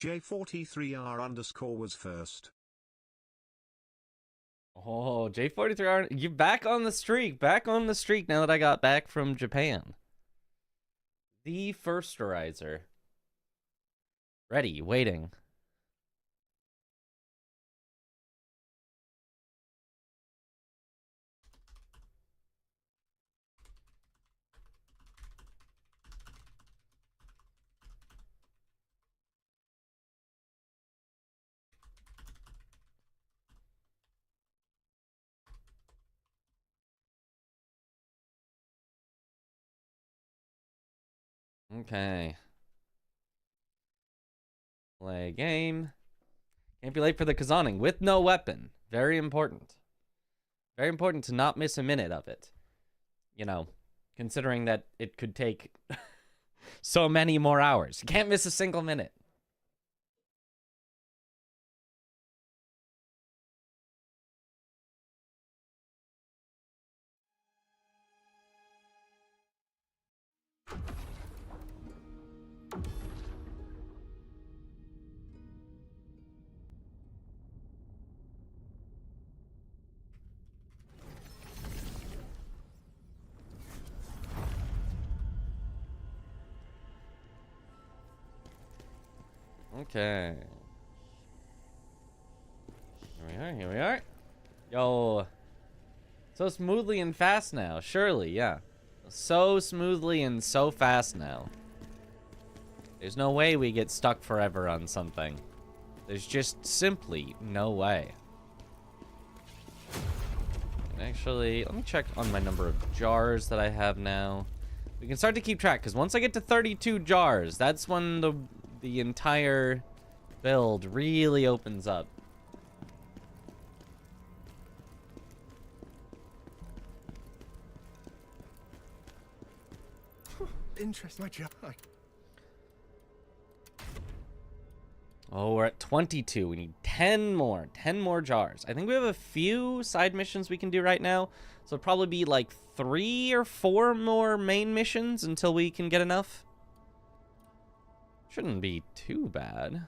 J43R_ was first. Oh, J43R, you back on the streak. Back on the streak now that I got back from Japan. The Firsterizer. Ready, waiting. Okay. Play game. Can't be late for the Khazaning with no weapon. Very important. Very important to not miss a minute of it. You know, considering that it could take so many more hours. You can't miss a single minute. Okay. Here we are. Yo. So smoothly and fast now. Surely, yeah. So smoothly and so fast now. There's no way we get stuck forever on something. There's just simply no way. And actually, let me check on my number of jars that I have now. We can start to keep track, because once I get to 32 jars, that's when the entire build really opens up. Interesting. Oh, we're at 22. We need 10 more. 10 more jars. I think we have a few side missions we can do right now. So it'll probably be like 3 or 4 more main missions until we can get enough. Shouldn't be too bad.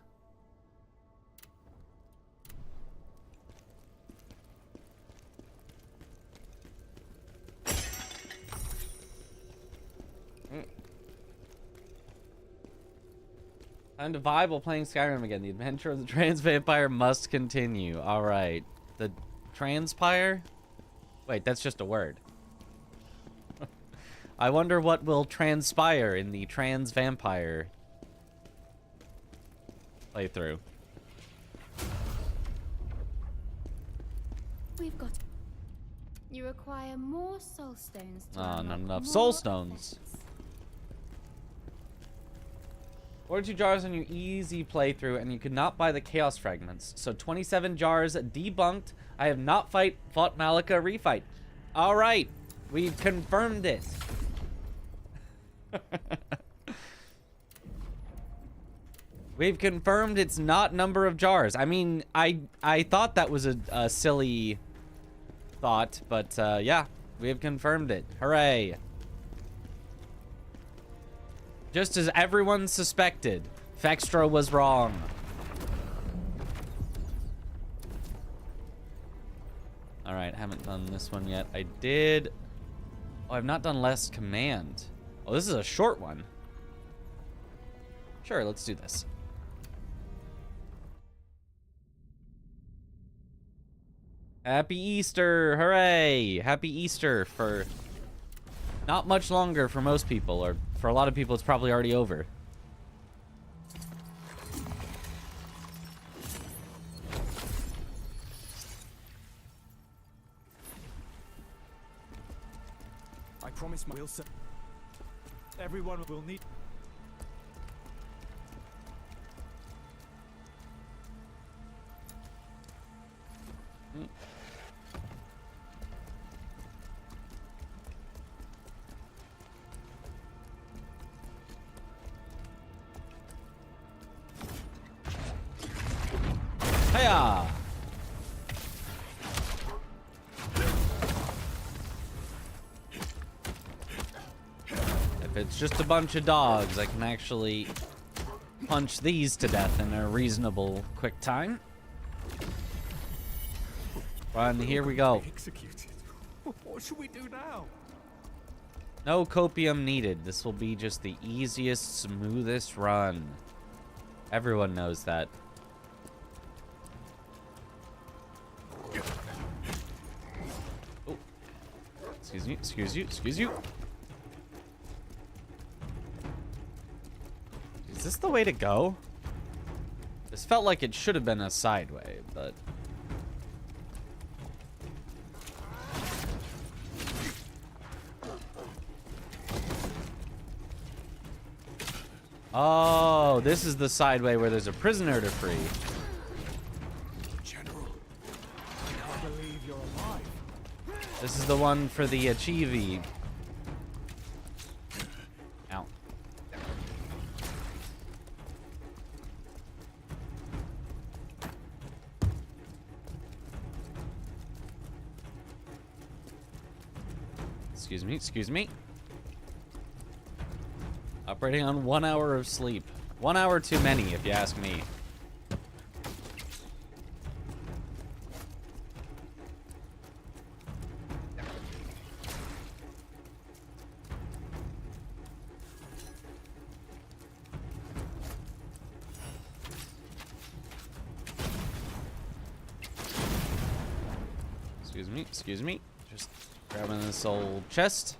Time to vibe while playing Skyrim again. The adventure of the trans vampire must continue. Alright. The transpire? Wait, that's just a word. I wonder what will transpire in the trans vampire playthrough. We've got... You require more soul stones to Not unlock enough more soul stones. effects. 42 jars on your easy playthrough, and you could not buy the chaos fragments. So 27 jars debunked. I have not fought Malika refight. All right, we confirmed it. We've confirmed it's not number of jars. I mean, I thought that was a silly thought, but yeah, we have confirmed it. Hooray. Just as everyone suspected, Fextra was wrong. All right, haven't done this one yet. I did. Oh, I've not done Last Command. Oh, this is a short one. Sure, let's do this. Happy Easter, hooray! Happy Easter for not much longer for most people, or for a lot of people, it's probably already over. I promise we'll serve. Everyone will need. Hiya! If it's just a bunch of dogs, I can actually punch these to death in a reasonable quick time. Run, here we go. Executed. What should we do now? No copium needed. This will be just the easiest, smoothest run. Everyone knows that. Oh. Excuse me, excuse you, excuse you. Is this the way to go? This felt like it should have been a sideway, but... Oh, this is the sideway where there's a prisoner to free. General, I can't believe you're alive. This is the one for the Achievy. Ow. Excuse me, excuse me. Operating on 1 hour of sleep. 1 hour too many, if you ask me. Excuse me, excuse me. Just grabbing this old chest.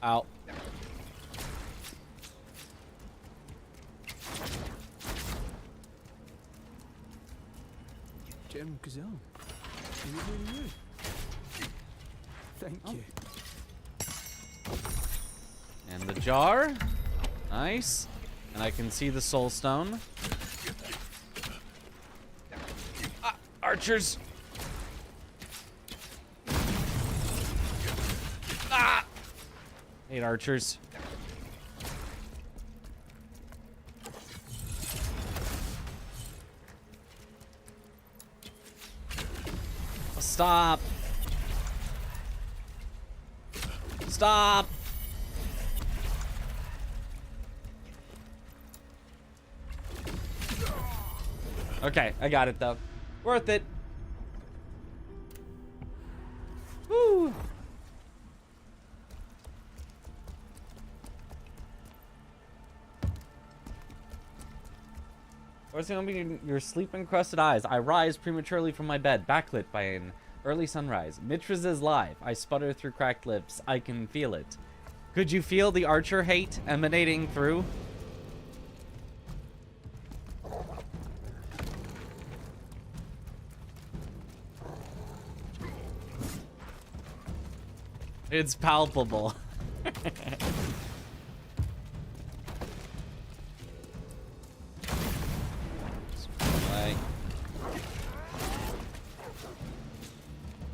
Ow. General Khazan, is it really you? Thank you. And the jar. Nice. And I can see the soul stone. Ah, archers. Ah! Hate archers. Stop. Stop. Okay, I got it though. Worth it. Woo. What's going to be your sleep-encrusted eyes? I rise prematurely from my bed, backlit by an early sunrise. Mitras is live. I sputter through cracked lips. I can feel it. Could you feel the archer hate emanating through? It's palpable.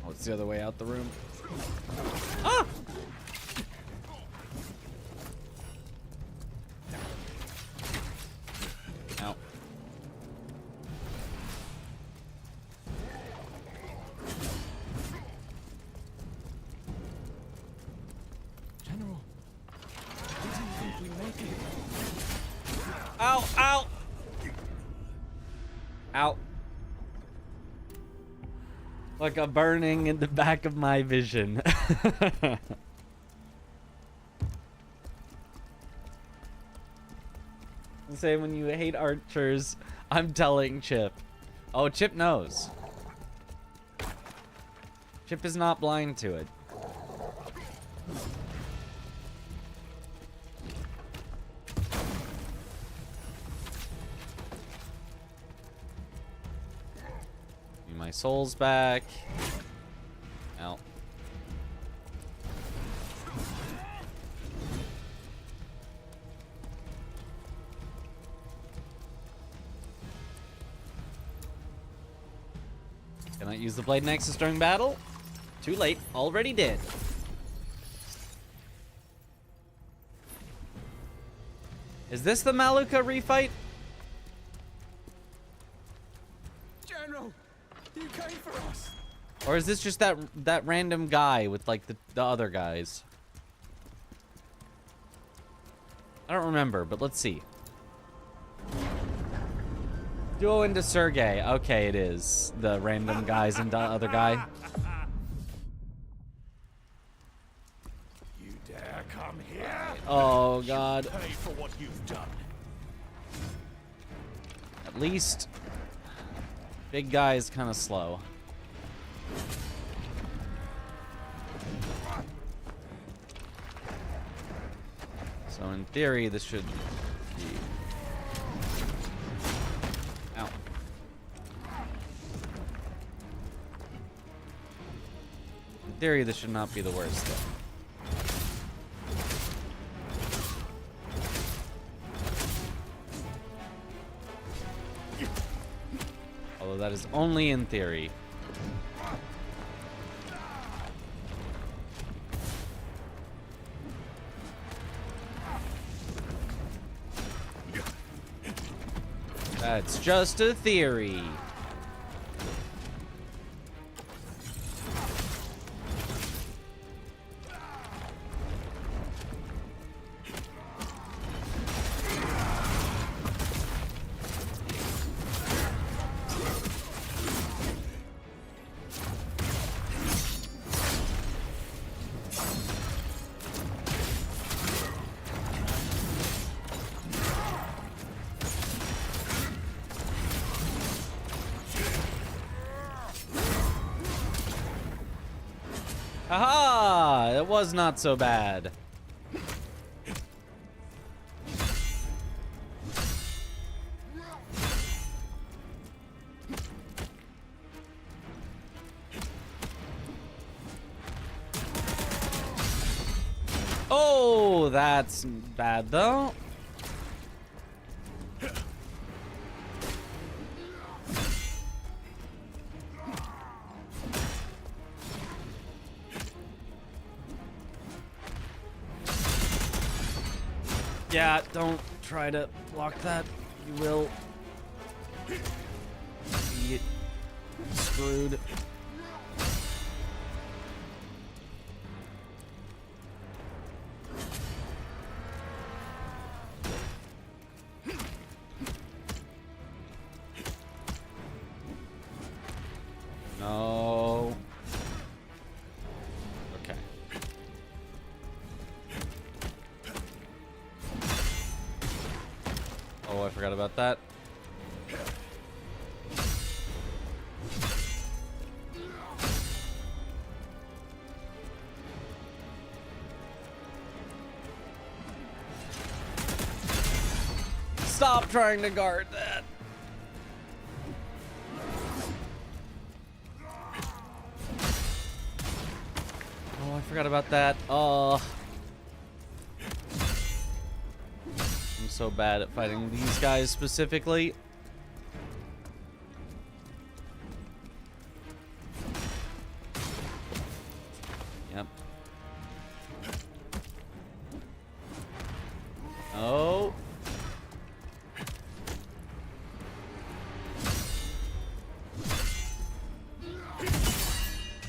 Oh, it's the other way out the room. Ah! Ow. General, we didn't think we'd make it. Ow, ow! Ow. Like a burning in the back of my vision. Say when you hate archers, I'm telling Chip. Oh, Chip knows. Chip is not blind to it. Give me my souls back. Ow. Cannot use the Blade Nexus during battle. Too late. Already did. Is this the Maluka refight? General, you came for us. Or is this just that random guy with like the other guys? I don't remember, but let's see. Duo into Sergey. Okay, it is. The random guys and the other guy. You dare come here? Oh, God. Pay for what you've done. At least big guy is kind of slow. So in theory, this should be... Ow. In theory, this should not be the worst, though. Although that is only in theory. That's just a theory. Aha! It was not so bad. Oh, that's bad though. Yeah, don't try to block that. You will be screwed. No. Okay. Oh, I forgot about that. Stop trying to guard that. Oh, I forgot about that. Oh. I'm so bad at fighting these guys specifically. Yep. Oh.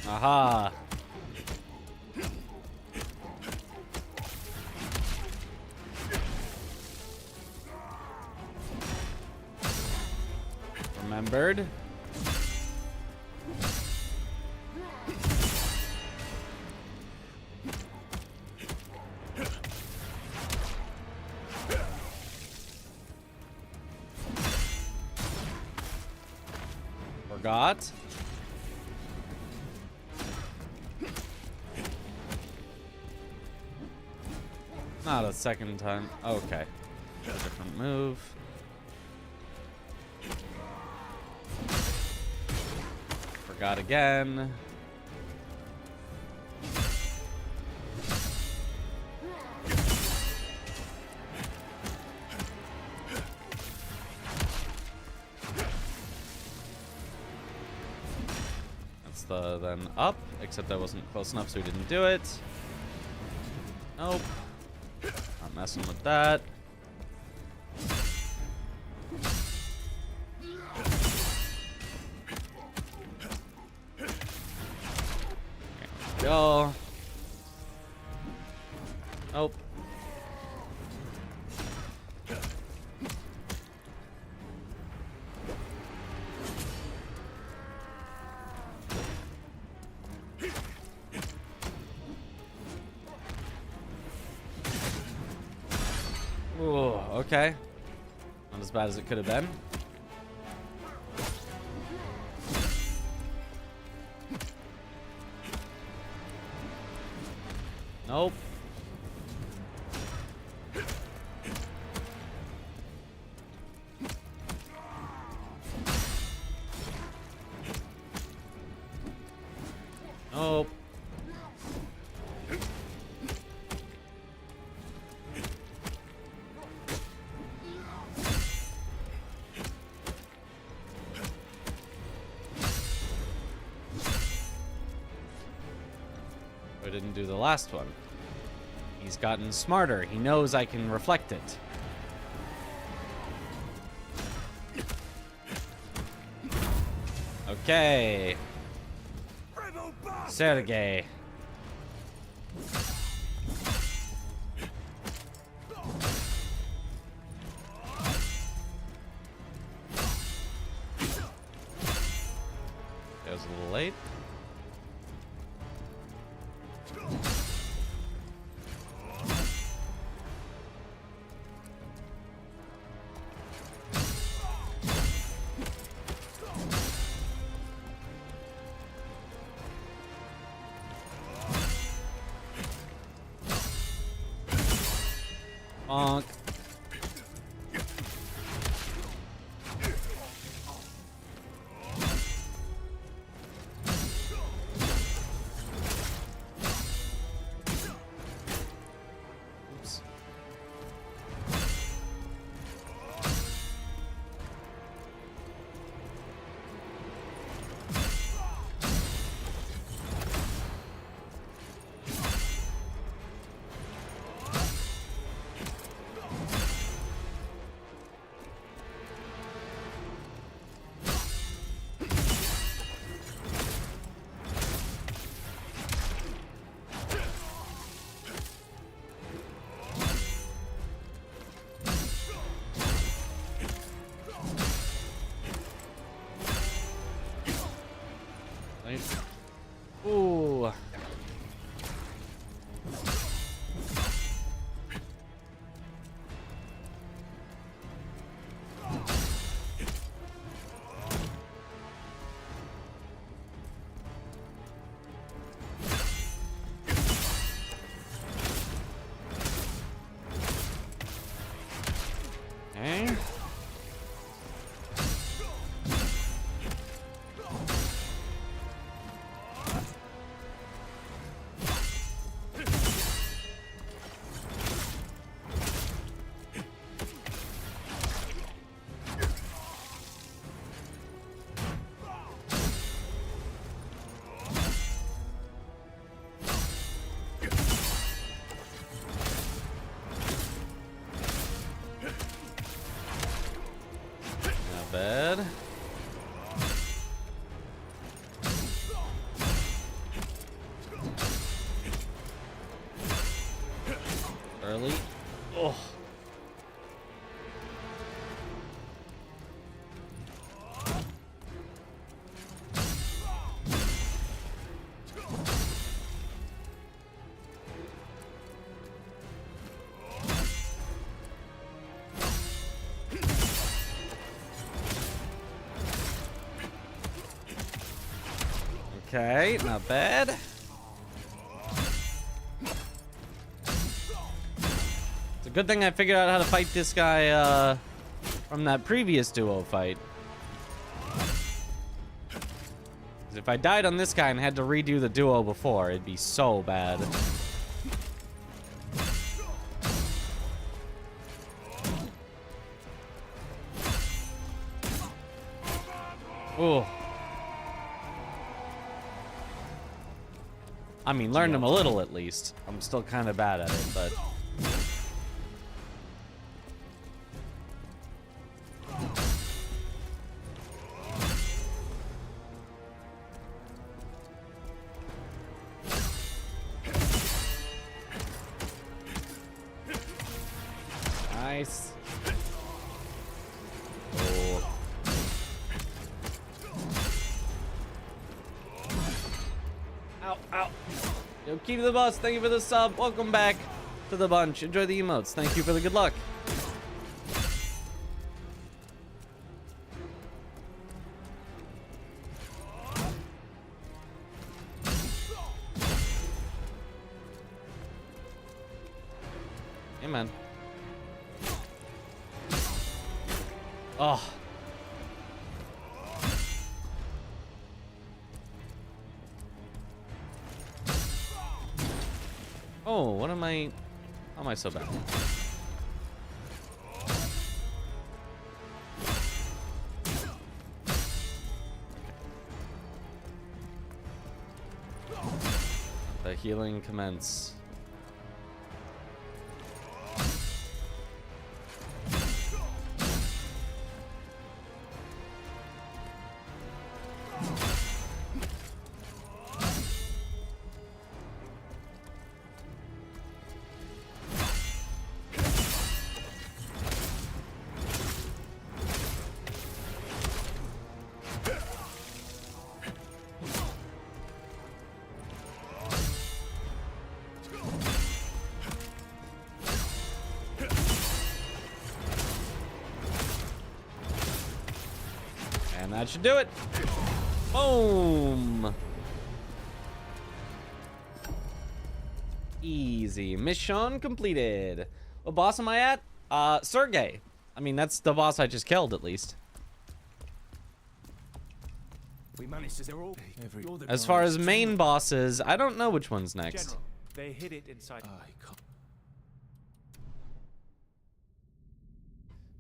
Aha. Remembered. Forgot. Not a second time. Okay. A different move. Forgot again. That's the then up, except I wasn't close enough, so we didn't do it. Nope. Not messing with that. Go. Nope. Okay. Not as bad as it could have been. Nope. Nope. I didn't do the last one. He's gotten smarter. He knows I can reflect it. Okay. Sergey. That was a little late. Bonk. Oops. Nice. Ooh. Okay. Not bad. Early. Oh. Okay, not bad. It's a good thing I figured out how to fight this guy from that previous duo fight. 'Cause if I died on this guy and had to redo the duo before, it'd be so bad. Ooh. I mean, learned him a little at least. I'm still kind of bad at it, but... Nice. Oh. Ow, ow. Yo, keep the boss. Thank you for the sub. Welcome back to the bunch. Enjoy the emotes. Thank you for the good luck. Hey, man. Oh. Oh, what am I... How am I so bad? The healing commence. And that should do it. Boom. Easy. Mission completed. What boss am I at? Sergey. I mean, that's the boss I just killed, at least. We managed to zero all the As far as guards. main bosses, I don't know which one's next. General, they hid it inside.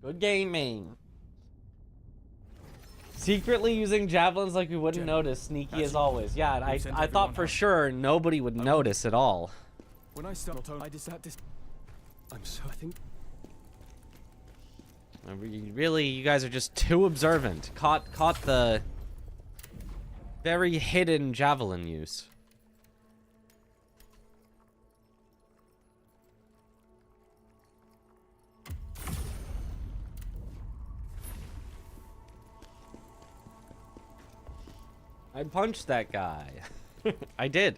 Good gaming. Secretly using javelins like we wouldn't notice. Sneaky as always. Yeah, and I thought for sure nobody would notice at all. When I started, I just had this. I'm so. I think. Really, you guys are just too observant. Caught the very hidden javelin use. I punched that guy. I did.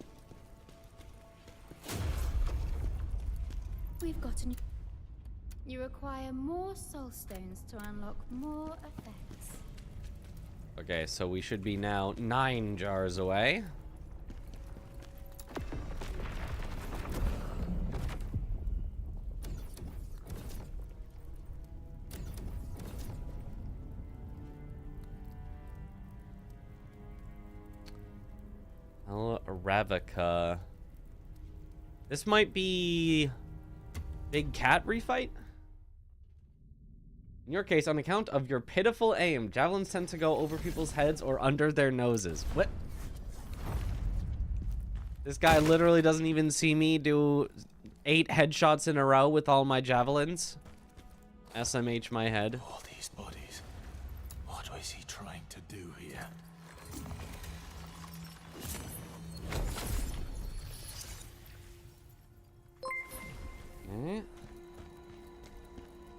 We've got a new... You require more soul stones to unlock more effects. Okay, so we should be now 9 jars away. Ravika. This might be big cat refight. In your case, on account of your pitiful aim, javelins tend to go over people's heads or under their noses. What? This guy literally doesn't even see me do 8 headshots in a row with all my javelins. SMH my head. All these bodies. What is he trying to do here?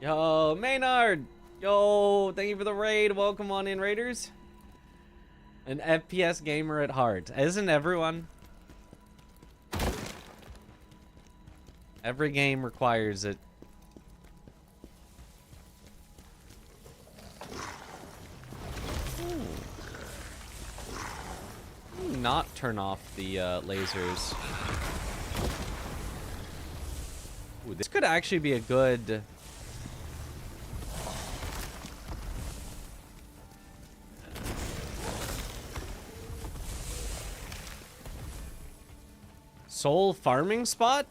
Yo, Maynard! Yo, thank you for the raid. Welcome on in, Raiders. An FPS gamer at heart. Isn't everyone? Every game requires it. Not turn off the lasers. Ooh, this could actually be a good... soul farming spot?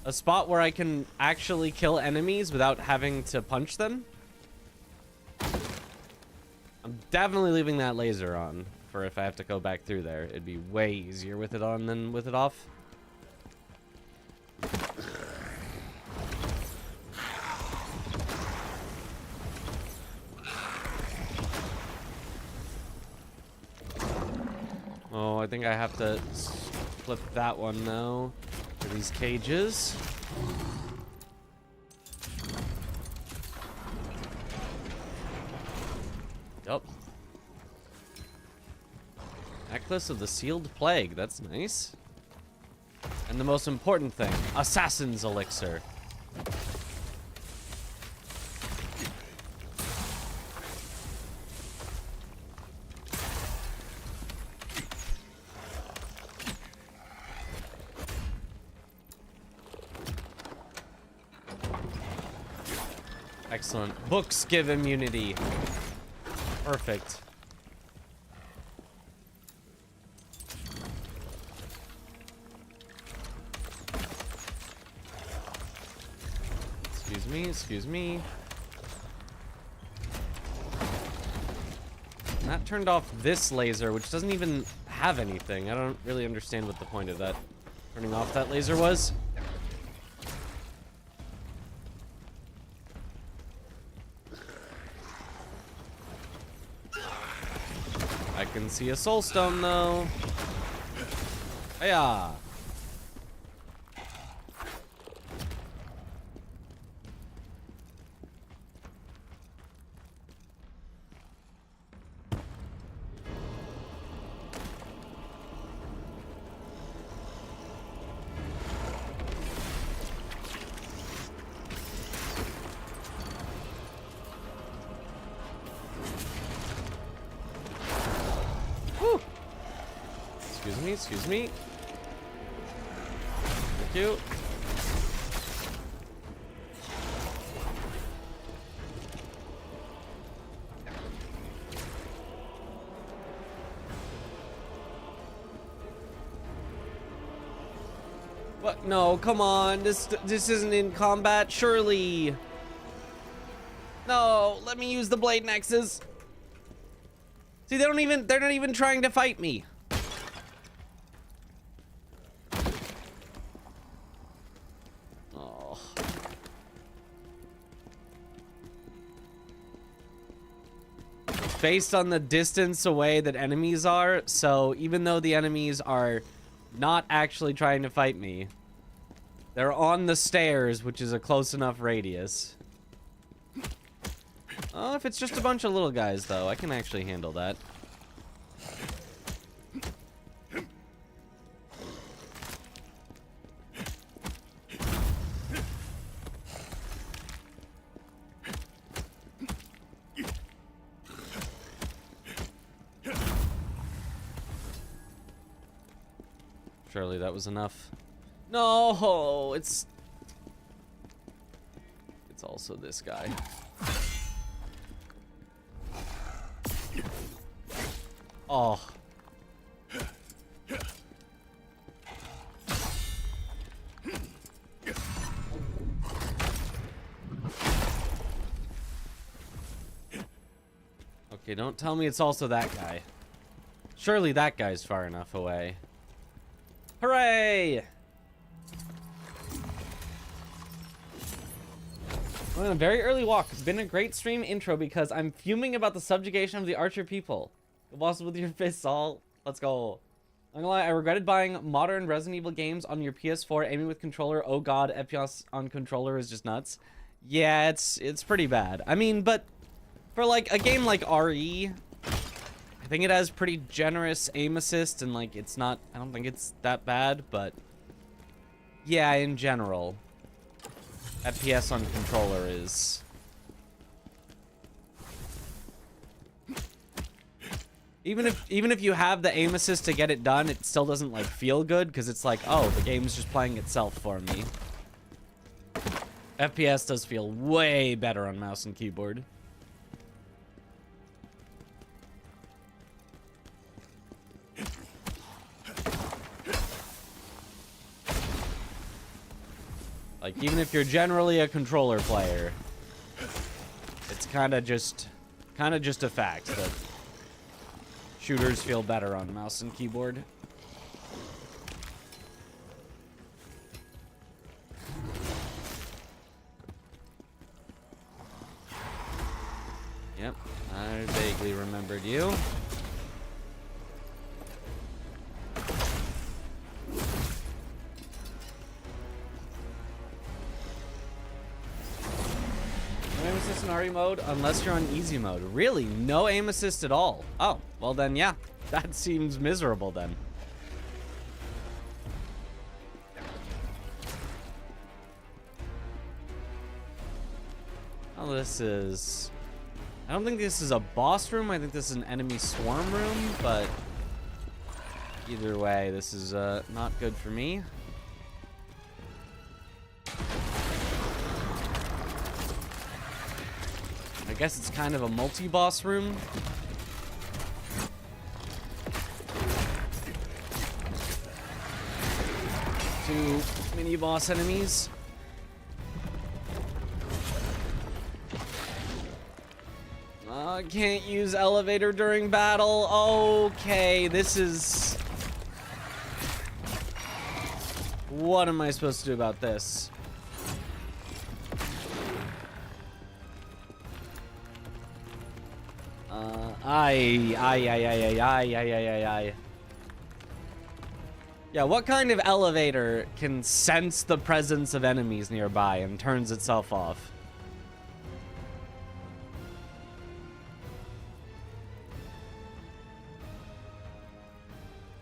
A spot where I can actually kill enemies without having to punch them? I'm definitely leaving that laser on for if I have to go back through there. It'd be way easier with it on than with it off. Oh, I think I have to flip that one now for these cages. Yup. Necklace of the Sealed Plague. That's nice. And the most important thing, Assassin's Elixir. Excellent. Books give immunity. Perfect. Excuse me, excuse me. And that turned off this laser, which doesn't even have anything. I don't really understand what the point of that turning off that laser was. I can see a soul stone though. Hiya! Excuse me. Thank you. What? No, come on. This isn't in combat, surely. No, let me use the blade nexus. See, they're not even trying to fight me. Based on the distance away that enemies are, so even though the enemies are not actually trying to fight me, they're on the stairs, which is a close enough radius. Oh, if it's just a bunch of little guys, though, I can actually handle that. Surely that was enough. No, it's also this guy. Oh. Okay, don't tell me it's also that guy. Surely that guy's far enough away. Hooray! On a very early walk. It's been a great stream intro because I'm fuming about the subjugation of the Archer people. Go boss with your fists all. Let's go. I'm gonna lie, I regretted buying modern Resident Evil games on your PS4 aiming with controller. Oh god, FPS on controller is just nuts. Yeah, it's pretty bad. I mean, but for like a game like RE, I think it has pretty generous aim assist, and like it's not, I don't think it's that bad, but yeah, in general, FPS on controller is even if you have the aim assist to get it done, it still doesn't like feel good because it's like, oh, the game's just playing itself for me. FPS does feel way better on mouse and keyboard. Like, even if you're generally a controller player, it's kind of just a fact that shooters feel better on mouse and keyboard. Yep, I vaguely remembered you. Aim assist in RE mode unless you're on easy mode. Really? No aim assist at all? Oh, well then, yeah. That seems miserable then. Oh, this is... I don't think this is a boss room. I think this is an enemy swarm room, but either way, this is not good for me. guess it's kind of a multi-boss room. Two mini-boss enemies. Can't use elevator during battle. Okay, this is... What am I supposed to do about this? Yeah, what kind of elevator can sense the presence of enemies nearby and turns itself off?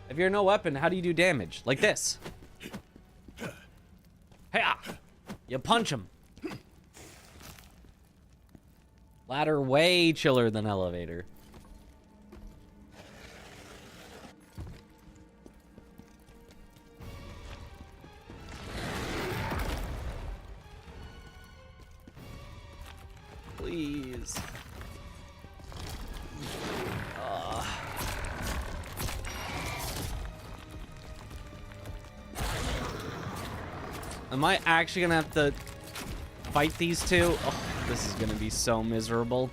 If you're no weapon, how do you do damage? Like this. Hey-ah! You punch him. Ladder way chiller than elevator. Please. Am I actually gonna have to fight these two? Oh, this is gonna be so miserable.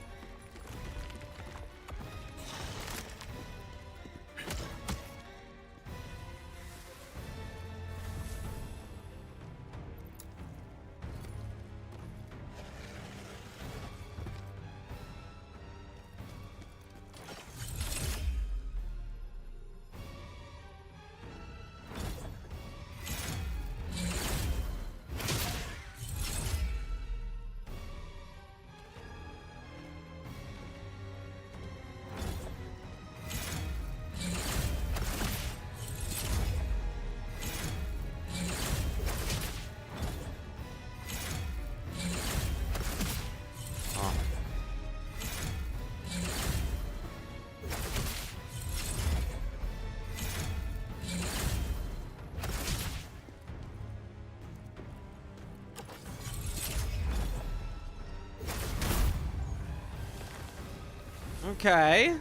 Okay.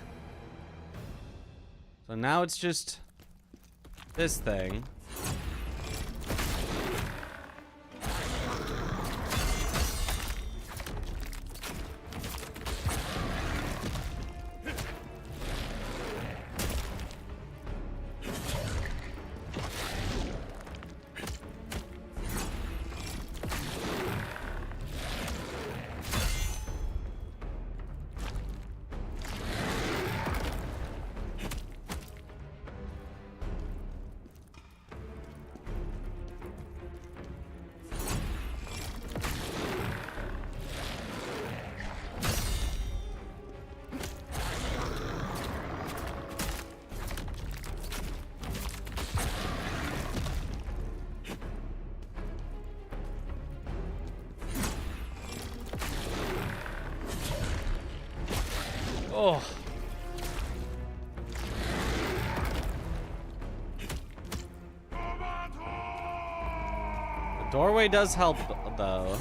So now it's just this thing. Oh. The doorway does help, though.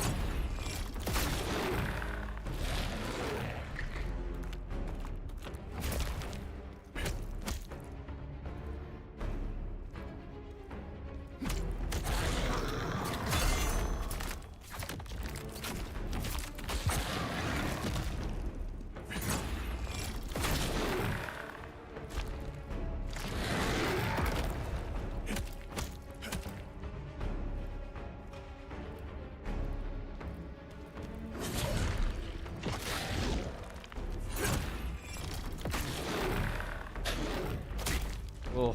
Oh.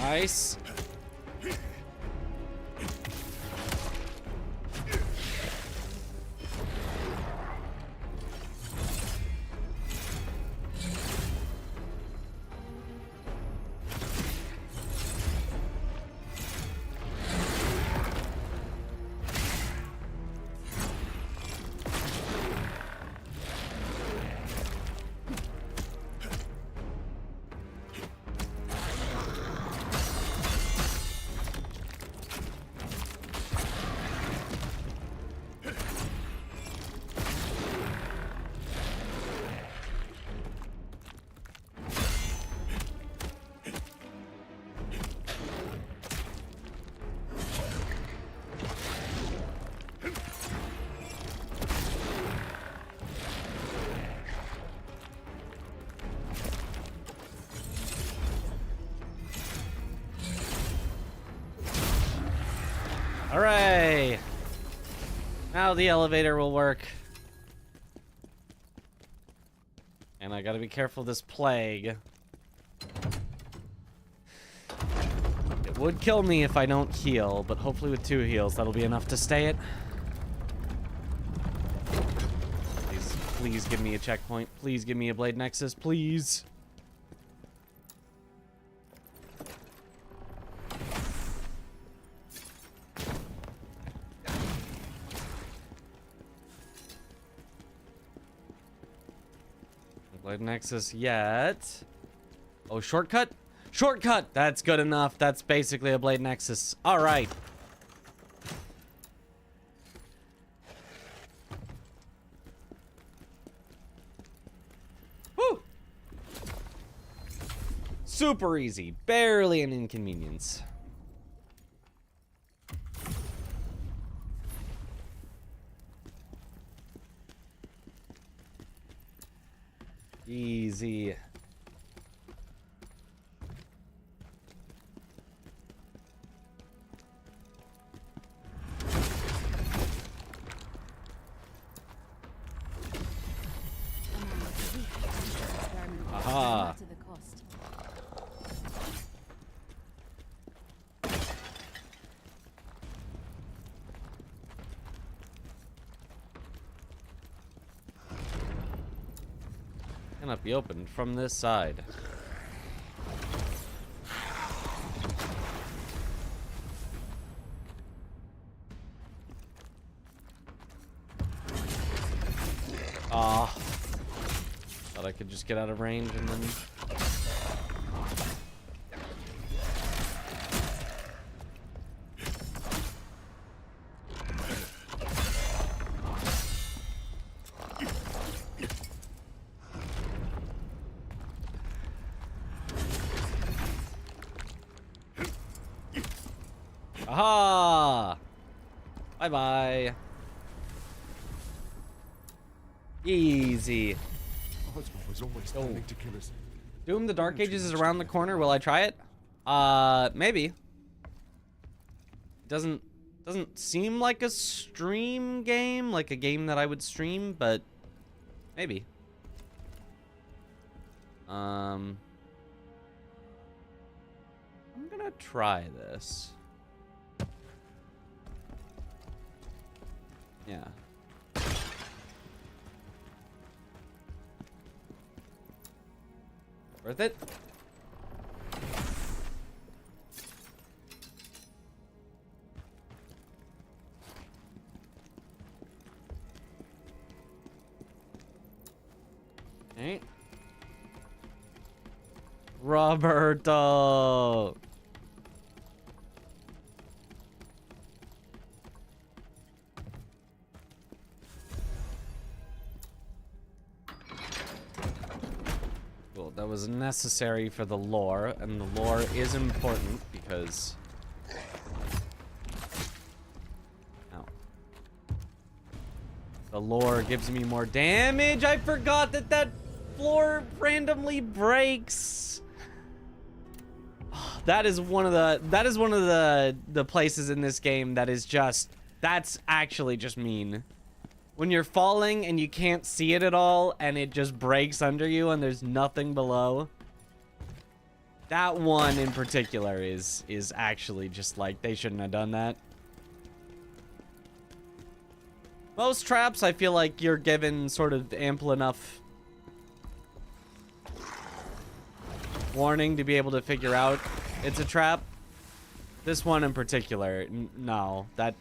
Nice. Hooray! Now the elevator will work. And I gotta be careful of this plague. It would kill me if I don't heal, but hopefully with 2 heals, that'll be enough to stay it. Please, please give me a checkpoint. Please give me a Blade Nexus, please. Blade Nexus yet. Oh, shortcut? Shortcut! That's good enough. That's basically a Blade Nexus. Alright. Woo! Super easy. Barely an inconvenience. Easy. Aha. Cannot be opened from this side. Ah, thought I could just get out of range and then. Aha! Bye-bye. Easy. Was always planning to kill us. Doom, the Dark Ages is around the corner. Will I try it? Maybe. Doesn't seem like a stream game, like a game that I would stream, but maybe. I'm gonna try this. Yeah. Worth it? Okay. Roberto. Cool, that was necessary for the lore, and the lore is important because... Ow. The lore gives me more damage. I forgot that that floor randomly breaks. That is one of the places in this game that is just That's actually just mean. When you're falling and you can't see it at all and it just breaks under you and there's nothing below. That one in particular is actually just like, they shouldn't have done that. Most traps, I feel like you're given sort of ample enough warning to be able to figure out it's a trap. This one in particular, no, that's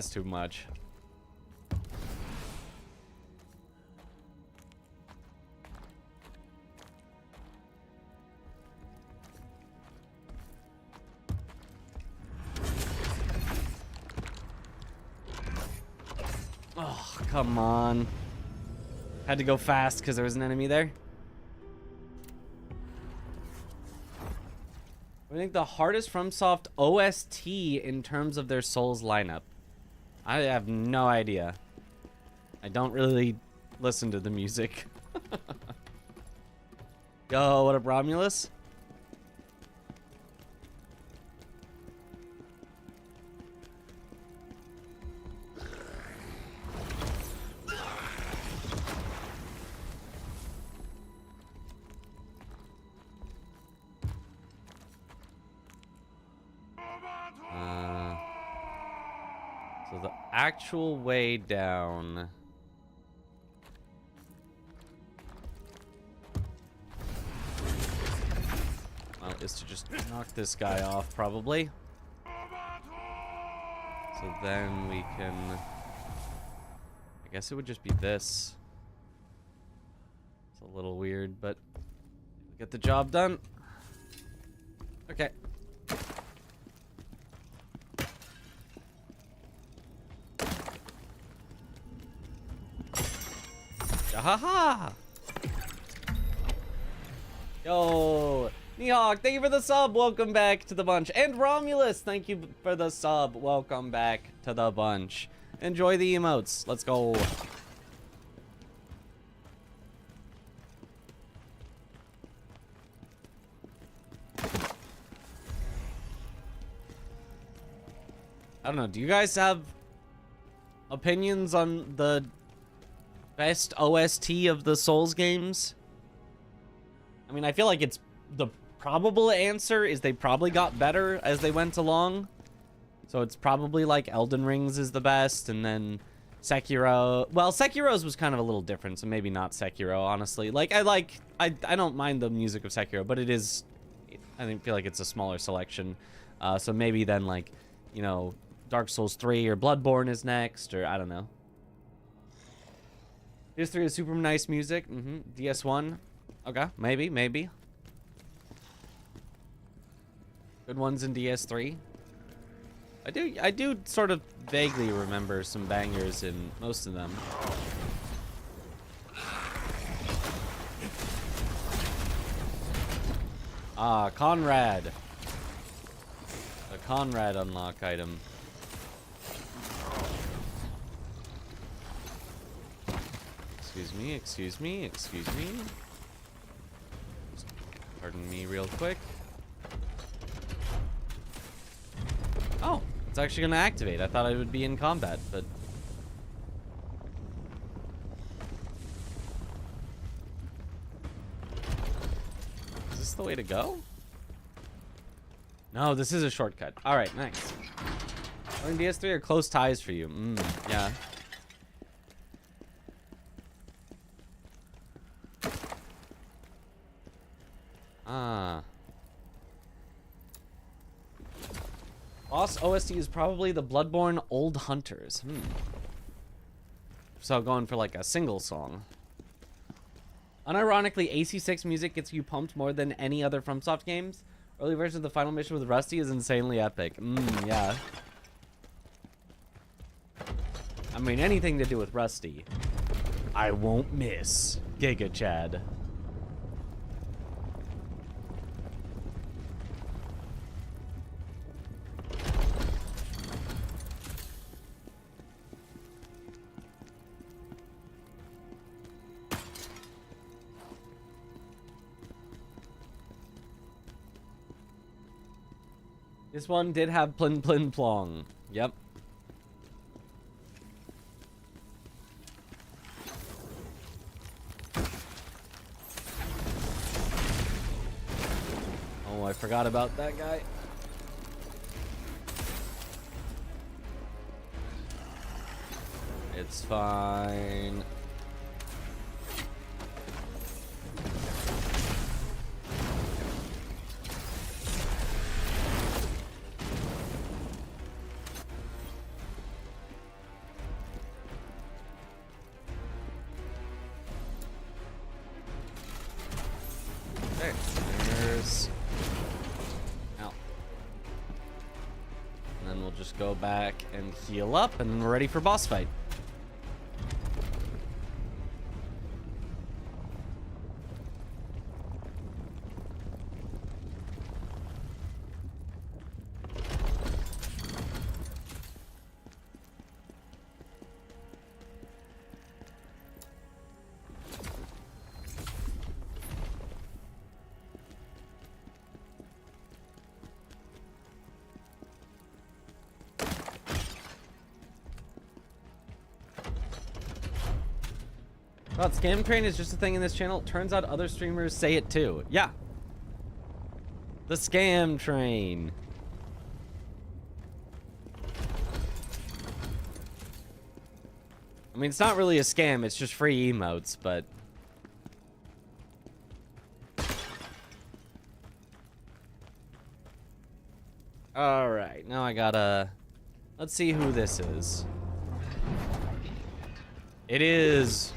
too much. Oh, come on. Had to go fast because there was an enemy there. I think the hardest FromSoft OST in terms of their Souls lineup. I have no idea. I don't really listen to the music. Yo, what up, Romulus? So the actual way down. Well, is to just knock this guy off, probably. So then we can... I guess it would just be this. It's a little weird, but get the job done. Okay. Haha! Yo, Nihawk, thank you for the sub. Welcome back to the bunch. And Romulus, thank you for the sub. Welcome back to the bunch. Enjoy the emotes. Let's go. I don't know. Do you guys have opinions on the best OST of the Souls games? I mean, I feel like it's the probable answer is they probably got better as they went along. So it's probably like Elden Rings is the best, and then Sekiro. Well, Sekiro's was kind of a little different, so maybe not Sekiro, honestly. Like I don't mind the music of Sekiro, but it is, I feel like it's a smaller selection. So maybe then, like, you know, Dark Souls 3 or Bloodborne is next, or I don't know. DS3 is super nice music. DS1. Okay, maybe. Good ones in DS3. I do sort of vaguely remember some bangers in most of them. Ah, Conrad. The Conrad unlock item. Excuse me. Pardon me real quick. Oh, it's actually gonna activate. I thought I would be in combat, but... Is this the way to go? No, this is a shortcut. Alright, nice. Playing DS3 are close ties for you. Yeah. Boss OST is probably the Bloodborne Old Hunters. So going for like a single song. Unironically, AC6 music gets you pumped more than any other FromSoft games. Early version of the final mission with Rusty is insanely epic. Yeah. I mean, anything to do with Rusty, I won't miss. Giga Chad. This one did have plin plin plong. Yep. Oh, I forgot about that guy. It's fine. There's... Ow. And then we'll just go back and heal up, and we're ready for boss fight. Thought scam train is just a thing in this channel. Turns out other streamers say it too. Yeah. The scam train. I mean, it's not really a scam, it's just free emotes, but... Alright, now I gotta... Let's see who this is. It is...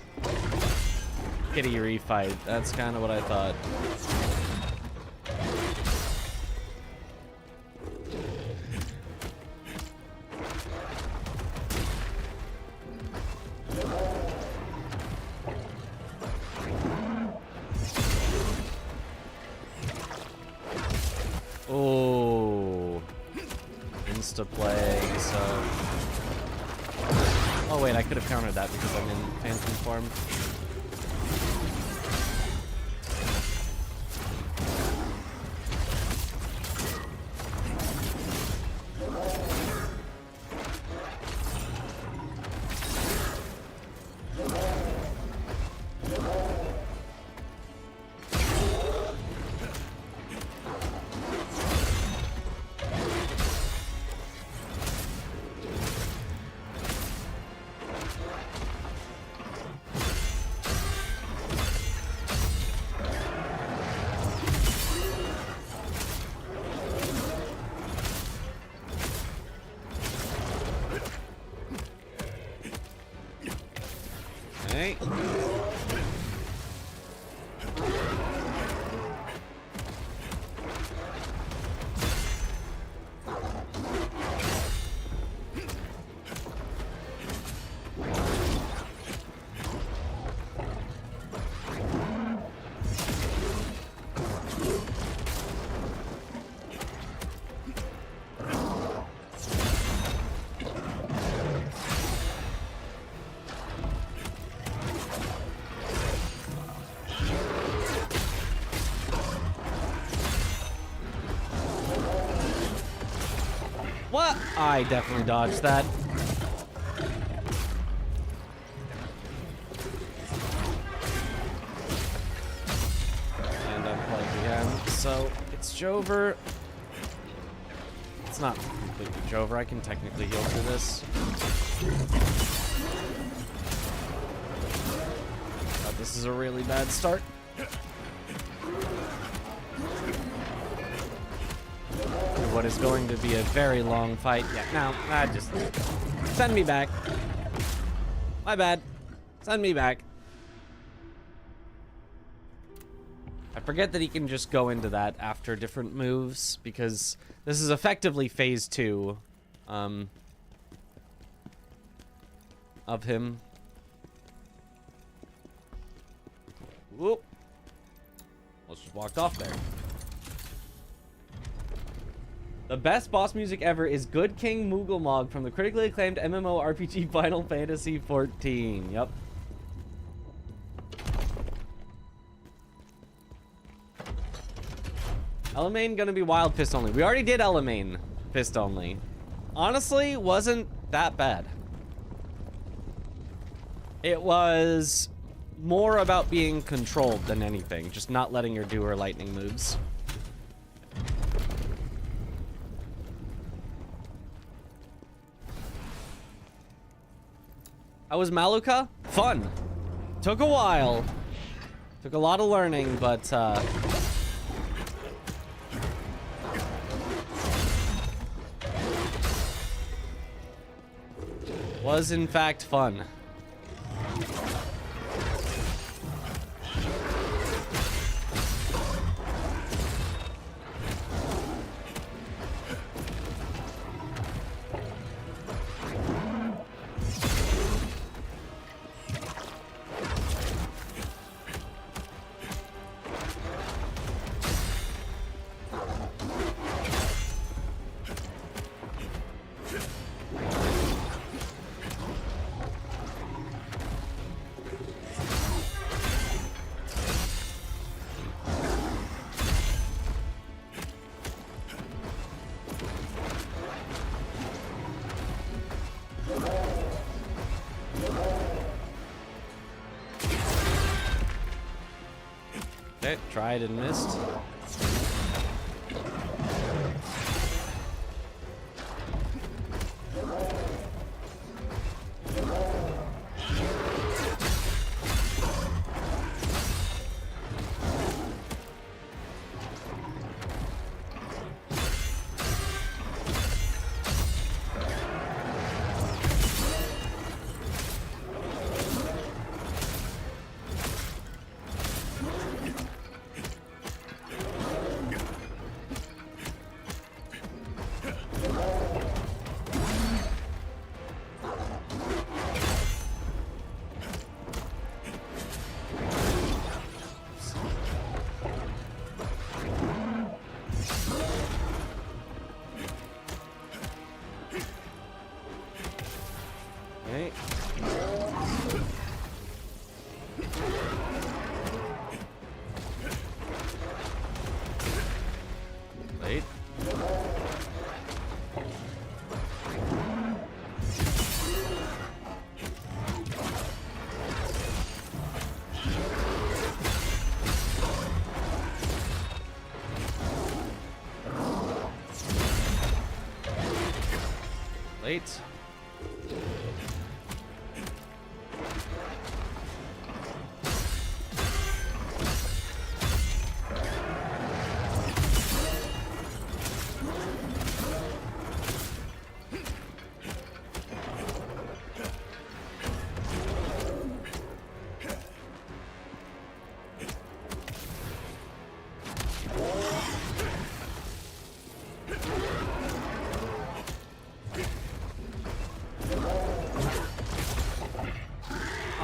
Kitty refight. That's kind of what I thought. Oh, insta play. So, oh wait, I could have countered that because I'm in phantom form. Okay. What? I definitely dodged that. And I'm playing again. So it's Jover. It's not completely Jover. I can technically heal through this. But this is a really bad start. What is going to be a very long fight. Yeah, no, just send me back. My bad. Send me back. I forget that he can just go into that after different moves, because this is effectively phase 2 of him. Whoop. Almost just walked off there. The best boss music ever is Good King Moogle from the critically acclaimed MMORPG Final Fantasy XIV. Yep. Element gonna be wild fist only. We already did element fist only. Honestly, wasn't that bad. It was more about being controlled than anything, just not letting her do her lightning moves. How was Maluka? Fun. Took a while. Took a lot of learning, but was in fact fun. Okay, tried and missed. Okay. Late. Late.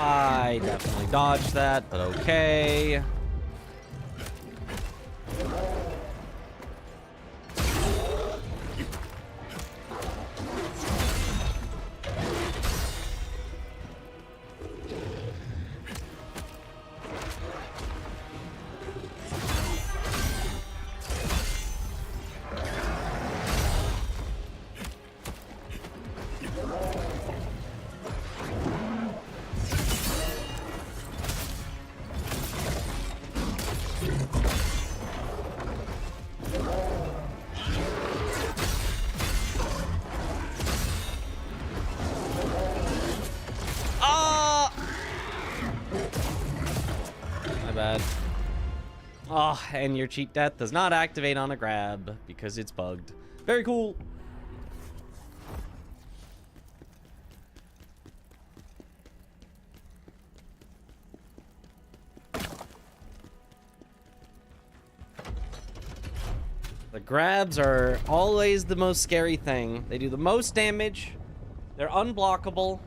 I definitely dodged that, but okay. Bad. Oh, and your cheat death does not activate on a grab because it's bugged. Very cool. The grabs are always the most scary thing. They do the most damage. They're unblockable.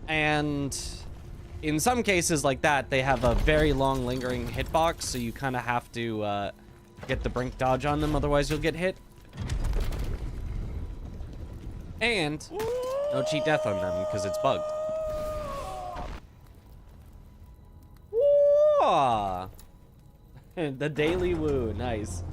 And in some cases like that, they have a very long lingering hitbox, so you kind of have to get the brink dodge on them, otherwise you'll get hit. And no cheat death on them because it's bugged. Woo! The daily woo, nice.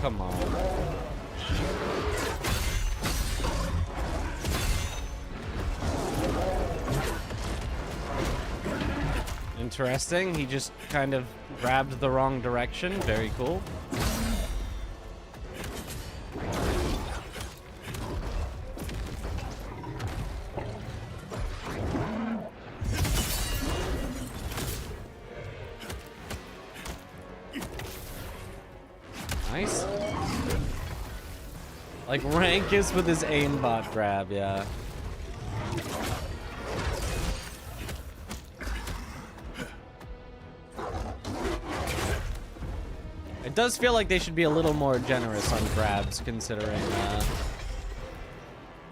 come on. Interesting. He just kind of grabbed the wrong direction. Very cool. Nice. Like Rankus with his aimbot grab, yeah. It does feel like they should be a little more generous on grabs, considering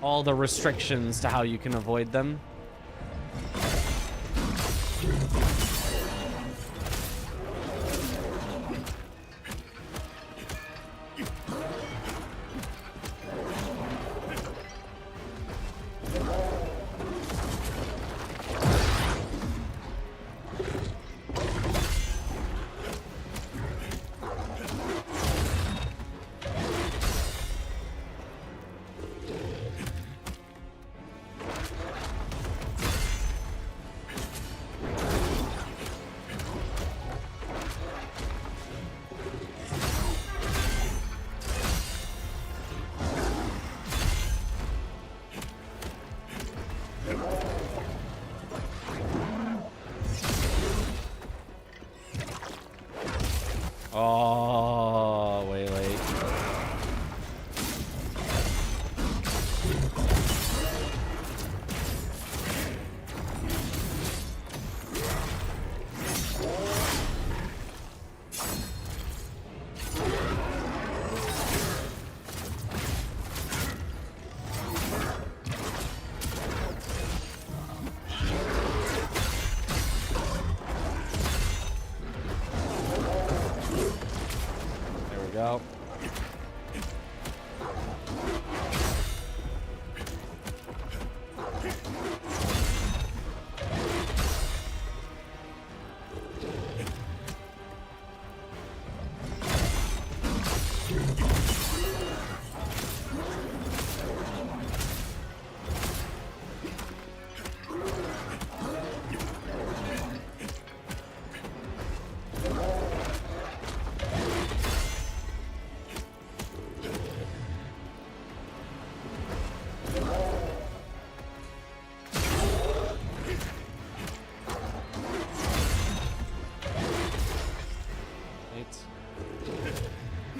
all the restrictions to how you can avoid them. Oh, way late. Go.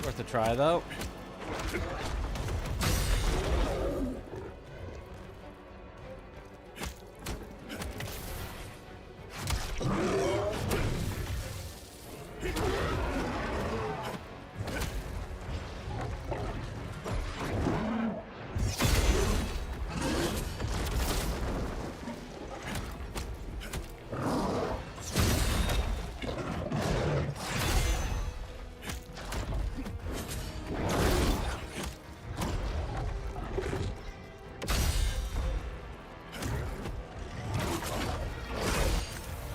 Worth a try, though.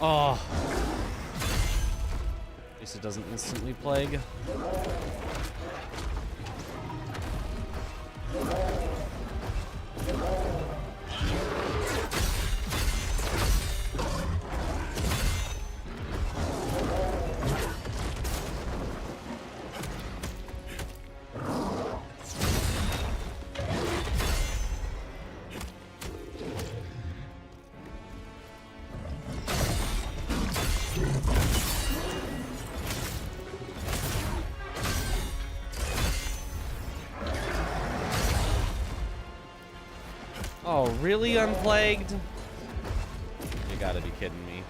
Oh. At least it doesn't instantly plague. Oh, really, unplagued? You gotta be kidding me.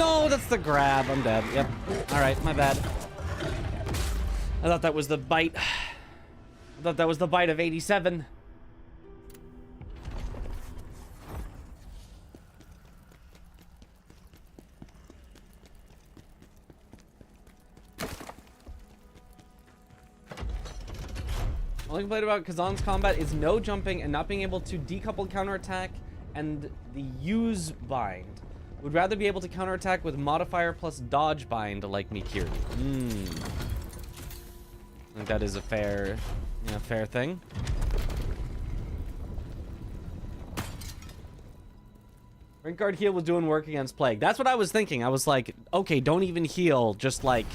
No, that's the grab. I'm dead. Yep. All right, my bad. I thought that was the bite. I thought that was the bite of 87. Only complaint about Khazan's combat is no jumping and not being able to decouple counterattack and the use bind. Would rather be able to counterattack with modifier plus dodge bind like Mikiri. I think that is a fair thing. Brink guard heal was doing work against plague. That's what I was thinking. I was like, okay, don't even heal, just like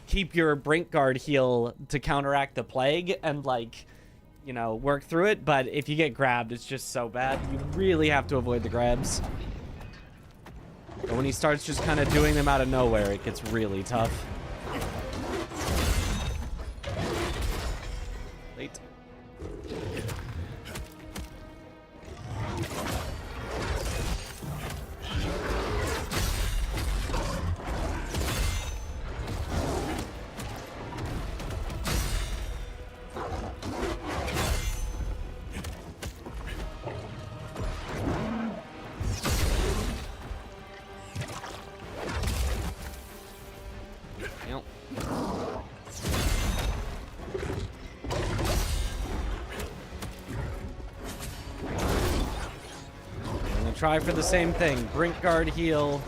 keep your brink guard heal to counteract the plague and like, you know, work through it. But if you get grabbed, it's just so bad. You really have to avoid the grabs. But when he starts just kind of doing them out of nowhere, it gets really tough. Late. Try for the same thing. Brink guard heal.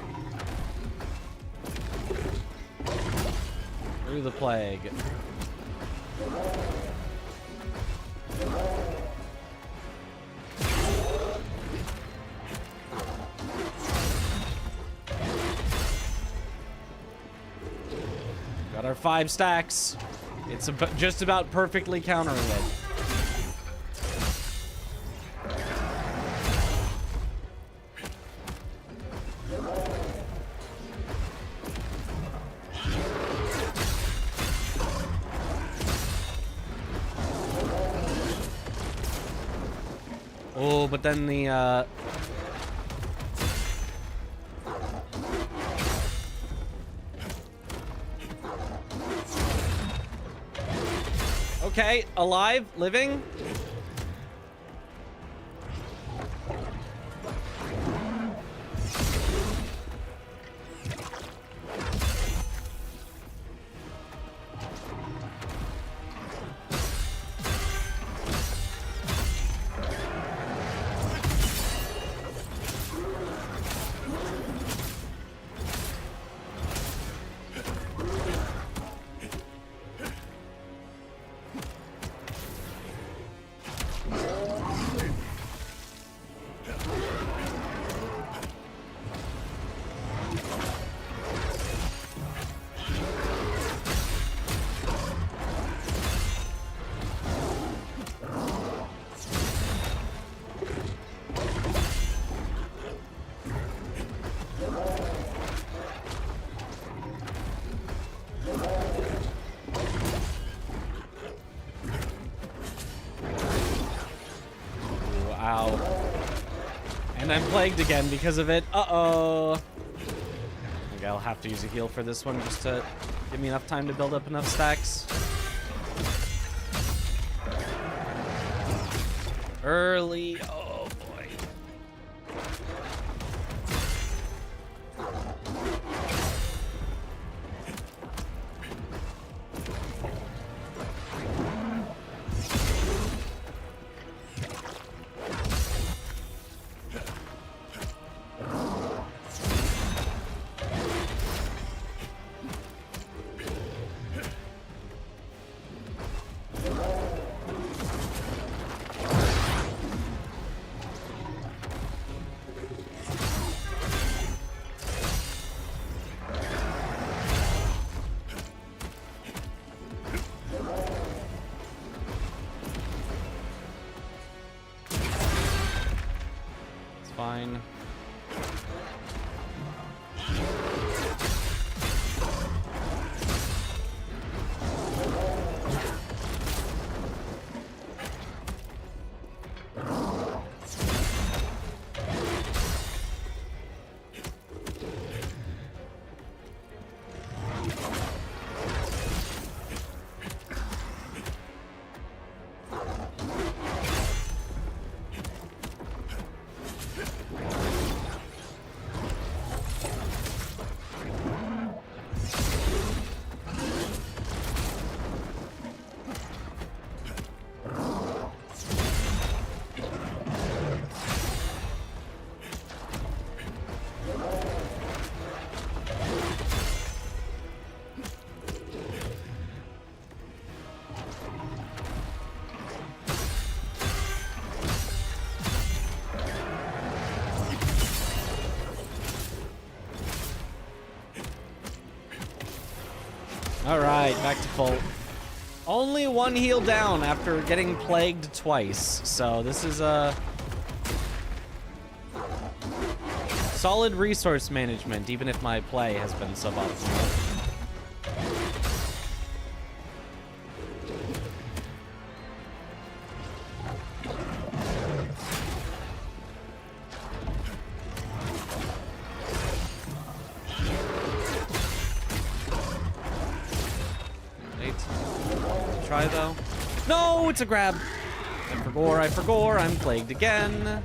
Through the plague. Got our 5 stacks. It's just about perfectly countering it. Oh, but then the, okay, alive, living. And I'm plagued again because of it. Uh-oh. I think I'll have to use a heal for this one just to give me enough time to build up enough stacks. Early. Oh, boy. Alright, back to full. Only one heal down after getting plagued twice. So this is a solid resource management, even if my play has been suboptimal. Try though. No, it's a grab. I forgot. I'm plagued again.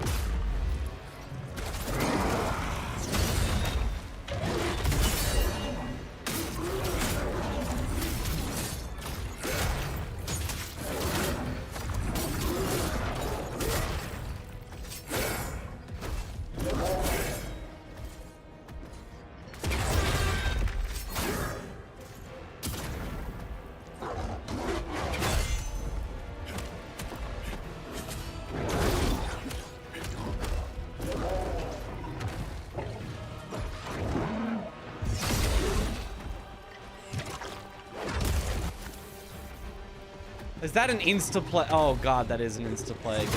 Is that an insta-play? Oh god, that is an insta-plague.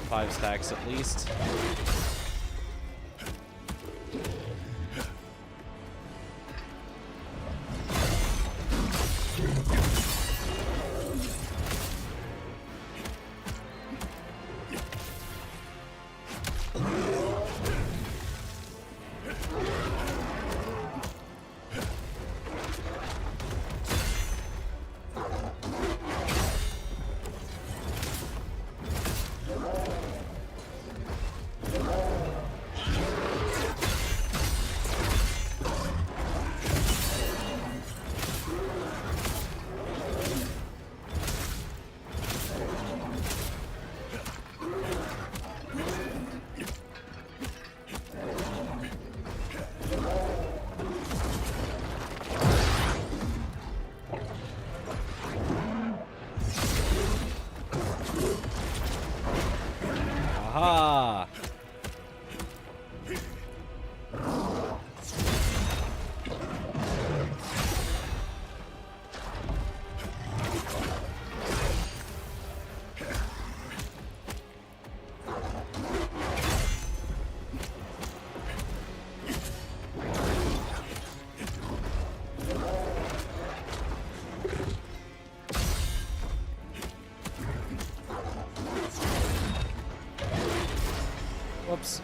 5 stacks at least. Aha! Whoops.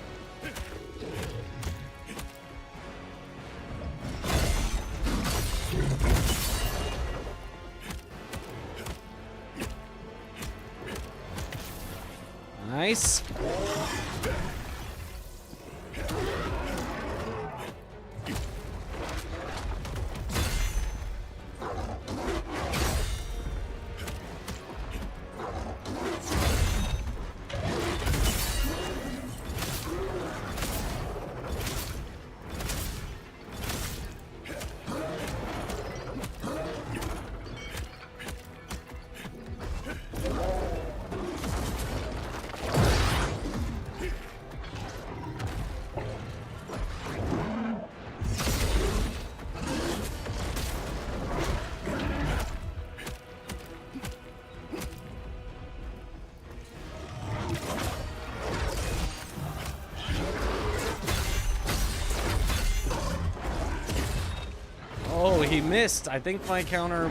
Nice. Oh, he missed. I think my counter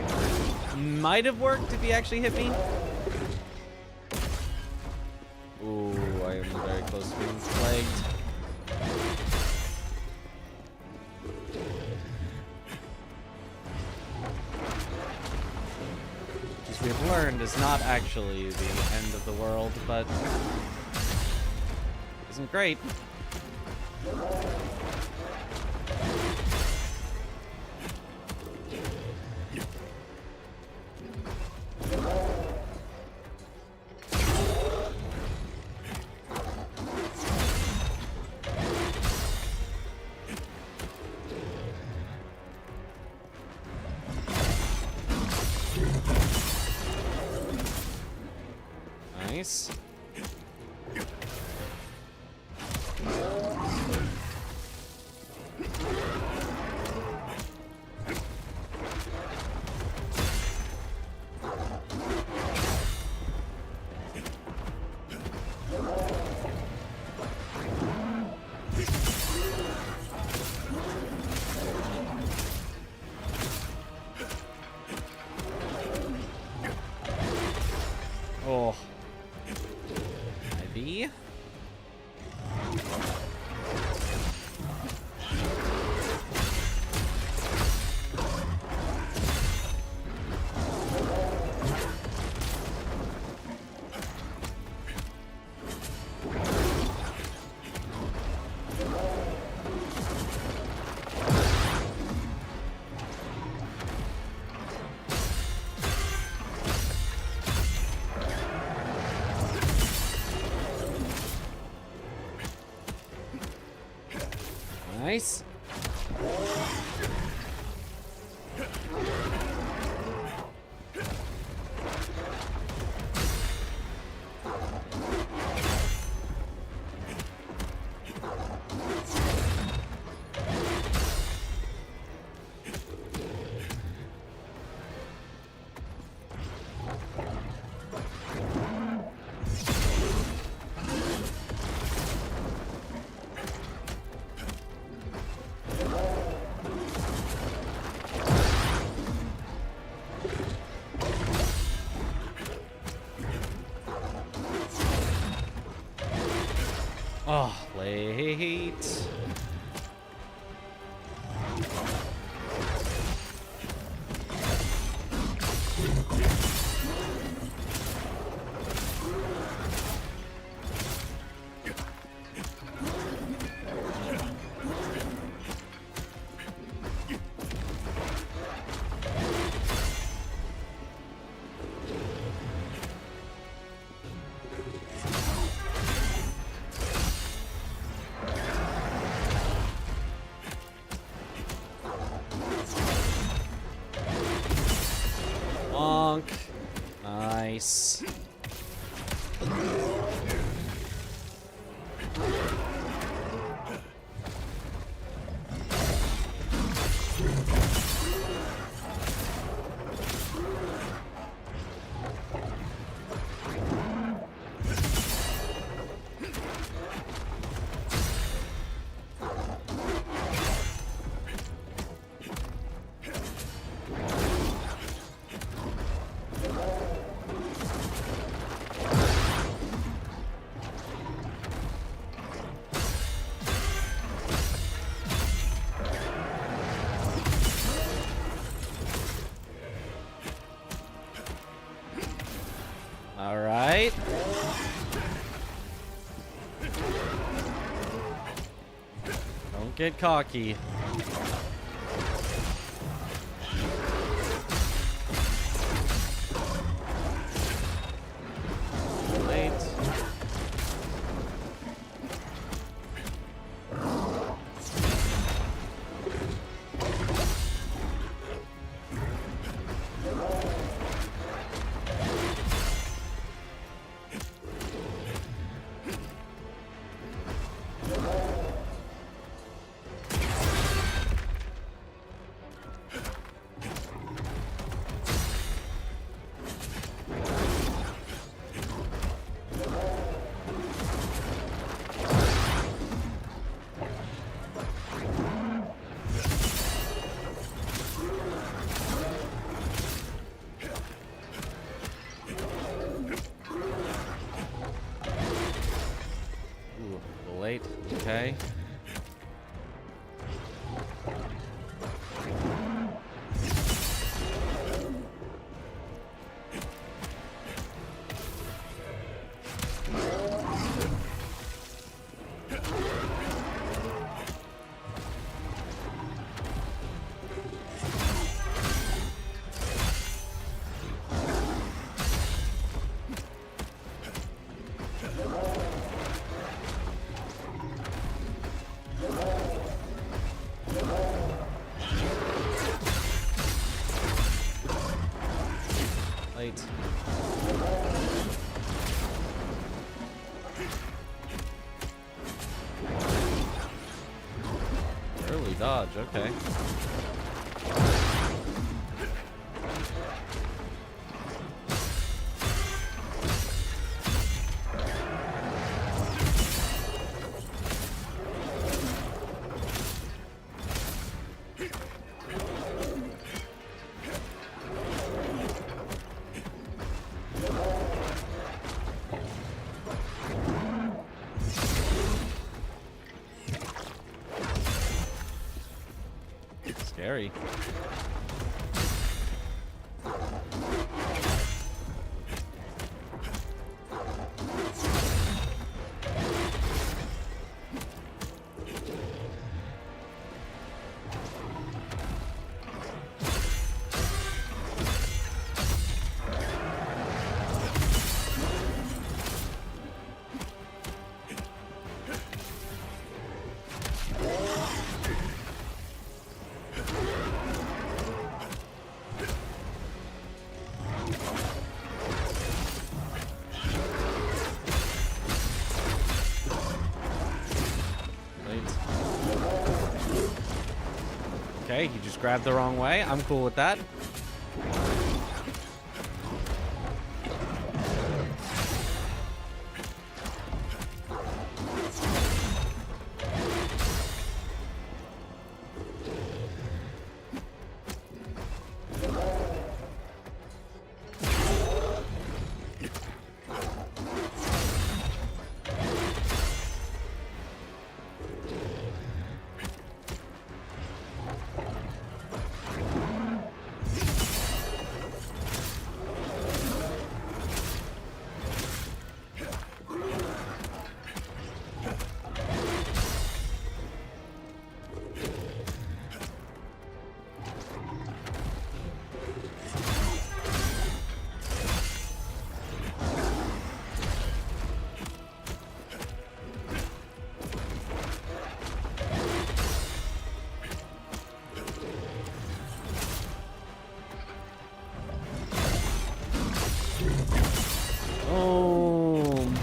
might have worked if he actually hit me. Ooh, I am very close to being plagued. As we have learned, is not actually the end of the world, but isn't great. Nice. Nice. Oh, late. Bonk. Nice. All right. Don't get cocky. Late. Ooh, late. Okay. Late. Early dodge, okay. Scary. Okay, he just grabbed the wrong way. I'm cool with that.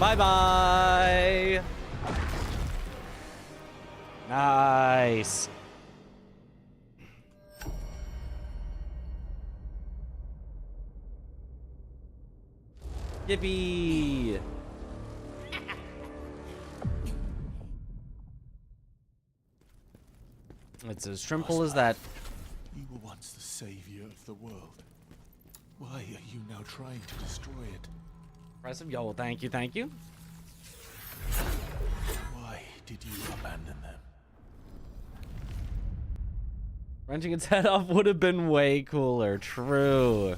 Bye-bye. Nice. Yippee. It's as simple as that. You were once the savior of the world. Why are you now trying to destroy it? Impressive. Yo, thank you, thank you. Why did you abandon them? Wrenching its head off would have been way cooler. True.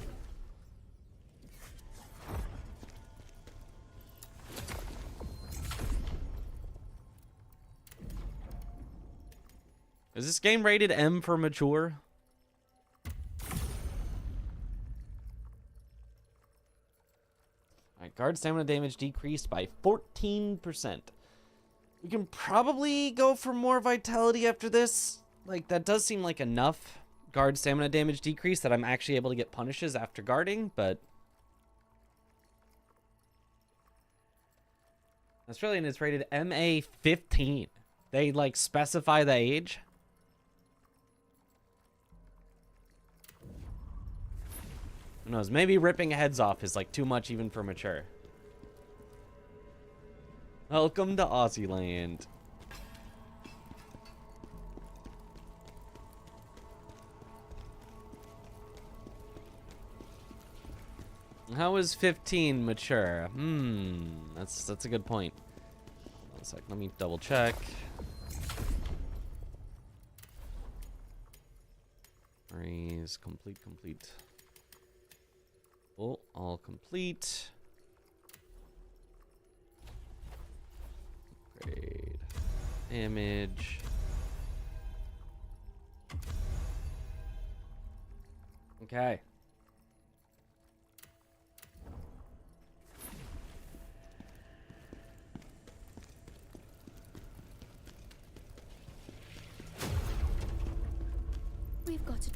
Is this game rated M for mature? Alright, guard stamina damage decreased by 14%. We can probably go for more vitality after this. Like, that does seem like enough guard stamina damage decrease that I'm actually able to get punishes after guarding, but Australian is rated MA 15. They, like, specify the age. Who knows? Maybe ripping heads off is, like, too much even for mature. Welcome to Aussie land. How is 15 mature? That's a good point. One sec, let me double check. Raise, complete. Oh, all complete. Upgrade. Damage. Okay. We've got to...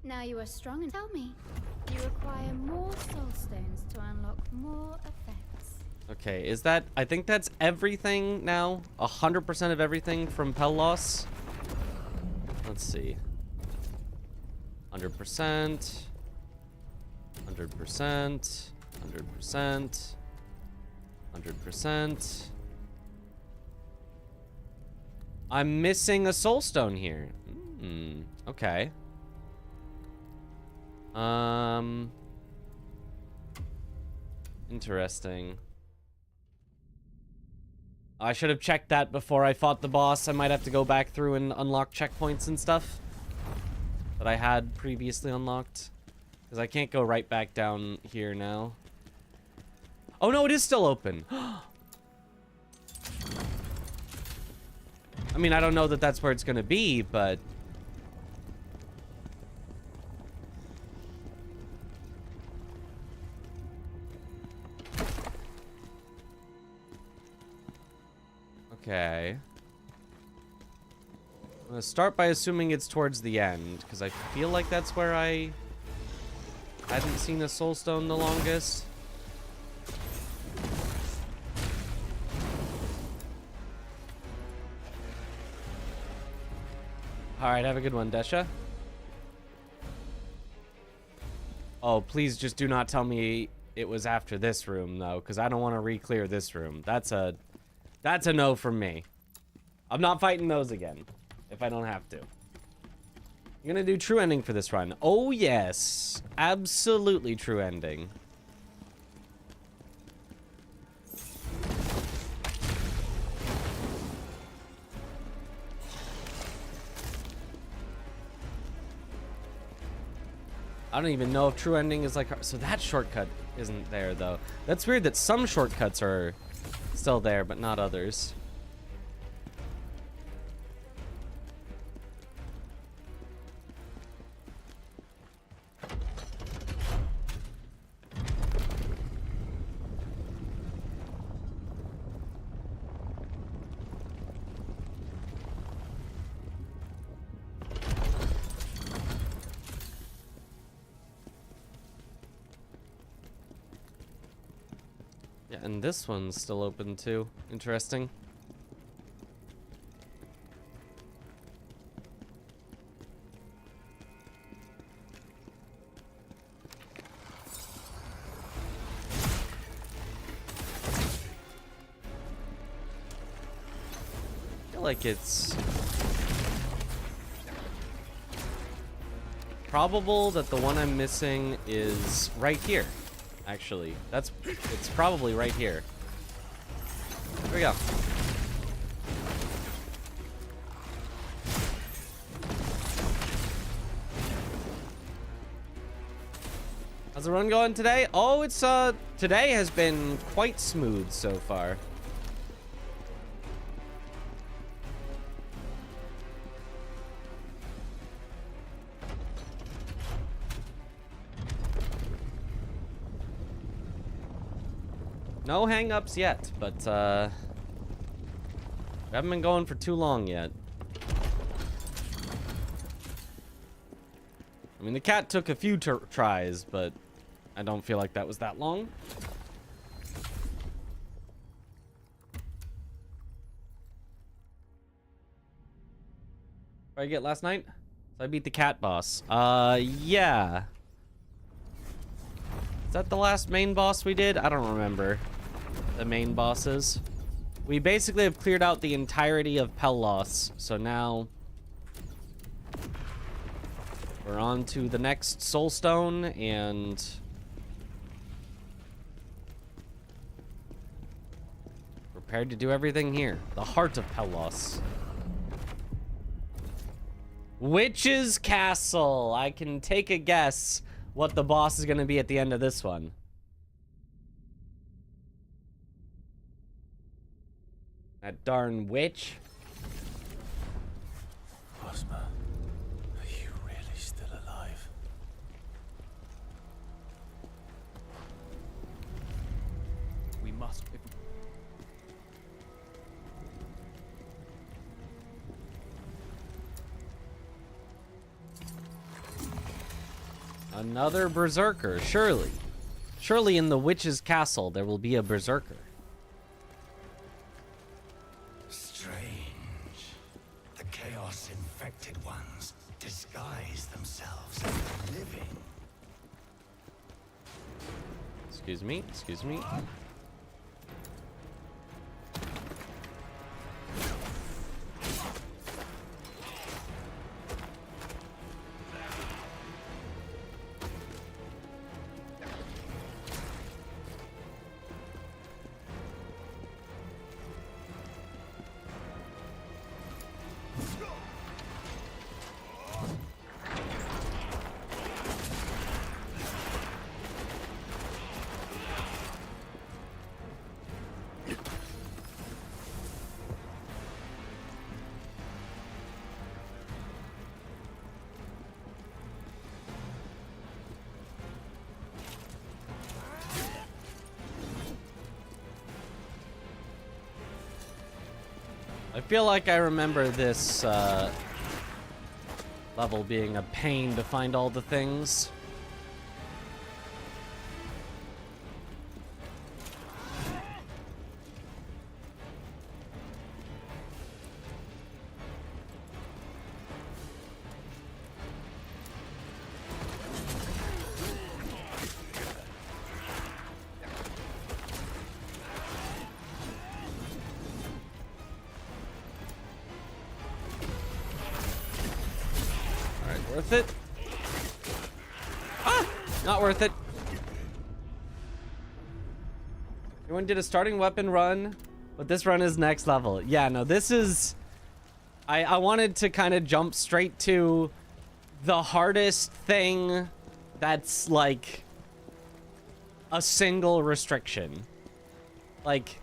Now you are strong and tell me. You require more soul stones to unlock more effects. Okay, is that... I think that's everything now. 100% of everything from Pell Loss. Let's see. 100%. 100%. 100%. 100%. I'm missing a soul stone here. Okay. Interesting. I should have checked that before I fought the boss. I might have to go back through and unlock checkpoints and stuff that I had previously unlocked. Because I can't go right back down here now. Oh no, it is still open. I mean, I don't know that that's where it's gonna be, but... Okay. I'm gonna start by assuming it's towards the end, because I feel like that's where I hadn't seen a soul stone the longest. Alright, have a good one, Desha. Oh, please just do not tell me it was after this room, though, because I don't want to re-clear this room. That's a no from me. I'm not fighting those again, if I don't have to. You're gonna do true ending for this run. Oh, yes. Absolutely true ending. I don't even know if true ending is like... So that shortcut isn't there, though. That's weird that some shortcuts are still there, but not others. Yeah, and this one's still open too. Interesting. I feel like it's probable that the one I'm missing is right here. Actually, it's probably right here. Here we go. How's the run going today? Oh, it's today has been quite smooth so far. No hang-ups yet, but we haven't been going for too long yet. I mean, the cat took a few tries, but I don't feel like that was that long. What did I get last night? So I beat the cat boss. Yeah. Is that the last main boss we did? I don't remember the main bosses. We basically have cleared out the entirety of Pellos, so now we're on to the next Soulstone and prepared to do everything here. The heart of Pellos. Witch's Castle. I can take a guess what the boss is going to be at the end of this one. That darn witch. Ozma, are you really still alive? We must. Another berserker, surely. Surely in the witch's castle there will be a berserker. Strange. The chaos-infected ones disguise themselves as living. Excuse me, excuse me. I feel like I remember this level being a pain to find all the things. Worth it? Ah! Not worth it. Everyone did a starting weapon run, but this run is next level. Yeah, no, this is... I wanted to kind of jump straight to the hardest thing that's like a single restriction. Like,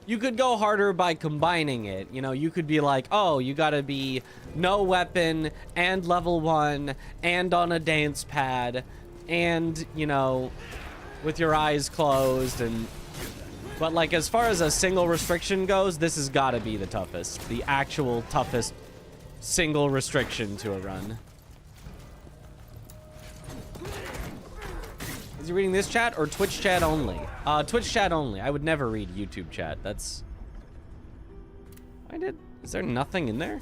you could go harder by combining it. You know, you could be like, oh, you gotta be no weapon and level 1 and on a dance pad and, you know, with your eyes closed and... But, like, as far as a single restriction goes, this has got to be the toughest. The actual toughest single restriction to a run. Is he reading this chat or Twitch chat only? Twitch chat only. I would never read YouTube chat. That's... Is there nothing in there?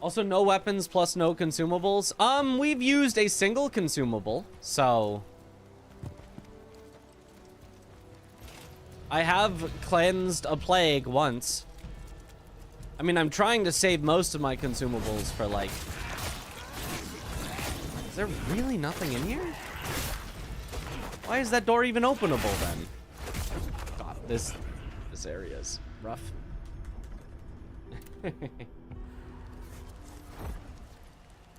Also, no weapons plus no consumables. We've used a single consumable, so... I have cleansed a plague once. I mean, I'm trying to save most of my consumables for, like... Is there really nothing in here? Why is that door even openable, then? God, this area's rough.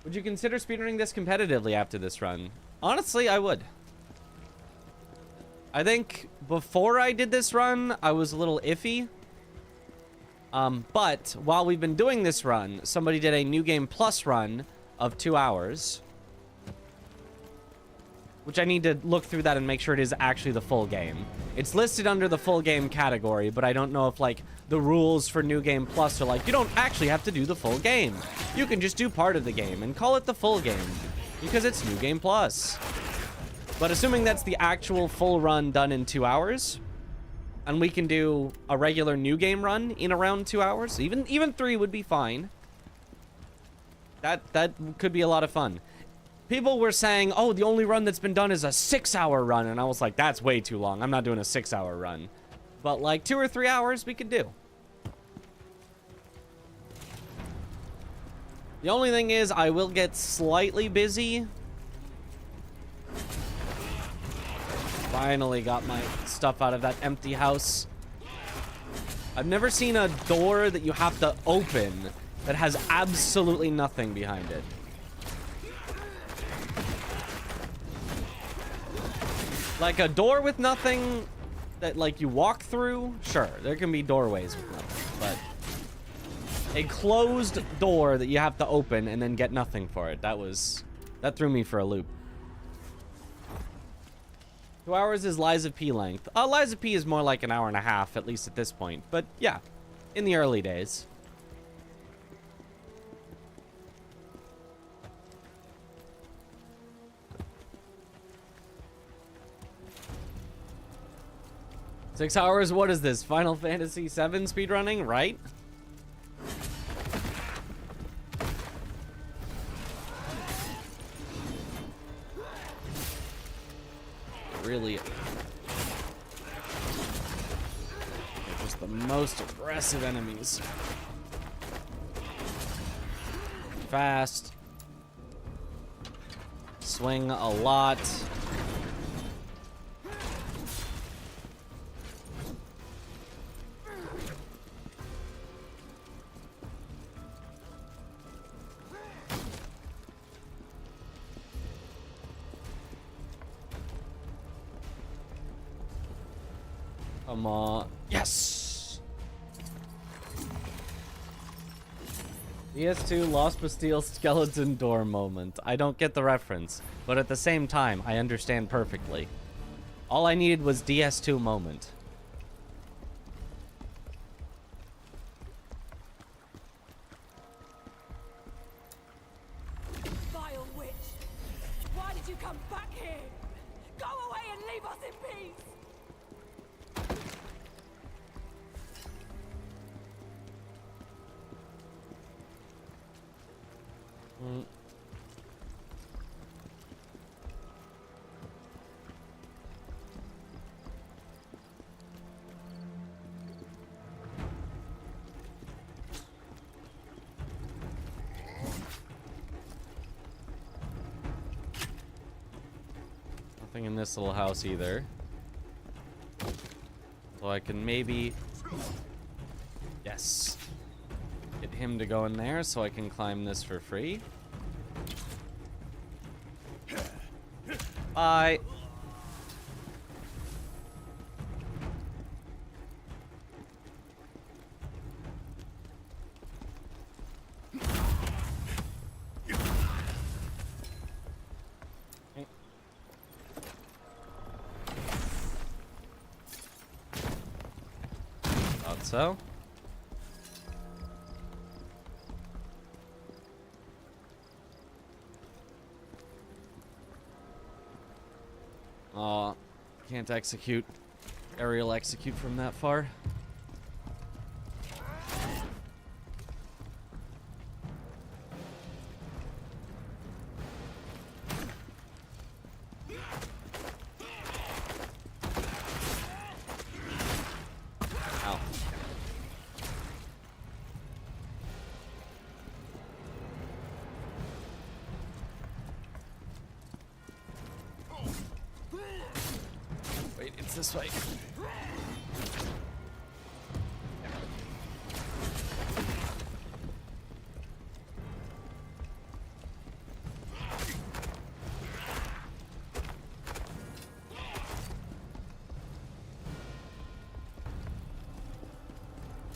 Would you consider speedrunning this competitively after this run? Honestly, I would. I think before I did this run, I was a little iffy. But while we've been doing this run, somebody did a New Game Plus run of 2 hours. Which I need to look through that and make sure it is actually the full game. It's listed under the full game category, but I don't know if, like, the rules for New Game Plus are like, you don't actually have to do the full game. You can just do part of the game and call it the full game, because it's New Game Plus. But assuming that's the actual full run done in 2 hours, and we can do a regular New Game run in around 2 hours, even 3 would be fine. That could be a lot of fun. People were saying, oh, the only run that's been done is a 6-hour run. And I was like, that's way too long. I'm not doing a 6-hour run. But like 2 or 3 hours, we could do. The only thing is, I will get slightly busy. Finally got my stuff out of that empty house. I've never seen a door that you have to open that has absolutely nothing behind it. Like a door with nothing that, like, you walk through, sure, there can be doorways with nothing, but a closed door that you have to open and then get nothing for it, that threw me for a loop. 2 hours is Lies of P length. Lies of P is more like an hour and a half, at least at this point, but yeah, in the early days. Six hours? What is this? Final Fantasy VII speedrunning, right? Really, they're just the most aggressive enemies. Fast. Swing a lot. Come on. Yes! DS2 Lost Bastille skeleton door moment. I don't get the reference, but at the same time, I understand perfectly. All I needed was DS2 moment. Vile witch! Why did you come back here? Go away and leave us in peace! Nothing in this little house either. So I can maybe... Yes. Get him to go in there so I can climb this for free. Bye. Thought so. Aw, can't execute. Aerial execute from that far. Ow. Wait, it's this way.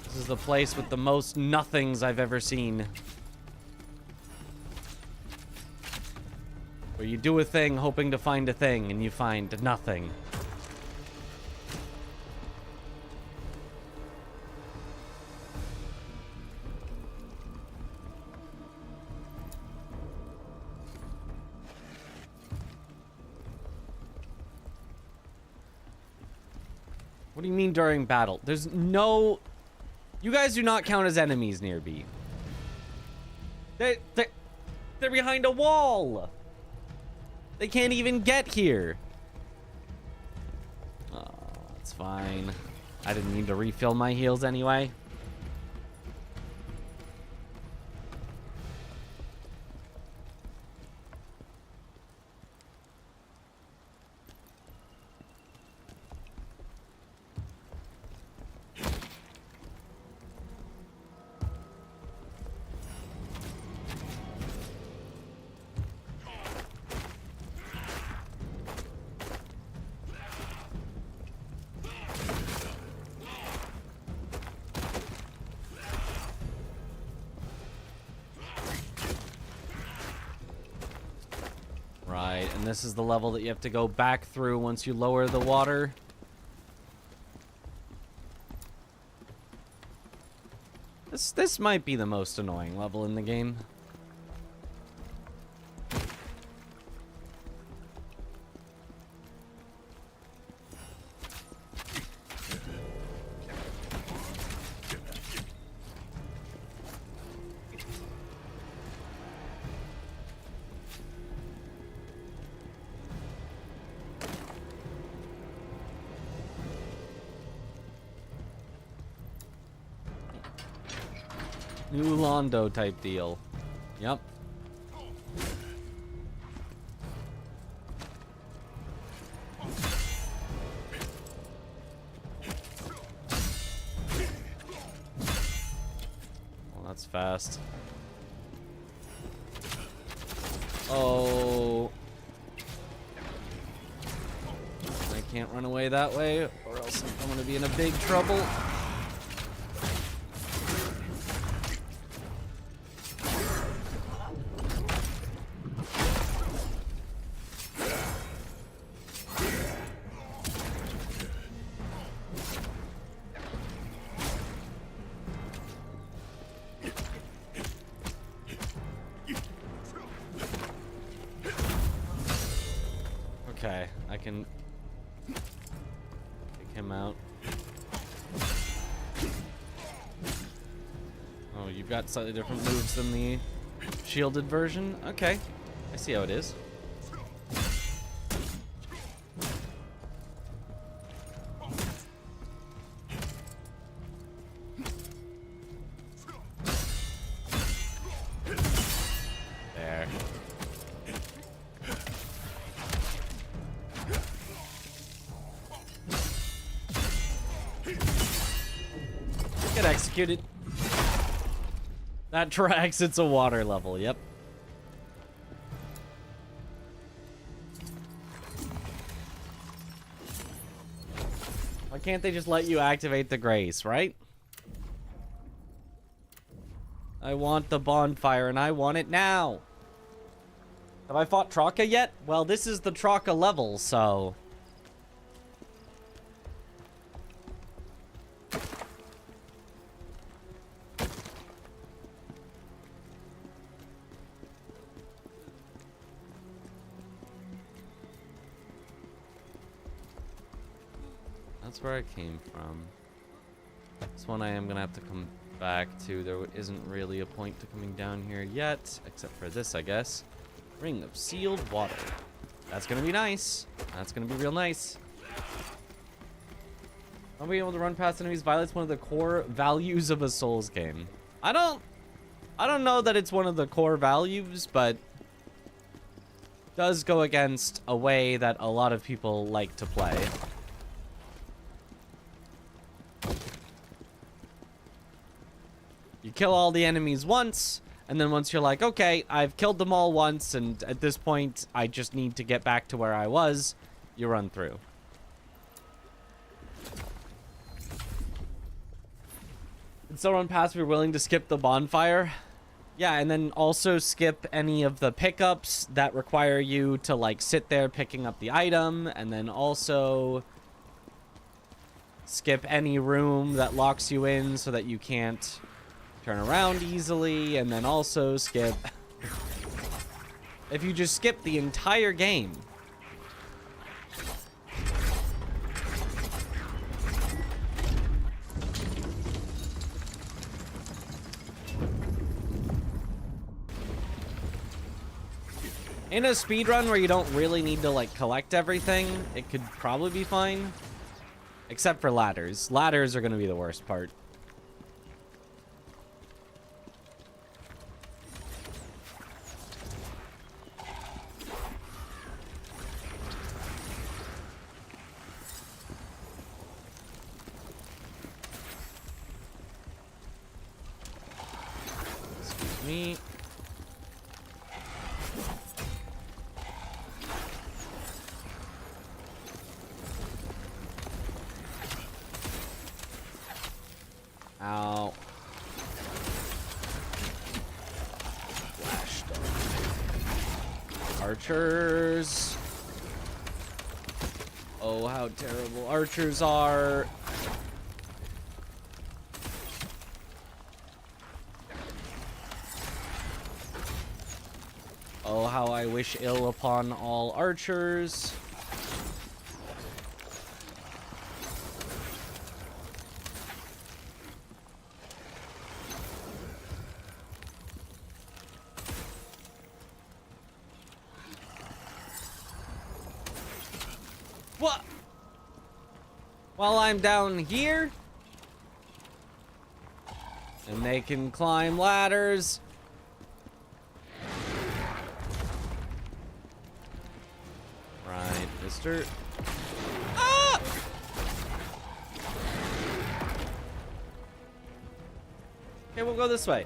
This is the place with the most nothings I've ever seen. Where you do a thing hoping to find a thing and you find nothing. What do you mean during battle? There's no... You guys do not count as enemies near B. They're behind a wall. They can't even get here. Oh, that's fine. I didn't need to refill my heals anyway. Right, and this is the level that you have to go back through once you lower the water. This might be the most annoying level in the game. New Londo type deal. Yep. Well, that's fast. Oh. I can't run away that way, or else I'm gonna be in a big trouble. Okay, I can take him out. Oh, you've got slightly different moves than the shielded version? Okay, I see how it is. There. executed. That tracks. It's a water level. Yep. Why can't they just let you activate the grace, right? I want the bonfire, and I want it now. Have I fought Troa yet? Well, this is the Troa level, so... That's where I came from. This one I am gonna have to come back to. There isn't really a point to coming down here yet, except for this, I guess. Ring of sealed water. That's gonna be nice. That's gonna be real nice. Not being able to run past enemies violates one of the core values of a Souls game. I don't know that it's one of the core values, but does go against a way that a lot of people like to play. You kill all the enemies once, and then once you're like, okay, I've killed them all once, and at this point, I just need to get back to where I was, you run through. And still run past if you're willing to skip the bonfire. Yeah, and then also skip any of the pickups that require you to, like, sit there picking up the item, and then also skip any room that locks you in so that you can't turn around easily, and then also skip. If you just skip the entire game. In a speedrun where you don't really need to, like, collect everything, it could probably be fine. Except for ladders. Ladders are going to be the worst part. Me. Ow. Flash dog. Archers. Oh, how terrible archers are. Oh, how I wish ill upon all archers. What? While I'm down here? And they can climb ladders. Right, mister. Ah! Okay, we'll go this way.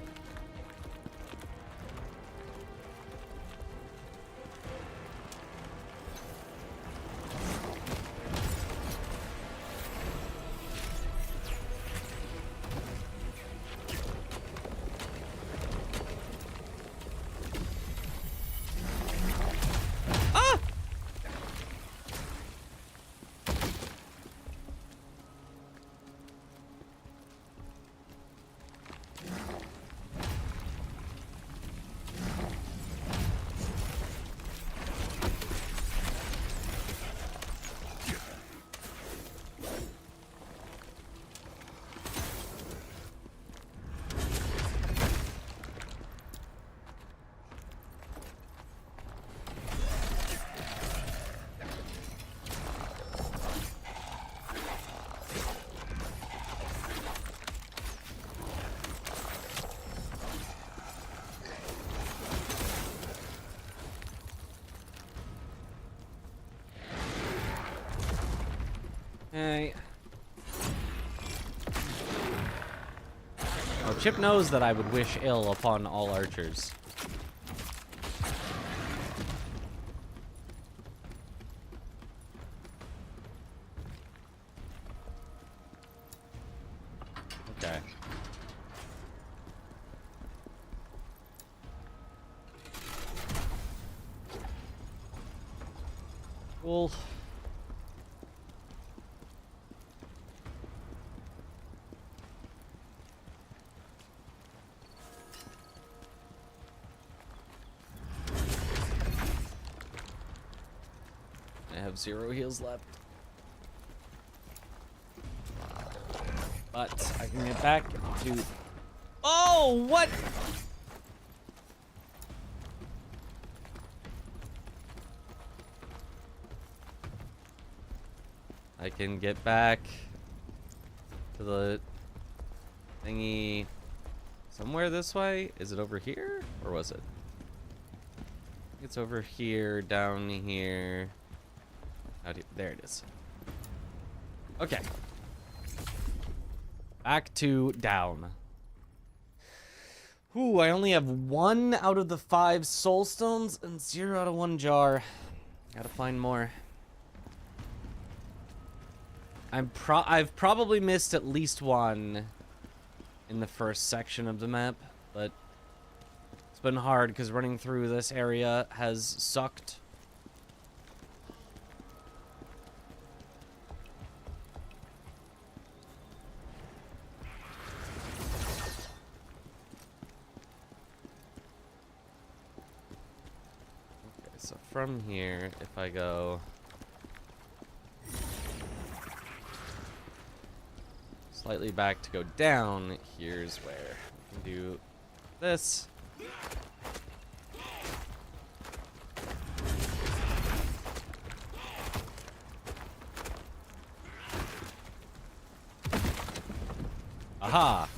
Hey. Chip knows that I would wish ill upon all archers. Okay. Cool. I have 0 heals left. But I can get back to... Oh, what? I can get back to the thingy somewhere this way. Is it over here? Or was it? It's over here, down here. There it is. Okay. Back to down. Ooh, I only have 1 out of the 5 soul stones and 0 out of 1 jar. Gotta find more. I've probably missed at least 1 in the first section of the map, but it's been hard because running through this area has sucked. Okay, so from here, if I go slightly back to go down, here's where we can do this. Aha!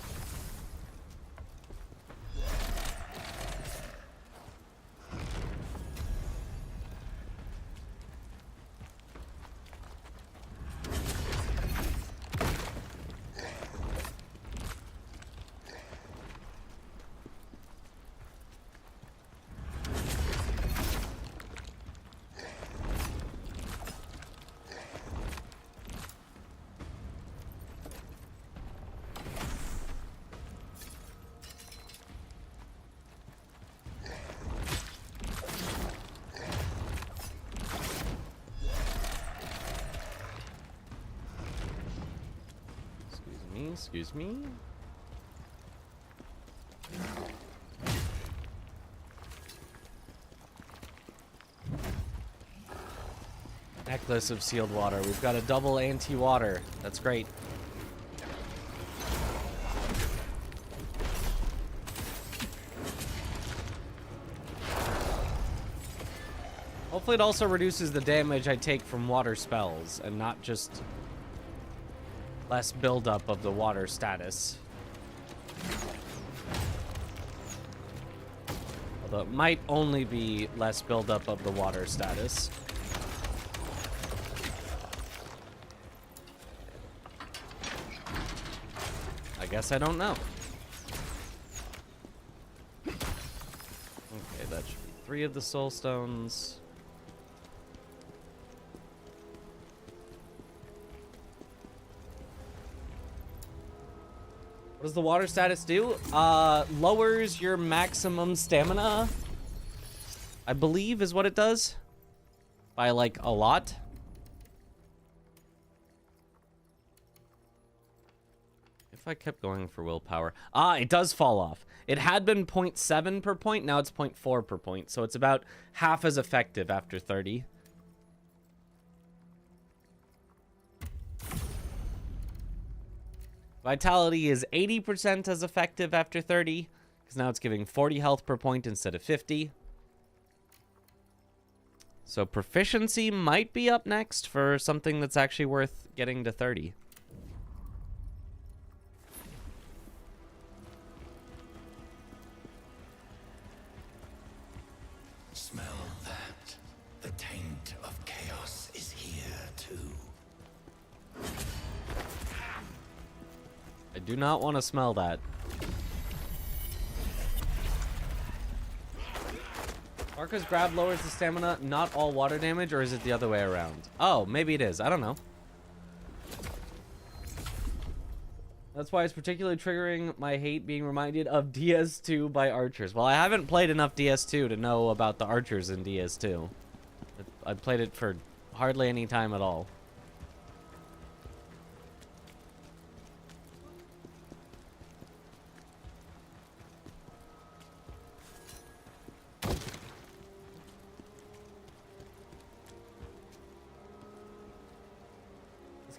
Excuse me. Necklace of sealed water. We've got a double anti-water. That's great. Hopefully it also reduces the damage I take from water spells and not just less buildup of the water status. Although it might only be less buildup of the water status. I guess I don't know. Okay, that should be 3 of the soul stones. What does the water status do? Lowers your maximum stamina, I believe is what it does. By, like, a lot. If I kept going for willpower. It does fall off. It had been 0.7 per point, now it's 0.4 per point. So it's about half as effective after 30. Vitality is 80% as effective after 30, because now it's giving 40 health per point instead of 50. So proficiency might be up next for something that's actually worth getting to 30. Smell that. The taint of chaos is here too. I do not want to smell that. Marco's grab lowers the stamina, not all water damage, or is it the other way around? Oh, maybe it is. I don't know. That's why it's particularly triggering my hate being reminded of DS2 by archers. Well, I haven't played enough DS2 to know about the archers in DS2. I played it for hardly any time at all.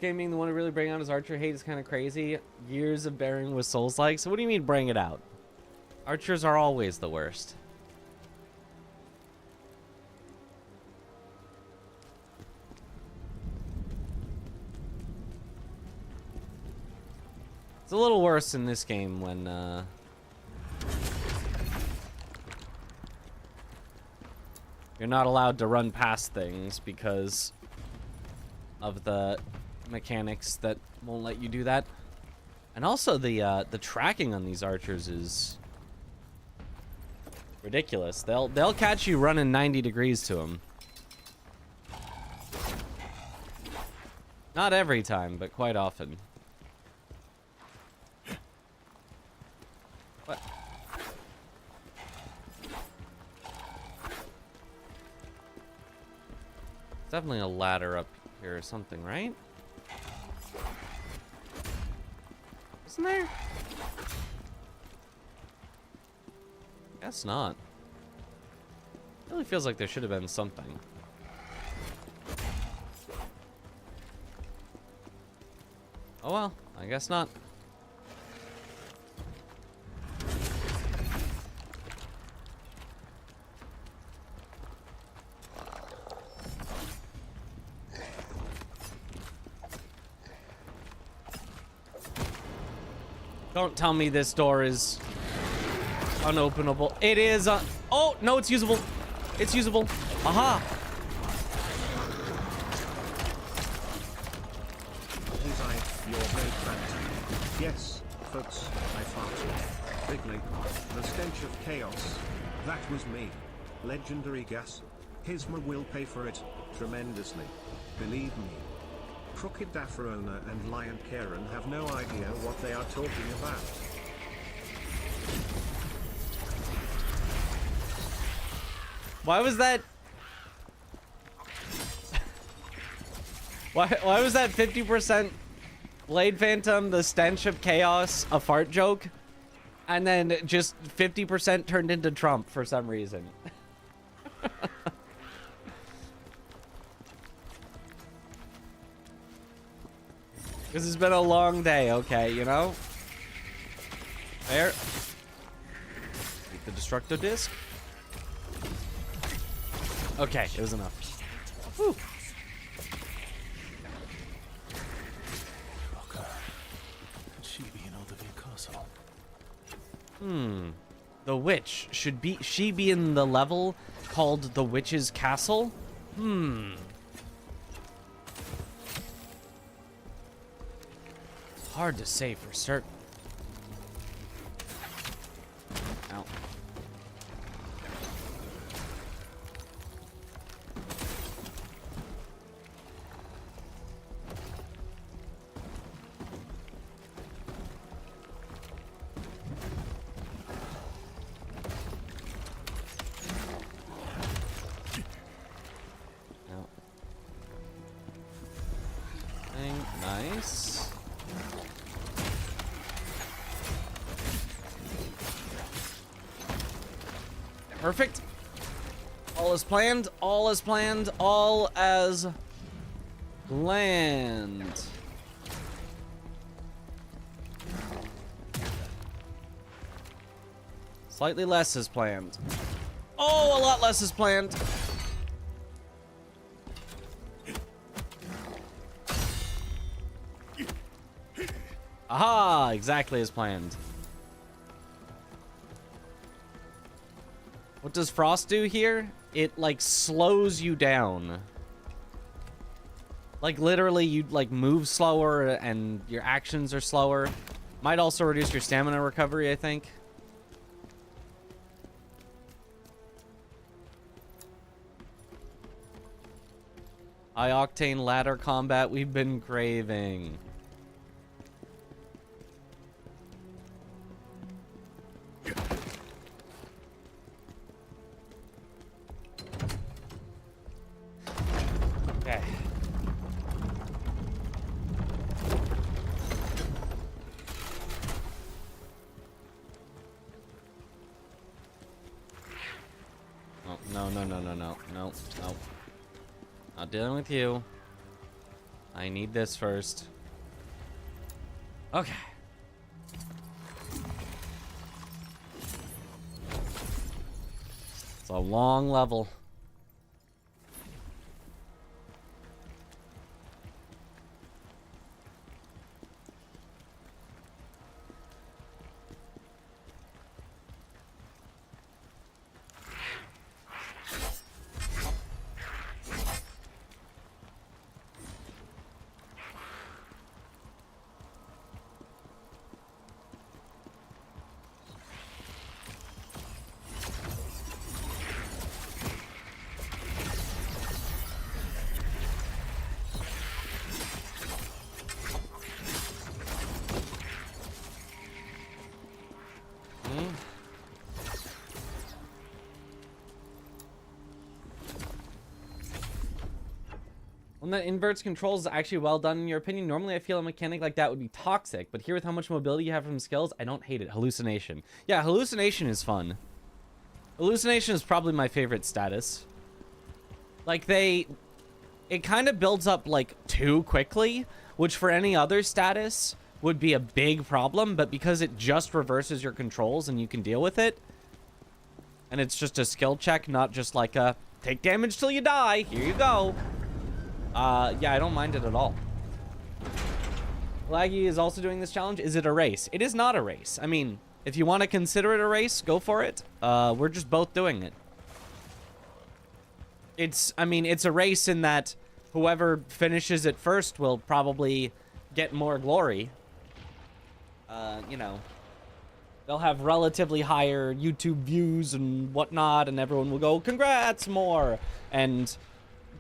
Game being the one to really bring out his archer hate is kind of crazy. Years of bearing with Souls-like. So what do you mean bring it out? Archers are always the worst. It's a little worse in this game when you're not allowed to run past things because of the mechanics that won't let you do that. And also the tracking on these archers is ridiculous. They'll catch you running 90 degrees to them. Not every time, but quite often. What? There's definitely a ladder up here or something, right? Isn't there? Guess not. Really feels like there should have been something. Oh well, I guess not. Don't tell me this door is unopenable. It is. Oh, no, it's usable. It's usable. Aha. Design your great fantasy. Yes, folks, I farted. Bigly. The stench of chaos. That was me. Legendary gas. Hisma will pay for it, tremendously. Believe me. Crooked Dafarona and Lion Karen have no idea what they are talking about. Why was that? Why was that 50% Blade Phantom, the stench of chaos, a fart joke? And then just 50% turned into Trump for some reason. This has been a long day, okay, you know? There. Eat the destructo disc. Okay, it was enough. Whew. Could she be in Oldavia Castle? The witch. Should she be in the level called the Witch's Castle? Hard to say for certain. Ow. Ow. Nice. Perfect. All is planned. All is planned. All as planned. Slightly less is planned. Oh, a lot less is planned. Aha! Exactly as planned. What does Frost do here? It, like, slows you down. Like, literally, you, like, move slower and your actions are slower. Might also reduce your stamina recovery, I think. High octane ladder combat we've been craving. Okay. Oh, no, no, no, no, no, no, no. Not dealing with you. I need this first. Okay. It's a long level. When that inverts controls is actually well done in your opinion. Normally I feel a mechanic like that would be toxic, but here with how much mobility you have from skills, I don't hate it. Hallucination. Yeah, hallucination is fun. Hallucination is probably my favorite status. Like it kind of builds up like too quickly, which for any other status would be a big problem, but because it just reverses your controls and you can deal with it, and it's just a skill check, not just like a take damage till you die, here you go. Yeah, I don't mind it at all. Laggy is also doing this challenge. Is it a race? It is not a race. I mean, if you want to consider it a race, go for it. We're just both doing it. I mean, it's a race in that whoever finishes it first will probably get more glory. You know, they'll have relatively higher YouTube views and whatnot, and everyone will go, congrats, more. And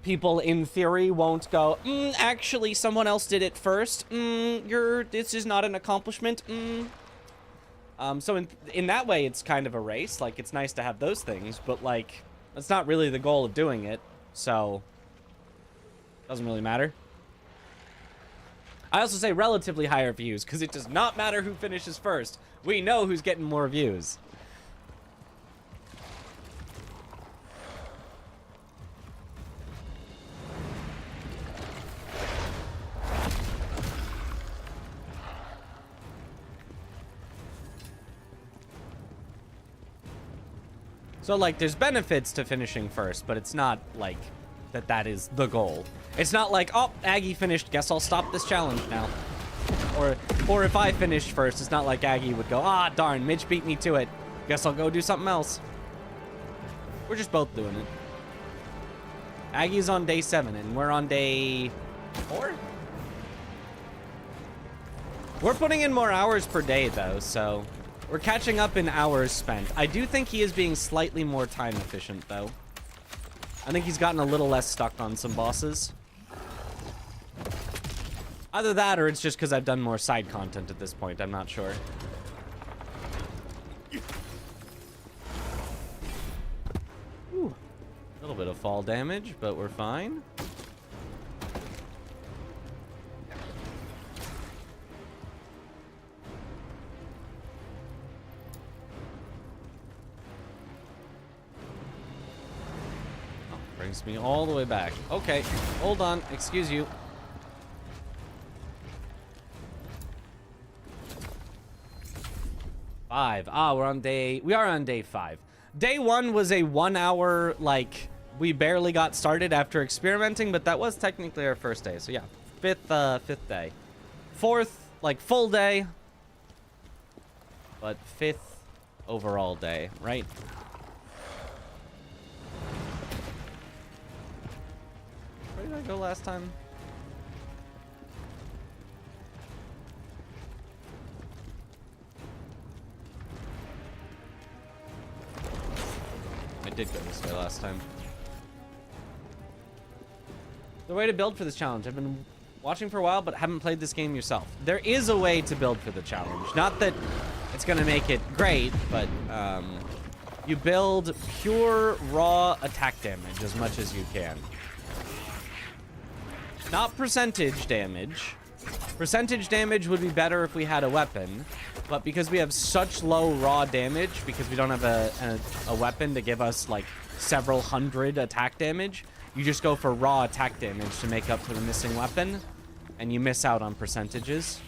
people in theory won't go, actually someone else did it first. This is not an accomplishment. So in that way, it's kind of a race. Like, it's nice to have those things, but like, that's not really the goal of doing it. So, doesn't really matter. I also say relatively higher views, because it does not matter who finishes first. We know who's getting more views. So, like, there's benefits to finishing first, but it's not, like, that is the goal. It's not like, oh, Aggie finished, guess I'll stop this challenge now. Or if I finished first, it's not like Aggie would go, ah, darn, Mitch beat me to it. Guess I'll go do something else. We're just both doing it. Aggie's on day 7, and we're on day 4? We're putting in more hours per day, though, so we're catching up in hours spent. I do think he is being slightly more time efficient, though. I think he's gotten a little less stuck on some bosses. Either that, or it's just because I've done more side content at this point. I'm not sure. Ooh, a little bit of fall damage, but we're fine. Brings me all the way back. Okay, hold on. Excuse you. We are on day 5. Day 1 was a 1 hour, like, we barely got started after experimenting, but that was technically our first day. So yeah, fifth day. 4th, like, full day, but 5th overall day, right? Where did I go last time? I did go this way last time. The way to build for this challenge. I've been watching for a while, but haven't played this game yourself. There is a way to build for the challenge. Not that it's gonna make it great, but you build pure raw attack damage as much as you can. Not percentage damage. Percentage damage would be better if we had a weapon, but because we have such low raw damage, because we don't have a weapon to give us like several hundred attack damage, you just go for raw attack damage to make up for the missing weapon, and you miss out on percentages.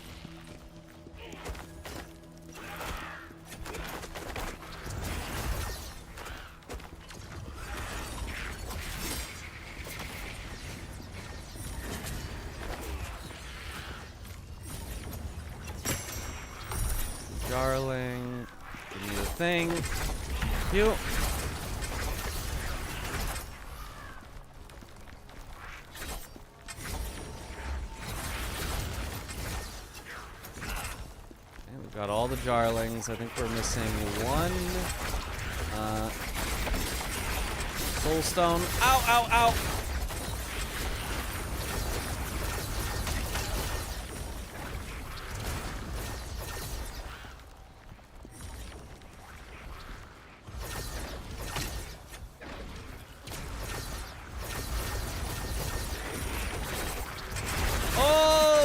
Darling, give me the thing. You. Okay, we've got all the jarlings. I think we're missing one. Soul stone. Ow, ow, ow.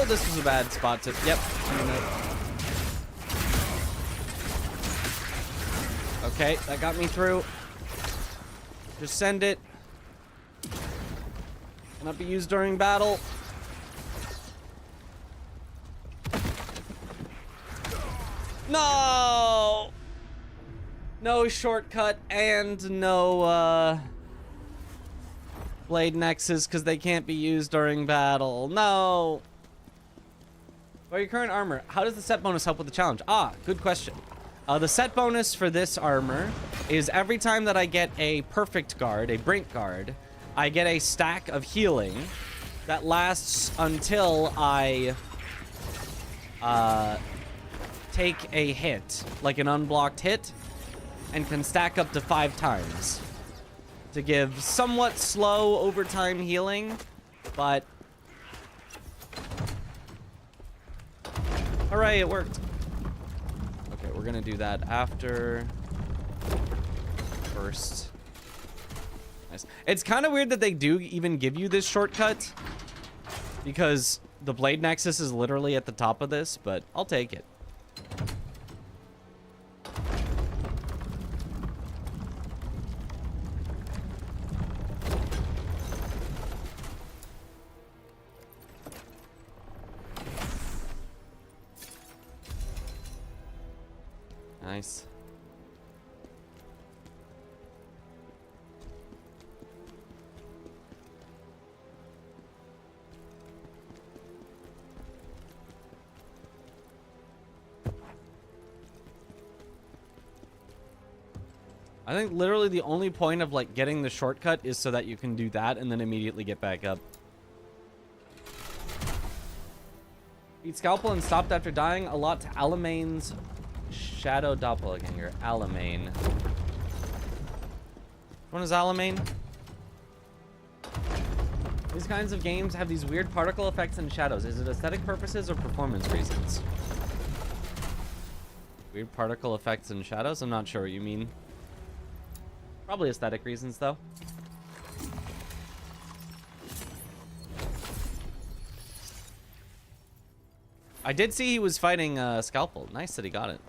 This was a bad spot to... Yep. Okay, that got me through. Just send it. Cannot be used during battle. No! No shortcut and no, blade nexus because they can't be used during battle. No! For your current armor, how does the set bonus help with the challenge? Ah, good question. The set bonus for this armor is every time that I get a perfect guard, a brink guard, I get a stack of healing that lasts until I take a hit, like an unblocked hit, and can stack up to 5 times to give somewhat slow overtime healing, but hooray, it worked. Okay, we're gonna do that after first. Nice. It's kind of weird that they do even give you this shortcut because the blade nexus is literally at the top of this, but I'll take it. Nice. I think literally the only point of like getting the shortcut is so that you can do that and then immediately get back up. Beat Scalpel and stopped after dying a lot to Alamane's Shadow Doppelganger. Alamane. What is Alamane? These kinds of games have these weird particle effects and shadows. Is it aesthetic purposes or performance reasons? Weird particle effects and shadows? I'm not sure what you mean. Probably aesthetic reasons, though. I did see he was fighting Scalpel. Nice that he got it.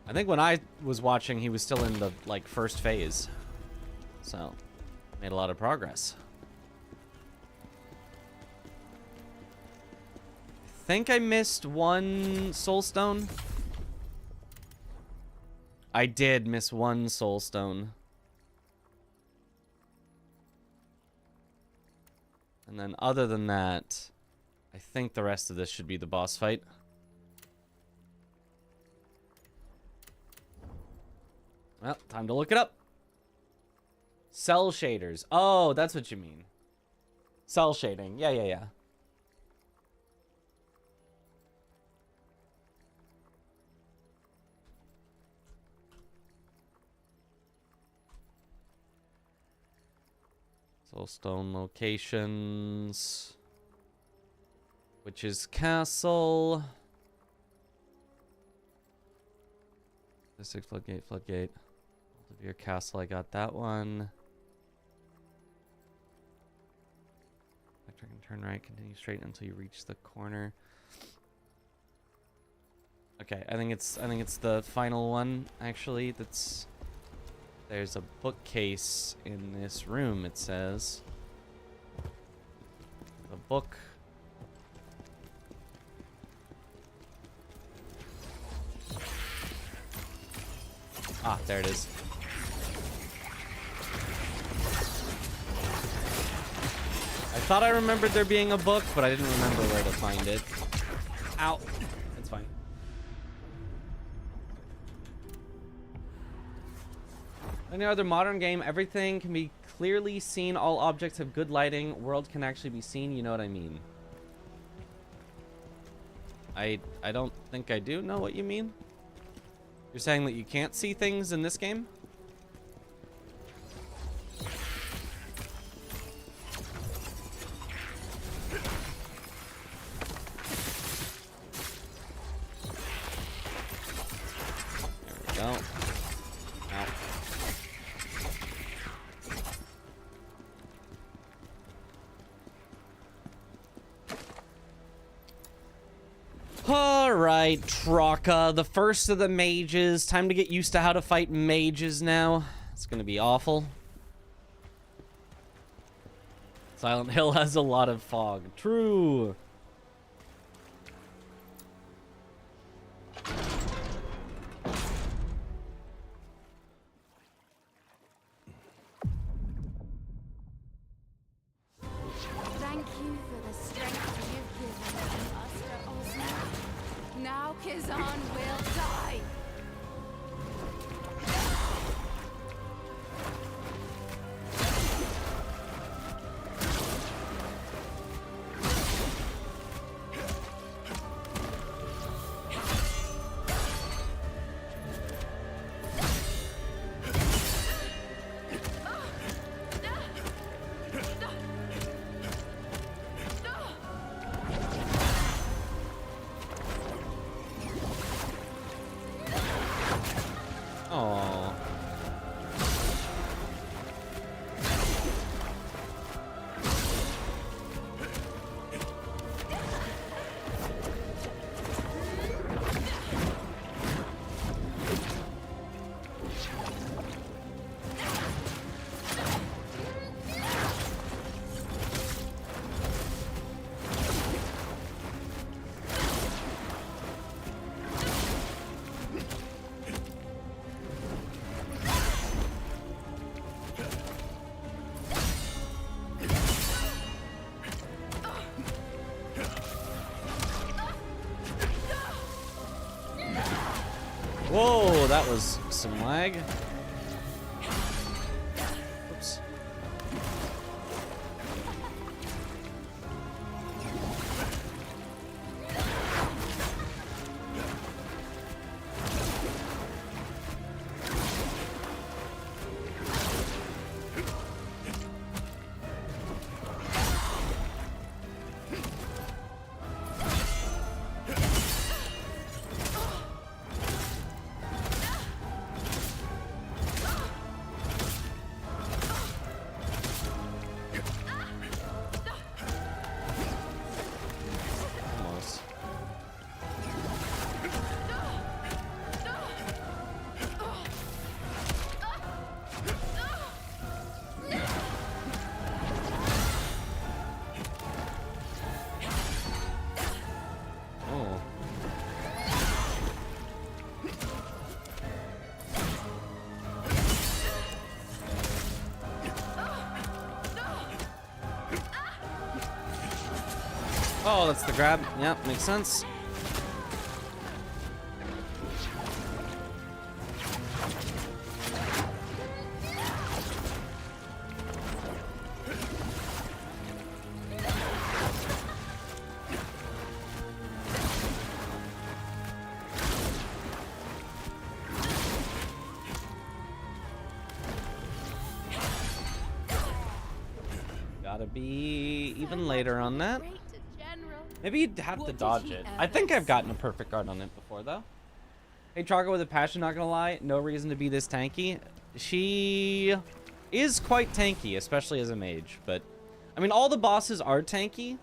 I think when I was watching, he was still in the, like, first phase. So, made a lot of progress. I think I missed one soul stone. I did miss one soul stone. And then other than that, I think the rest of this should be the boss fight. Well, time to look it up. Cell shaders. Oh, that's what you mean. Cell shading. Yeah, yeah, yeah. Soulstone locations. Witch's Castle. District Floodgate, Floodgate. Your Castle, I got that one. Electric and turn right, continue straight until you reach the corner. Okay, I think it's the final one actually. There's a bookcase in this room, it says. A book. Ah, there it is. I thought I remembered there being a book, but I didn't remember where to find it. Ow. It's fine. Any other modern game, everything can be clearly seen, all objects have good lighting, world can actually be seen, you know what I mean. I don't think I do know what you mean. You're saying that you can't see things in this game? There we go. Ow. Alright, Troa, the first of the mages. Time to get used to how to fight mages now. It's gonna be awful. Silent Hill has a lot of fog. True. Thank you for the strength you've given us, Osman. Now Khazan will die. Aww. Whoa, that was some lag. Oops. Almost. Oh. Oh, that's the grab. Yep, makes sense. gotta be even later on that. Great to General. Maybe you'd have to What did dodge he it. ever I think I've say? gotten a perfect guard on it before, though. Hey, Traga with a passion, not gonna lie. No reason to be this tanky. She is quite tanky, especially as a mage. But, I mean, all the bosses are tanky.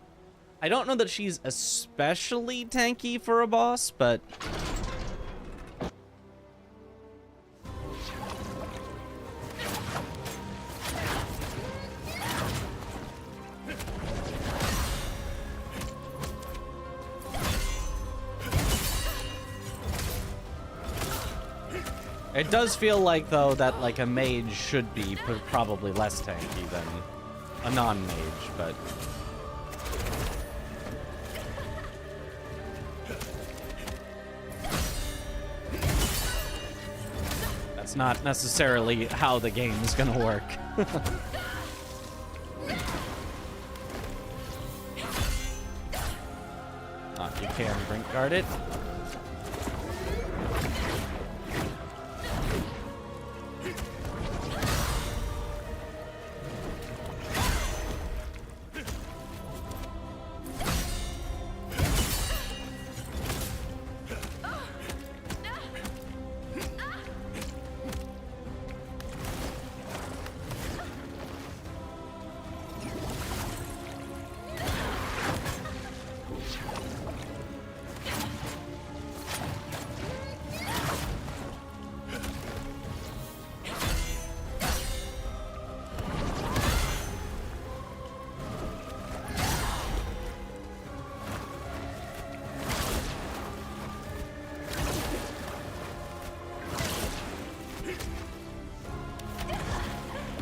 I don't know that she's especially tanky for a boss, but... It does feel like, though, that, like, a mage should be probably less tanky than a non-mage, but... That's not necessarily how the game is gonna work. You can brink guard it.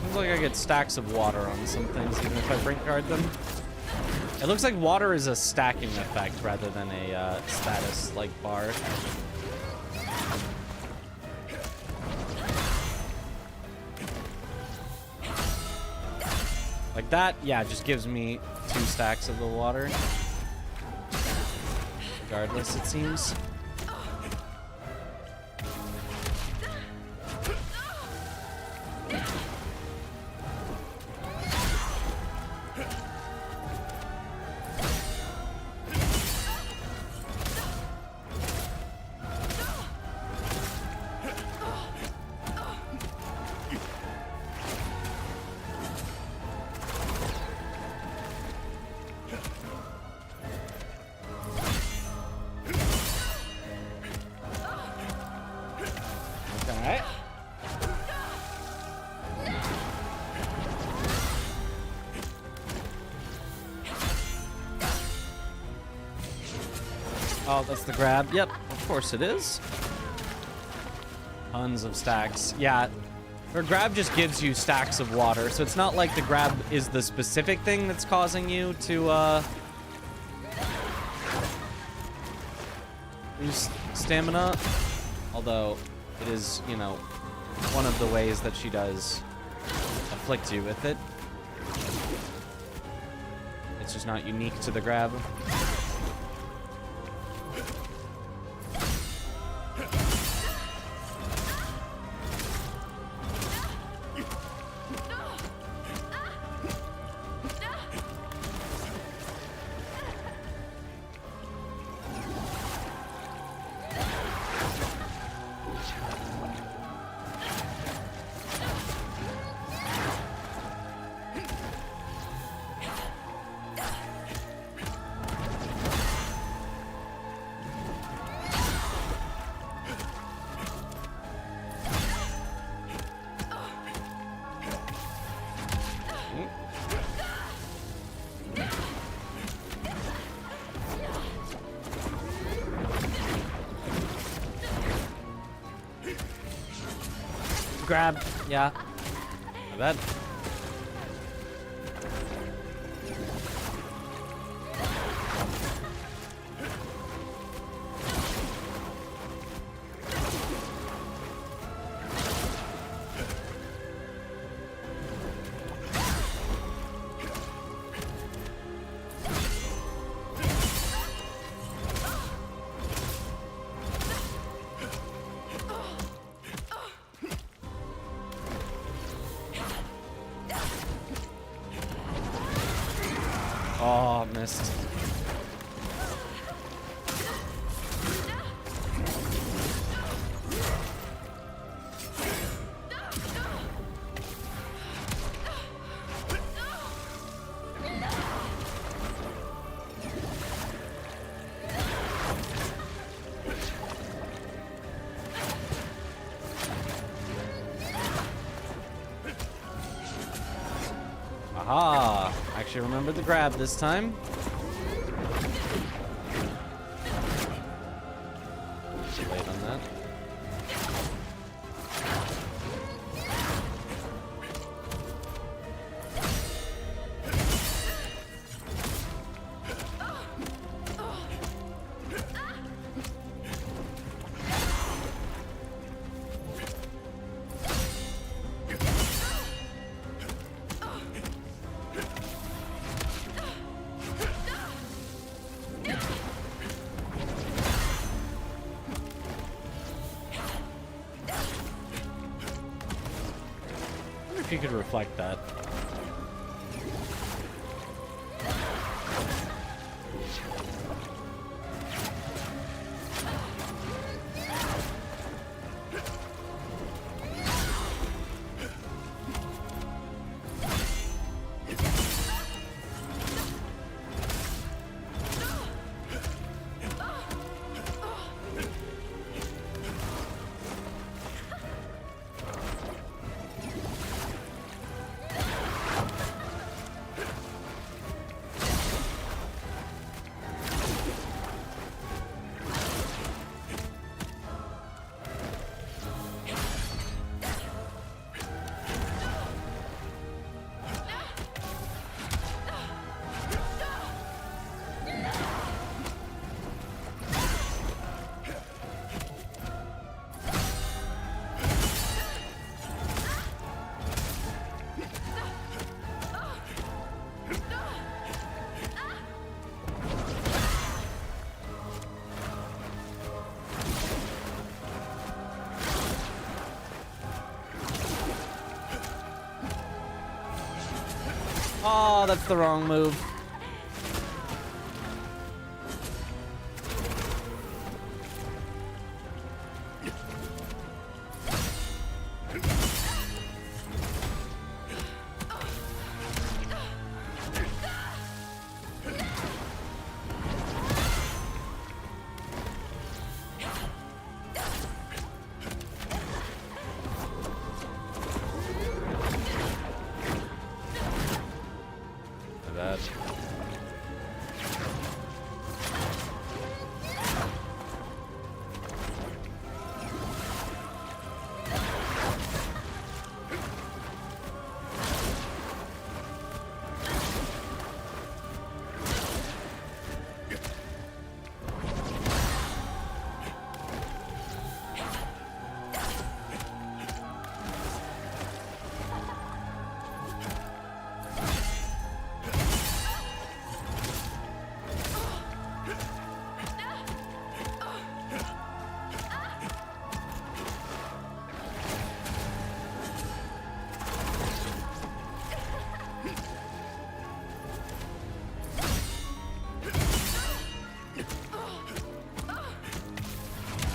Seems like I get stacks of water on some things, even if I brink guard them. It looks like water is a stacking effect rather than a status like bar. Like that, yeah, just gives me 2 stacks of the water. Regardless, it seems. Okay. Oh, that's the grab. Yep, of course it is. Tons of stacks. Yeah, her grab just gives you stacks of water, so it's not like the grab is the specific thing that's causing you to lose stamina. Although it is, you know, one of the ways that she does afflict you with it. It's just not unique to the grab. Grab, yeah. I bet. Oh, missed. Aha! Actually remembered the grab this time. Too late on that. If you could reflect that. Oh, that's the wrong move.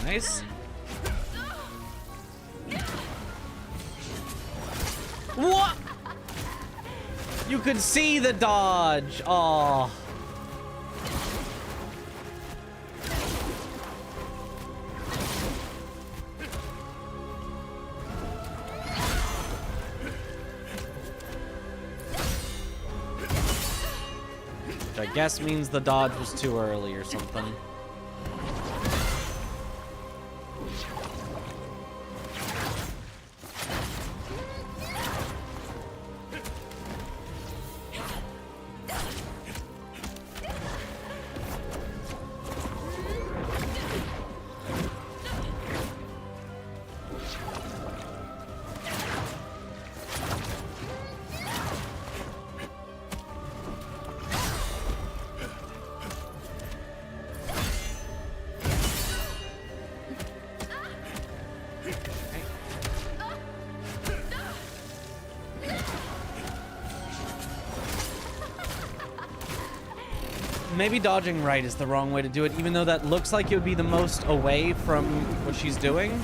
Nice. What? You could see the dodge. Oh. Which I guess means the dodge was too early or something. Maybe dodging right is the wrong way to do it, even though that looks like it would be the most away from what she's doing.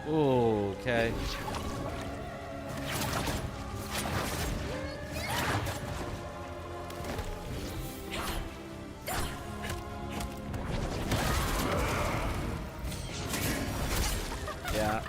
Ooh, okay. Yeah.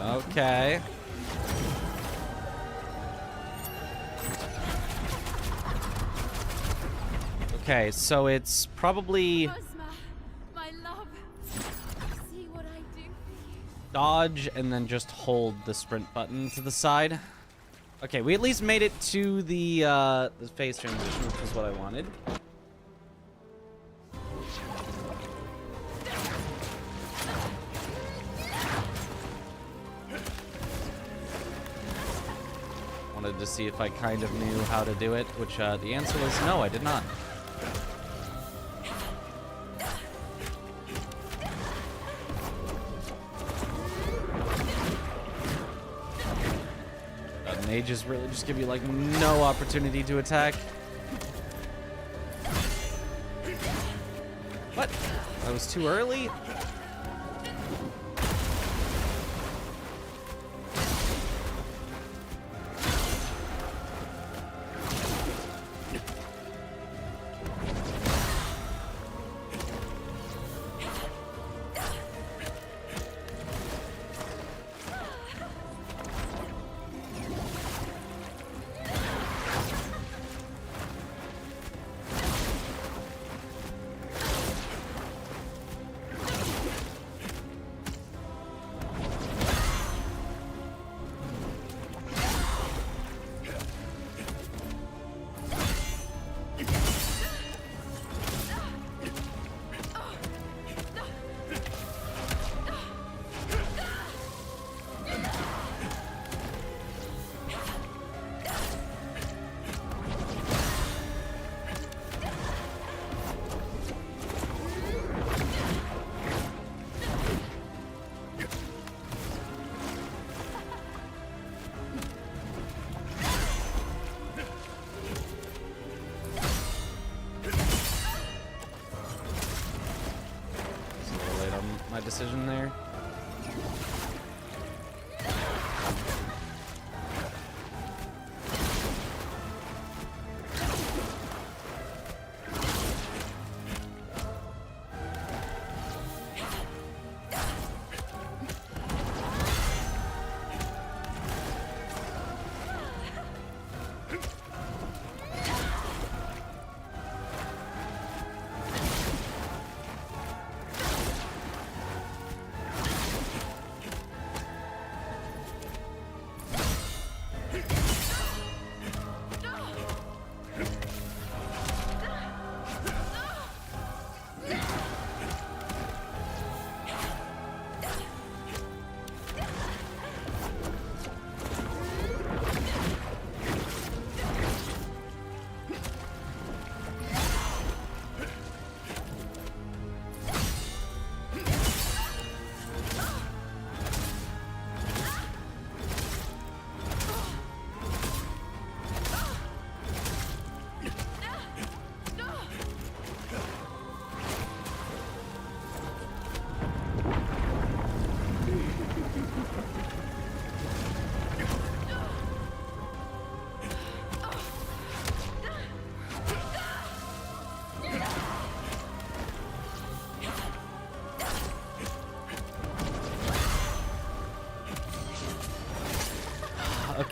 Okay. Okay, so it's probably Ozma, my love. See what I do for you. dodge and then just hold the sprint button to the side. Okay, we at least made it to the phase transition, which is what I wanted. Wanted to see if I kind of knew how to do it, which the answer was no, I did not. Mages really just give you like no opportunity to attack. What? That was too early? Decision there.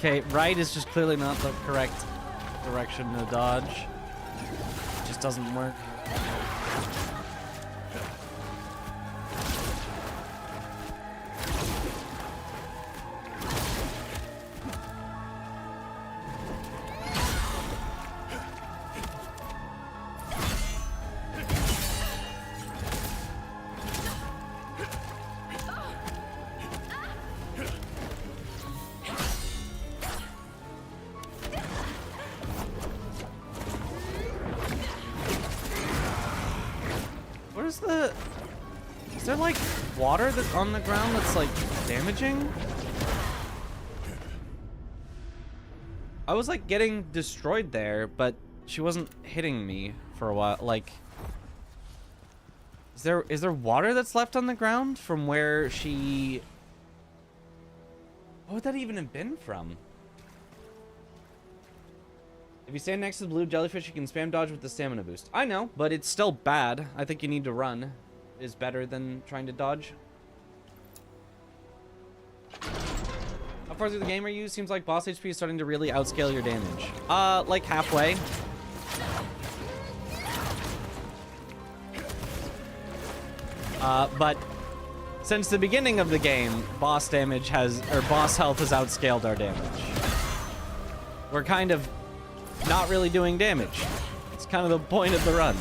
Okay, right is just clearly not the correct direction to dodge. It just doesn't work. Is there like water that's on the ground that's like damaging? I was like getting destroyed there, but she wasn't hitting me for a while. Like, is there water that's left on the ground from where she? What would that even have been from? If you stand next to the blue jellyfish, you can spam dodge with the stamina boost. I know, but it's still bad. I think you need to run. Is better than trying to dodge. How far through the game are you? Seems like boss HP is starting to really outscale your damage. Like halfway. But since the beginning of the game, boss health has outscaled our damage. We're kind of not really doing damage. It's kind of the point of the run.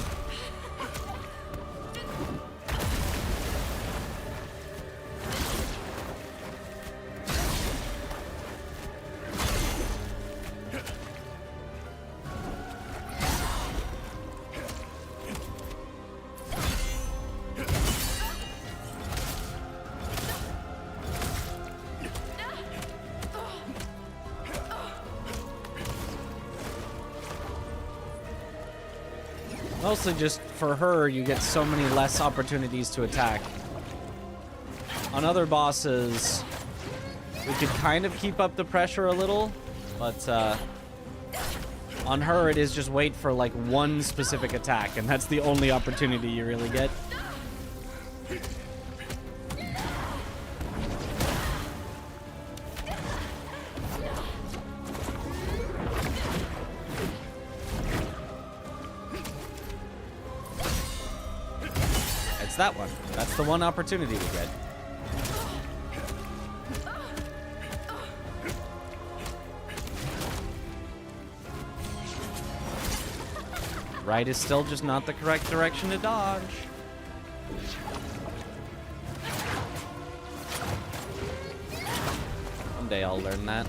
Mostly just for her, you get so many less opportunities to attack. On other bosses, we could kind of keep up the pressure a little, but on her it is just wait for like one specific attack, and that's the only opportunity you really get. It's that one. That's the one opportunity we get. Right is still just not the correct direction to dodge. Someday I'll learn that.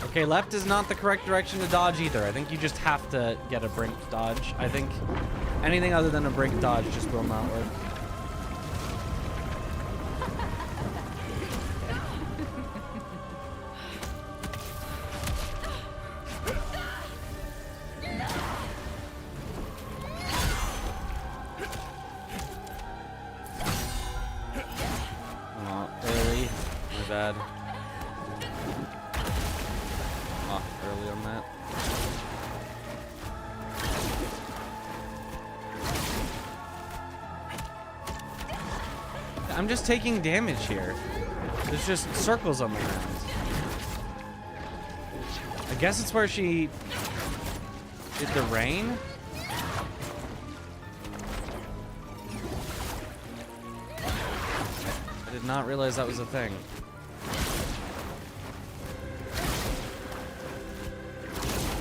Okay, left is not the correct direction to dodge either. I think you just have to get a brink dodge. I think anything other than a brink dodge just will not work. Oh, early. My bad. Early on that. I'm just taking damage here. There's just circles on the ground. I guess it's where she did the rain. I did not realize that was a thing.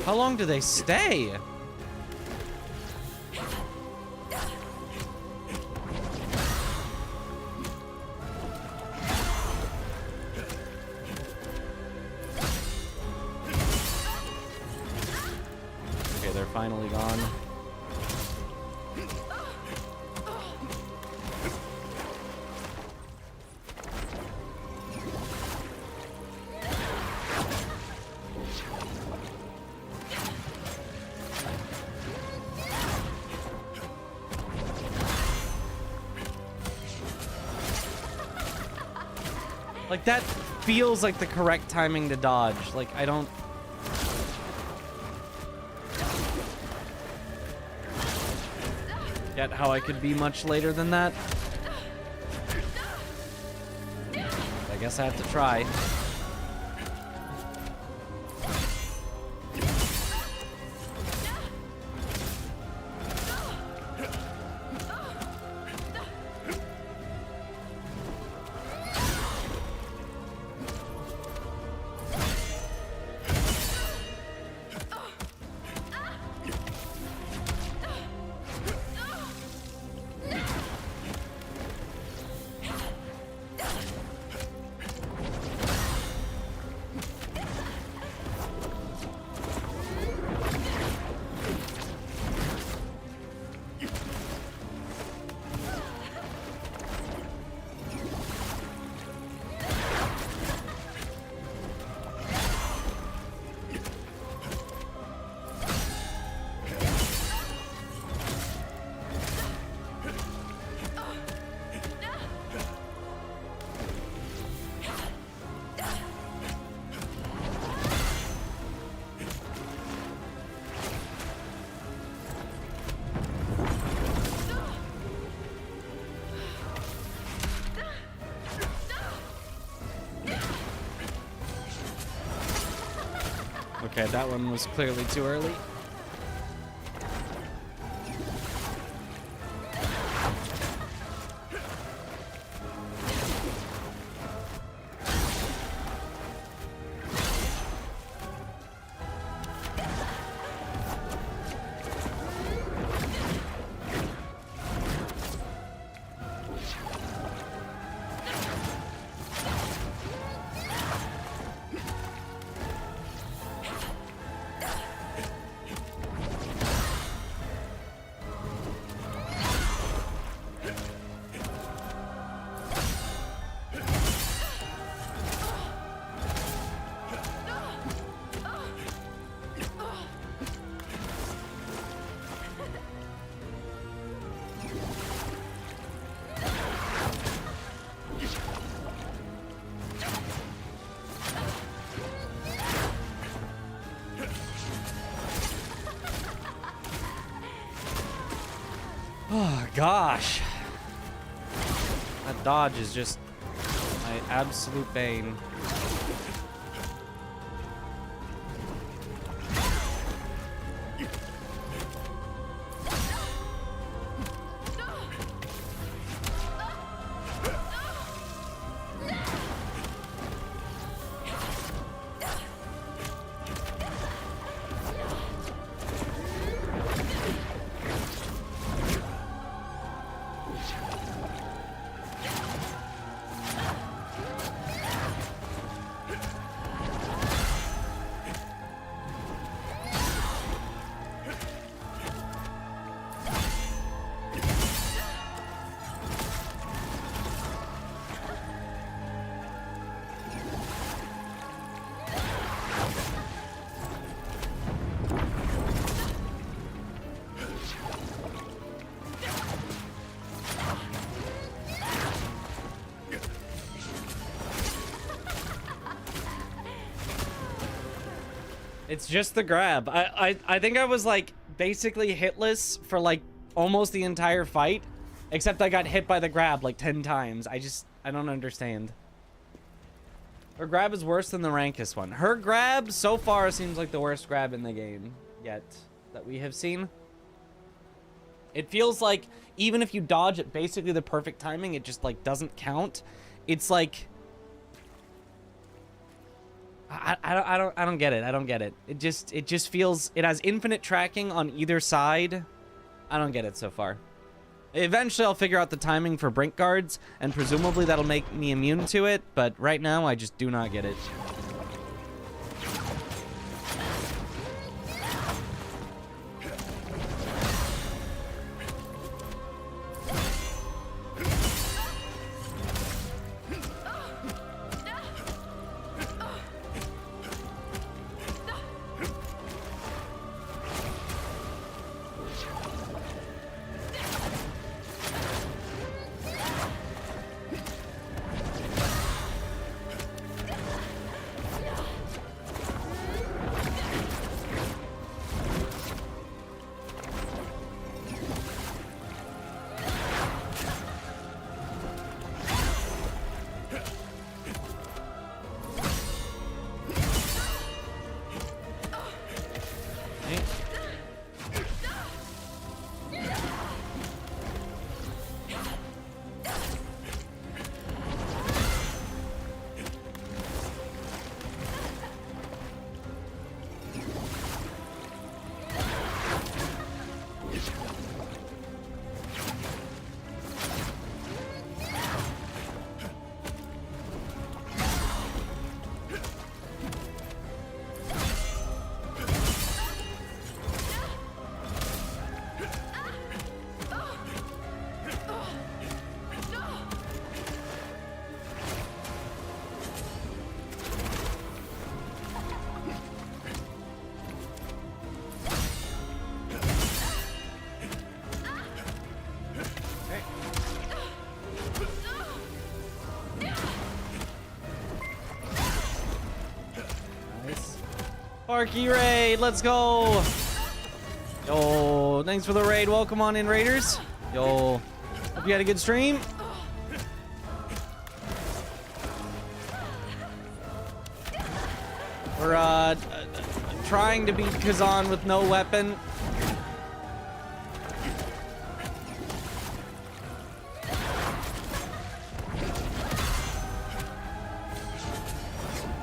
How long do they stay? Okay, they're finally gone. Like, that feels like the correct timing to dodge. Like, I don't... get how I could be much later than that. I guess I have to try. Okay, that one was clearly too early. Oh, gosh. That dodge is just my absolute bane. It's just the grab. I think I was like basically hitless for like almost the entire fight, Except I got hit by the grab like 10 times. I don't understand. Her grab is worse than the Rankus one. Her grab so far seems like the worst grab in the game yet that we have seen. It feels like even if you dodge at basically the perfect timing, it just like doesn't count. It's like I don't get it. I don't get it. It just feels it has infinite tracking on either side. I don't get it so far. Eventually I'll figure out the timing for brink guards, and presumably that'll make me immune to it, but right now I just do not get it. Sparky raid, let's go. Yo, thanks for the raid. Welcome on in, raiders. Yo, hope you had a good stream. We're trying to beat Khazan with no weapon.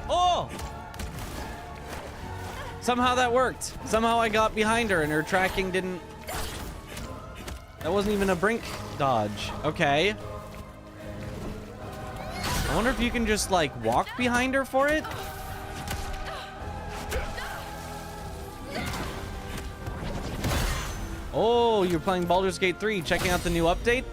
Oh! Somehow that worked. Somehow I got behind her and her tracking didn't... That wasn't even a brink dodge. Okay. I wonder if you can just, like, walk behind her for it? Oh, you're playing Baldur's Gate 3, checking out the new update?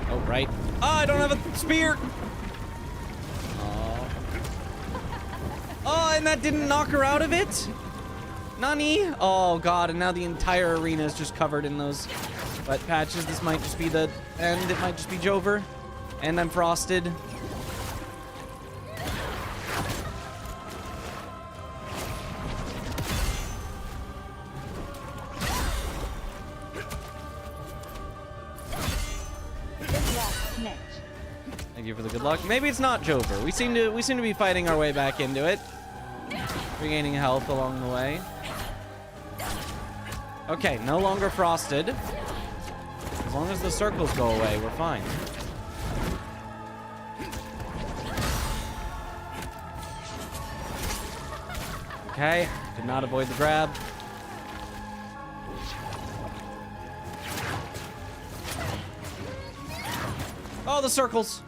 Oh, right. Oh, I don't have a spear! Oh, and that didn't knock her out of it? Nani? Oh, God, and now the entire arena is just covered in those wet patches. This might just be the end. It might just be Jover. And I'm frosted. Thank you for the good luck. Maybe it's not Jover. We seem to be fighting our way back into it. Regaining health along the way. Okay, no longer frosted. As long as the circles go away, we're fine. Okay, did not avoid the grab. Oh, the circles.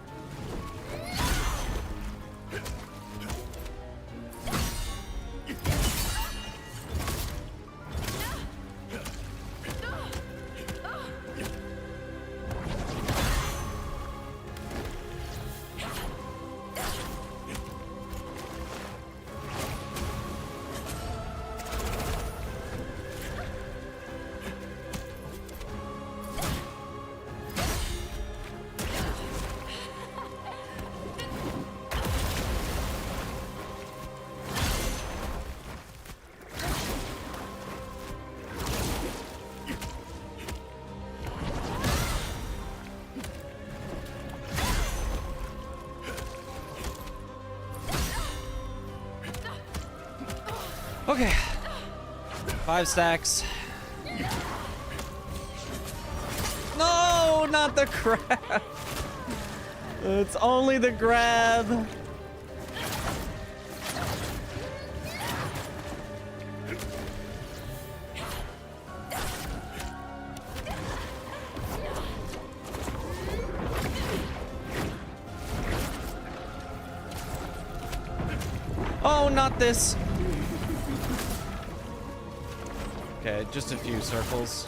Okay. 5 stacks. No, not the grab. It's only the grab. Oh, not this. Okay, just a few circles.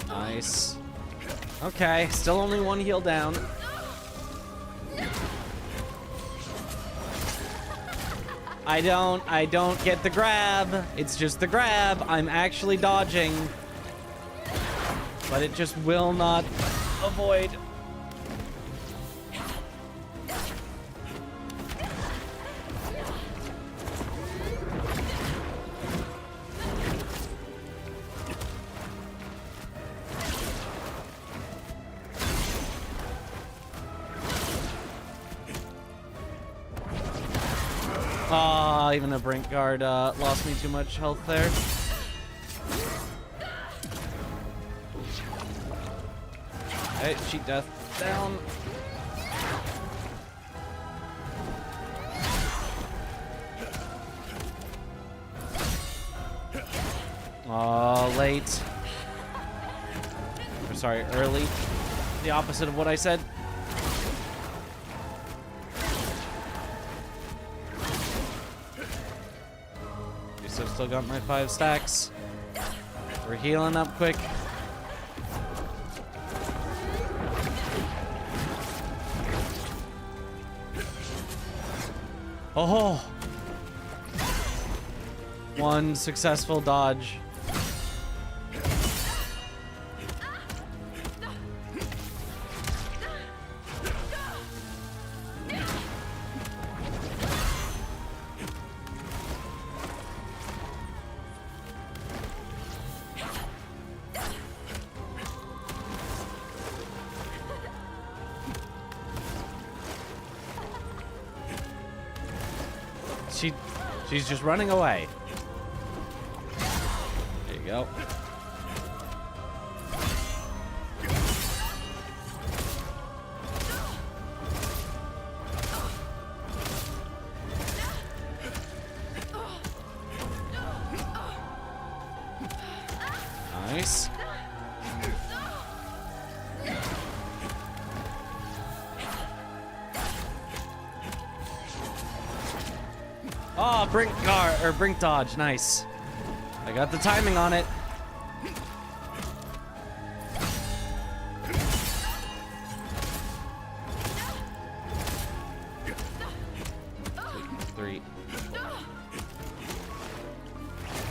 Nice. Okay, still only 1 heal down. I don't get the grab. It's just the grab. I'm actually dodging. But it just will not avoid. Ah, even a brink guard lost me too much health there. Hey, cheat death down. Oh, late. Or sorry, early. The opposite of what I said. I've still got my 5 stacks. We're healing up quick. Oh! 1 successful dodge. She's just running away. There you go. Nice. Oh, brink guard or brink dodge, nice. I got the timing on it. Three.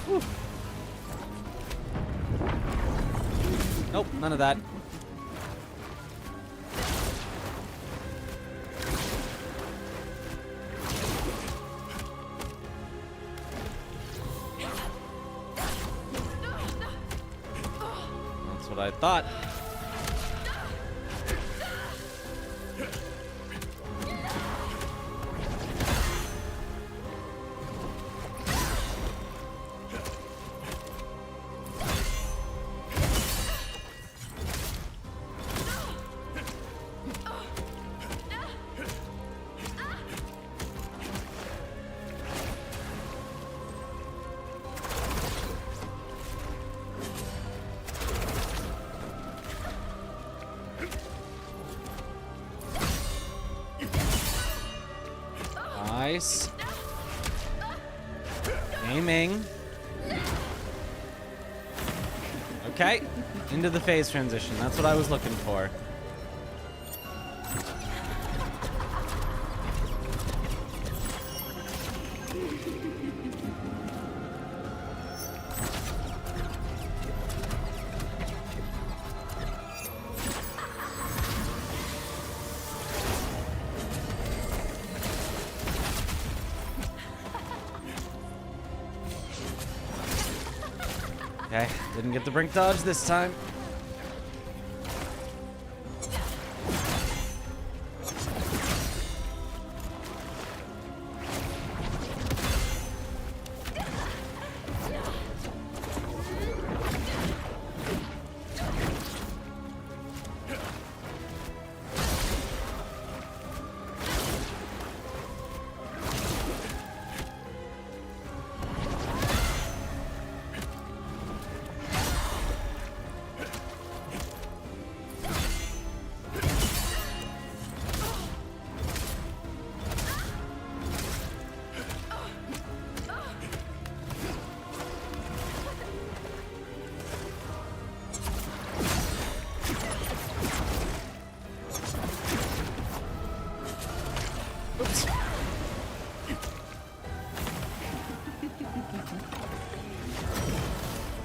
Whew. Nope, none of that. I thought. Nice. Aiming. Okay. Into the phase transition. That's what I was looking for. Okay, didn't get the brink dodge this time.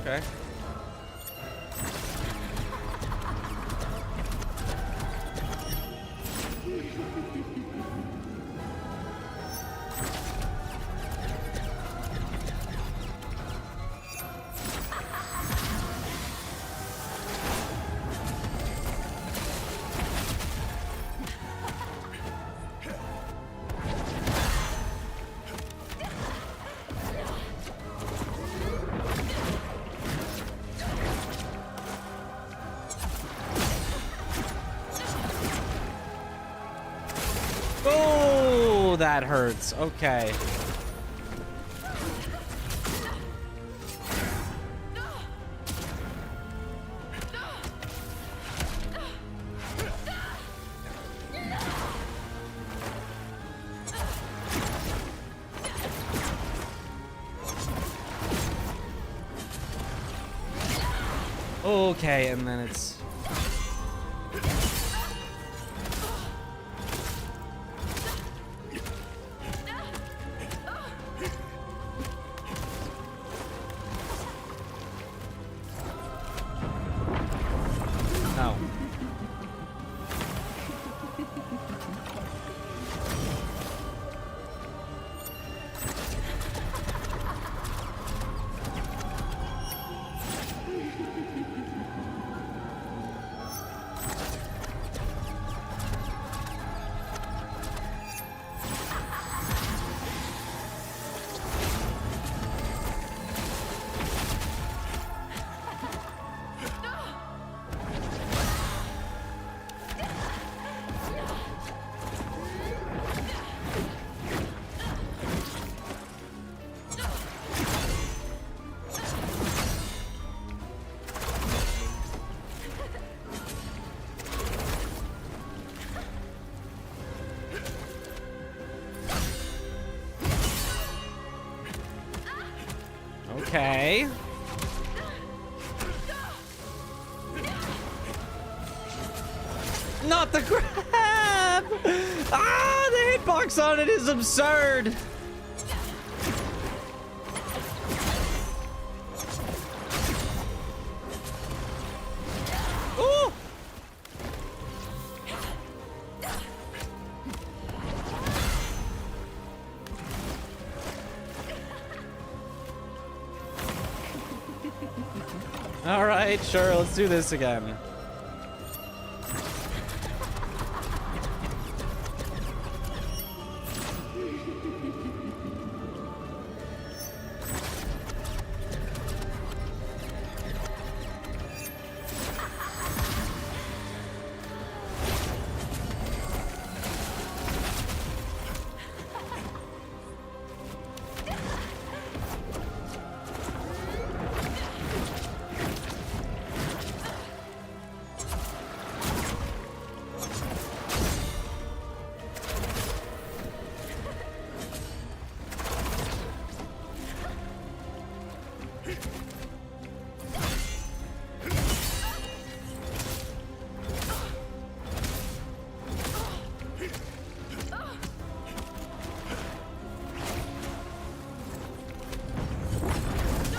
Okay. Oh, that hurts. Okay. Okay, and then it's... No. Okay. Not the grab! Ah, the hitbox on it is absurd! Ooh! All right, sure, let's do this again.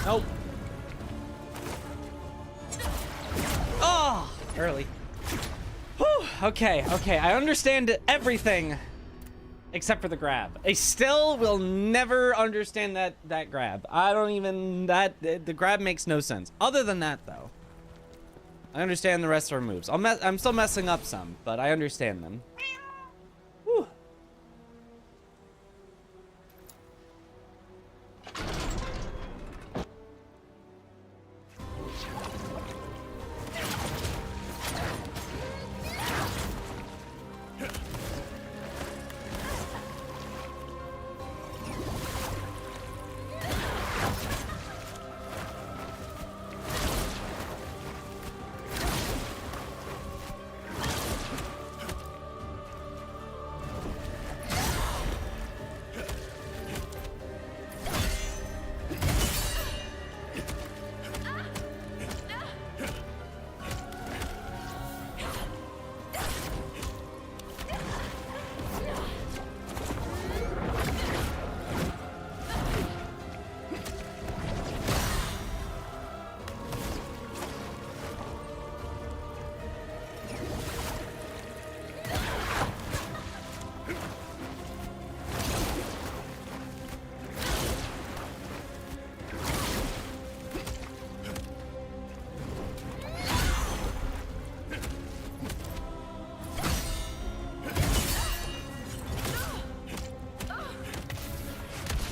Nope. Oh, early. Whew, okay, I understand everything. Except for the grab. I still will never understand that grab. I don't even... The grab makes no sense. Other than that, though, I understand the rest of our moves. I'm still messing up some, but I understand them. Whew.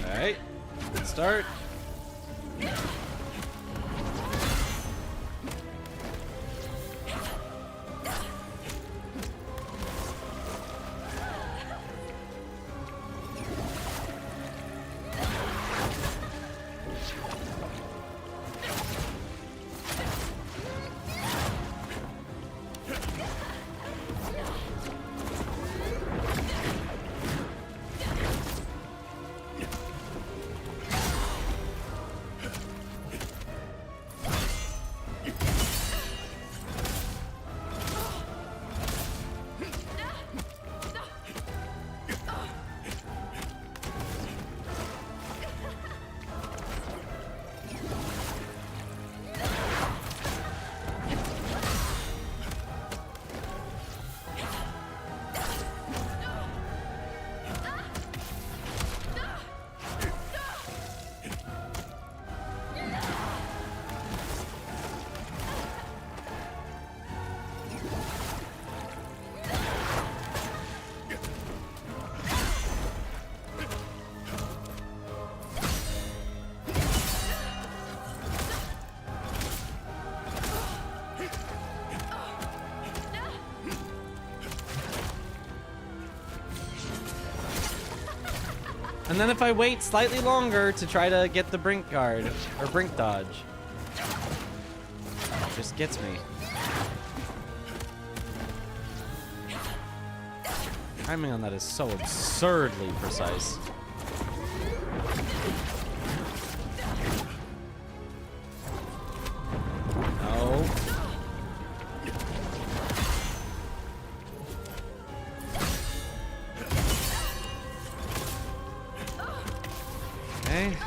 Alright, good start. And then if I wait slightly longer to try to get the brink guard, or brink dodge, it just gets me. Timing on that is so absurdly precise. No. Okay.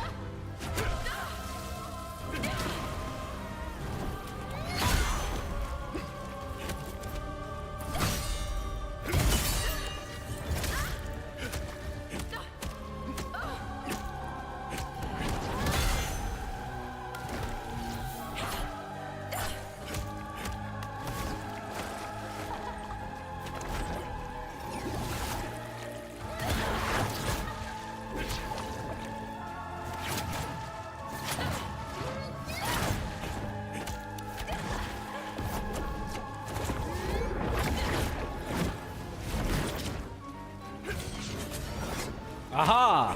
Aha!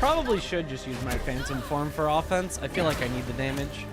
probably should just use my phantom form for offense. I feel like I need the damage.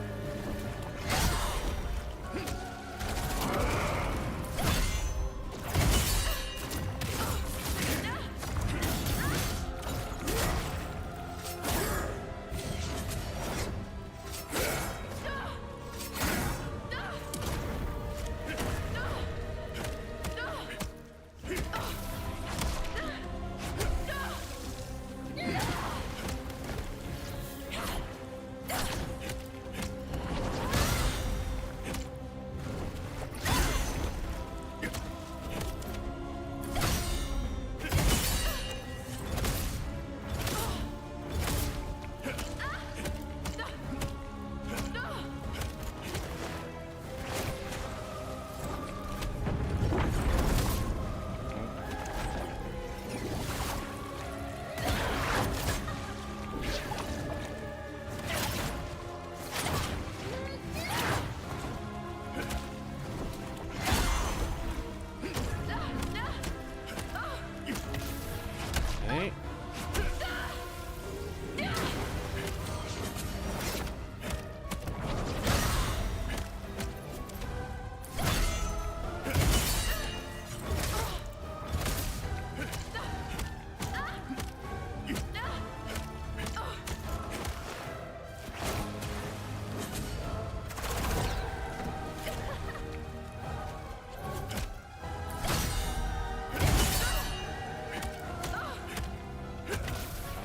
Okay.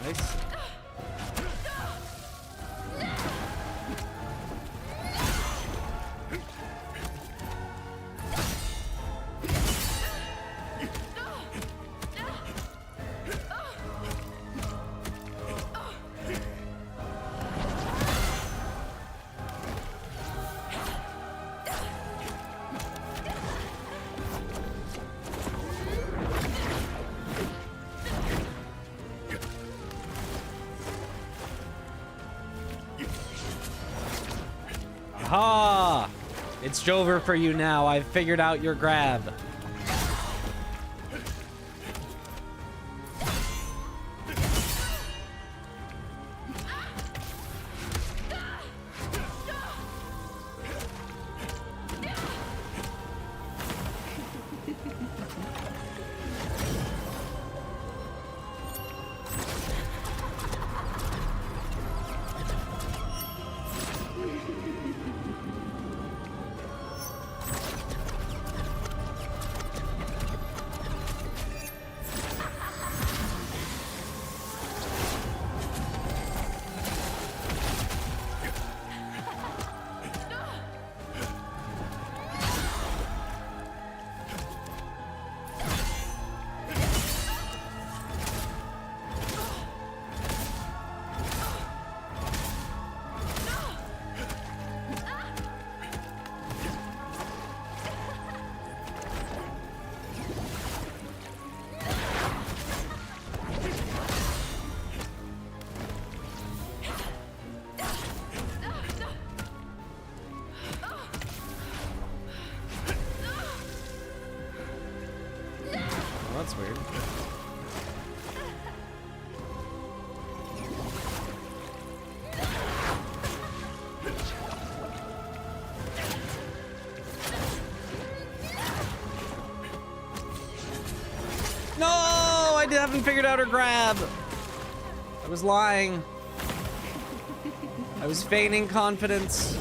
Nice. Aha! It's Jover for you now. I've figured out your grab. Well, that's weird. No, I haven't figured out her grab. I was lying. I was feigning confidence.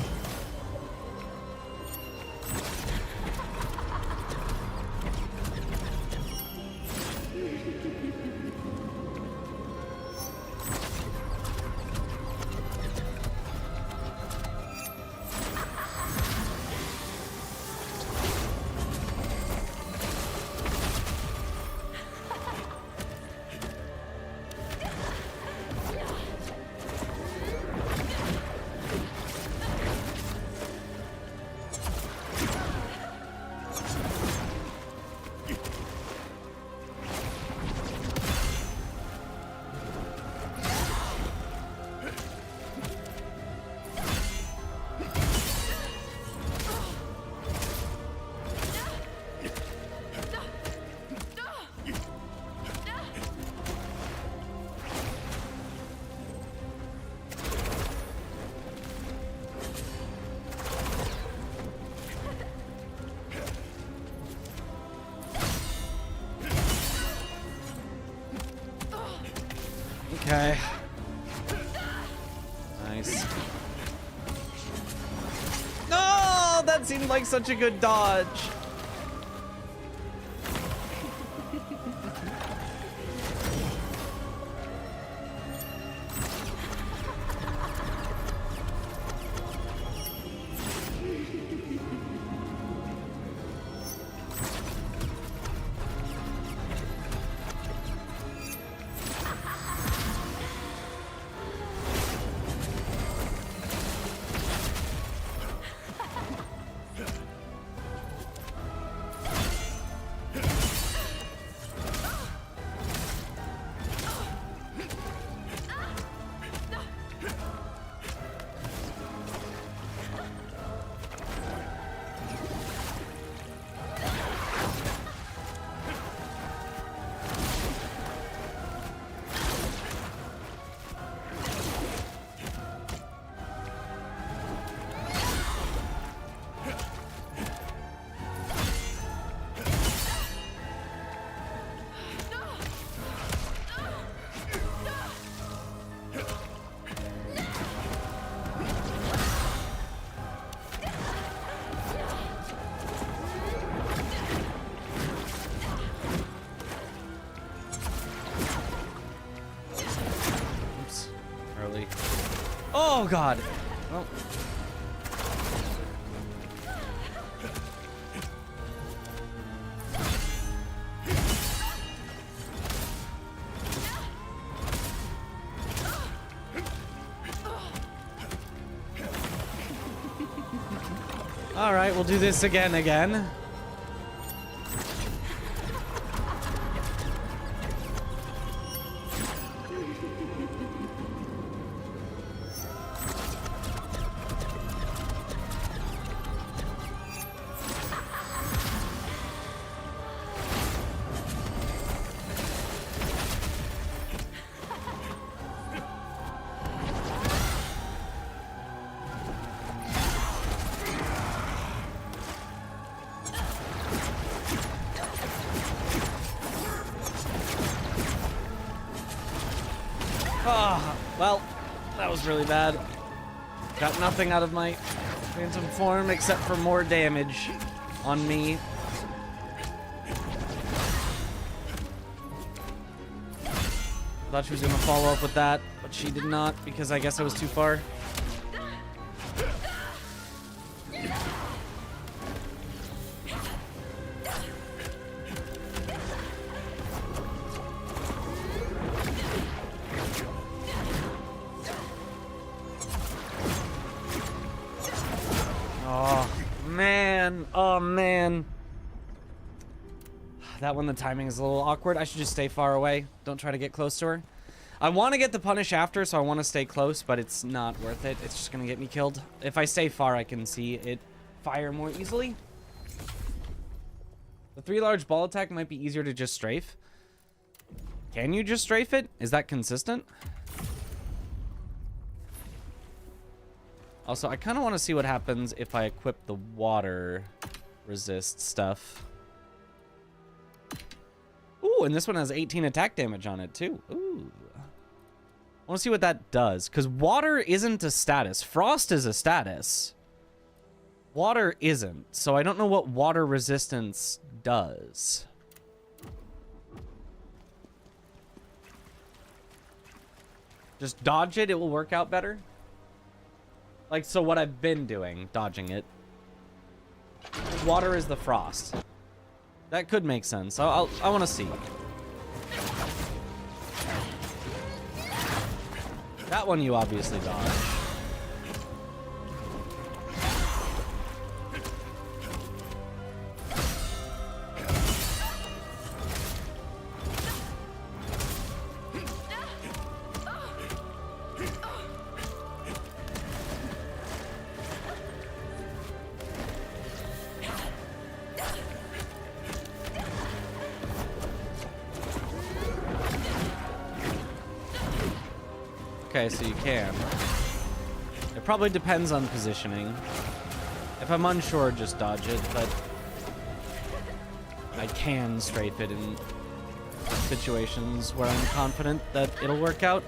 Okay. Nice. No, that seemed like such a good dodge. Oh god. Well. All right, we'll do this again. Oh, well, that was really bad. Got nothing out of my phantom form except for more damage on me. Thought she was gonna follow up with that, but she did not because I guess I was too far. Oh man. That one, the timing is a little awkward. I should just stay far away. Don't try to get close to her. I want to get the punish after, so I want to stay close, but it's not worth it. It's just going to get me killed. If I stay far, I can see it fire more easily. The 3 large ball attack might be easier to just strafe. Can you just strafe it? Is that consistent? Also, I kind of want to see what happens if I equip the water resist stuff. Ooh, and this one has 18 attack damage on it, too. Ooh. I want to see what that does, because water isn't a status. Frost is a status. Water isn't, so I don't know what water resistance does. Just dodge it, it will work out better. Like, so what I've been doing, dodging it. Water is the frost. That could make sense. I want to see. That one you obviously dodge. Okay, so you can. It probably depends on positioning. If I'm unsure, just dodge it, but I can strafe it and situations where I'm confident that it'll work out.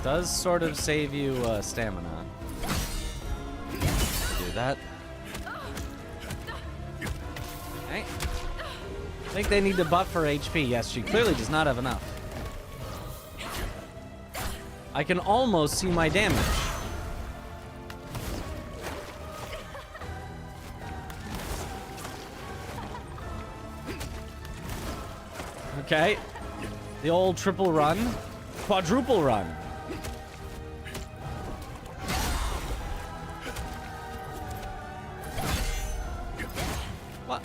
Does sort of save you stamina. Do that. Okay. I think they need to buff her HP. Yes, she clearly does not have enough. I can almost see my damage. Okay. The old triple run. Quadruple run. What?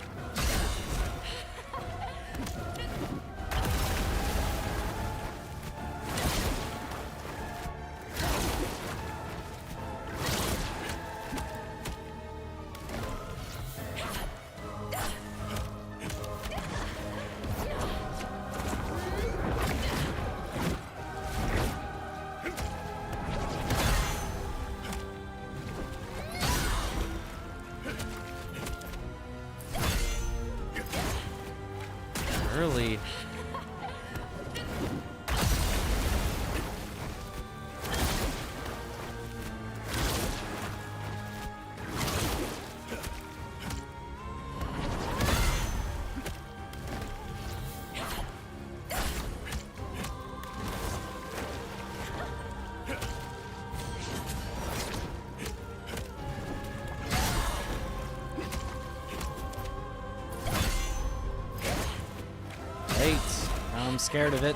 Early. I'm scared of it.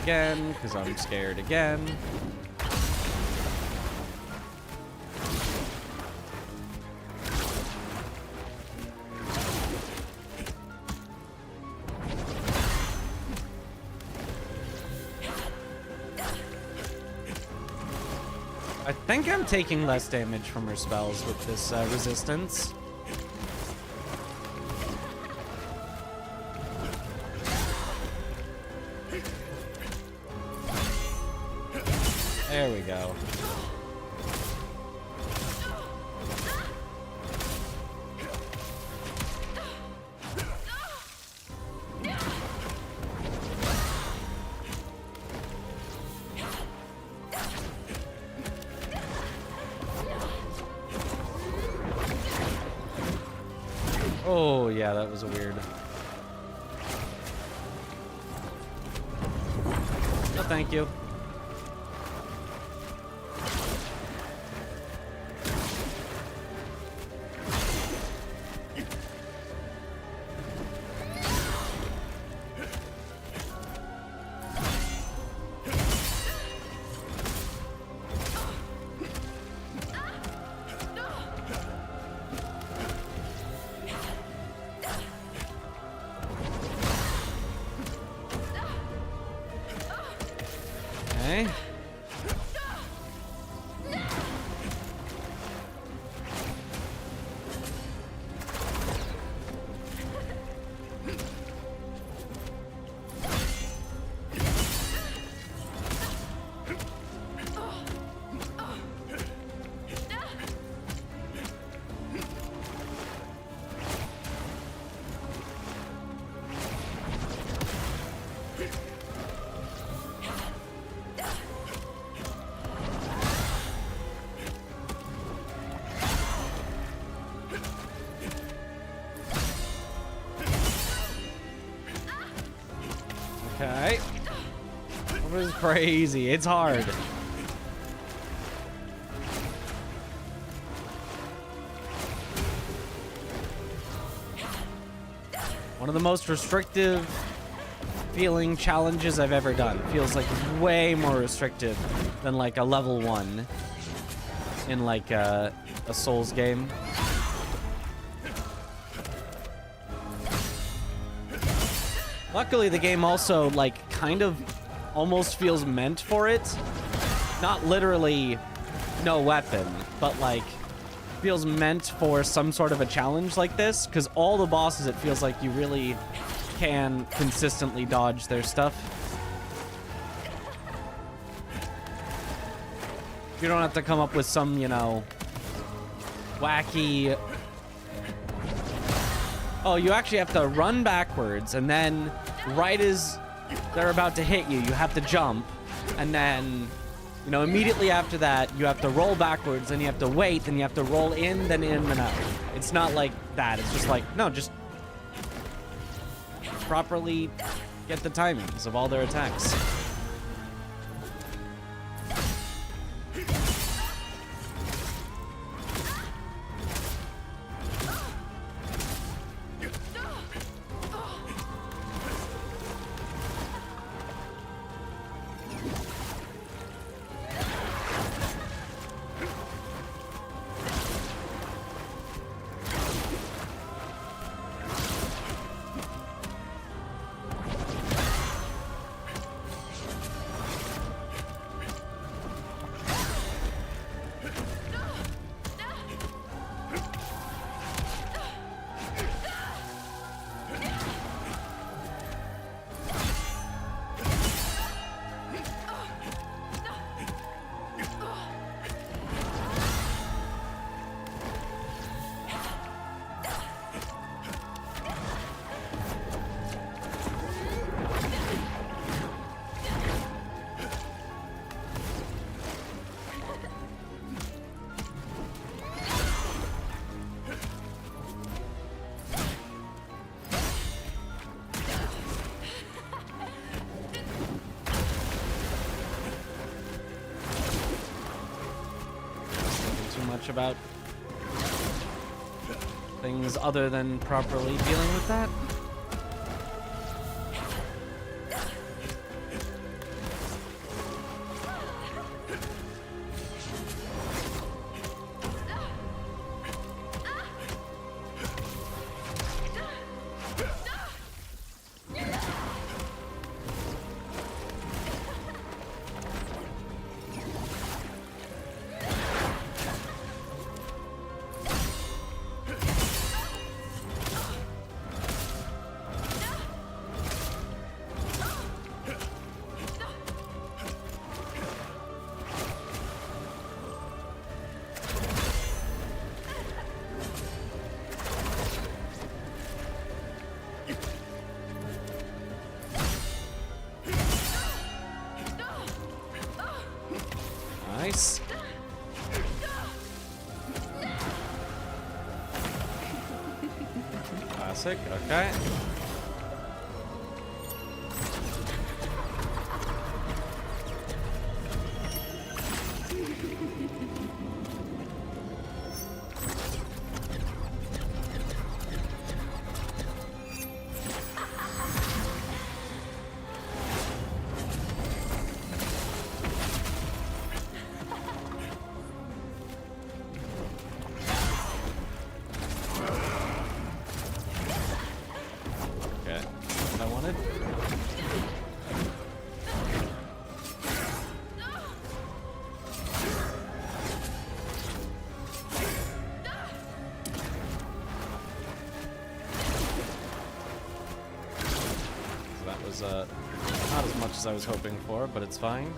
Again, because I'm scared again. I think I'm taking less damage from her spells with this resistance. There we go. Oh, yeah, that was a weird. No, thank you. Okay. Okay. It was crazy. It's hard. One of the most restrictive feeling challenges I've ever done. Feels like way more restrictive than like a level 1 in like a Souls game. Luckily, the game also like kind of almost feels meant for it. Not literally no weapon, but like feels meant for some sort of a challenge like this, because all the bosses, it feels like you really can consistently dodge their stuff. You don't have to come up with some, you know, wacky... Oh, you actually have to run backwards, and then right as they're about to hit you, you have to jump, and then, you know, immediately after that, you have to roll backwards, then you have to wait, then you have to roll in, then out. It's not like that. It's just like, no, just properly get the timings of all their attacks. About things other than properly dealing with that. Nice. Classic, okay. Not as much as I was hoping for, but it's fine.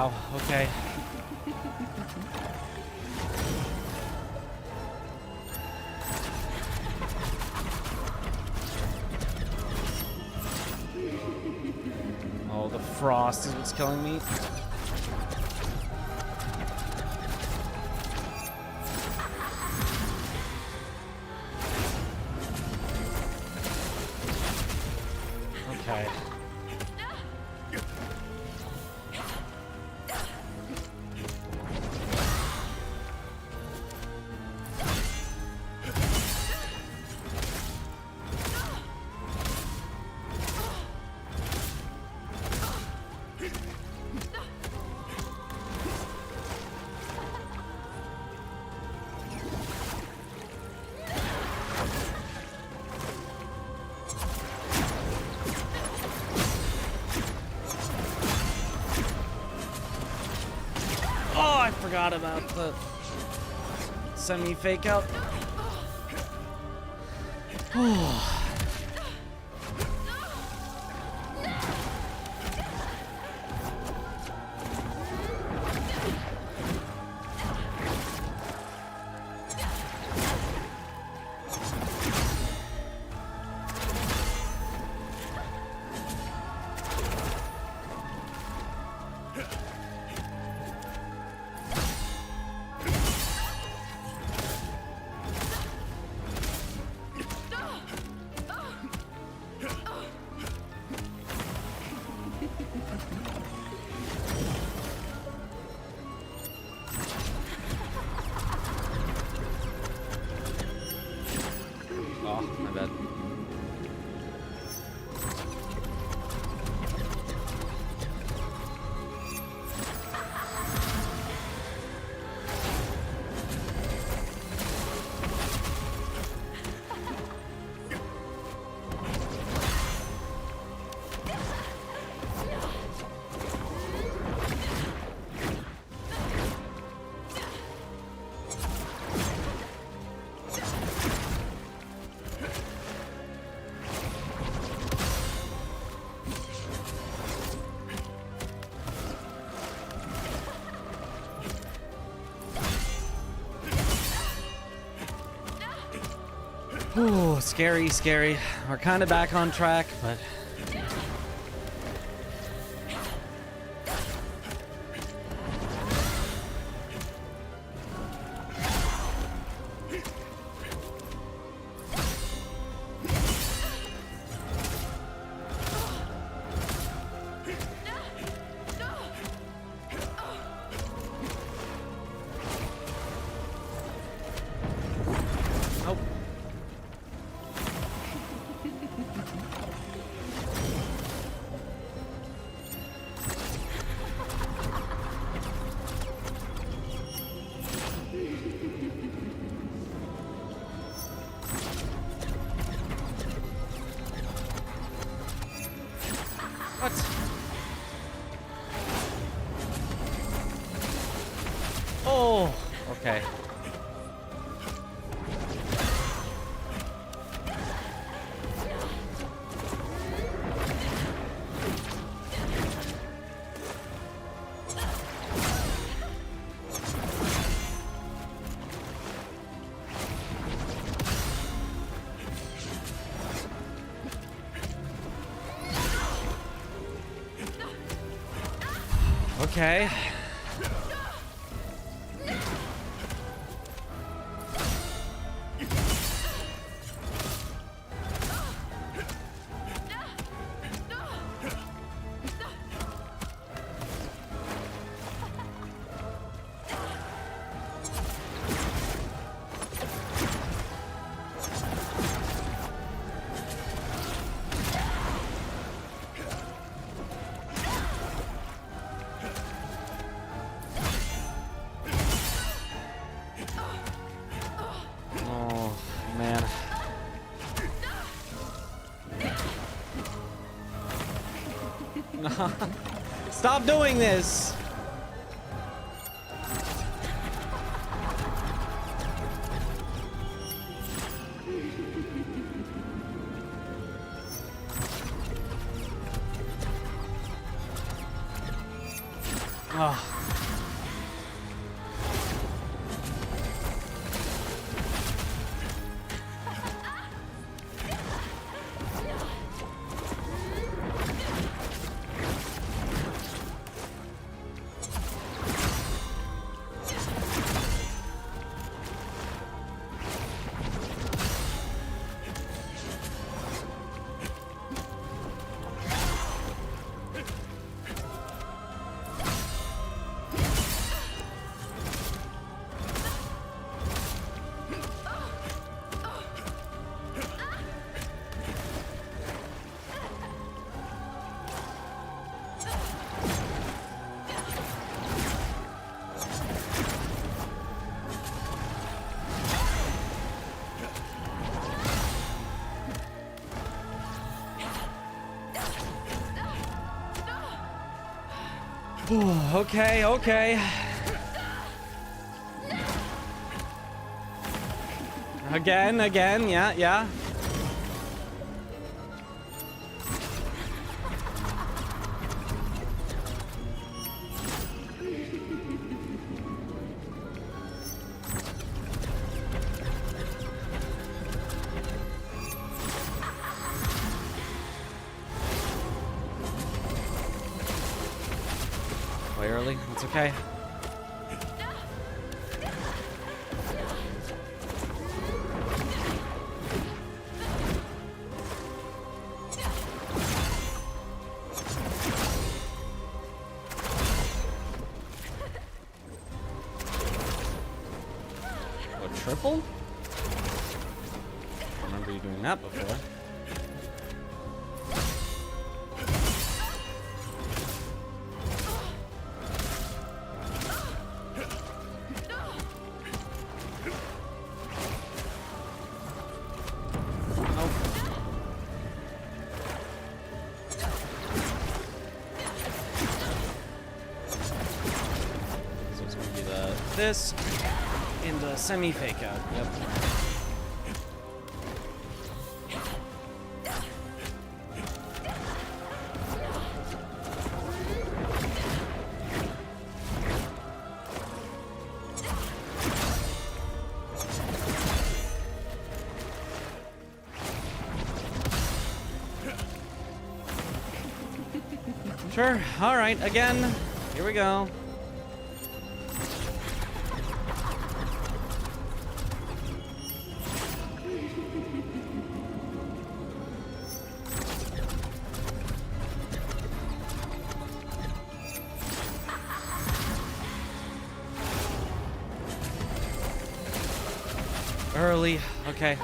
Wow, okay. Oh, the frost is what's killing me. Okay. Oh, I forgot about the semi-fake out. Oh, my bad. Ooh, scary, scary. We're kind of back on track, but... Oh. What? Oh, okay. Okay. Oh, man. Stop doing this! Oh. Okay, okay. Again, yeah. Way early, it's okay. Triple? I remember you doing that before. So it's gonna be this. In the semi-fake out, yep. Sure, alright, again. Here we go. Early, okay.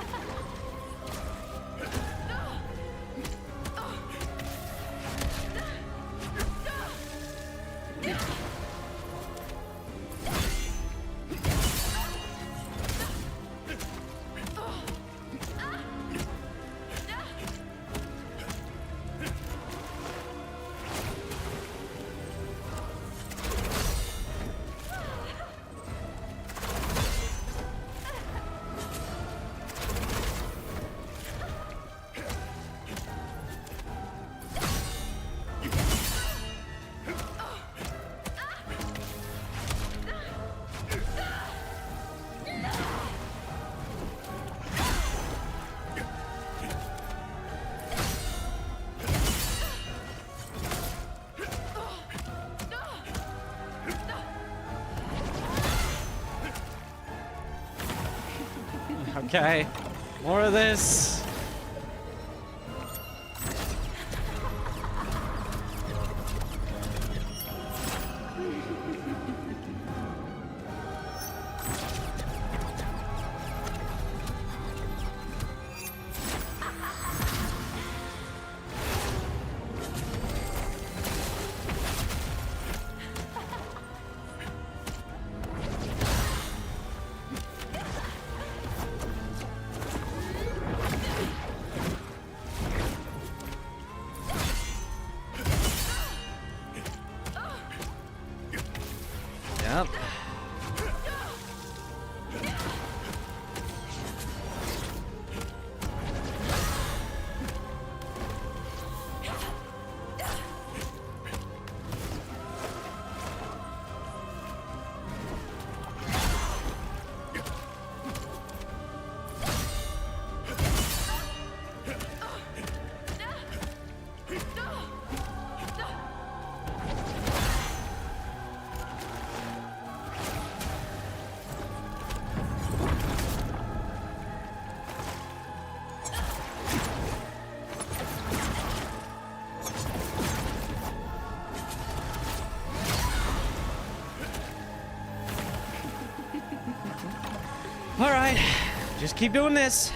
Okay, more of this. Yep. All right, just keep doing this.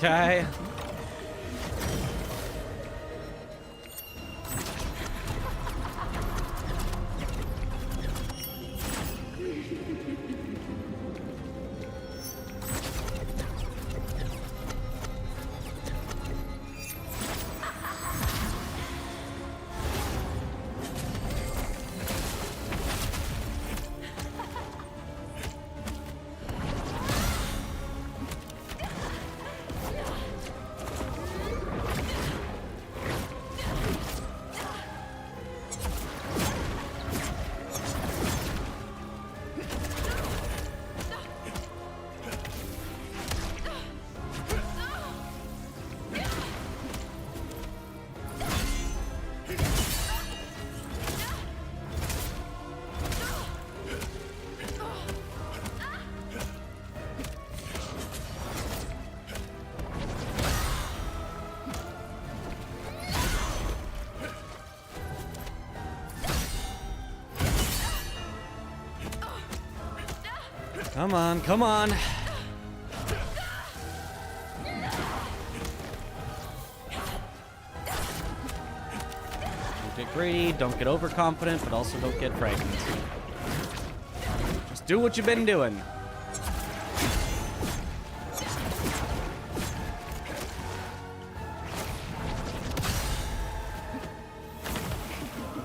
Okay. Come on, come on. Don't get greedy, don't get overconfident, but also don't get frightened. Just do what you've been doing.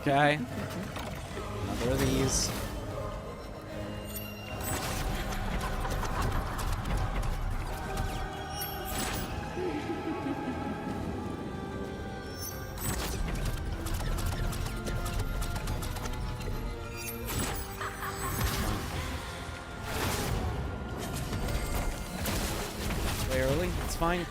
Okay. Another of these. Way early, it's fine.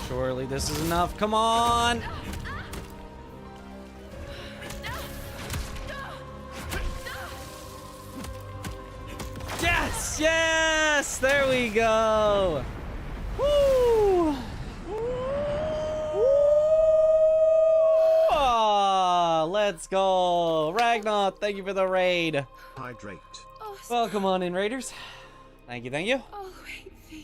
Surely this is enough. Come on! Yes! Yes! There we go! Woo! Oh, let's go! Ragnar, thank you for the raid. Hydrate. Oh, Welcome on in, raiders. Thank you, thank you. I'll wait for you.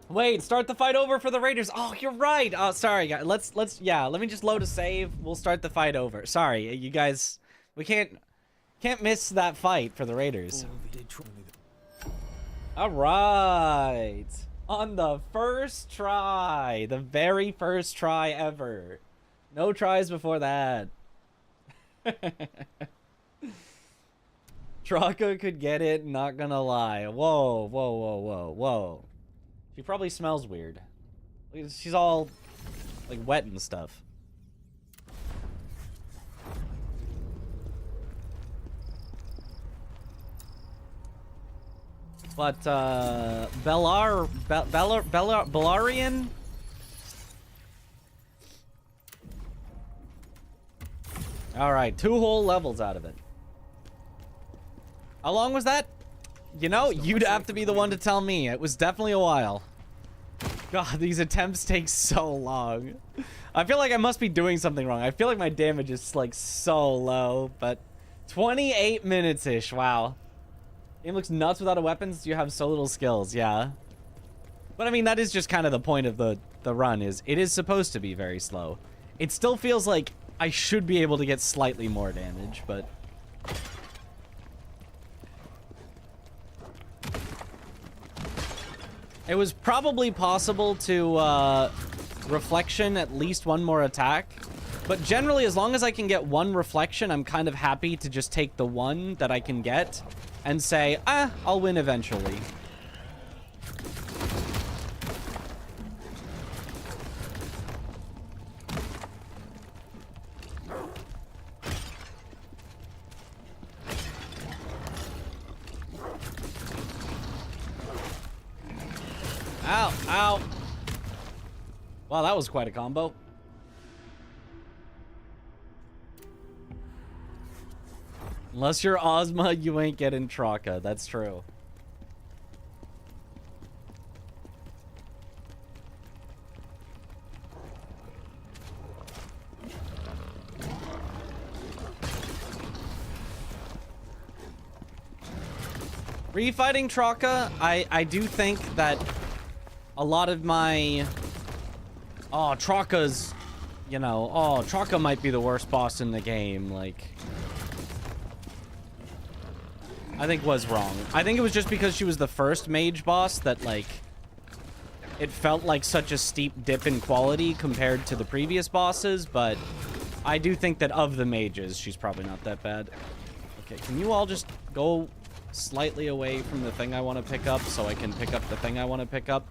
Wait, start the fight over for the raiders. Oh, you're right. Oh, sorry, guys. Let me just load a save. We'll start the fight over. Sorry, you guys. We can't miss that fight for the raiders. All right. On the first try, the very first try ever. No tries before that. Traka could get it, not gonna lie. Whoa, whoa, whoa, whoa, whoa. She probably smells weird. She's all, like, wet and stuff. But, Bellarian? Alright, 2 whole levels out of it. How long was that? You know, you'd have to be the one to tell me. It was definitely a while. God, these attempts take so long. I feel like I must be doing something wrong. I feel like my damage is, like, so low, but 28 minutes-ish, wow. Game looks nuts without a weapons. You have so little skills, yeah. But, I mean, that is just kind of the point of the run, is it is supposed to be very slow. It still feels like I should be able to get slightly more damage, but... It was probably possible to, reflection at least one more attack. But generally, as long as I can get 1 reflection, I'm kind of happy to just take the 1 that I can get and say, I'll win eventually. Ow, ow. Wow, that was quite a combo. Unless you're Ozma, you ain't getting Troa. That's true. Refighting Troa, I do think that a lot of my... Oh, Troa's... You know, oh, Troa might be the worst boss in the game, like... I think was wrong. I think it was just because she was the first mage boss that, like... It felt like such a steep dip in quality compared to the previous bosses, but... I do think that of the mages, she's probably not that bad. Okay, can you all just go slightly away from the thing I want to pick up so I can pick up the thing I want to pick up?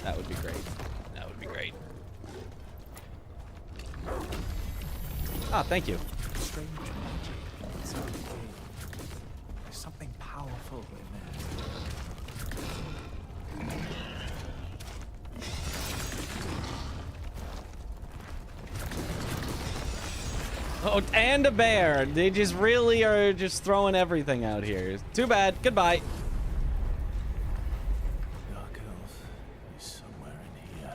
That would be great. That would be great. Ah, thank you. Strange magic. It's okay. There's something powerful in there. Oh, and a bear. They just really are just throwing everything out here. Too bad. Goodbye. Dark elf is somewhere in here.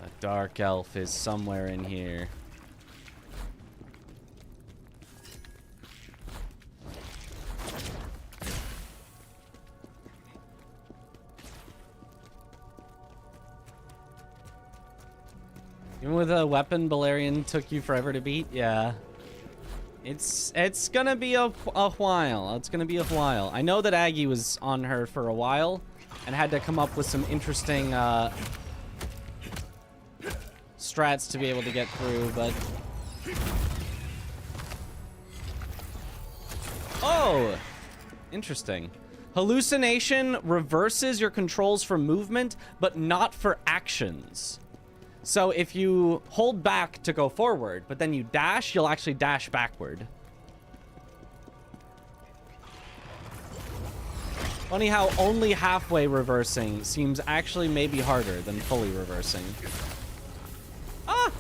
A dark elf is somewhere in here. Even with a weapon, Balerion took you forever to beat? Yeah. It's gonna be a while. It's gonna be a while. I know that Aggie was on her for a while and had to come up with some interesting strats to be able to get through, but... Oh! Interesting. Hallucination reverses your controls for movement, but not for actions. So if you hold back to go forward, but then you dash, you'll actually dash backward. Funny how only halfway reversing seems actually maybe harder than fully reversing. Ah!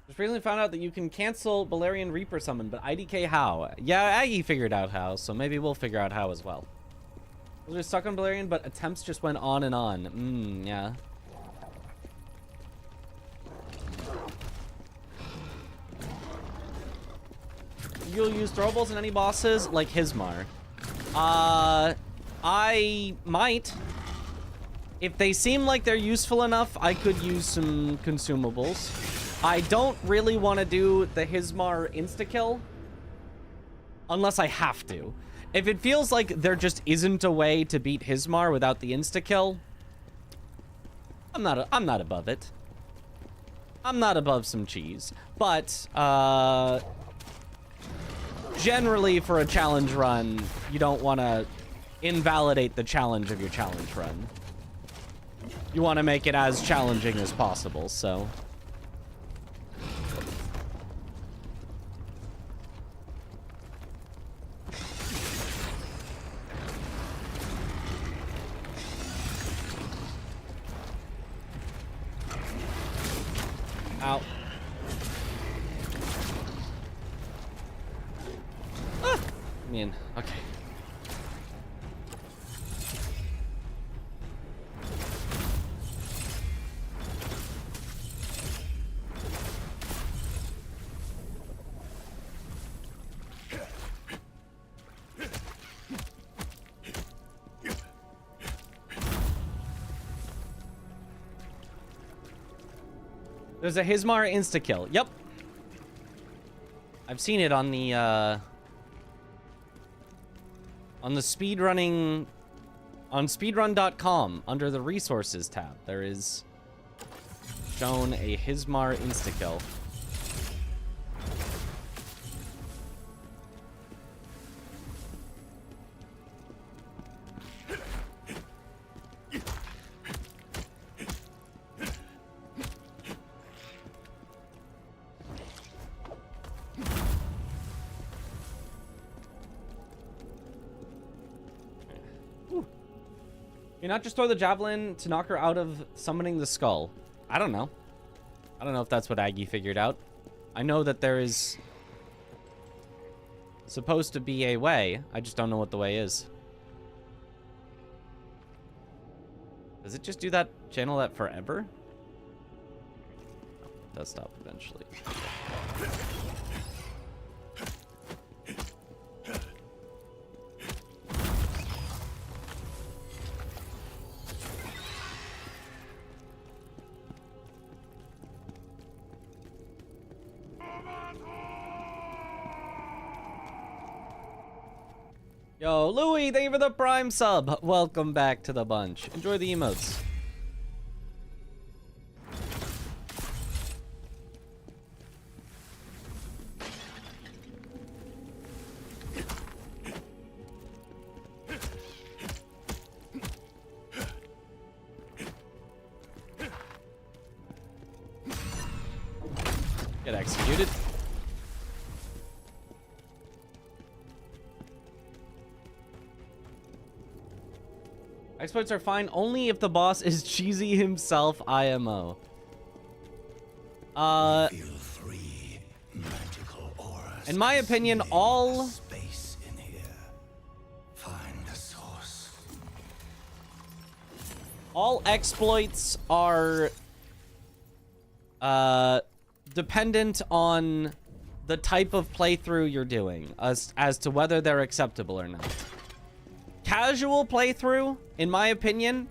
Just recently found out that you can cancel Balerion Reaper summon, but IDK how? Yeah, Aggie figured out how, so maybe we'll figure out how as well. We're just stuck on Balerion, but attempts just went on and on. Yeah. You'll use throwables in any bosses like Hismar. I might. If they seem like they're useful enough, I could use some consumables. I don't really want to do the Hismar insta-kill unless I have to. If it feels like there just isn't a way to beat Hismar without the insta-kill, I'm not above it. I'm not above some cheese. But generally for a challenge run, you don't want to invalidate the challenge of your challenge run. you want to make it as challenging as possible, so. Ow. Ah! I mean, okay. There's a Hismar insta-kill. Yep. I've seen it on the speedrunning, on speedrun.com under the resources tab. There is shown a Hismar insta-kill. You not just throw the javelin to knock her out of summoning the skull? I don't know. I don't know if that's what Aggie figured out. I know that there is supposed to be a way. I just don't know what the way is. Does it just do that, channel that forever? It does stop eventually. Yo, Louis, thank you for the Prime sub. Welcome back to the bunch. Enjoy the emotes. Get executed. Exploits are fine only if the boss is cheesy himself, IMO. Feel three magical auras. In my opinion, all Space in here. Find the source. all exploits are dependent on the type of playthrough you're doing as to whether they're acceptable or not. Casual playthrough, in my opinion,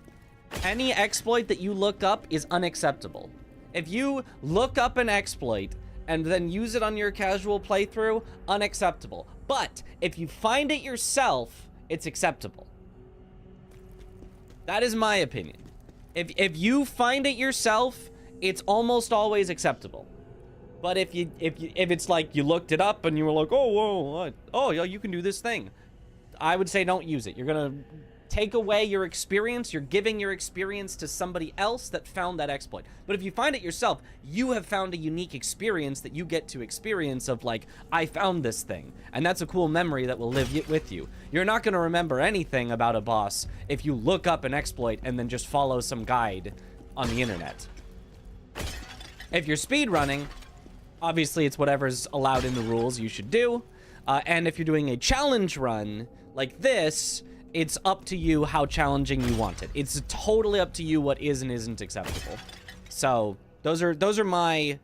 any exploit that you look up is unacceptable. If you look up an exploit and then use it on your casual playthrough, unacceptable. But if you find it yourself, it's acceptable. That is my opinion. If you find it yourself, it's almost always acceptable. But if it's like you looked it up and you were like, oh, whoa, what? Oh, yeah, you can do this thing, I would say don't use it. You're gonna take away your experience. You're giving your experience to somebody else that found that exploit. But if you find it yourself, you have found a unique experience that you get to experience of like, I found this thing. And that's a cool memory that will live with you. You're not gonna remember anything about a boss if you look up an exploit and then just follow some guide on the internet. If you're speedrunning, obviously it's whatever's allowed in the rules you should do. And if you're doing a challenge run like this, it's up to you how challenging you want it. It's totally up to you what is and isn't acceptable. So those are my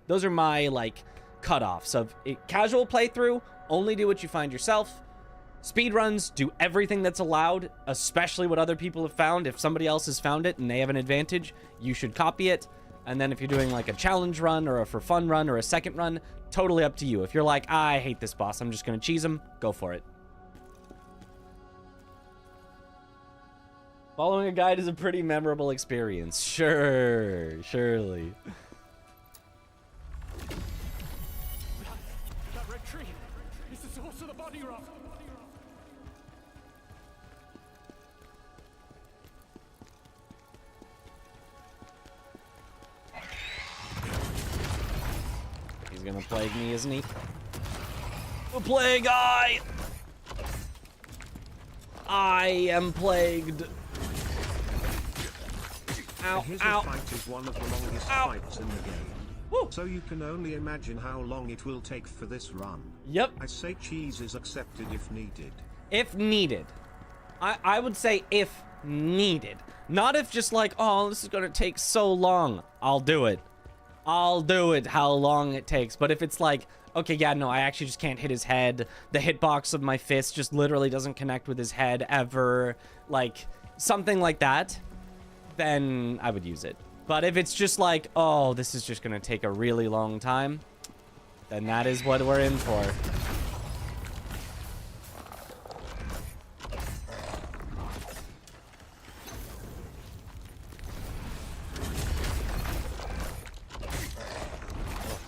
like cutoffs of casual playthrough. Only do what you find yourself. Speedruns, do everything that's allowed, especially what other people have found. If somebody else has found it and they have an advantage, you should copy it. And then if you're doing like a challenge run or a for fun run or a second run, totally up to you. If you're like, I hate this boss, I'm just gonna cheese him, go for it. Following a guide is a pretty memorable experience. Sure, surely. That red tree is the source of the body rot. He's gonna plague me, isn't he? A plague eye! I am plagued. Ow, His ow. fight is one of the longest Ow. fights in the game. Woo. So you can only imagine how long it will take for this run. Yep. I say cheese is accepted if needed. If needed. I would say if needed. Not if just like, oh, this is gonna take so long. I'll do it. I'll do it how long it takes. But if it's like, okay, yeah, no, I actually just can't hit his head. The hitbox of my fist just literally doesn't connect with his head ever. Like, something like that, then I would use it. But if it's just like, oh, this is just gonna take a really long time, then that is what we're in for.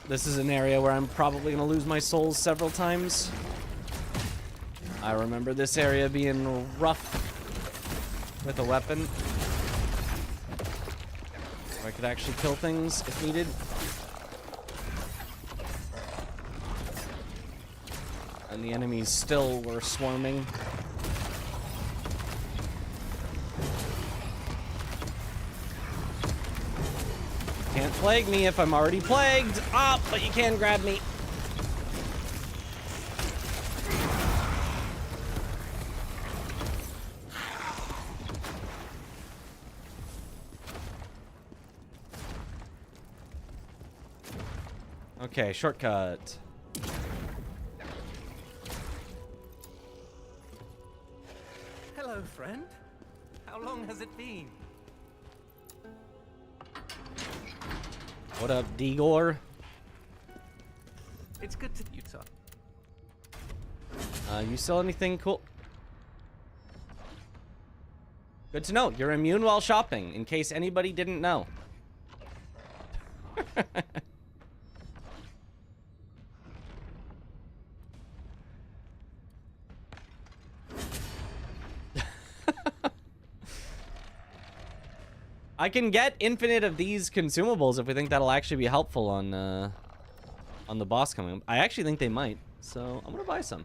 This is an area where I'm probably gonna lose my souls several times. I remember this area being rough with a weapon. Where I could actually kill things if needed. And the enemies still were swarming. Can't plague me if I'm already plagued. Ah, but you can grab me. Okay, shortcut. Hello, friend. How long has it been? What up, Digor? It's good to Utah. You sell anything cool? Good to know. You're immune while shopping, in case anybody didn't know. I can get infinite of these consumables if we think that'll actually be helpful on the boss coming up. I actually think they might, so I'm gonna buy some.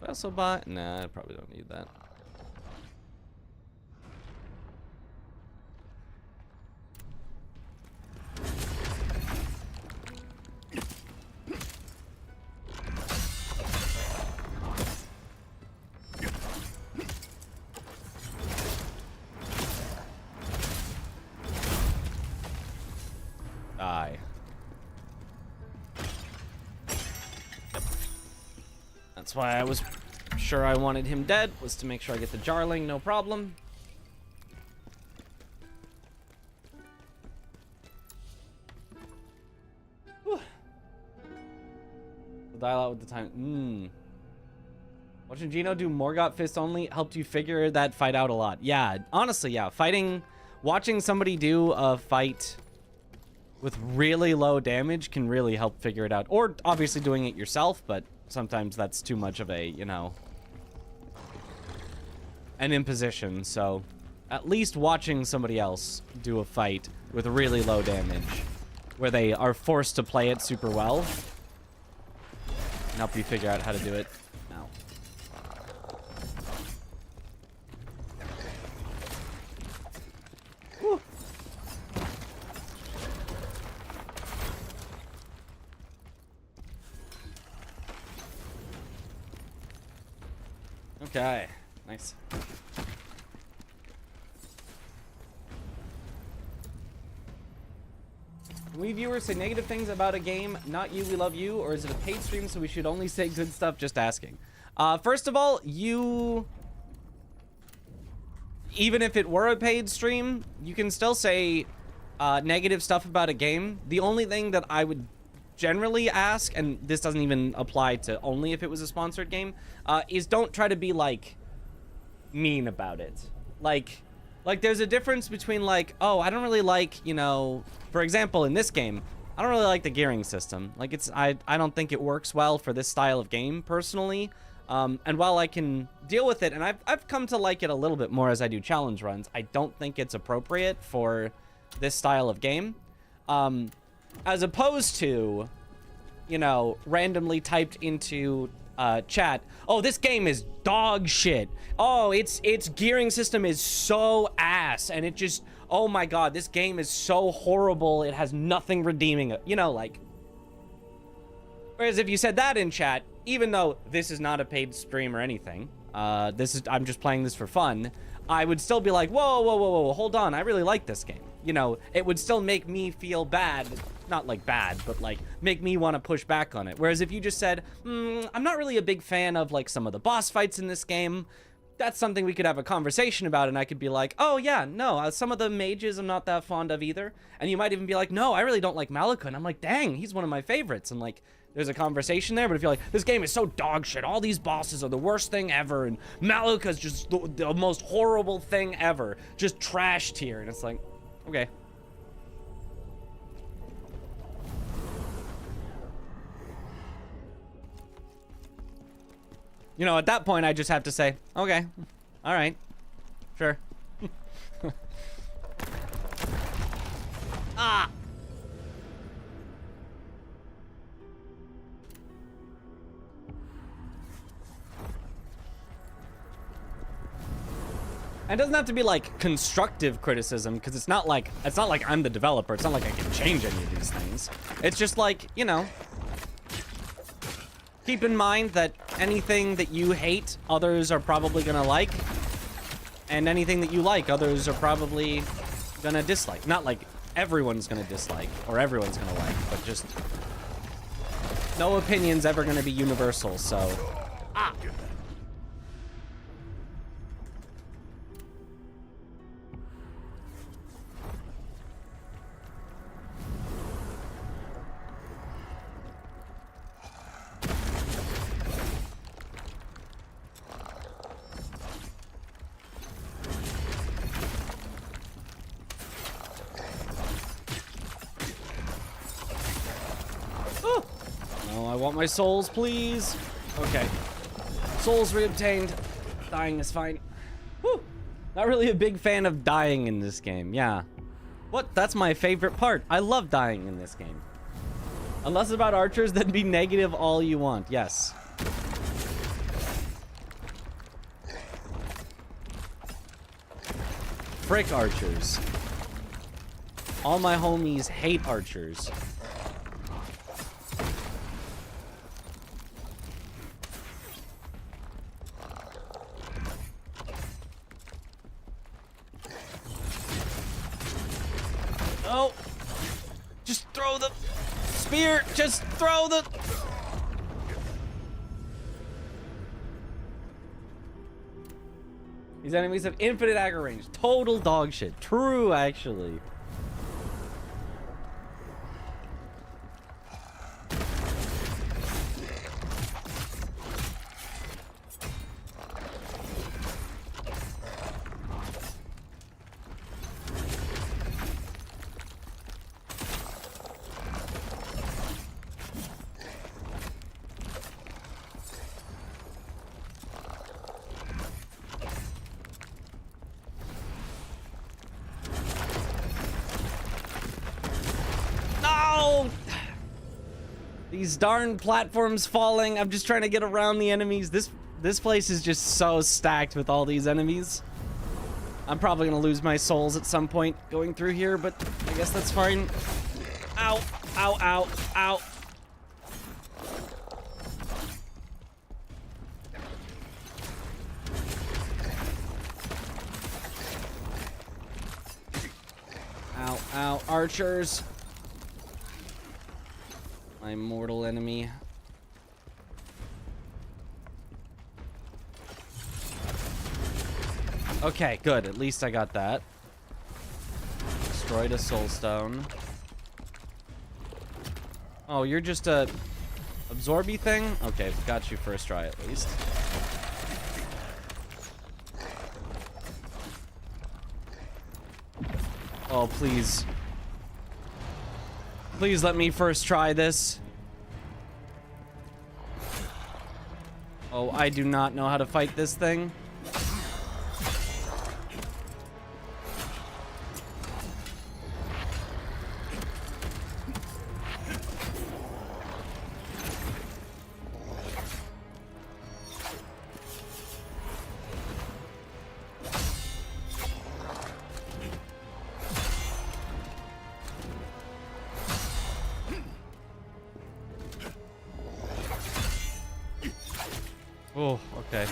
I also buy. Nah, I probably don't need that. Die. Yep. That's why I was sure I wanted him dead, was to make sure I get the Jarling, no problem. Whew. The dial out with the time. Watching Gino do Morgott fist only helped you figure that fight out a lot. Yeah, honestly, yeah. Watching somebody do a fight with really low damage can really help figure it out. Or obviously doing it yourself, but sometimes that's too much of a, you know, an imposition. So at least watching somebody else do a fight with really low damage, where they are forced to play it super well, can help you figure out how to do it. Now. Whew. Okay, nice. Can we viewers say negative things about a game? Not you, we love you. Or is it a paid stream so we should only say good stuff? Just asking. First of all, even if it were a paid stream, you can still say negative stuff about a game. The only thing that I would generally ask, and this doesn't even apply to only if it was a sponsored game, is don't try to be like mean about it. Like there's a difference between like, oh, I don't really like, you know, for example, in this game, I don't really like the gearing system. Like I don't think it works well for this style of game personally. And while I can deal with it, and I've come to like it a little bit more as I do challenge runs, I don't think it's appropriate for this style of game. As opposed to, you know, randomly typed into chat, oh, this game is dog shit. Oh, its gearing system is so ass, and it just, oh my god, this game is so horrible, it has nothing redeeming it. You know, like, whereas if you said that in chat, even though this is not a paid stream or anything, I'm just playing this for fun, I would still be like, whoa, whoa, whoa, whoa, hold on, I really like this game. You know, it would still make me feel bad, not like bad, but like make me want to push back on it. Whereas if you just said, I'm not really a big fan of like some of the boss fights in this game, that's something we could have a conversation about, and I could be like, oh yeah, no, some of the mages I'm not that fond of either. And you might even be like, no, I really don't like Malika, and I'm like, dang, he's one of my favorites. And like, there's a conversation there. But if you're like, this game is so dog shit, all these bosses are the worst thing ever, and Malika's just the most horrible thing ever, just trash tier, and it's like, okay. You know, at that point, I just have to say, okay, all right, sure. Ah! It doesn't have to be like constructive criticism, because it's not like I'm the developer. It's not like I can change any of these things. It's just like, you know, keep in mind that anything that you hate, others are probably gonna like, and anything that you like, others are probably gonna dislike. Not like everyone's gonna dislike or everyone's gonna like, but just no opinion's ever gonna be universal. So, ah. I want my souls, please. Okay. Souls reobtained. Dying is fine. Whew. Not really a big fan of dying in this game. Yeah. What? That's my favorite part. I love dying in this game. Unless about archers, then be negative all you want. Yes. Frick archers. All my homies hate archers. Oh, just throw the spear. Just throw the... These enemies have infinite aggro range. Total dog shit. True, actually. These darn platforms falling. I'm just trying to get around the enemies. This place is just so stacked with all these enemies. I'm probably gonna lose my souls at some point going through here, but I guess that's fine. Ow, ow, ow, ow. Ow, ow, archers. My mortal enemy. Okay, good. At least I got that. Destroyed a soulstone. Oh, you're just a absorby thing? Okay, got you first try at least. Oh, please. Please let me first try this. Oh, I do not know how to fight this thing. Oh, okay.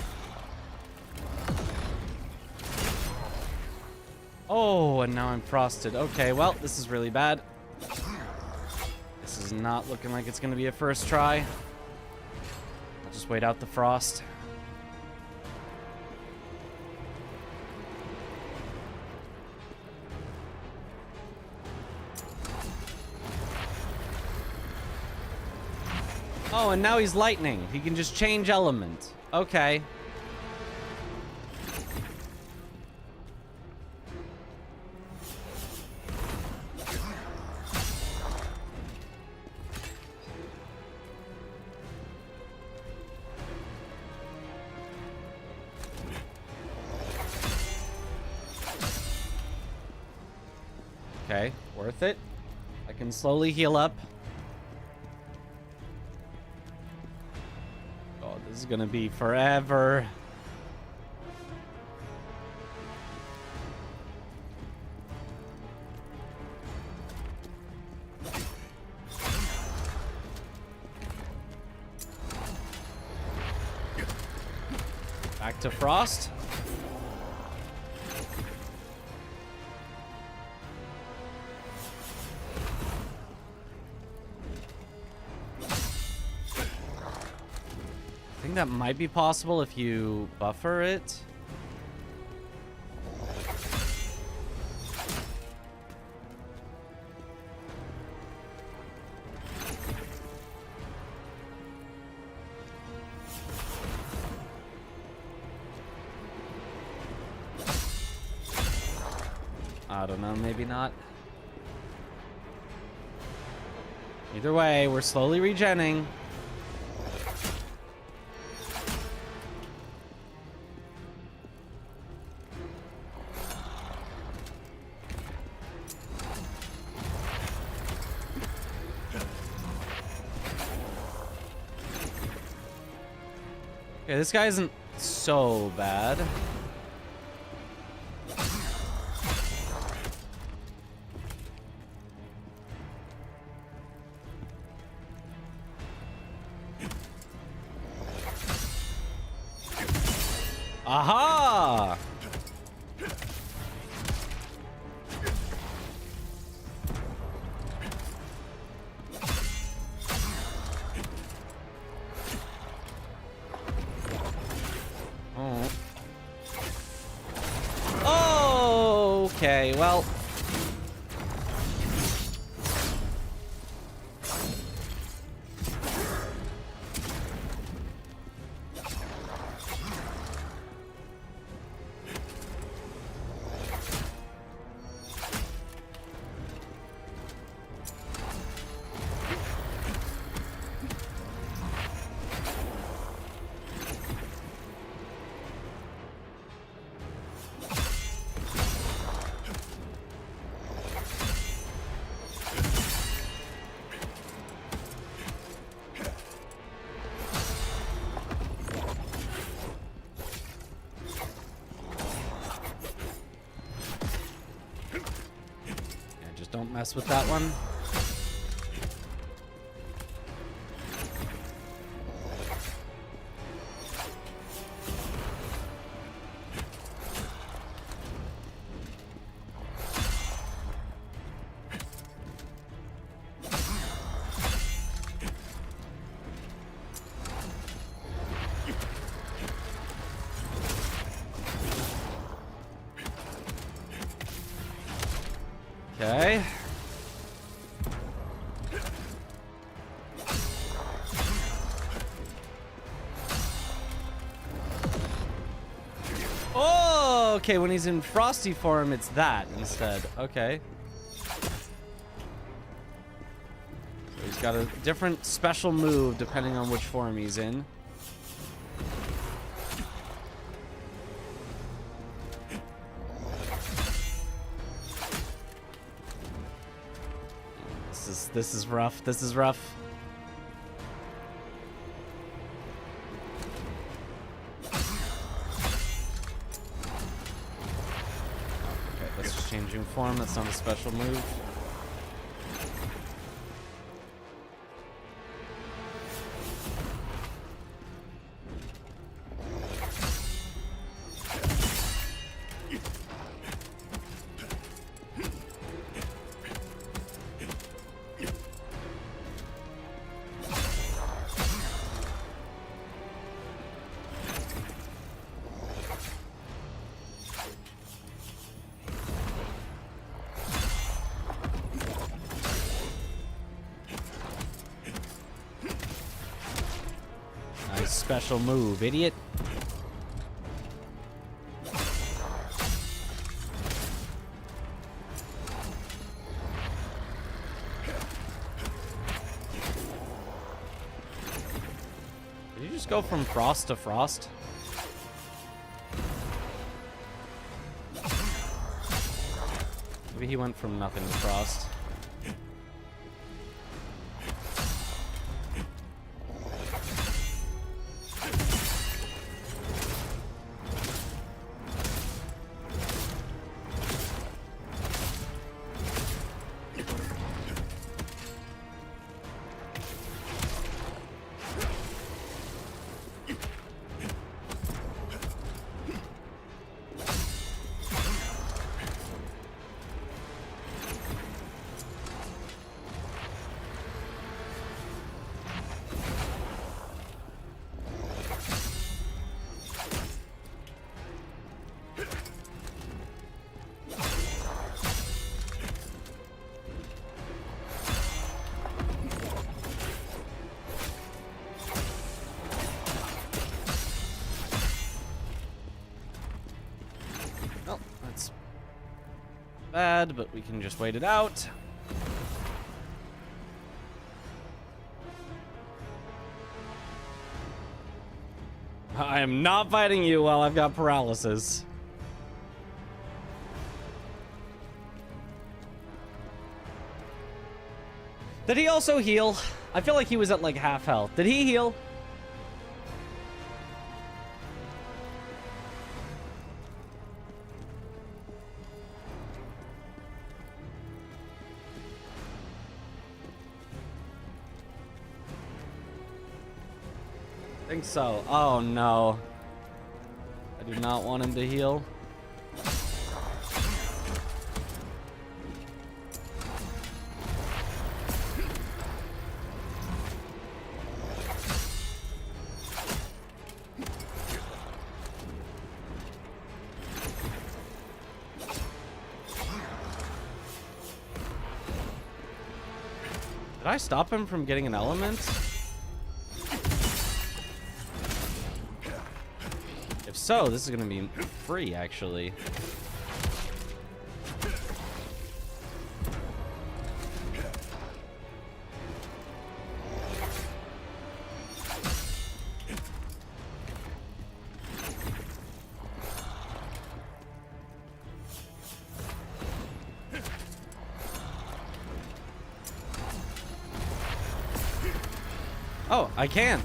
Oh, and now I'm frosted. Okay, well, this is really bad. This is not looking like it's going to be a first try. I'll just wait out the frost. Oh, and now he's lightning. He can just change element. Okay. Okay, worth it. I can slowly heal up. Oh, this is gonna be forever. Back to frost. I think that might be possible if you buffer it. I don't know, maybe not. Either way, we're slowly regenning. Okay, this guy isn't so bad. Aha! Oh. Okay, well. Don't mess with that one. Okay. Oh, okay, when he's in frosty form, it's that instead. Okay. So he's got a different special move depending on which form he's in. This is rough. This is rough. Okay, that's just changing form. That's not a special move. Nice special move, idiot. Did you just go from frost to frost? Maybe he went from nothing to frost. Well, that's bad, but we can just wait it out. I am not fighting you while I've got paralysis. Did he also heal? I feel like he was at like half health. Did he heal? I think so. Oh no. I do not want him to heal. Did I stop him from getting an element? If so, this is gonna be free, actually. Oh, I can.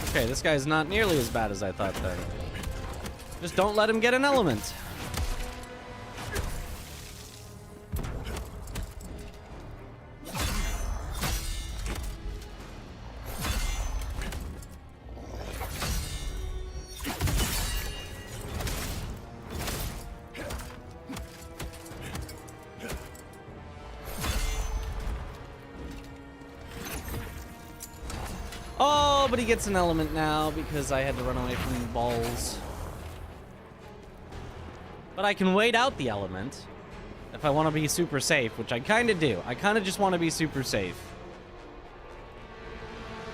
Okay, this guy's not nearly as bad as I thought then. Just don't let him get an element. Oh, but he gets an element now because I had to run away from the balls. But I can wait out the element if I want to be super safe, which I kind of do. I kind of just want to be super safe.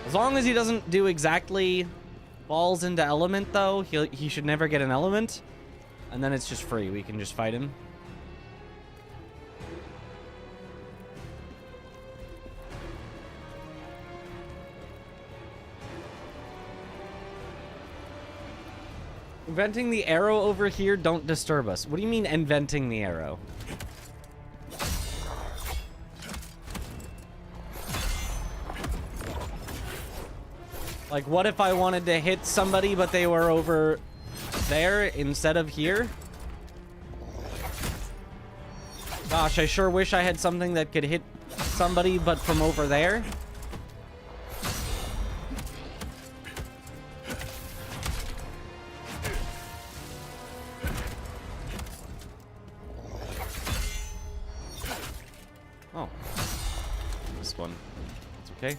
As long as he doesn't do exactly balls into element, though, he should never get an element. And then it's just free. We can just fight him. Inventing the arrow over here, don't disturb us. What do you mean inventing the arrow? Like, what if I wanted to hit somebody, but they were over there instead of here? Gosh, I sure wish I had something that could hit somebody, but from over there. Oh. This one. It's okay.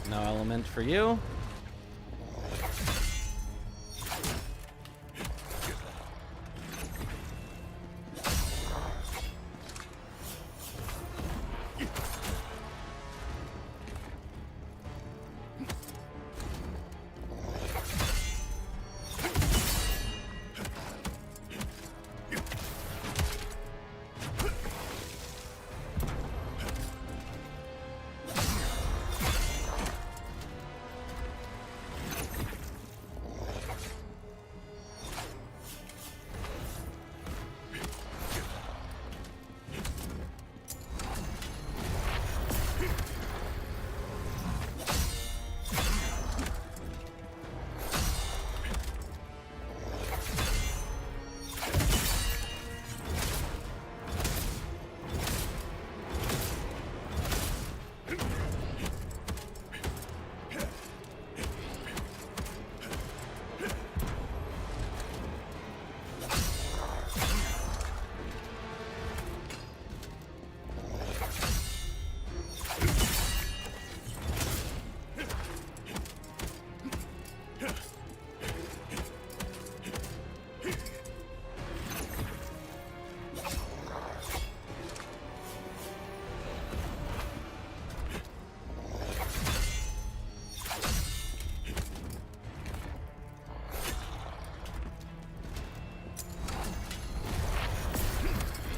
No element for you.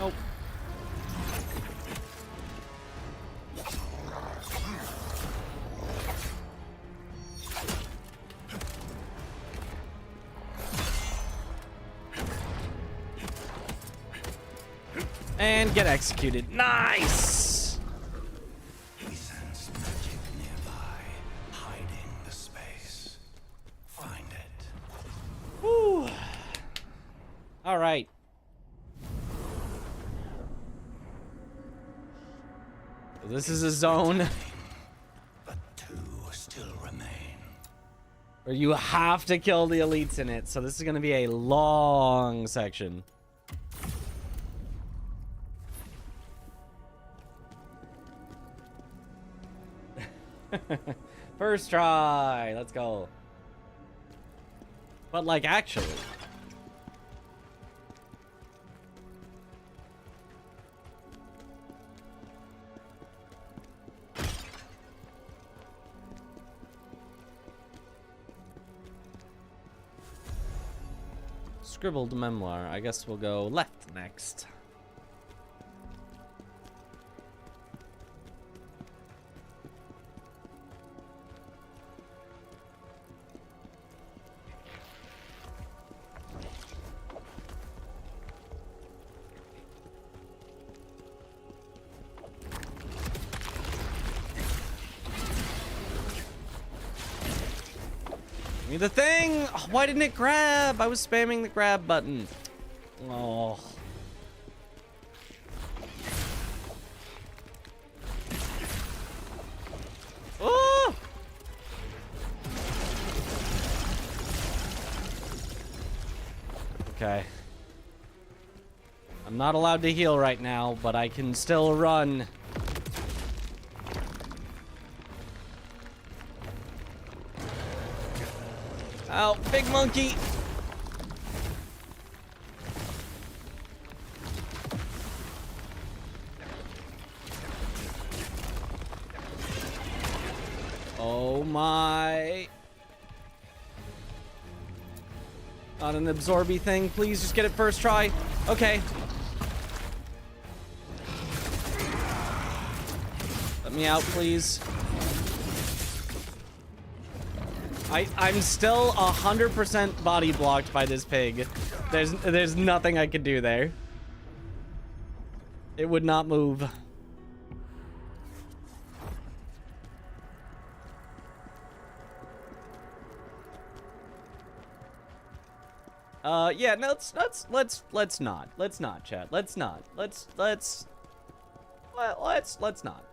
Nope. And get executed. Nice! We sense magic nearby, hiding the space. Find it. Whew. All right. This is a zone But two still remain. where you have to kill the elites in it, so this is going to be a long section. First try, let's go. But like actually. Scribbled memoir. I guess we'll go left next. Give me the thing! Oh, why didn't it grab? I was spamming the grab button. Oh. Oh! Okay. I'm not allowed to heal right now, but I can still run. Ow, big monkey! Oh my. Not an absorby thing. Please just get it first try. Okay. Let me out, please. I'm still 100% body blocked by this pig. There's nothing I can do there. It would not move. Yeah, no, let's not, chat. Let's not. Let's not.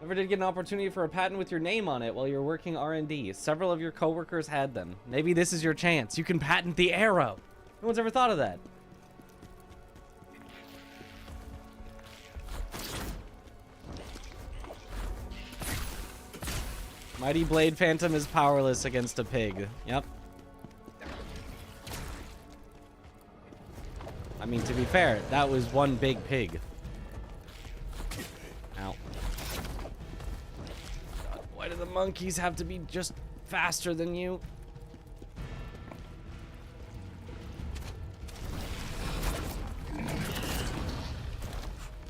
Never did get an opportunity for a patent with your name on it while you're working R&D. Several of your coworkers had them. Maybe this is your chance. You can patent the arrow. No one's ever thought of that. Mighty Blade Phantom is powerless against a pig. Yep. I mean, to be fair, that was one big pig. Ow. God, why do the monkeys have to be just faster than you?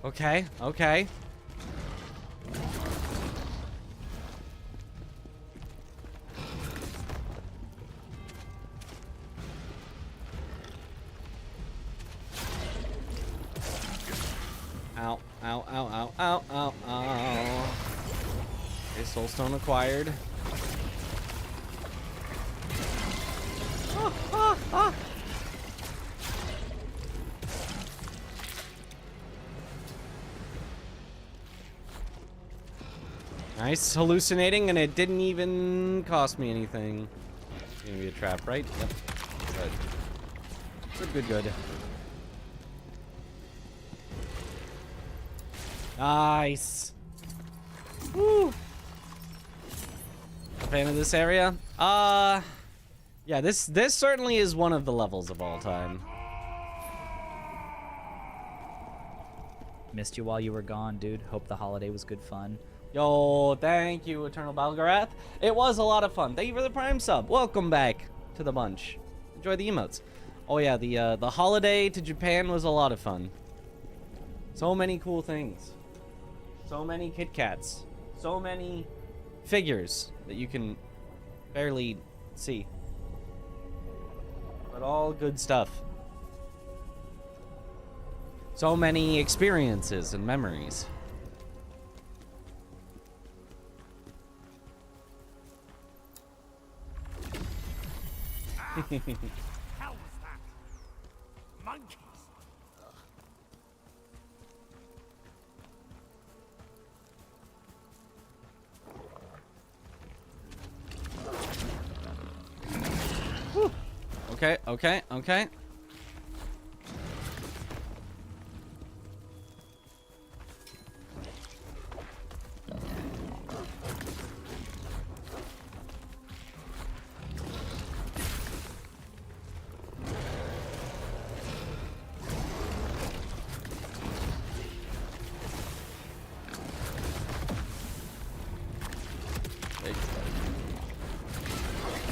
Okay, okay. Ow, ow, ow, ow, ow, ow, ow. Okay, soulstone acquired. Ah, ah, ah. Nice, hallucinating, and it didn't even cost me anything. It's gonna be a trap, right? Yep. Good. Good, good, good. Nice. Woo. A fan of this area? Yeah, this certainly is one of the levels of all time. Missed you while you were gone, dude. Hope the holiday was good fun. Yo, thank you, Eternal Balgarath. It was a lot of fun. Thank you for the Prime sub. Welcome back to the bunch. Enjoy the emotes. Oh yeah, the holiday to Japan was a lot of fun. So many cool things. So many Kit Kats. So many figures that you can barely see. But all good stuff. So many experiences and memories. Hell was that? Monkeys! Whew. Okay, okay, okay.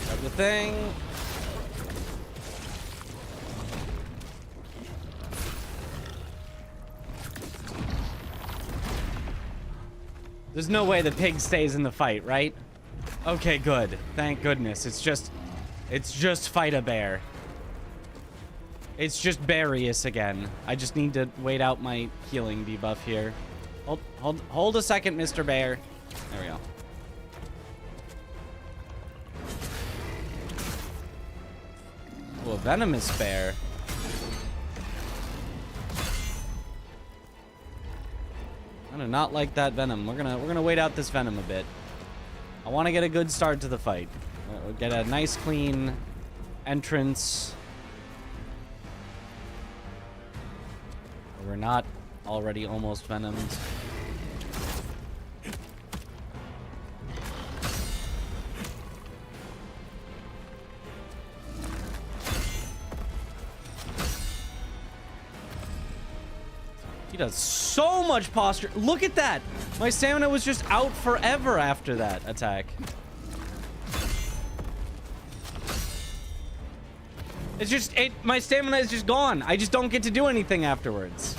Grab the thing. There's no way the pig stays in the fight, right? Okay, good. Thank goodness. It's just fight a bear. It's just Barius again. I just need to wait out my healing debuff here. Hold a second, Mr. Bear. There we go. Oh, a venomous bear. I do not like that venom. We're gonna wait out this venom a bit. I want to get a good start to the fight. Get a nice, clean entrance. We're not already almost venomed. He does so much posture. Look at that. My stamina was just out forever after that attack. It's just, my stamina is just gone. I just don't get to do anything afterwards.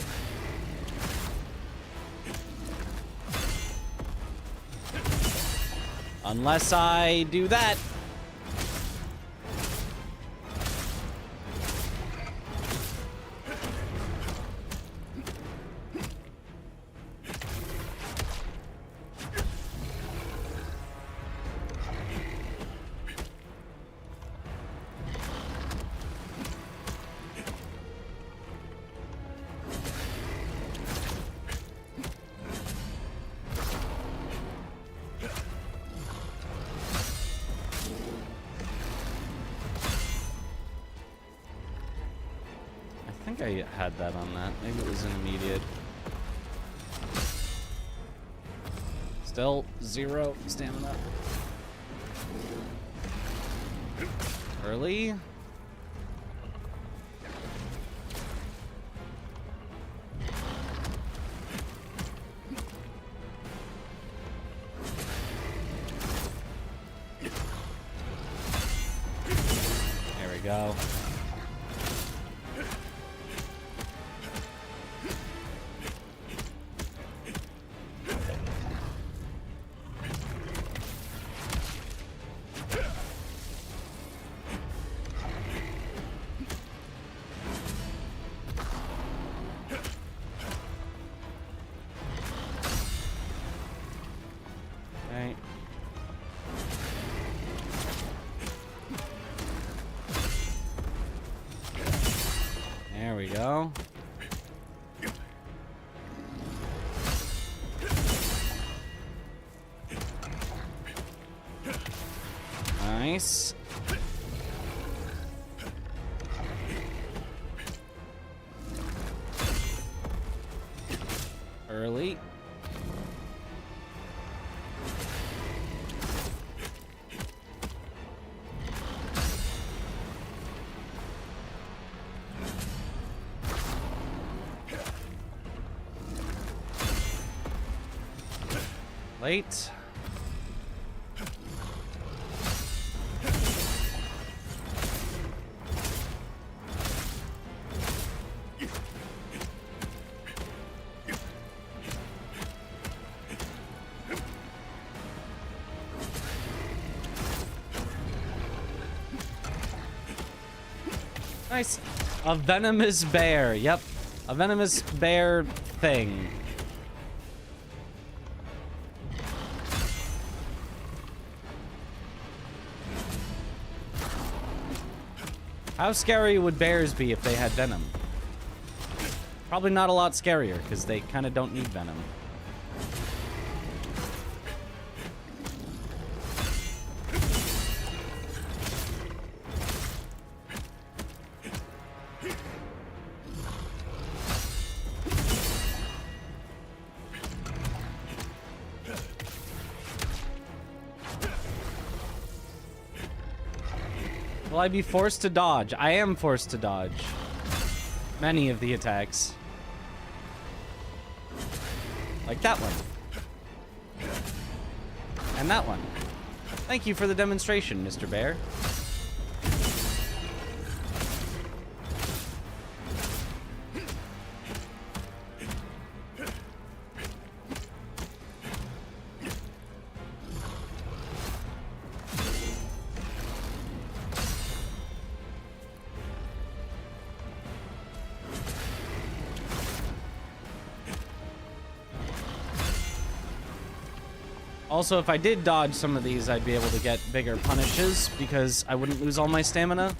Unless I do that. I think I had that on that. Maybe it was an immediate. Still 0 stamina. Early. There we go. There we go. Nice. Early. Late. Nice. A venomous bear. Yep. A venomous bear thing. How scary would bears be if they had venom? Probably not a lot scarier, because they kind of don't need venom. Will I be forced to dodge? I am forced to dodge many of the attacks. Like that one. And that one. Thank you for the demonstration, Mr. Bear. Also, if I did dodge some of these, I'd be able to get bigger punishes because I wouldn't lose all my stamina.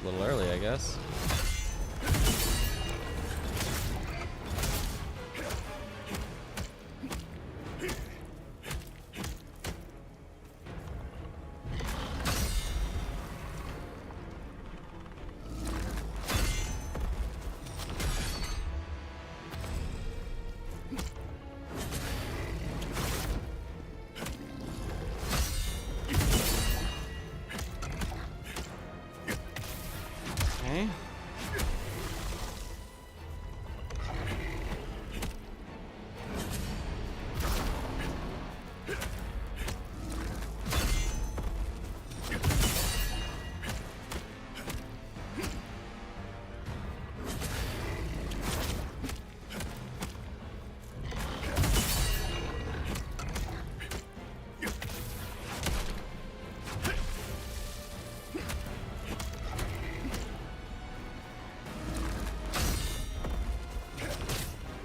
a little early, I guess. Okay.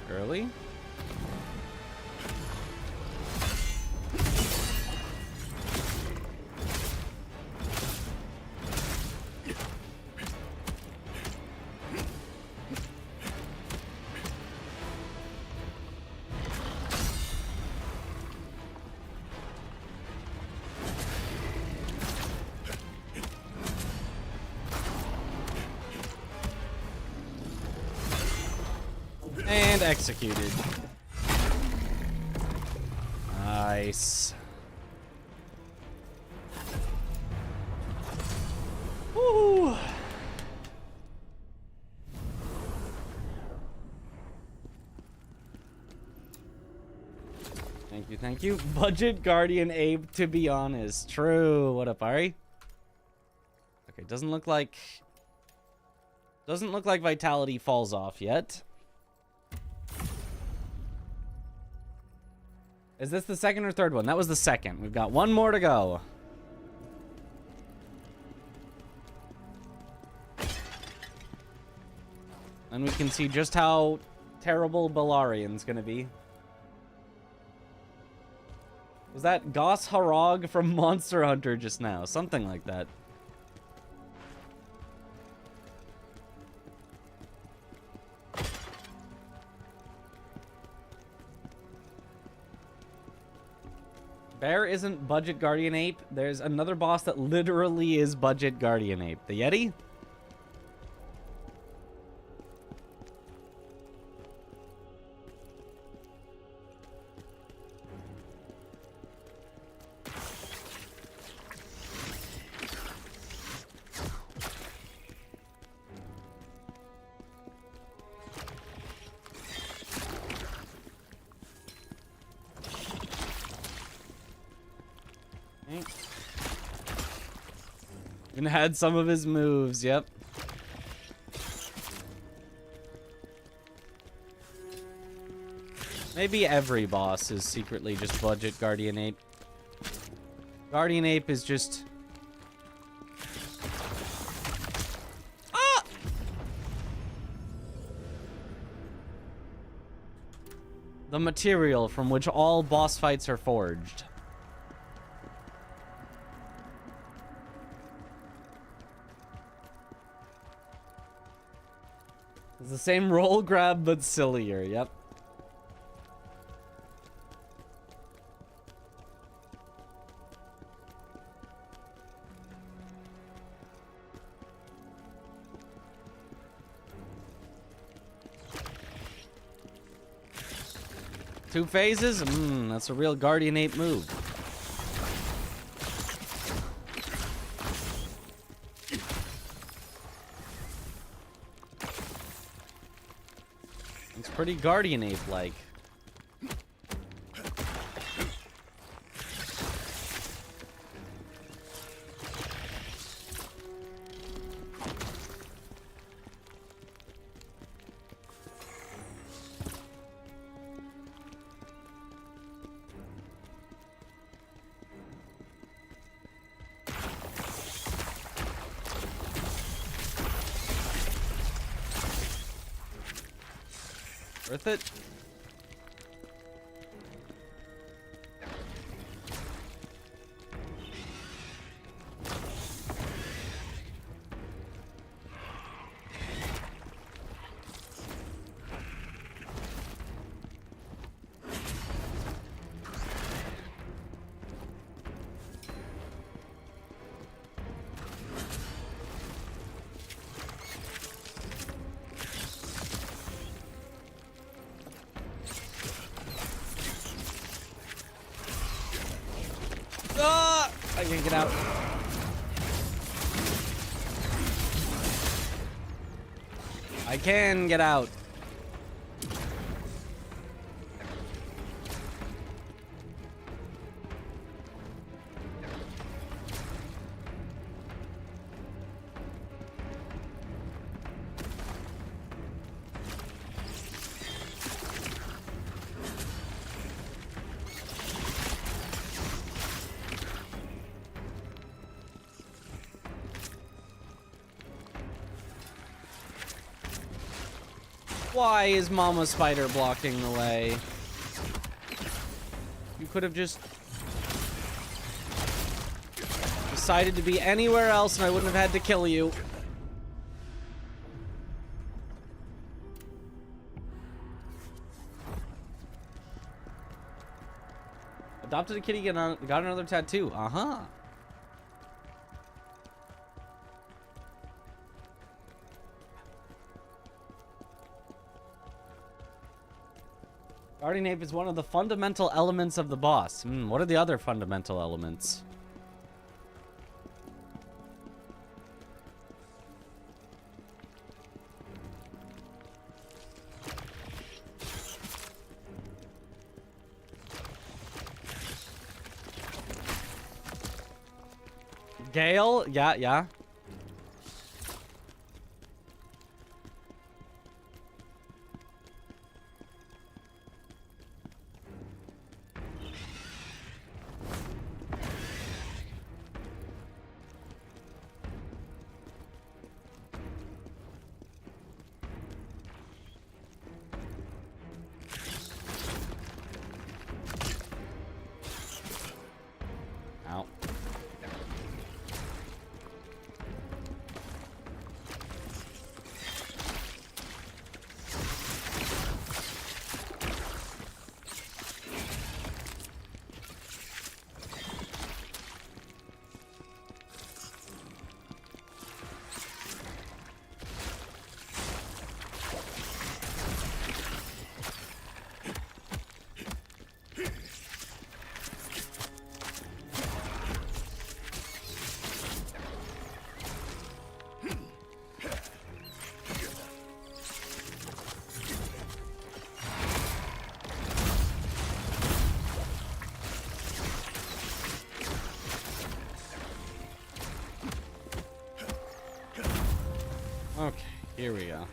Early? And executed. Nice. Woo. Thank you, thank you. Budget Guardian Ape, to be honest. True. What up, Ari? Okay, doesn't look like Vitality falls off yet. Is this the second or third one? That was the second. We've got one more to go. And we can see just how terrible Balarian's gonna be. Was that Goss Harag from Monster Hunter just now? Something like that. Bear isn't Budget Guardian Ape. There's another boss that literally is Budget Guardian Ape. The Yeti? And had some of his moves, yep. Maybe every boss is secretly just Budget Guardian Ape. Guardian Ape is just... Ah! The material from which all boss fights are forged. It's the same roll grab, but sillier, yep. Two phases? That's a real Guardian Ape move. It's pretty Guardian Ape-like. Worth it? I can't get out. I can get out. Why is Mama Spider blocking the way? You could have just decided to be anywhere else and I wouldn't have had to kill you. Adopted a kitty, got another tattoo. Uh-huh. Guardian Ape is one of the fundamental elements of the boss. What are the other fundamental elements? Gale? Yeah. Ow. Okay, here we go.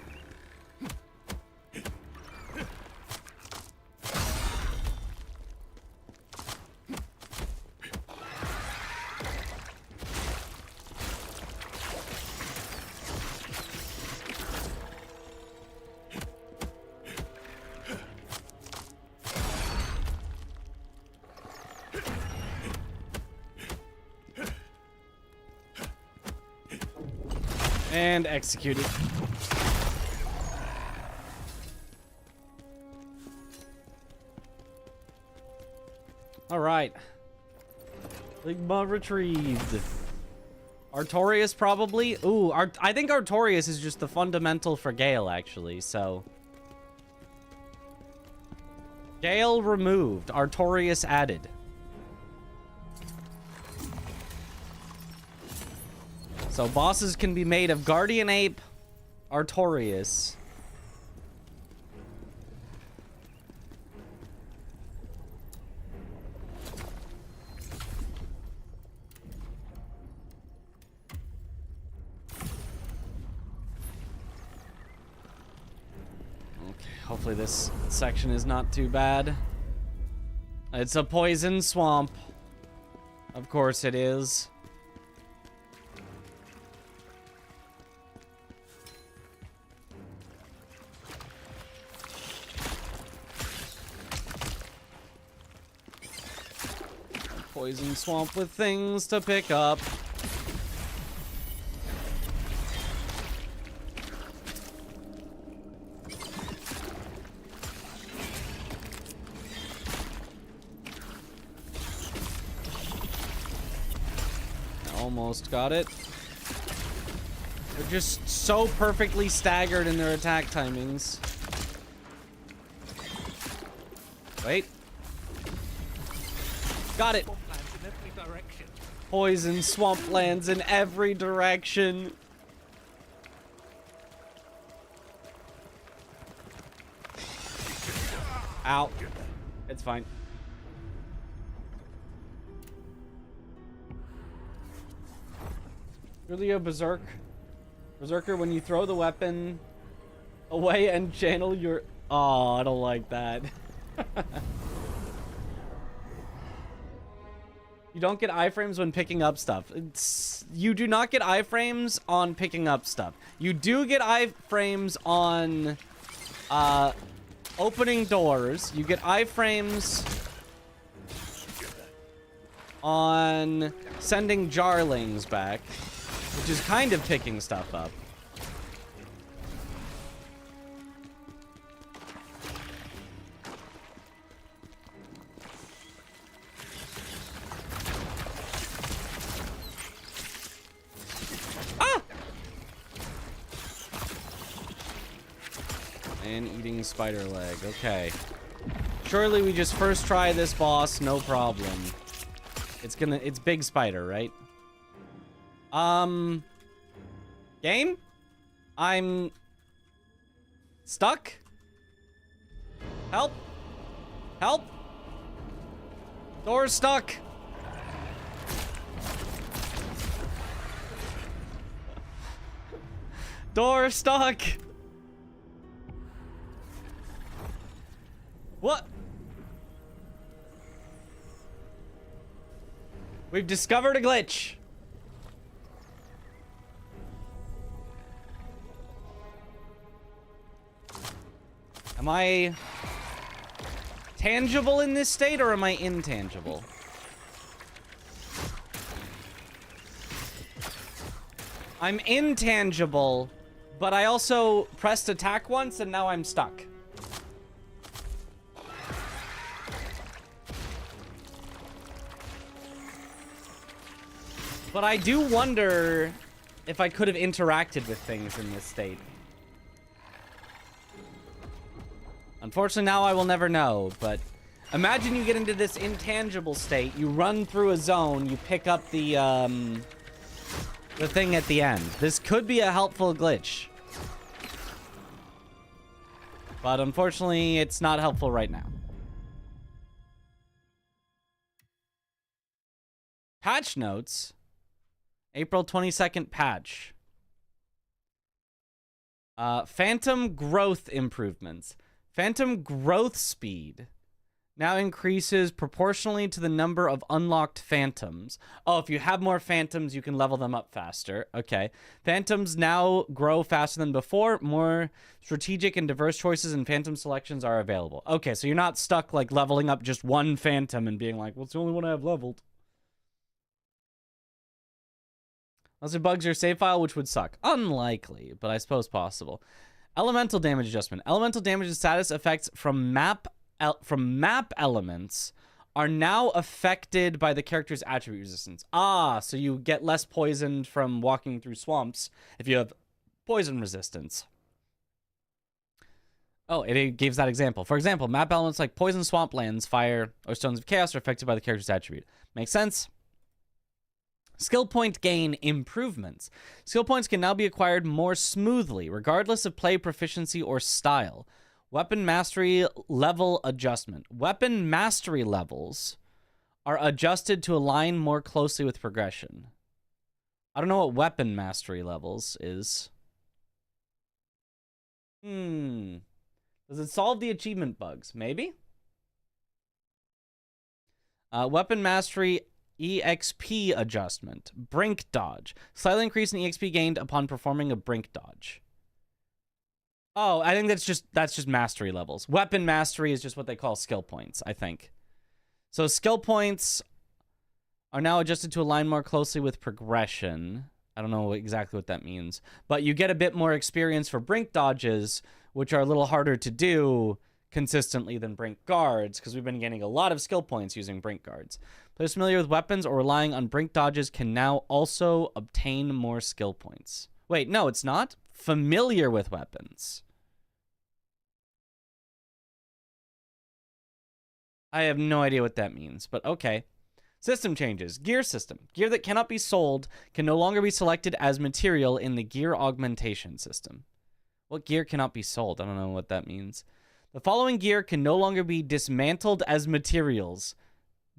And executed. All right. Ligma retrieved. Artorias probably. Ooh, I think Artorias is just the fundamental for Gale, actually. So Gale removed. Artorias added. So bosses can be made of Guardian Ape, Artorias. Okay, hopefully this section is not too bad. It's a poison swamp. Of course it is. Poison swamp with things to pick up. Almost got it. They're just so perfectly staggered in their attack timings. Wait. Got it. In every direction. Poison swamplands in every direction. Ow. It's fine. Really a berserker, when you throw the weapon away and channel your... Oh, I don't like that. You don't get iframes when picking up stuff. You do not get iframes on picking up stuff. You do get iframes on opening doors. You get iframes on sending jarlings back, which is kind of picking stuff up. And eating spider leg. Okay. Surely we just first try this boss, no problem. It's big spider, right? Game? I'm stuck? Help? Help? Door's stuck. Door stuck. What? We've discovered a glitch. Am I tangible in this state or am I intangible? I'm intangible, but I also pressed attack once and now I'm stuck. But I do wonder if I could have interacted with things in this state. Unfortunately, now I will never know, but imagine you get into this intangible state, you run through a zone, you pick up the thing at the end. This could be a helpful glitch. But unfortunately, it's not helpful right now. Patch notes. April 22nd patch. Phantom growth improvements. Phantom growth speed now increases proportionally to the number of unlocked phantoms. Oh, if you have more phantoms, you can level them up faster. Okay. Phantoms now grow faster than before. More strategic and diverse choices and phantom selections are available. Okay, so you're not stuck like leveling up just one phantom and being like, well, it's the only one I have leveled. Unless it bugs your save file, which would suck. Unlikely, but I suppose possible. Elemental damage adjustment. Elemental damage status effects from map elements are now affected by the character's attribute resistance. Ah, so you get less poisoned from walking through swamps if you have poison resistance. Oh, it gives that example. For example, map elements like poison swamplands, fire, or stones of chaos are affected by the character's attribute. Makes sense? Skill point gain improvements. Skill points can now be acquired more smoothly, regardless of play proficiency or style. Weapon mastery level adjustment. Weapon mastery levels are adjusted to align more closely with progression. I don't know what weapon mastery levels is. Does it solve the achievement bugs? Maybe? Weapon mastery EXP adjustment. Brink dodge. Slightly increase in EXP gained upon performing a brink dodge. Oh, I think that's just mastery levels. Weapon mastery is just what they call skill points, I think. So skill points are now adjusted to align more closely with progression. I don't know exactly what that means. But you get a bit more experience for brink dodges, which are a little harder to do consistently than brink guards, because we've been getting a lot of skill points using brink guards. Players familiar with weapons or relying on brink dodges can now also obtain more skill points. Wait, no, it's not. Familiar with weapons. I have no idea what that means, but okay. System changes. Gear system. Gear that cannot be sold can no longer be selected as material in the gear augmentation system. What gear cannot be sold? I don't know what that means. The following gear can no longer be dismantled as materials.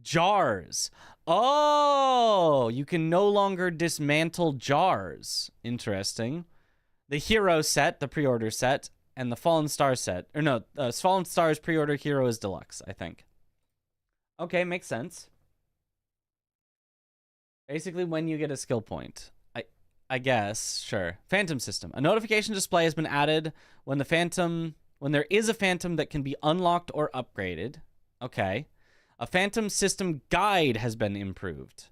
Jars. Oh, you can no longer dismantle jars. Interesting. The Hero set, the pre-order set, and the Fallen Star set. Or no, Fallen Star's pre-order, Hero is Deluxe, I think. Okay, makes sense. Basically, when you get a skill point. I guess, sure. Phantom system. A notification display has been added when there is a phantom that can be unlocked or upgraded. Okay. A phantom system guide has been improved.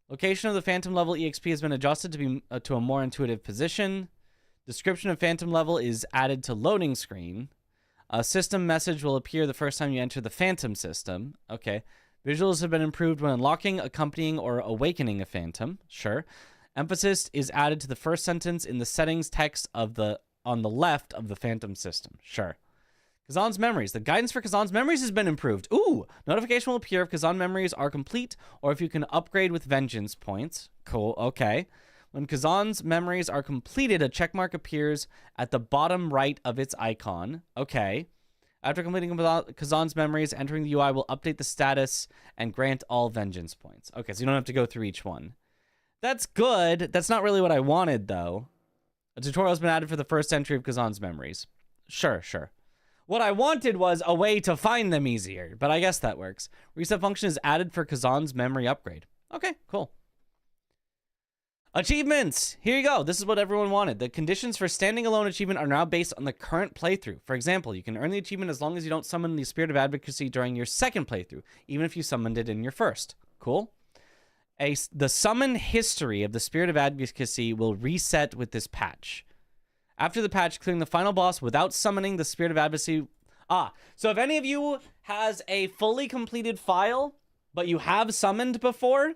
Location of the phantom level EXP has been adjusted to be to a more intuitive position. Description of phantom level is added to loading screen. A system message will appear the first time you enter the phantom system. Okay. Visuals have been improved when unlocking, accompanying, or awakening a phantom. Sure. Emphasis is added to the first sentence in the settings text on the left of the phantom system. Sure. Khazan's memories. The guidance for Khazan's memories has been improved. Ooh! Notification will appear if Khazan memories are complete or if you can upgrade with vengeance points. Cool. Okay. When Khazan's memories are completed, a checkmark appears at the bottom right of its icon. Okay. After completing Khazan's memories, entering the UI will update the status and grant all vengeance points. Okay, so you don't have to go through each one. That's good. That's not really what I wanted, though. A tutorial has been added for the first entry of Khazan's memories. Sure, sure. What I wanted was a way to find them easier, but I guess that works. Reset function is added for Khazan's memory upgrade. Okay, cool. Achievements! Here you go. This is what everyone wanted. The conditions for standing alone achievement are now based on the current playthrough. For example, you can earn the achievement as long as you don't summon the Spirit of Advocacy during your second playthrough, even if you summoned it in your first. Cool. The summon history of the Spirit of Advocacy will reset with this patch. After the patch, clearing the final boss without summoning the Spirit of Advocacy... so if any of you has a fully completed file, but you have summoned before...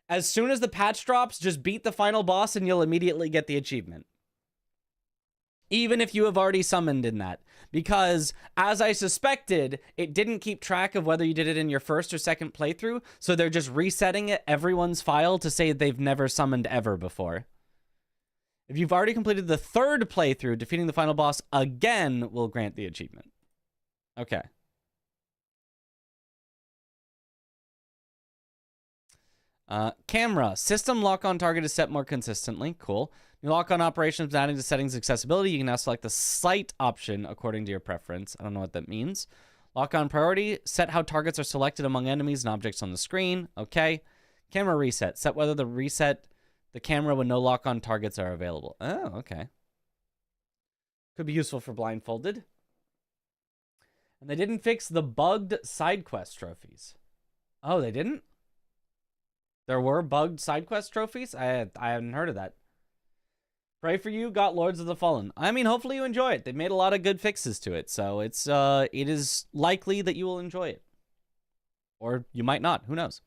As soon as the patch drops, just beat the final boss and you'll immediately get the achievement. Even if you have already summoned in that. Because, as I suspected, it didn't keep track of whether you did it in your first or second playthrough, so they're just resetting everyone's file to say they've never summoned ever before. If you've already completed the third playthrough, defeating the final boss again will grant the achievement. Okay. Camera. System lock-on target is set more consistently. Cool. New lock-on operations adding to settings accessibility. You can now select the sight option according to your preference. I don't know what that means. Lock-on priority. Set how targets are selected among enemies and objects on the screen. Okay. Camera reset. Set whether the camera when no lock-on targets are available. Oh, okay. Could be useful for blindfolded. And they didn't fix the bugged side quest trophies. Oh, they didn't? There were bugged side quest trophies? I hadn't heard of that. Pray for you, got Lords of the Fallen. I mean, hopefully you enjoy it. They made a lot of good fixes to it, so it is likely that you will enjoy it. Or you might not. Who knows?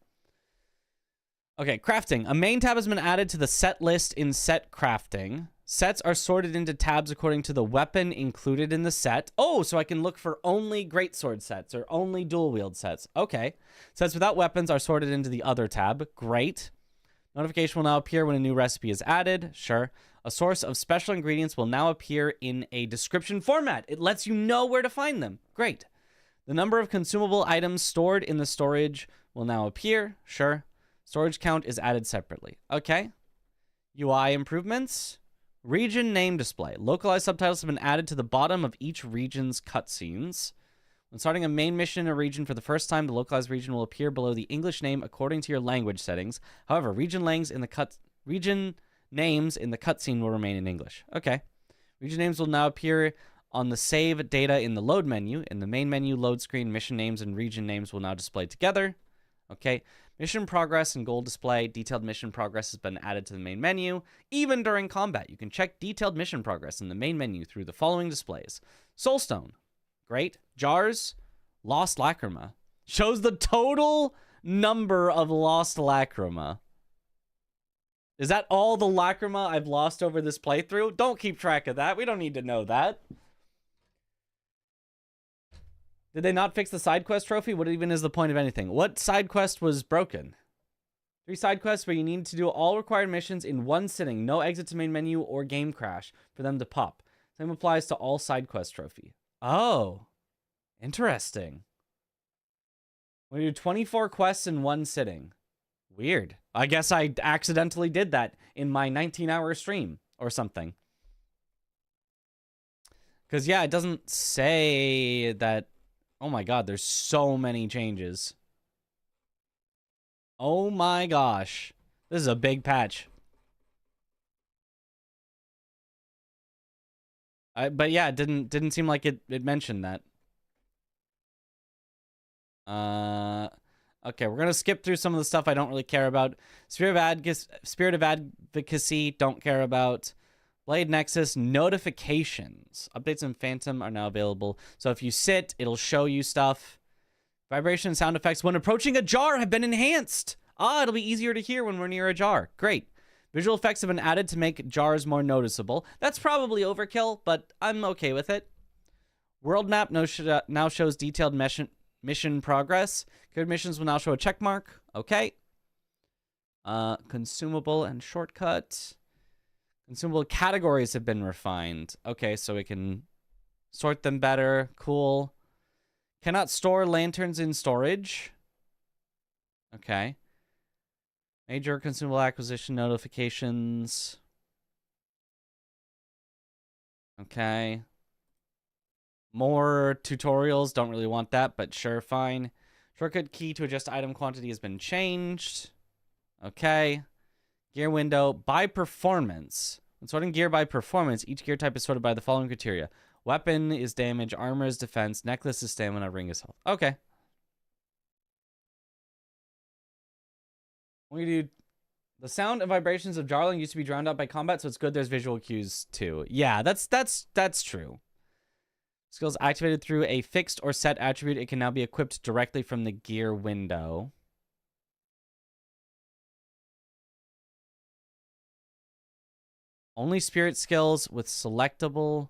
Okay, crafting. A main tab has been added to the set list in set crafting. Sets are sorted into tabs according to the weapon included in the set. Oh, so I can look for only greatsword sets or only dual wield sets. Okay. Sets without weapons are sorted into the other tab. Great. Notification will now appear when a new recipe is added. Sure. A source of special ingredients will now appear in a description format. It lets you know where to find them. Great. The number of consumable items stored in the storage will now appear. Sure. Storage count is added separately. Okay. UI improvements. Region name display. Localized subtitles have been added to the bottom of each region's cutscenes. When starting a main mission in a region for the first time, the localized region will appear below the English name according to your language settings. However, region names in the cutscene will remain in English. Okay. Region names will now appear on the save data in the load menu. In the main menu load screen, mission names and region names will now display together. Okay. Mission progress and goal display. Detailed mission progress has been added to the main menu. Even during combat, you can check detailed mission progress in the main menu through the following displays. Soulstone. Great. Jars. Lost Lacrima. Shows the total number of lost Lacrima. Is that all the Lacrima I've lost over this playthrough? Don't keep track of that. We don't need to know that. Did they not fix the side quest trophy? What even is the point of anything? What side quest was broken? 3 side quests where you need to do all required missions in one sitting. No exit to main menu or game crash for them to pop. Same applies to all side quest trophy. Oh, interesting. We do 24 quests in one sitting. Weird. I guess I accidentally did that in my 19-hour stream or something. Because, yeah, it doesn't say that... Oh my god, there's so many changes. Oh my gosh. This is a big patch. But yeah, it didn't seem like it mentioned that. Okay, we're gonna skip through some of the stuff I don't really care about. Spirit of Advocacy, don't care about. Blade Nexus notifications. Updates in Phantom are now available. So if you sit, it'll show you stuff. Vibration and sound effects when approaching a jar have been enhanced. Ah, it'll be easier to hear when we're near a jar. Great. Visual effects have been added to make jars more noticeable. That's probably overkill, but I'm okay with it. World map now shows detailed mission progress. Good missions will now show a check mark. Okay. Consumable and shortcut. Consumable categories have been refined. Okay, so we can sort them better. Cool. Cannot store lanterns in storage. Okay. Major consumable acquisition notifications. Okay. More tutorials. Don't really want that, but sure, fine. Shortcut key to adjust item quantity has been changed. Okay. Gear window by performance. When sorting gear by performance, each gear type is sorted by the following criteria. Weapon is damage, armor is defense, necklace is stamina, ring is health. Okay. We do the sound and vibrations of Jarling used to be drowned out by combat, so it's good there's visual cues too. Yeah, that's true. Skills activated through a fixed or set attribute. It can now be equipped directly from the gear window. Only spirit skills with selectable...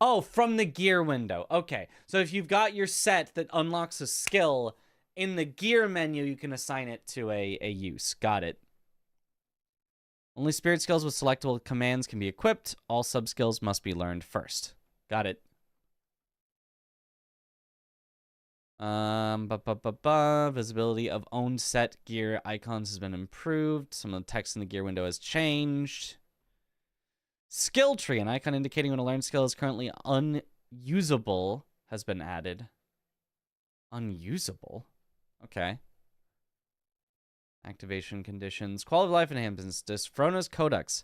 Oh, from the gear window. Okay. So if you've got your set that unlocks a skill, in the gear menu, you can assign it to a use. Got it. Only spirit skills with selectable commands can be equipped. All sub-skills must be learned first. Got it. Visibility of owned set gear icons has been improved. Some of the text in the gear window has changed. Skill tree, an icon indicating when a learned skill is currently unusable, has been added. Unusable? Okay. Activation conditions. Quality of life enhancements. Dysphona's Codex.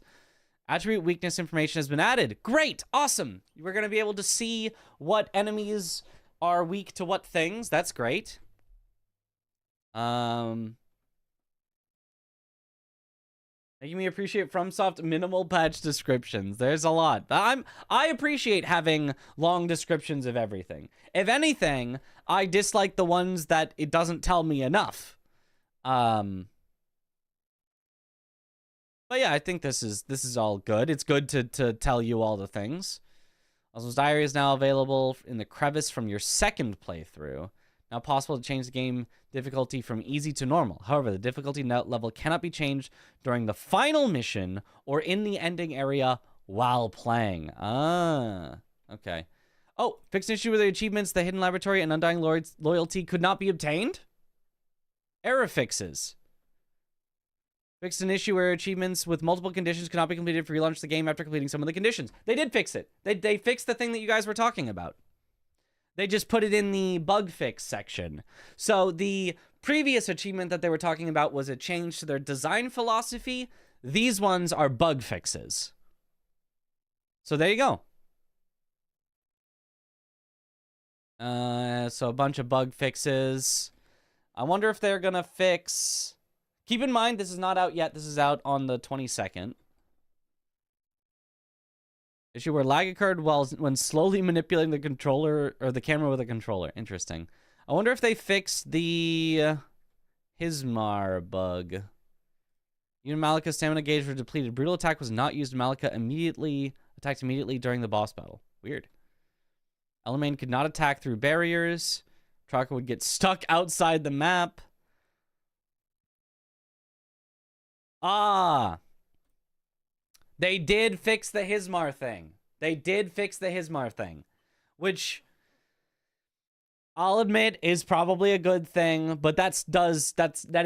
Attribute weakness information has been added. Great! Awesome! We're going to be able to see what enemies are weak to what things. That's great. Making me appreciate FromSoft minimal patch descriptions. There's a lot. I appreciate having long descriptions of everything. If anything, I dislike the ones that it doesn't tell me enough. But yeah, I think this is all good. It's good to tell you all the things. Oswald's Diary is now available in the crevice from your second playthrough. Now possible to change the game difficulty from easy to normal. However, the difficulty level cannot be changed during the final mission or in the ending area while playing. Ah, okay. Oh, fixed an issue with the achievements, the Hidden Laboratory, and Undying Loyalty could not be obtained? Error fixes. Fixed an issue where achievements with multiple conditions cannot be completed if you relaunch the game after completing some of the conditions. They did fix it. They fixed the thing that you guys were talking about. They just put it in the bug fix section. So the previous achievement that they were talking about was a change to their design philosophy. These ones are bug fixes. So there you go. So a bunch of bug fixes. I wonder if they're gonna fix... Keep in mind, this is not out yet. This is out on the 22nd. Issue where lag occurred when slowly manipulating the controller or the camera with a controller. Interesting. I wonder if they fixed the Hismar bug. Unit Malika's stamina gauge were depleted. Brutal attack was not used. Malika attacked immediately during the boss battle. Weird. Element could not attack through barriers. Troa would get stuck outside the map. Ah. They did fix the Hismar thing. They did fix the Hismar thing. Which, I'll admit, is probably a good thing. But that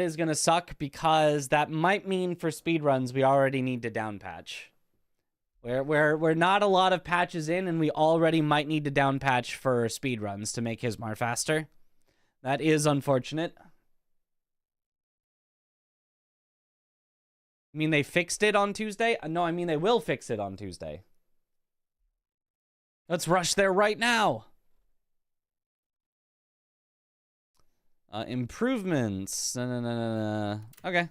is going to suck, because that might mean for speedruns we already need to down patch. We're not a lot of patches in, and we already might need to down patch for speedruns to make Hismar faster. That is unfortunate. I mean, they fixed it on Tuesday? No, I mean, they will fix it on Tuesday. Let's rush there right now. Improvements. No. Okay.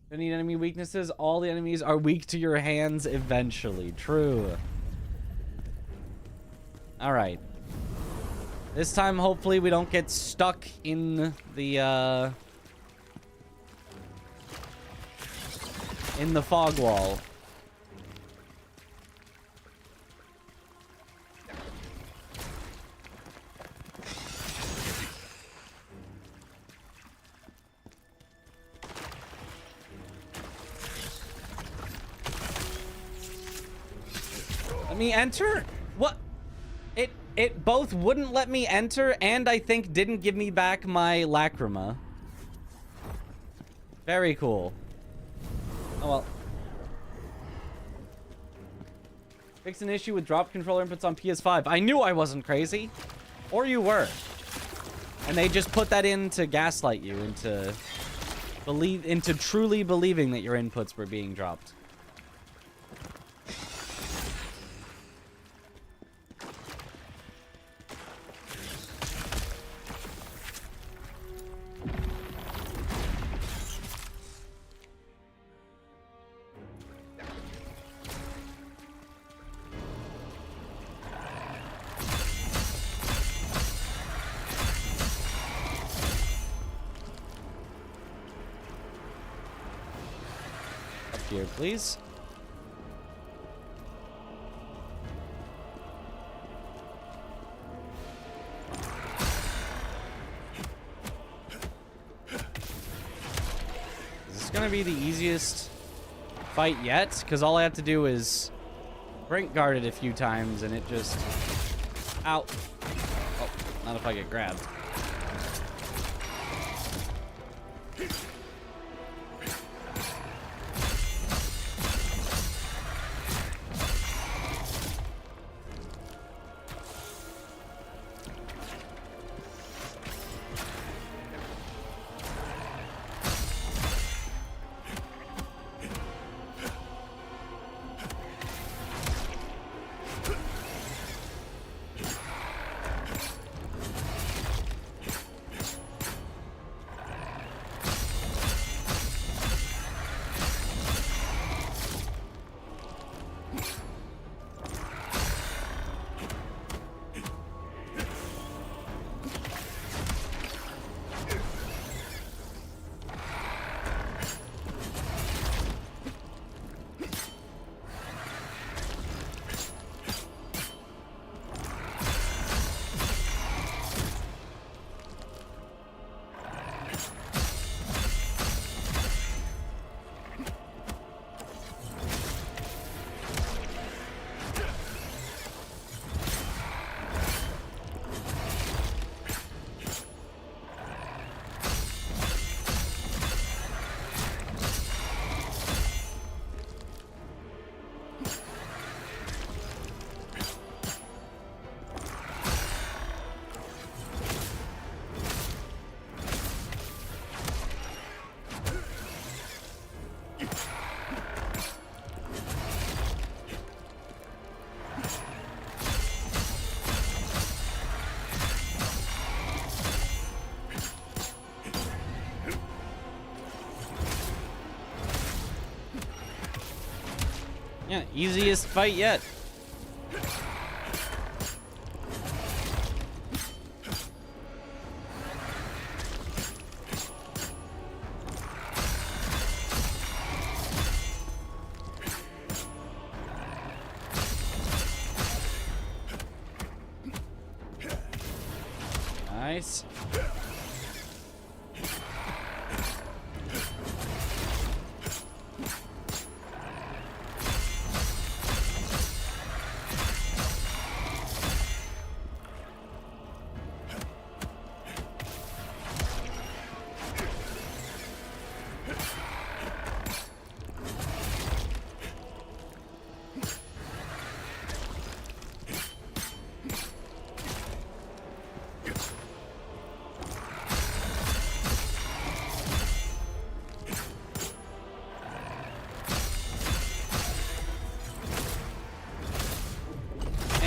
Don't need enemy weaknesses. All the enemies are weak to your hands eventually. True. Alright. This time, hopefully, we don't get stuck in the fog wall. Let me enter? What? It both wouldn't let me enter and I think didn't give me back my lacrima. Very cool. Oh well. Fix an issue with drop controller inputs on PS5. I knew I wasn't crazy. Or you were. And they just put that in to gaslight you into truly believing that your inputs were being dropped. Here, please. Is this gonna be the easiest fight yet? Because all I have to do is brink guard it a few times and it just... Ow. Oh, not if I get grabbed. Yeah, easiest fight yet. Nice.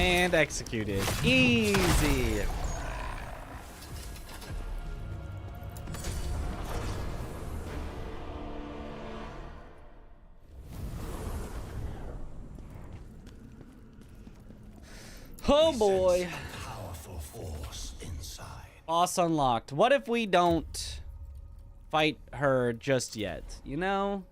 And executed. Easy. Oh boy. Powerful force inside. Boss unlocked. What if we don't fight her just yet? You know?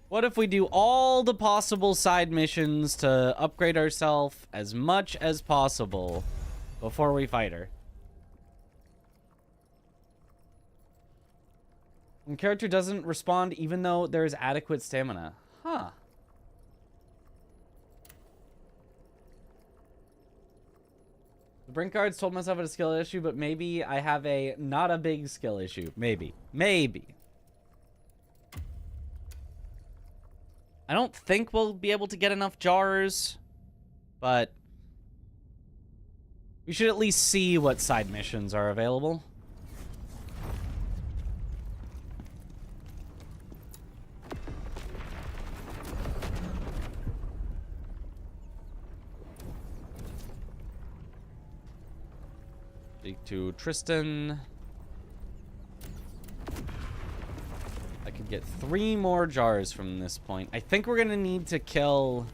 What if we do all the possible side missions to upgrade ourselves as much as possible before we fight her? When character doesn't respond even though there is adequate stamina. Huh. The brink guards told myself I had a skill issue, but maybe I have a not a big skill issue. Maybe. Maybe. I don't think we'll be able to get enough jars, but we should at least see what side missions are available. Speak to Tristan. I could get 3 more jars from this point. I think we're gonna need to kill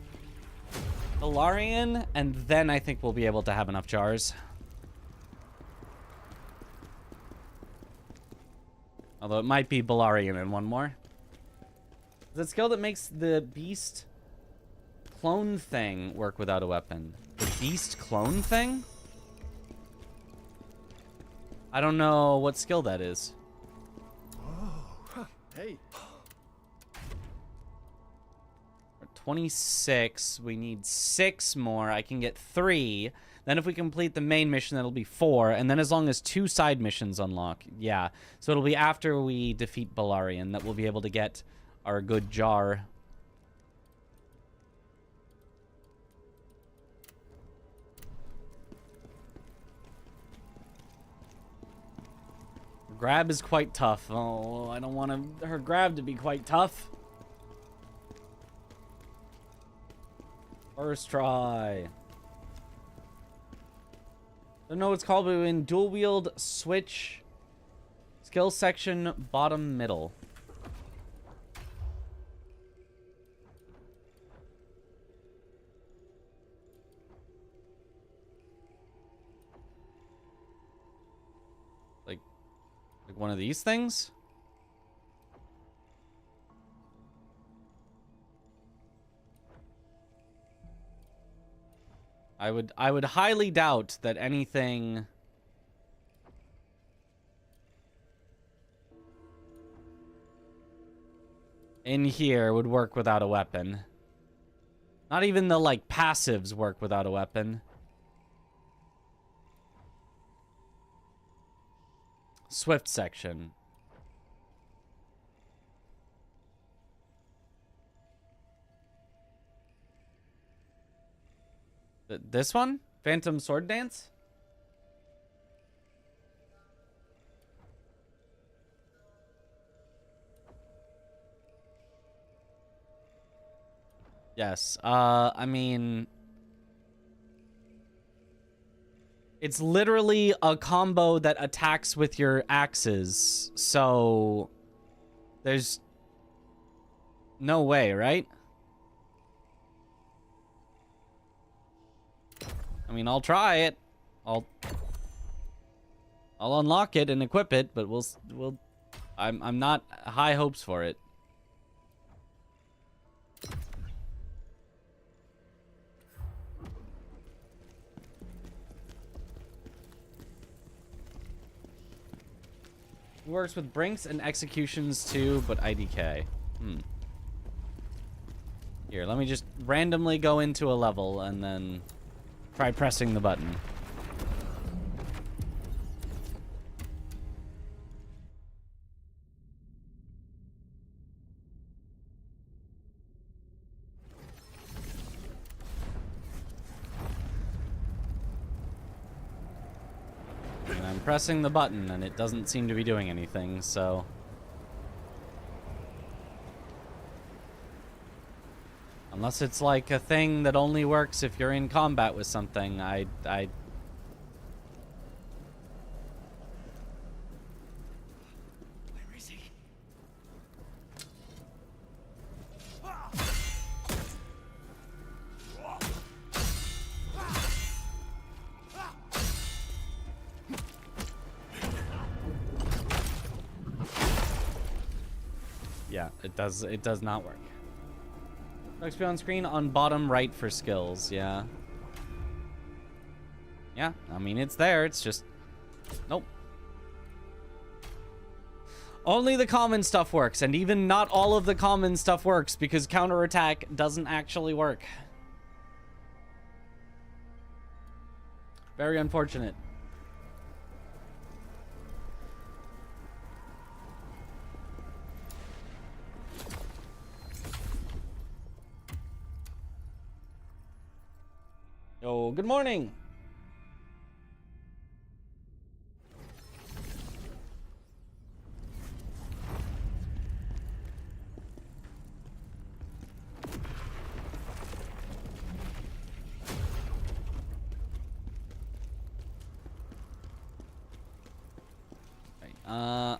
Balarian, and then I think we'll be able to have enough jars. Although it might be Balarian and one more. The skill that makes the beast clone thing work without a weapon. The beast clone thing? I don't know what skill that is. Oh, hey. 26. We need 6 more. I can get 3. Then if we complete the main mission, that'll be 4. And then as long as 2 side missions unlock. Yeah. So it'll be after we defeat Balarian that we'll be able to get our good jar. Grab is quite tough. Oh, I don't want her grab to be quite tough. First try. Don't know what it's called, but in dual wield switch skill section bottom middle. Like one of these things? I would highly doubt that anything in here would work without a weapon. Not even the like passives work without a weapon. Swift section. This one? Phantom Sword Dance? Yes. I mean, it's literally a combo that attacks with your axes. So there's no way, right? I mean, I'll try it. I'll unlock it and equip it, but I'm not high hopes for it. works with brinks and executions too, but IDK. Here, let me just randomly go into a level and then try pressing the button. And I'm pressing the button and it doesn't seem to be doing anything, so... Unless it's like a thing that only works if you're in combat with something, I... Where is he? Yeah, it does not work. XP on screen on bottom right for skills, yeah. Yeah, I mean, it's there, it's just... Nope. Only the common stuff works, and even not all of the common stuff works, because counterattack doesn't actually work. Very unfortunate. Yo, good morning.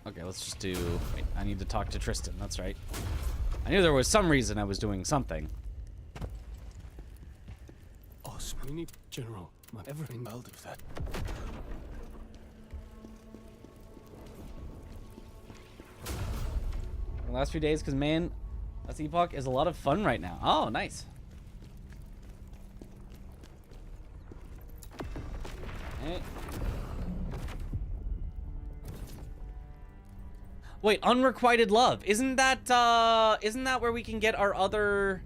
Okay, let's just do... Wait, I need to talk to Tristan, that's right. I knew there was some reason I was doing something. Osman, General, everything out of that. The last few days, because man, this epoch is a lot of fun right now. Oh, nice. Okay. Wait, unrequited love. Isn't that where we can get our other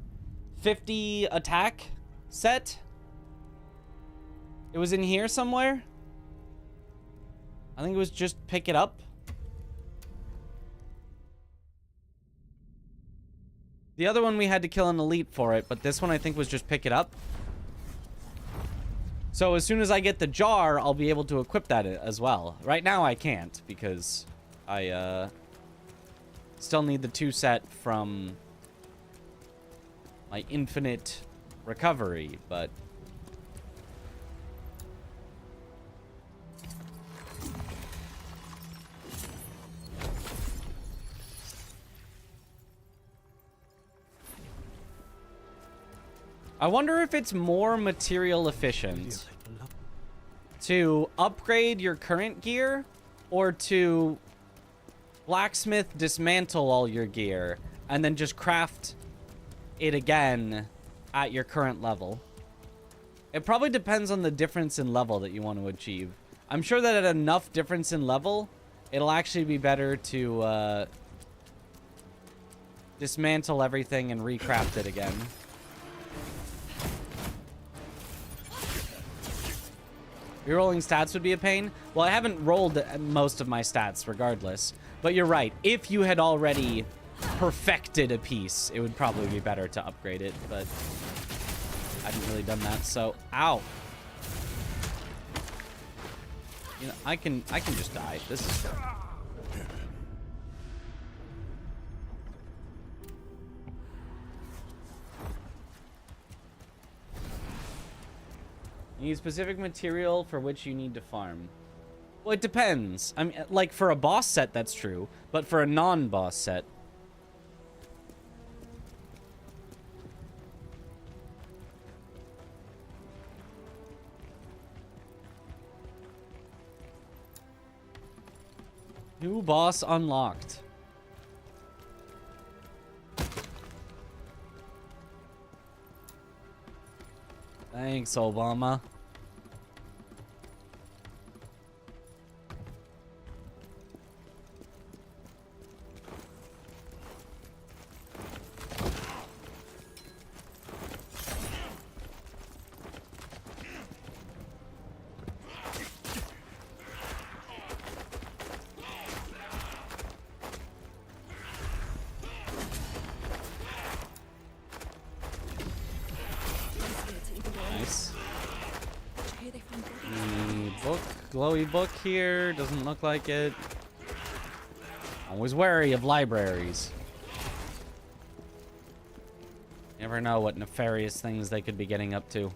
50 attack set? It was in here somewhere? I think it was just pick it up. The other one we had to kill an elite for it, but this one I think was just pick it up. So as soon as I get the jar, I'll be able to equip that as well. Right now I can't because I still need the 2 set from my infinite recovery, but I wonder if it's more material efficient to upgrade your current gear or to blacksmith dismantle all your gear and then just craft it again at your current level. It probably depends on the difference in level that you want to achieve. I'm sure that at enough difference in level, it'll actually be better to dismantle everything and recraft it again. Rerolling stats would be a pain. Well, I haven't rolled most of my stats regardless. But you're right. If you had already perfected a piece, it would probably be better to upgrade it. But I haven't really done that, so... Ow. You know, I can just die. This is... You need specific material for which you need to farm. Well, it depends. I mean, like, for a boss set, that's true. But for a non-boss set... New boss unlocked. Thanks, Obama. glowy book here. Doesn't look like it. Always wary of libraries. Never know what nefarious things they could be getting up to.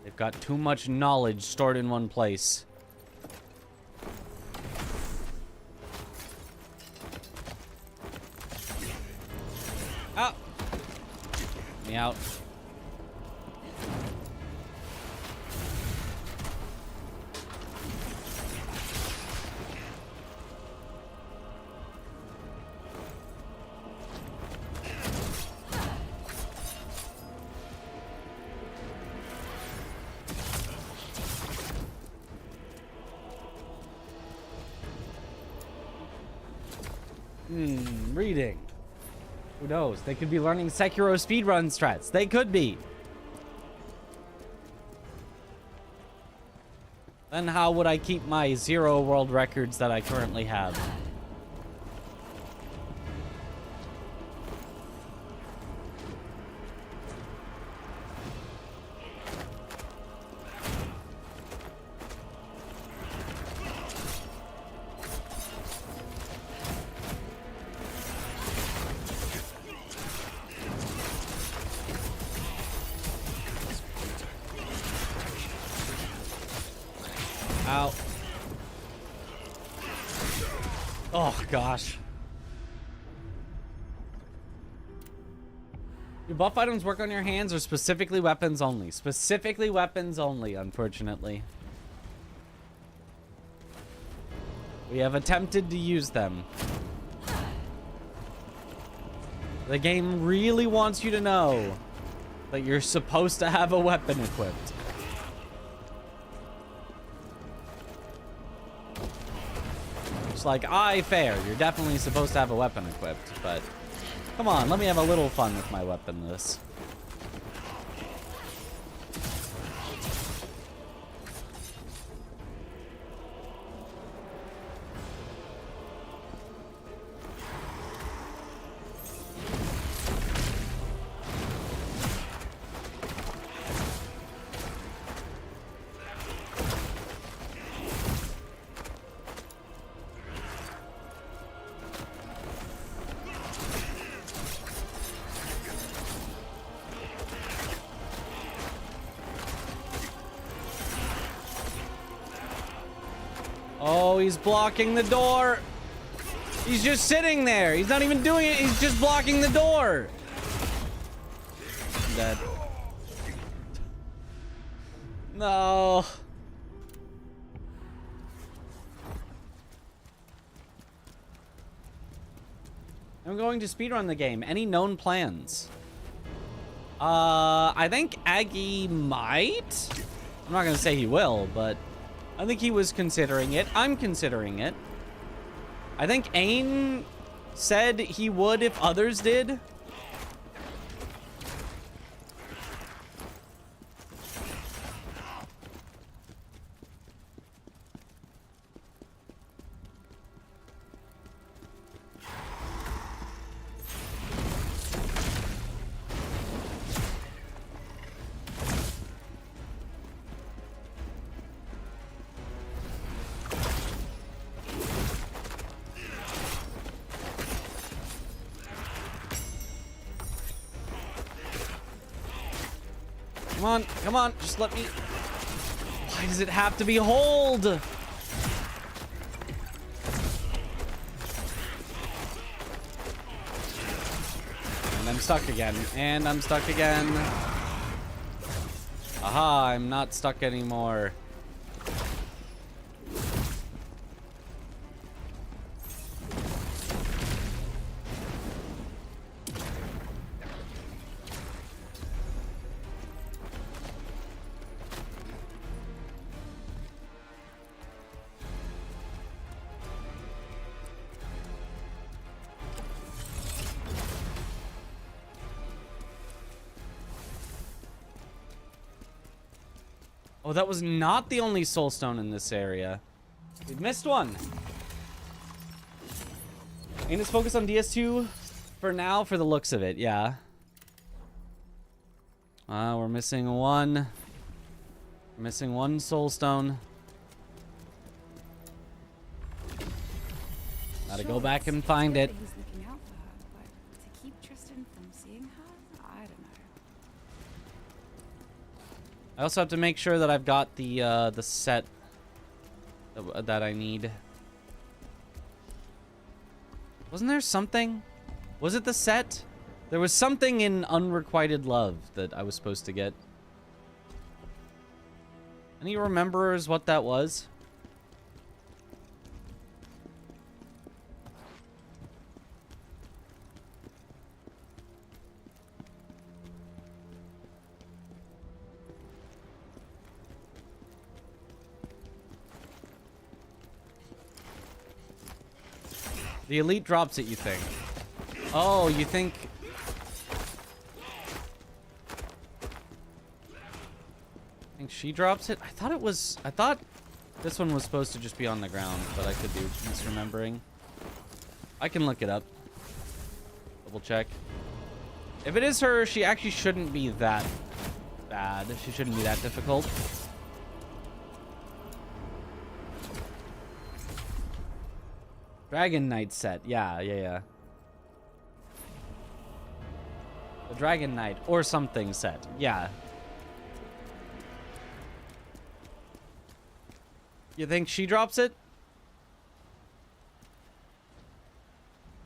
They've got too much knowledge stored in one place. Ah! Me out. Reading. Who knows? They could be learning Sekiro speedrun strats. They could be. Then how would I keep my 0 world records that I currently have? Ow. Oh, gosh. Do buff items work on your hands or specifically weapons only? Specifically weapons only, unfortunately. We have attempted to use them. The game really wants you to know that you're supposed to have a weapon equipped. It's like, fair. You're definitely supposed to have a weapon equipped, but come on, let me have a little fun with my weaponless. Oh, he's blocking the door. He's just sitting there. He's not even doing it. He's just blocking the door. I'm dead. No. I'm going to speedrun the game. Any known plans? I think Aggie might. I'm not going to say he will, but I think he was considering it. I'm considering it. I think Ain said he would if others did. Come on, just let me. Why does it have to be hold? And I'm stuck again, and I'm stuck again. Aha, I'm not stuck anymore. Oh, that was not the only soul stone in this area. We missed one. Ain't its focus on DS2 For now, for the looks of it, yeah. We're missing one. We're missing one soul stone. Gotta go back and find it. He's looking out for her, but to keep Tristan from seeing her, I don't know. I also have to make sure that I've got the set that I need. Wasn't there something? Was it the set? There was something in Unrequited Love that I was supposed to get. Any rememberers what that was? The elite drops it, you think? Oh, you think... I think she drops it? I thought this one was supposed to just be on the ground, but I could be misremembering. I can look it up. Double check. If it is her, she actually shouldn't be that bad. She shouldn't be that difficult. Dragon Knight set. Yeah. The Dragon Knight or something set. Yeah. You think she drops it?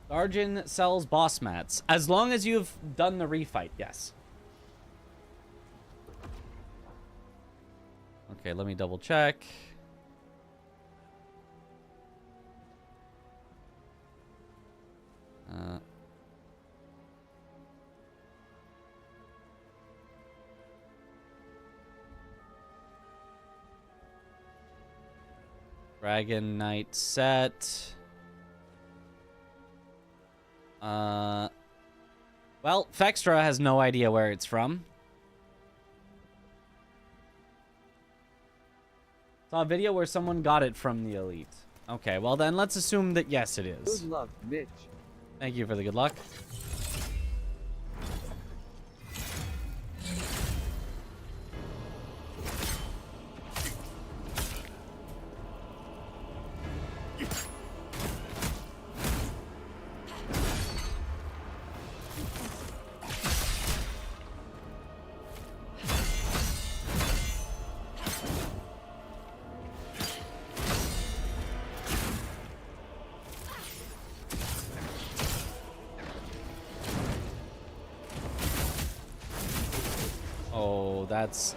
Guardian sells boss mats. As long as you've done the refight, yes. Okay, let me double check. Dragon Knight set. Well, Fextra has no idea where it's from. Saw a video where someone got it from the elite. Okay, well then let's assume that yes, it is. Good luck, bitch. Thank you for the good luck. Oh, that's...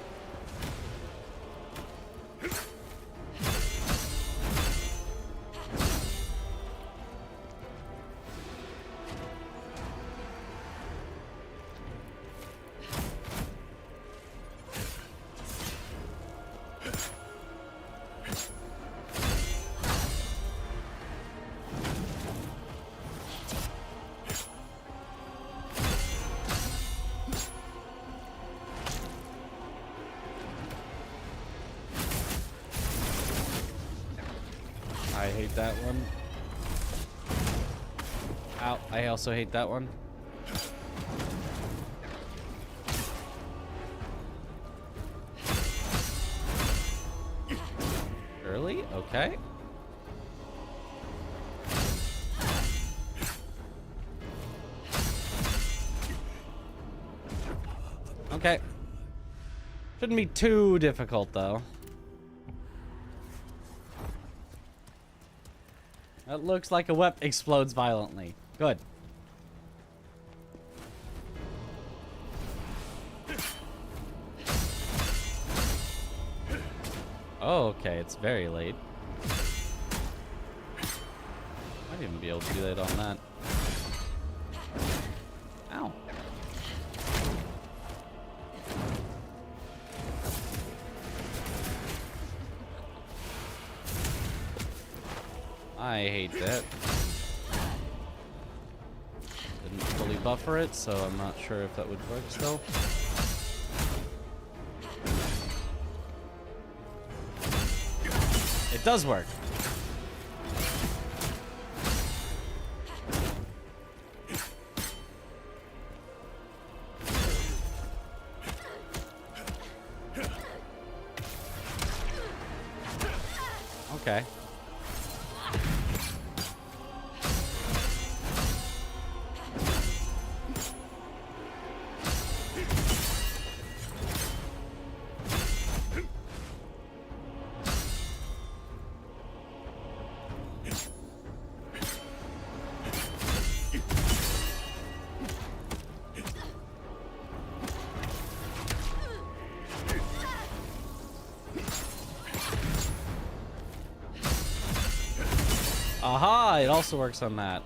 I hate that one. Ow, I also hate that one. Early? Okay. Okay. Shouldn't be too difficult, though. That looks like a wep explodes violently. Good. Oh, okay, it's very late. Might even be able to do that on that. Ow. I hate that. Didn't fully buffer it, so I'm not sure if that would work still. It does work. Okay. Aha! It also works on that.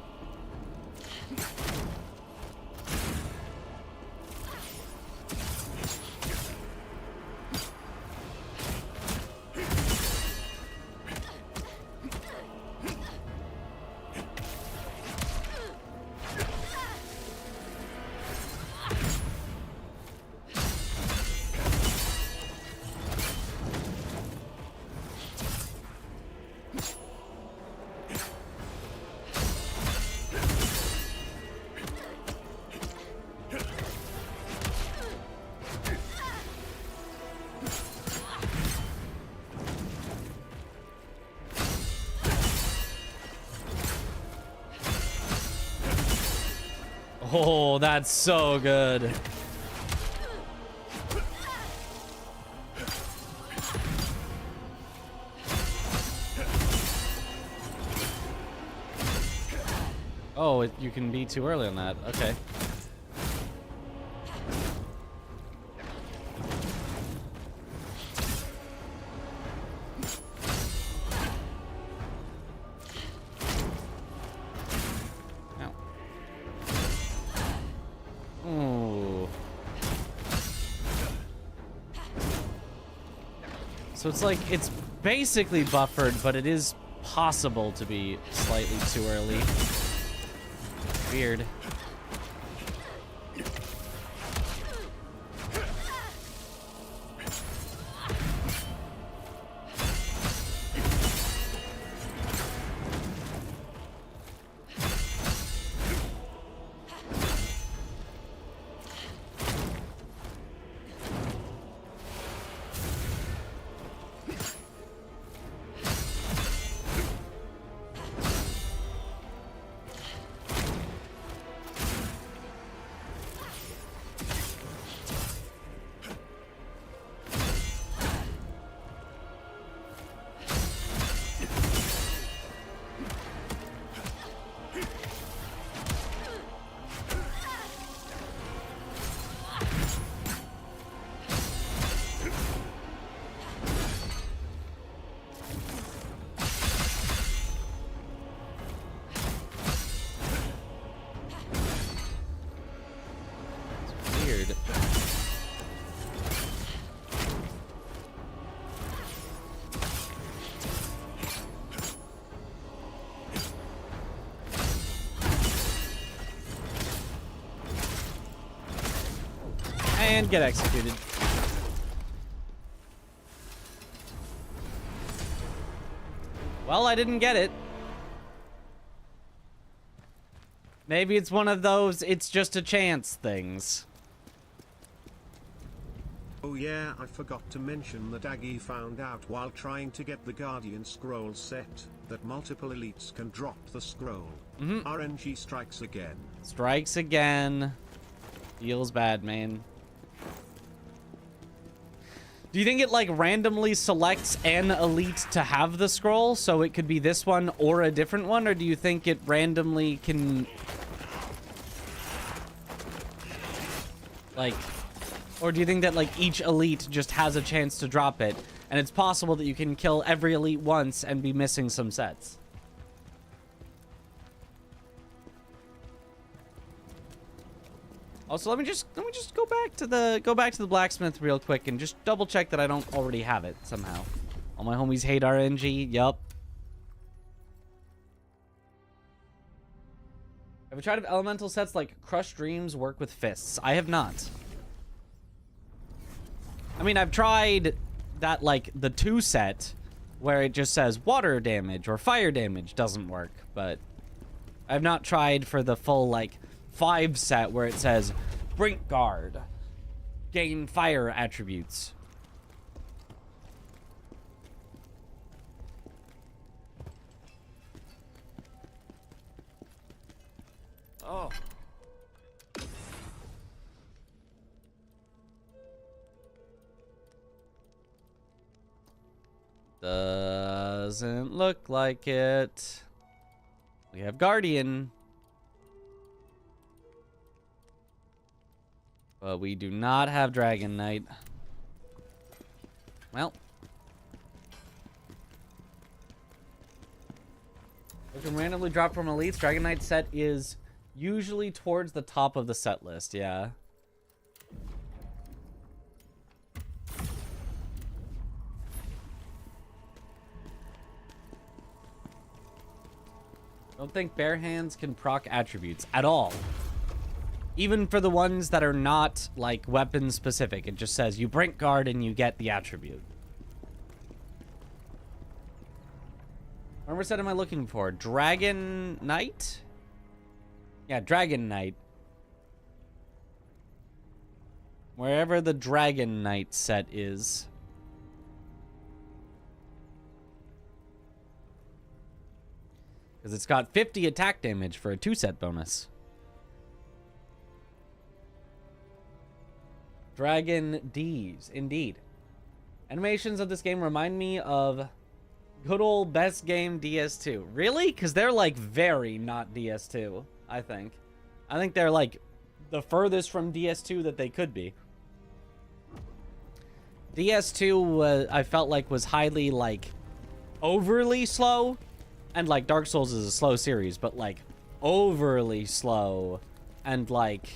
Oh, that's so good. Oh, you can be too early on that. Okay. So it's like, it's basically buffered, but it is possible to be slightly too early. Weird. And get executed. Well, I didn't get it. Maybe it's one of those it's just a chance things. Oh yeah, I forgot to mention that Aggie found out while trying to get the Guardian Scroll set that multiple elites can drop the scroll. RNG strikes again. Strikes again. Feels bad, man. Do you think it, like, randomly selects an elite to have the scroll? So it could be this one or a different one? Or do you think it randomly can... like... or do you think that, like, each elite just has a chance to drop it? And it's possible that you can kill every elite once and be missing some sets? Also, let me just go back to the blacksmith real quick and just double check that I don't already have it somehow. All my homies hate RNG. Yup. Have you tried if elemental sets like Crush Dreams work with fists? I have not. I mean, I've tried that, like, the 2 set where it just says water damage or fire damage doesn't work, but I've not tried for the full, like, 5 set where it says Brink Guard, gain fire attributes. Oh. Doesn't look like it. We have Guardian. But we do not have Dragon Knight. Well. It can randomly drop from elites. Dragon Knight set is usually towards the top of the set list, yeah. Don't think bare hands can proc attributes at all. Even for the ones that are not, like, weapon specific. It just says you brink guard and you get the attribute. What set am I looking for? Dragon Knight? Yeah, Dragon Knight. Wherever the Dragon Knight set is. Because it's got 50 attack damage for a 2-set bonus. Dragon D's, indeed. Animations of this game remind me of good old best game DS2. Really? Because they're like very not DS2, I think. I think they're like the furthest from DS2 that they could be. DS2, I felt like was highly like overly slow. And like Dark Souls is a slow series, but like overly slow. And like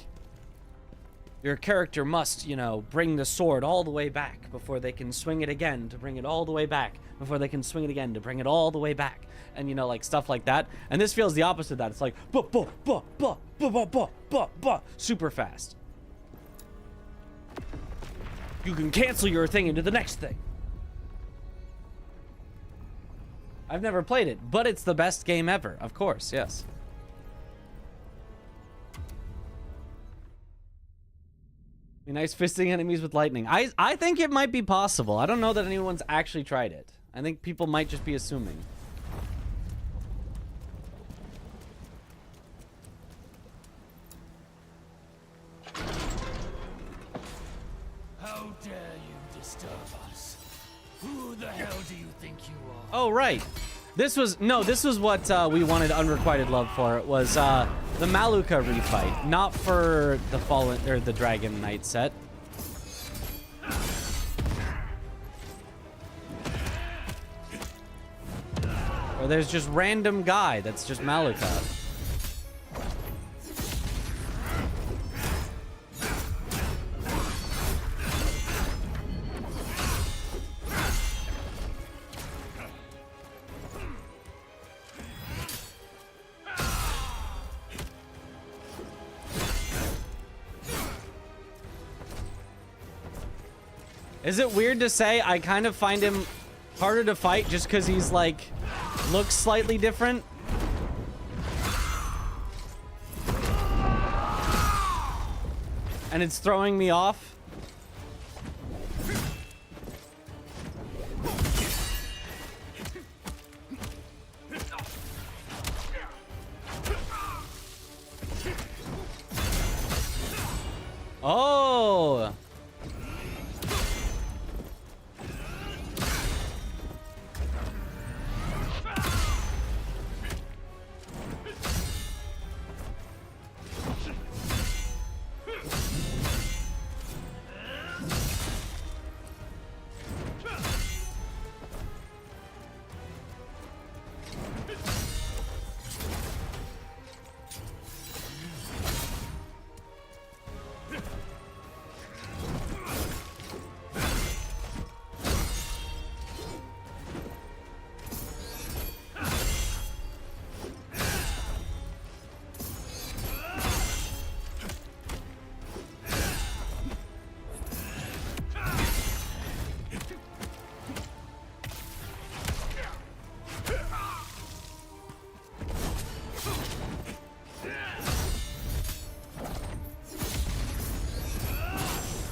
your character must, you know, bring the sword all the way back before they can swing it again to bring it all the way back before they can swing it again to bring it all the way back. And, you know, like stuff like that. And this feels the opposite of that. It's like, super fast. You can cancel your thing into the next thing. I've never played it, but it's the best game ever. Of course, yes. Be nice fisting enemies with lightning. I think it might be possible. I don't know that anyone's actually tried it. I think people might just be assuming. How dare you disturb us? Who the hell do you think you are? Oh, right. This was what we wanted Unrequited Love for. It was the Maluka refight, not for the Fallen or the Dragon Knight set. Or there's just random guy that's just Maluka. Is it weird to say I kind of find him harder to fight just because he's like looks slightly different? And it's throwing me off? Oh!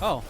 Oh.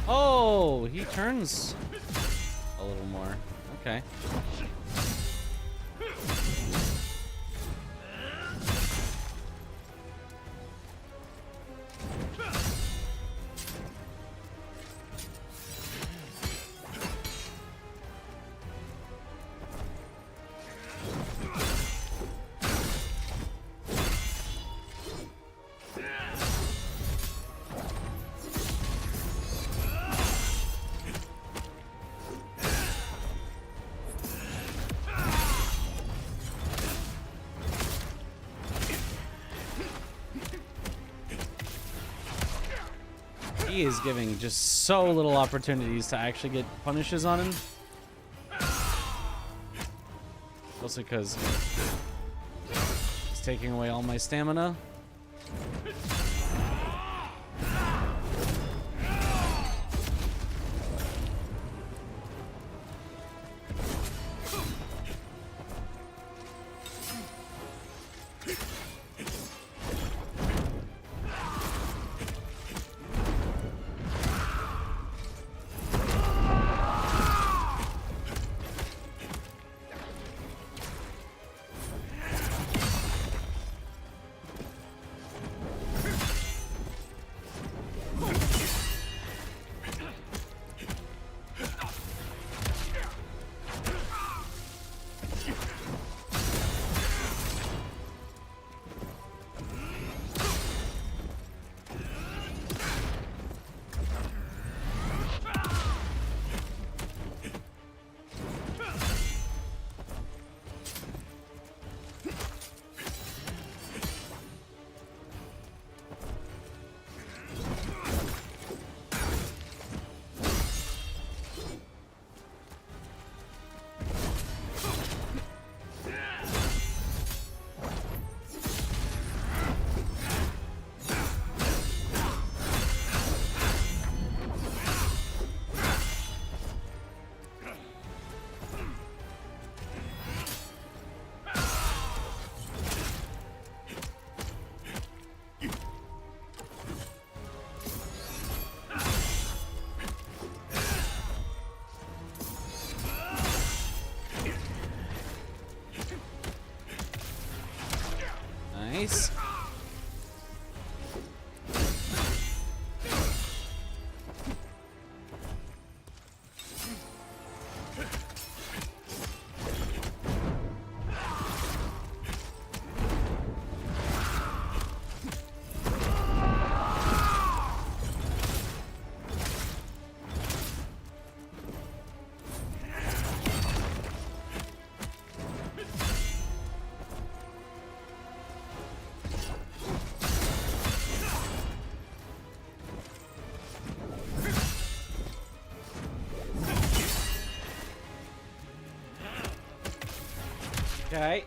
Oh, he turns a little more. Okay. He is giving just so little opportunities to actually get punishes on him. Mostly because he's taking away all my stamina. Nice. Okay.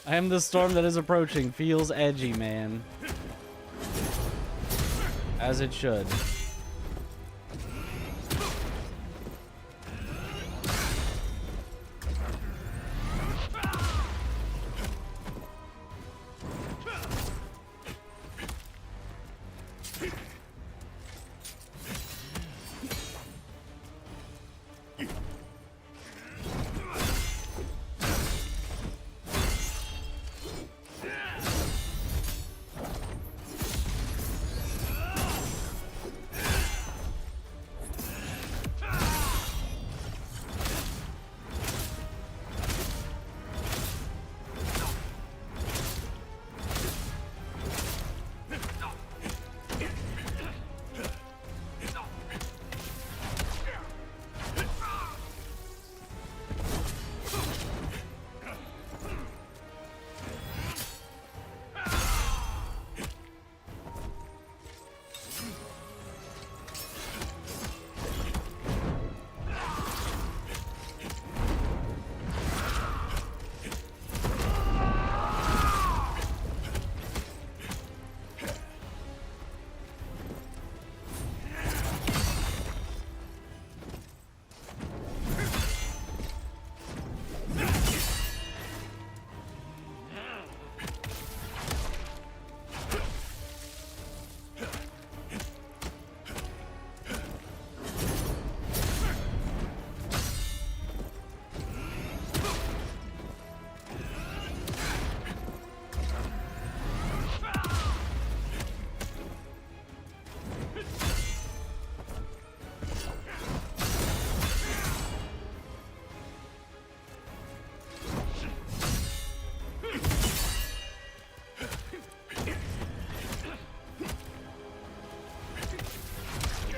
I am the storm that is approaching. Feels edgy, man. As it should.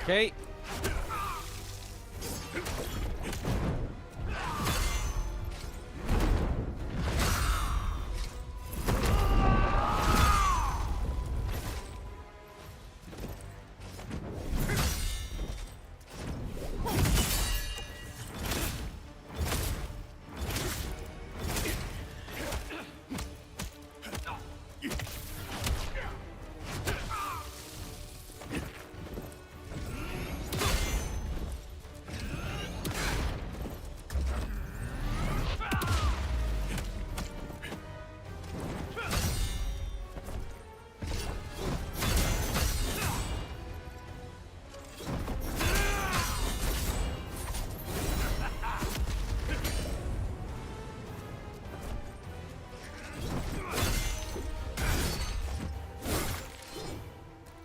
Okay.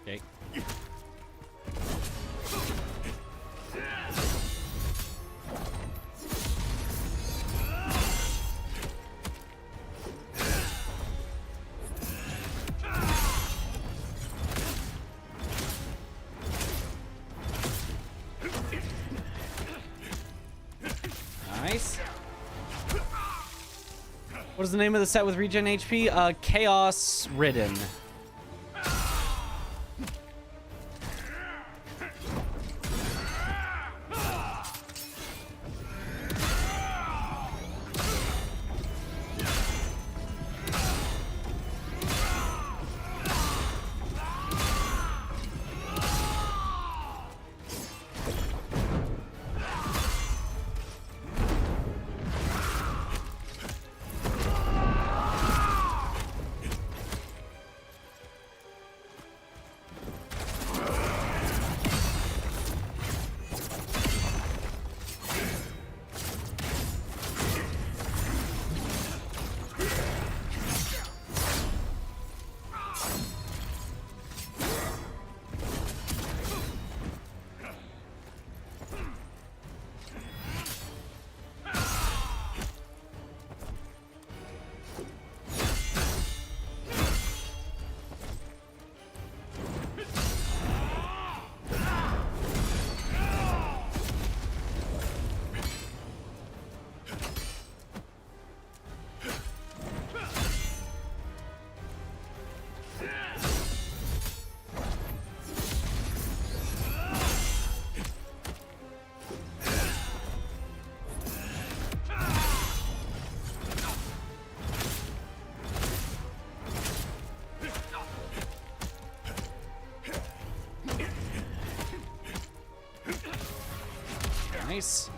Okay. Nice. What is the name of the set with regen HP? Chaos Ridden. Nice.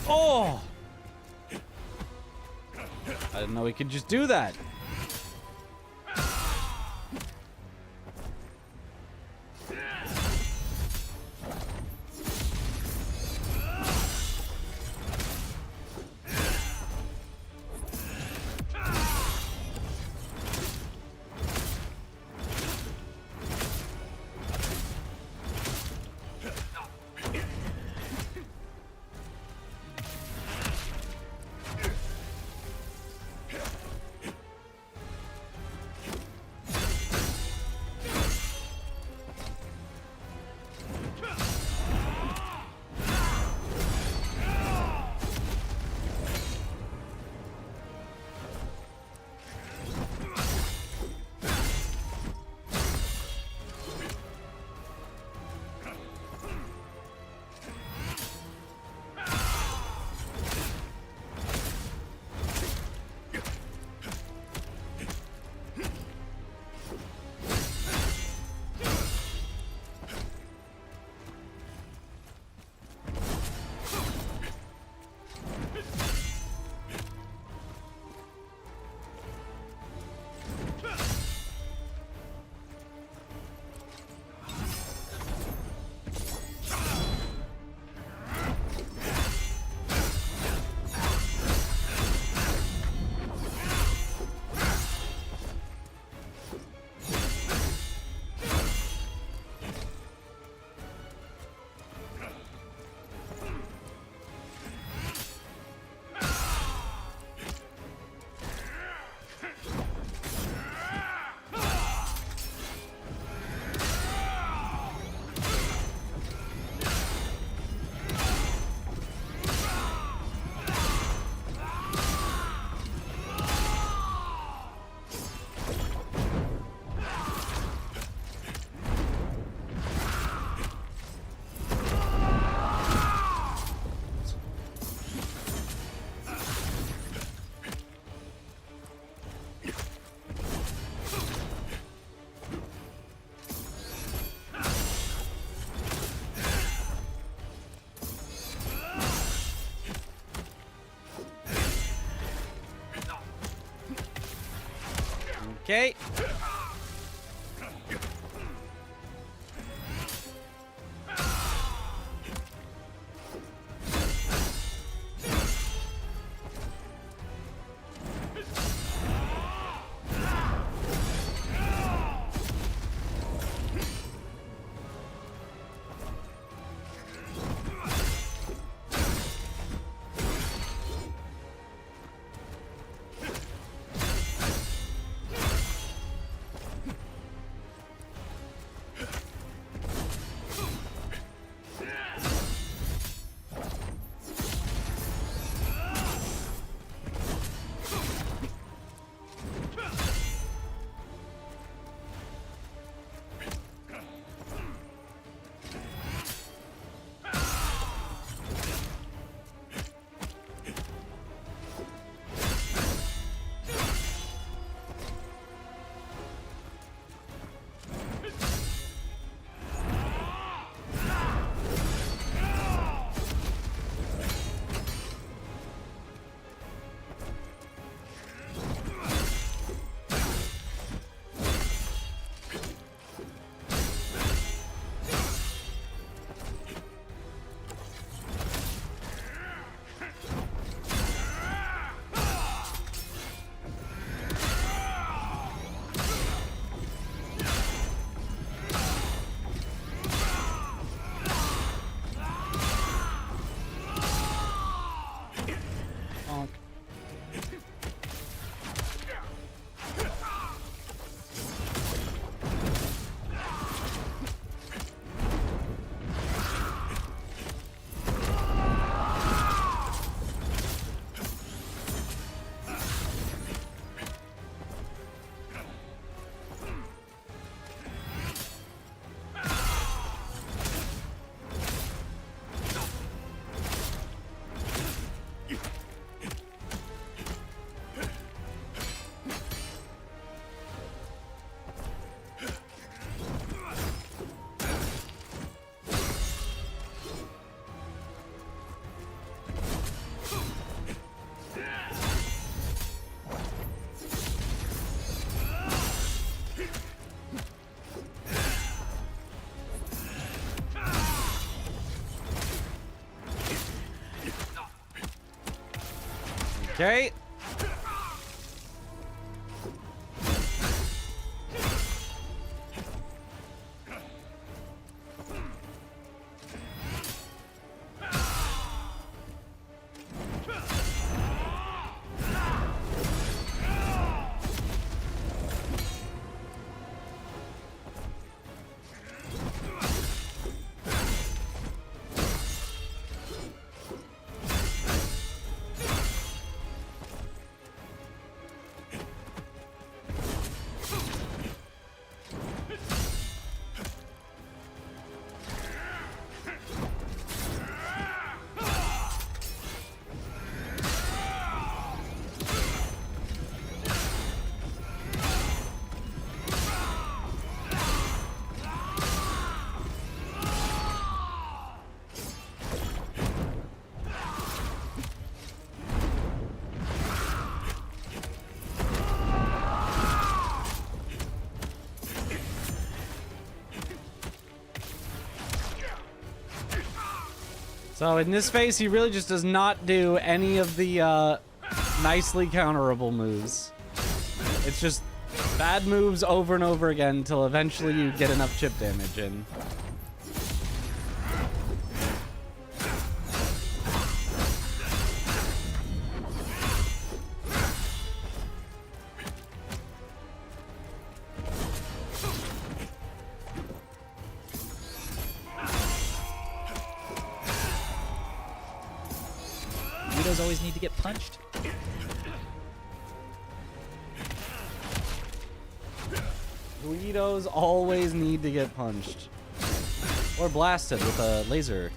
Oh! I didn't know we could just do that. Okay. Okay. So in this phase, he really just does not do any of the nicely counterable moves. It's just bad moves over and over again until eventually you get enough chip damage in. Weirdos always need to get punched. Guidos always need to get punched. Or blasted with a laser.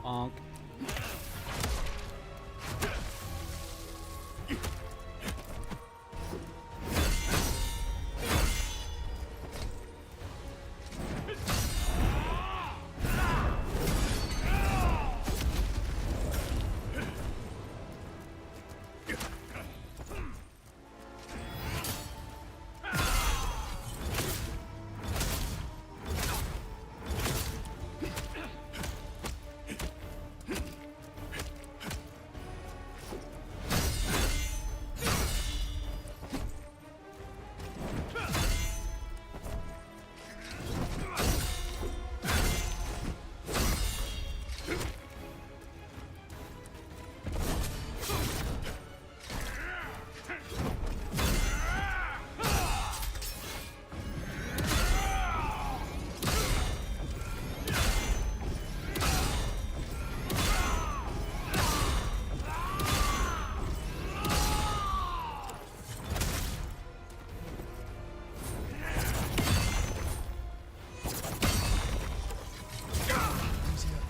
Bonk.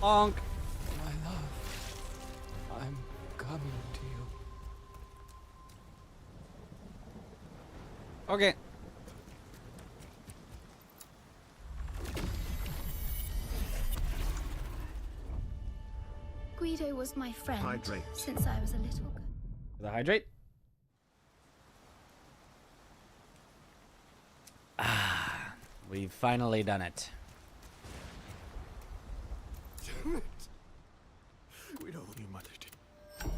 Bonk. My love, I'm coming to you. Okay. Guido was my friend Hydrate. since I was a little girl. The hydrate. Ah, we've finally done it. Damn it. We don't you mother did.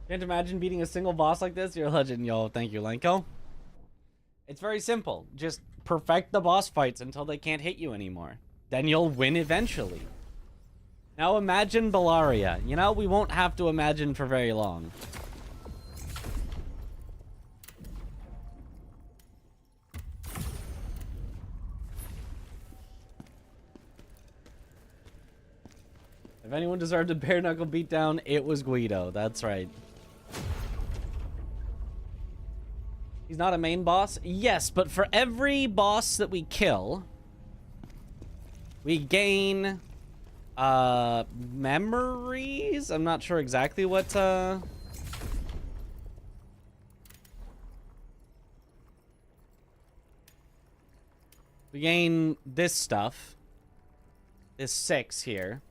Can't imagine beating a single boss like this. You're a legend, yo. Thank you, Lenko. It's very simple. Just perfect the boss fights until they can't hit you anymore. Then you'll win eventually. Now imagine Bellaria. You know, we won't have to imagine for very long. If anyone deserved a bare knuckle beatdown, it was Guido. That's right. He's not a main boss? Yes, but for every boss that we kill, we gain memories? I'm not sure exactly what we gain this stuff. This 6 here.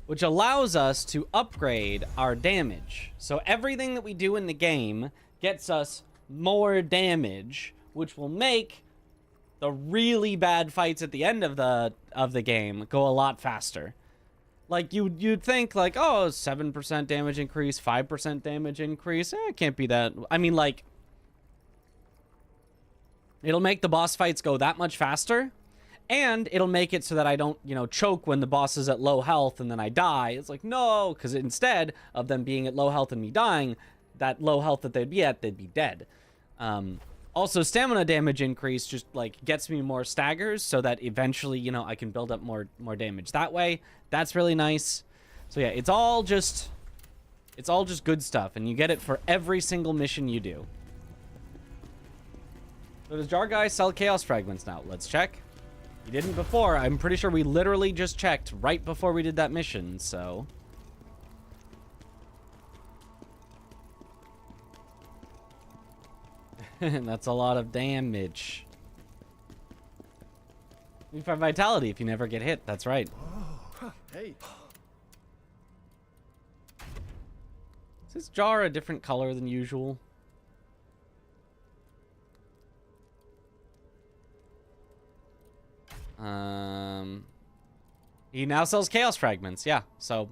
Which allows us to upgrade our damage. So everything that we do in the game gets us more damage, which will make the really bad fights at the end of the game go a lot faster. Like you'd think like, oh, 7% damage increase, 5% damage increase. It can't be that. I mean, like, it'll make the boss fights go that much faster. And it'll make it so that I don't, you know, choke when the boss is at low health and then I die. It's like, no, because instead of them being at low health and me dying, that low health that they'd be at, they'd be dead. Also, stamina damage increase just, like, gets me more staggers so that eventually, you know, I can build up more damage that way. That's really nice. So, yeah, it's all just good stuff, and you get it for every single mission you do. So does Jar Guy sell Chaos Fragments now? Let's check. He didn't before. I'm pretty sure we literally just checked right before we did that mission, so... That's a lot of damage. Refight Vitality if you never get hit. That's right. Oh, hey. Is this jar a different color than usual? He now sells Chaos Fragments. Yeah, so...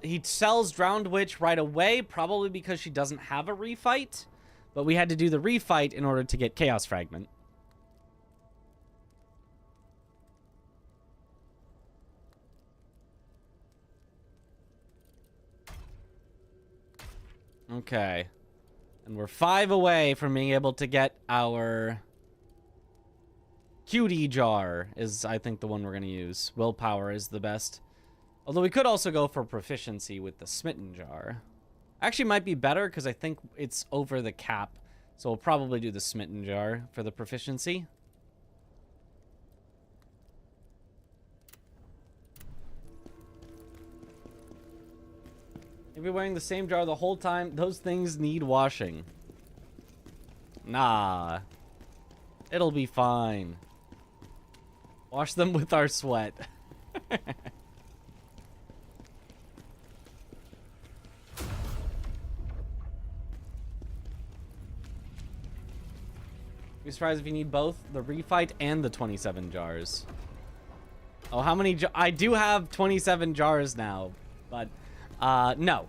he sells Drowned Witch right away, probably because she doesn't have a refight. But we had to do the refight in order to get Chaos Fragment. Okay. And we're 5 away from being able to get our... Cutie Jar is, I think, the one we're going to use. Willpower is the best. Although we could also go for proficiency with the Smitten Jar. Actually might be better because I think it's over the cap. So we'll probably do the Smitten Jar for the proficiency. You'll be wearing the same jar the whole time. Those things need washing. Nah. It'll be fine. Wash them with our sweat. Be surprised if you need both the refight and the 27 jars. Oh, how many I do have 27 jars now, but no.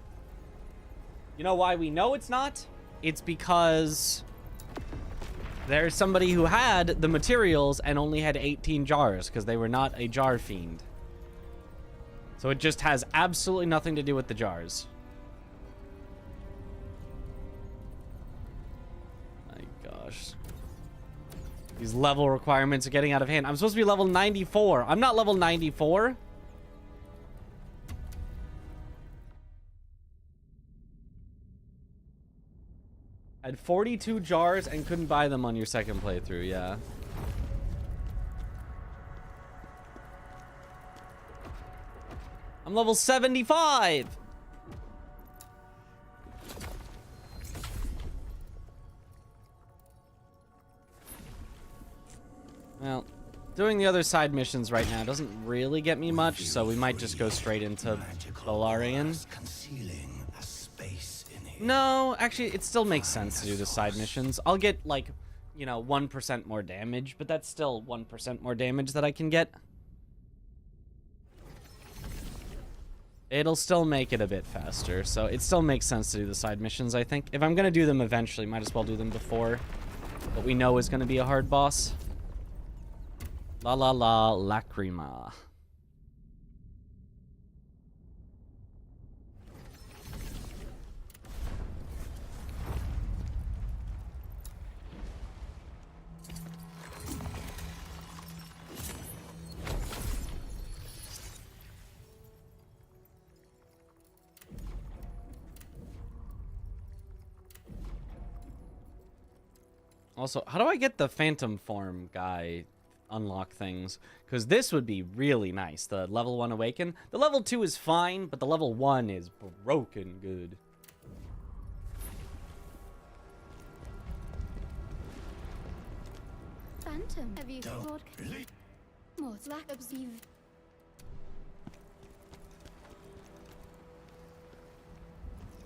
You know why we know it's not? It's because there's somebody who had the materials and only had 18 jars because they were not a jar fiend. So it just has absolutely nothing to do with the jars. My gosh. These level requirements are getting out of hand. I'm supposed to be level 94. I'm not level 94. I had 42 jars and couldn't buy them on your second playthrough, yeah. I'm level 75! Well, doing the other side missions right now doesn't really get me much, so we might just go straight into Balarian. No, actually, it still makes sense to do the side missions. I'll get, like, you know, 1% more damage, but that's still 1% more damage that I can get. It'll still make it a bit faster, so it still makes sense to do the side missions, I think. If I'm gonna do them eventually, might as well do them before what we know is gonna be a hard boss. La la la lacrima. Also, how do I get the phantom form guy unlock things? Because this would be really nice, the level 1 awaken. The level 2 is fine, but the level 1 is broken good. Phantom, have you thought more lack of zeal?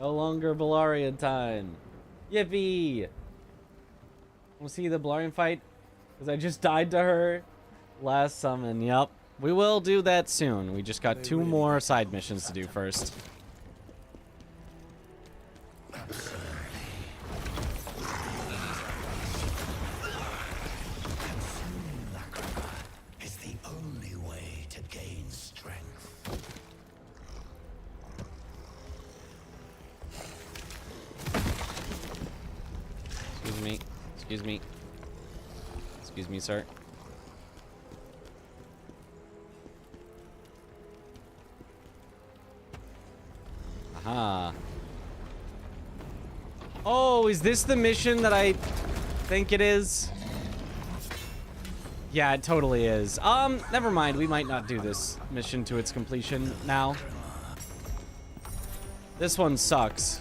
No longer Balarian time. Yippee! We'll see the Balarian fight, because I just died to her last summon. Yep. We will do that soon. We just got 2 more side missions to do first. Is the only way to gain strength. Excuse me. Excuse me. Excuse me, sir. Aha. Oh, is this the mission that I think it is? Yeah, it totally is. Never mind. We might not do this mission to its completion now. This one sucks.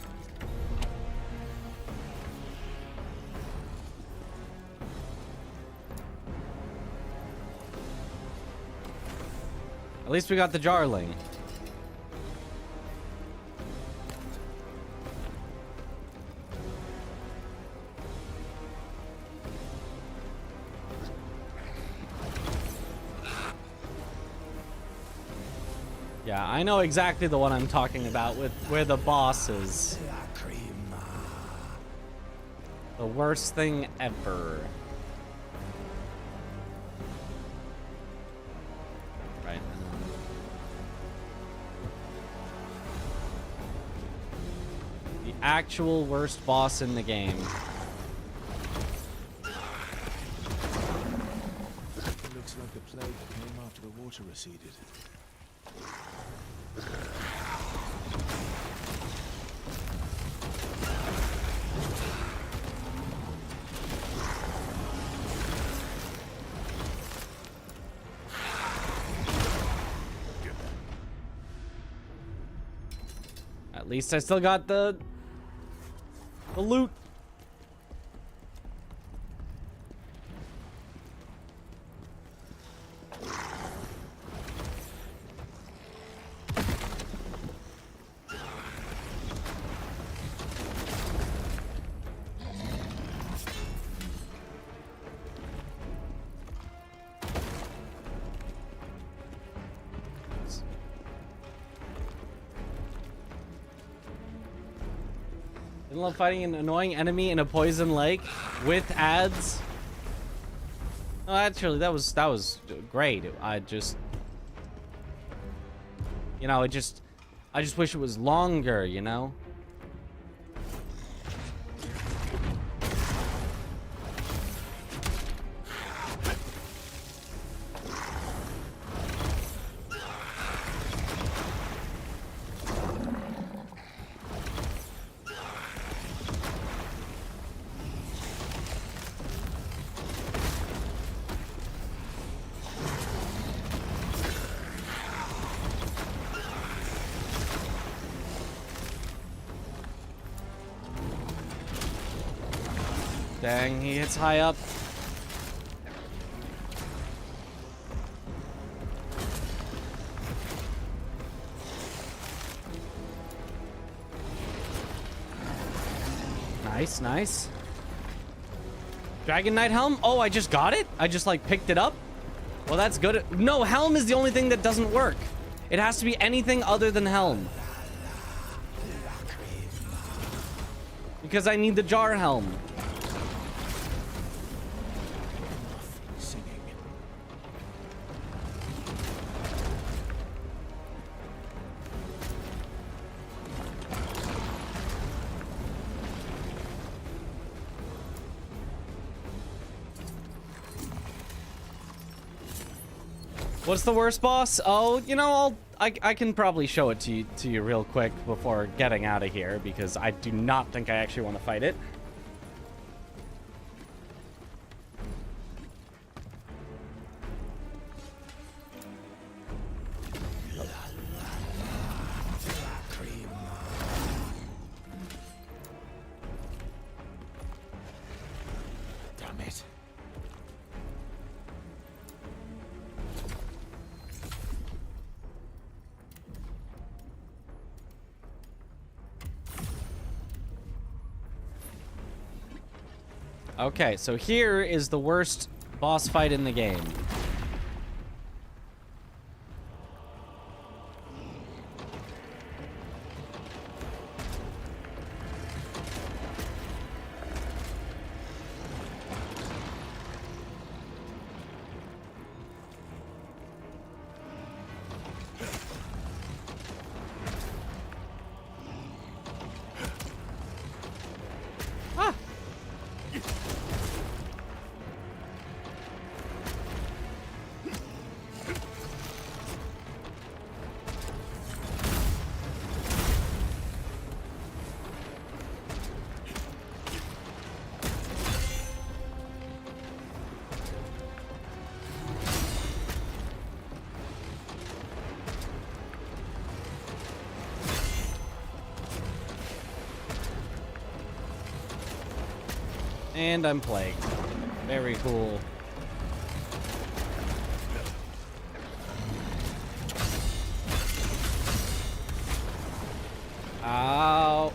At least we got the Jarling. Yeah, I know exactly the one I'm talking about with where the boss is. The worst thing ever. Right. The actual worst boss in the game. It looks like the plague came after the water receded. At least I still got the loot. Didn't love fighting an annoying enemy in a poison lake with ads. Oh, actually, that was great. I just, you know, I just wish it was longer, you know. Dang, he hits high up. Nice, nice. Dragon Knight helm? Oh, I just got it? I just like picked it up? Well, that's good. No, helm is the only thing that doesn't work. It has to be anything other than helm. Because I need the jar helm. What's the worst boss? Oh, you know, I can probably show it to you real quick before getting out of here, because I do not think I actually want to fight it. Damn it. Okay, so here is the worst boss fight in the game. And I'm plagued. Very cool. Ow.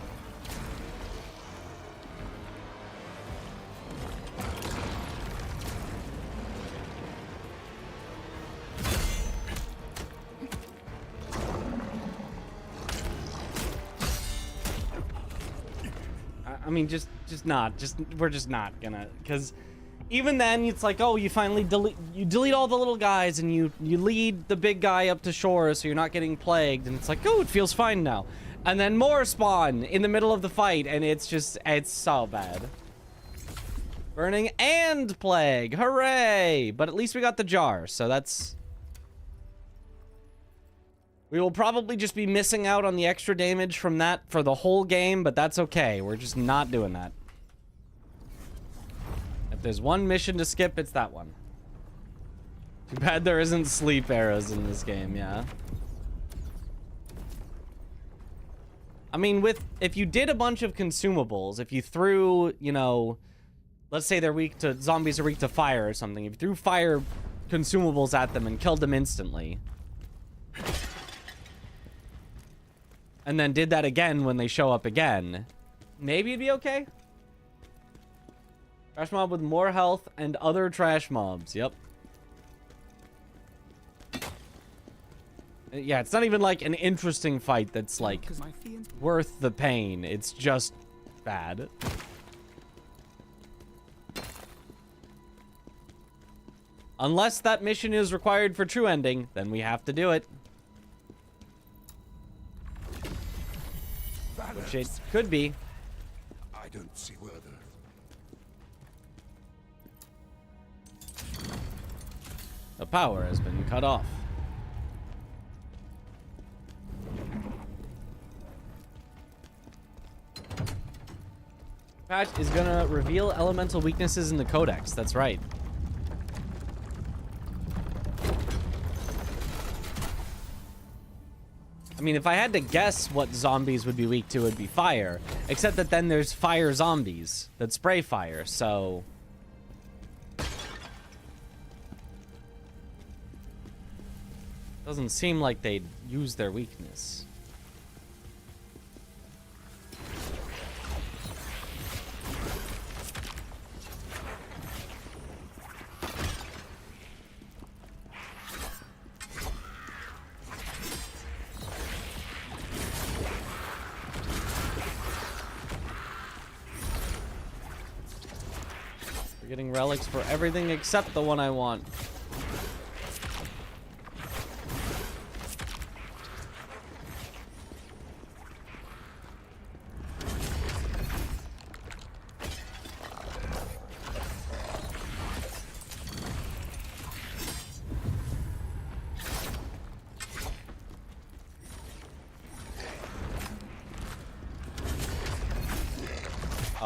I mean, we're just not gonna, because even then it's like, oh, you finally delete all the little guys and you lead the big guy up to shore so you're not getting plagued, and it's like, oh, it feels fine now. And then more spawn in the middle of the fight, and it's so bad. Burning and plague, hooray! But at least we got the jar, so that's... We will probably just be missing out on the extra damage from that for the whole game, but that's okay. We're just not doing that. If there's one mission to skip, it's that one. Too bad there isn't sleep arrows in this game, yeah. I mean, if you did a bunch of consumables, if you threw, you know, let's say zombies are weak to fire or something. If you threw fire consumables at them and killed them instantly, and then did that again when they show up again, maybe it'd be okay. Trash mob with more health and other trash mobs. Yep. Yeah, it's not even like an interesting fight that's like worth the pain. It's just bad. Unless that mission is required for true ending, then we have to do it. Which it could be. I don't see whether. The power has been cut off. Patch is gonna reveal elemental weaknesses in the codex. That's right. I mean, if I had to guess what zombies would be weak to, it would be fire. Except that then there's fire zombies that spray fire, so... Doesn't seem like they'd use their weakness. We're getting relics for everything except the one I want.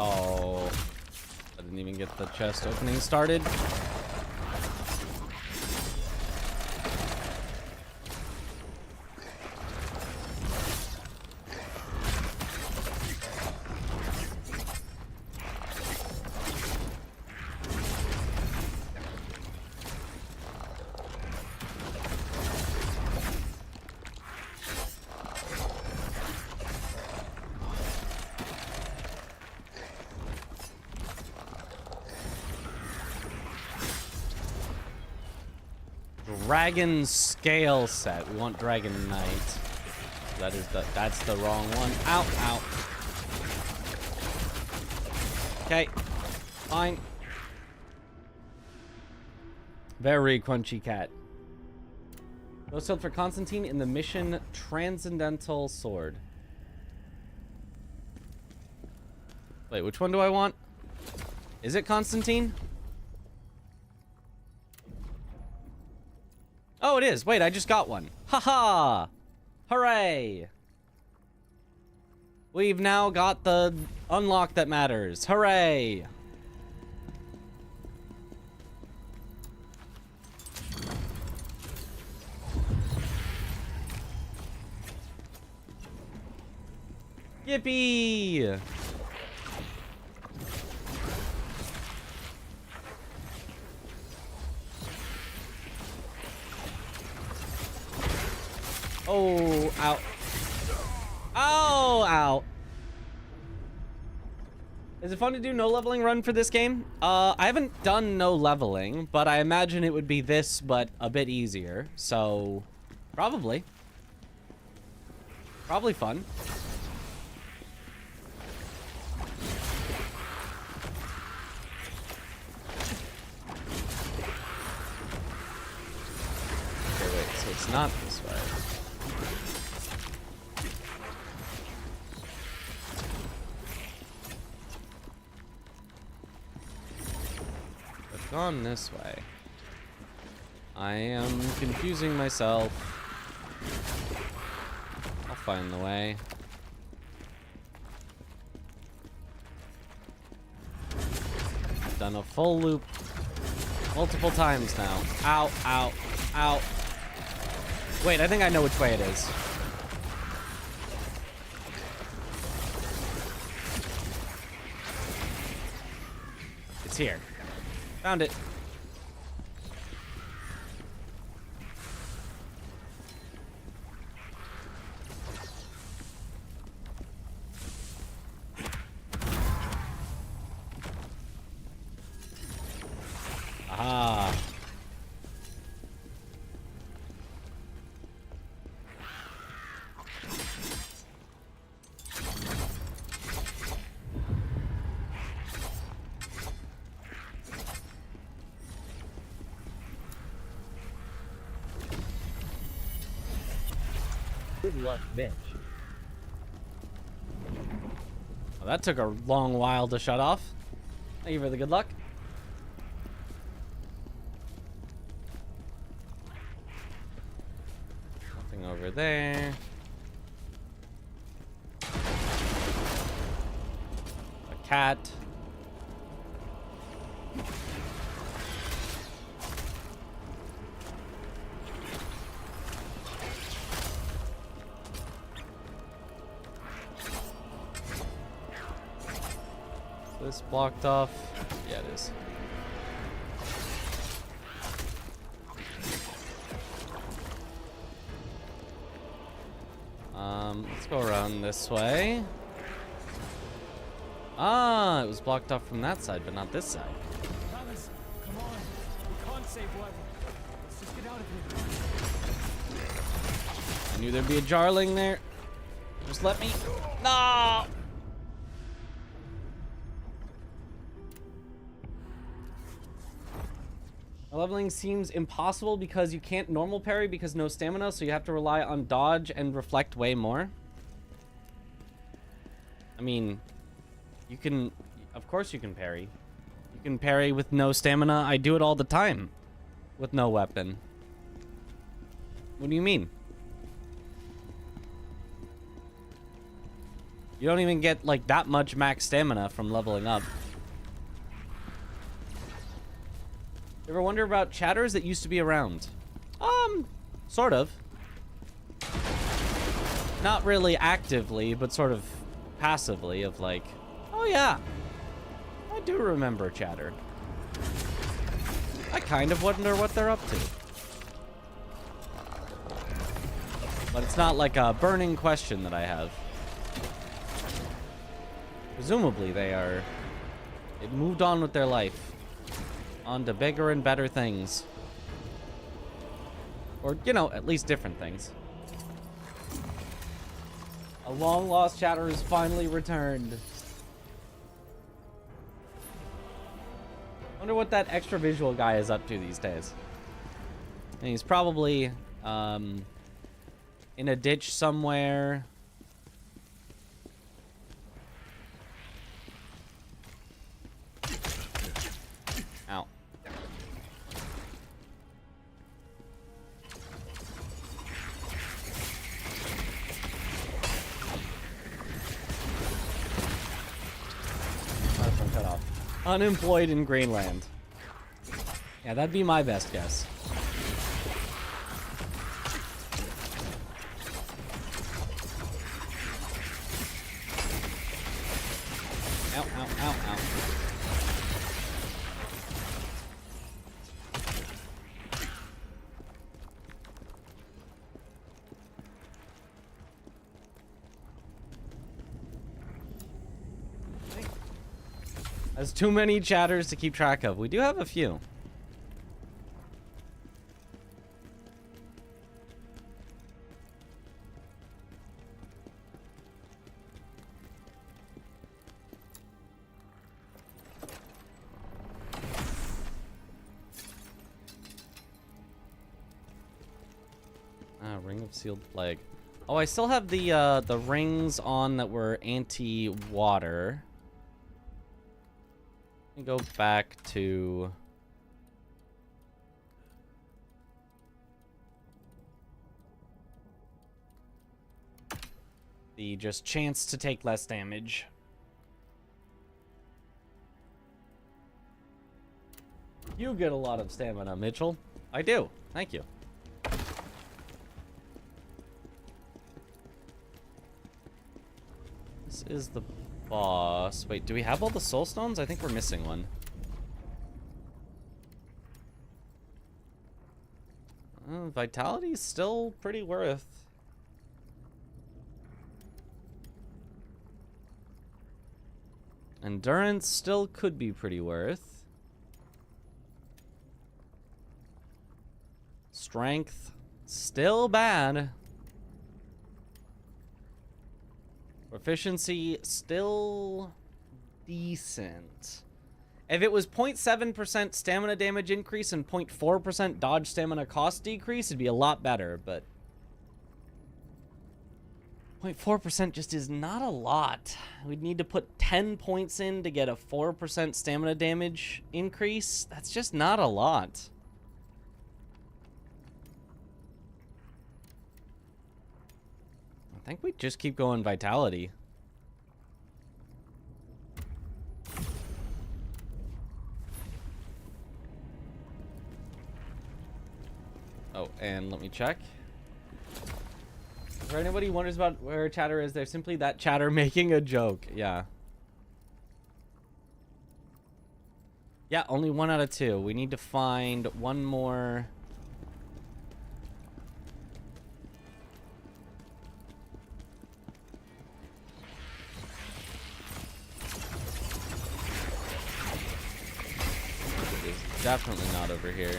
Oh, I didn't even get the chest opening started. Dragon scale set. We want Dragon Knight. That's the wrong one. Ow, ow. Okay. Fine. Very crunchy cat. Go sealed for Constantine in the mission Transcendental Sword. Wait, which one do I want? Is it Constantine? Oh, it is. Wait, I just got one. Haha! Hooray! We've now got the unlock that matters. Hooray! Yippee! Oh, ow. Oh, ow. Is it fun to do no leveling run for this game? I haven't done no leveling, but I imagine it would be this, but a bit easier. So, probably. Probably fun. Okay, wait, so it's not this way. I've gone this way. I am confusing myself. I'll find the way. I've done a full loop multiple times now. Ow, ow, ow. Wait, I think I know which way it is. It's here. Found it. Ah. Good luck, bitch. Well, that took a long while to shut off. Thank you for the good luck. Nothing over there. A cat. This blocked off. Yeah, it is. Let's go around this way. Ah, it was blocked off from that side, but not this side. Fellas, come on. We can't save weather. Let's just get out of here. I knew there'd be a jarling there. Just let me. No! Leveling seems impossible because you can't normal parry because no stamina, so you have to rely on dodge and reflect way more. I mean, you can, of course you can parry. You can parry with no stamina. I do it all the time with no weapon. What do you mean? You don't even get like that much max stamina from leveling up. You ever wonder about chatters that used to be around? Sort of. Not really actively, but sort of passively of like, oh yeah, I do remember chatter. I kind of wonder what they're up to. But it's not like a burning question that I have. Presumably they moved on with their life. On to bigger and better things. Or, you know, at least different things. A long-lost chatter has finally returned. Wonder what that extra visual guy is up to these days. And he's probably in a ditch somewhere. Ow. That's one cut off. Unemployed in Greenland. Yeah, that'd be my best guess. Ow, ow, ow, ow. There's too many chatters to keep track of. We do have a few. Ring of Sealed Plague. Oh, I still have the rings on that were anti-water. Let me go back to the just chance to take less damage. You get a lot of stamina, Mitchell. I do. Thank you. This is the boss. Wait, do we have all the soul stones? I think we're missing one. Vitality's still pretty worth. Endurance still could be pretty worth. Strength, still bad. Proficiency, still decent. If it was 0.7% stamina damage increase and 0.4% dodge stamina cost decrease, it'd be a lot better, but 0.4% just is not a lot. We'd need to put 10 points in to get a 4% stamina damage increase. That's just not a lot. I think we just keep going Vitality. Oh, and let me check. If anybody wonders about where chatter is, they're simply that chatter making a joke. Yeah. Yeah, only 1 out of 2. We need to find one more. It's definitely not over here.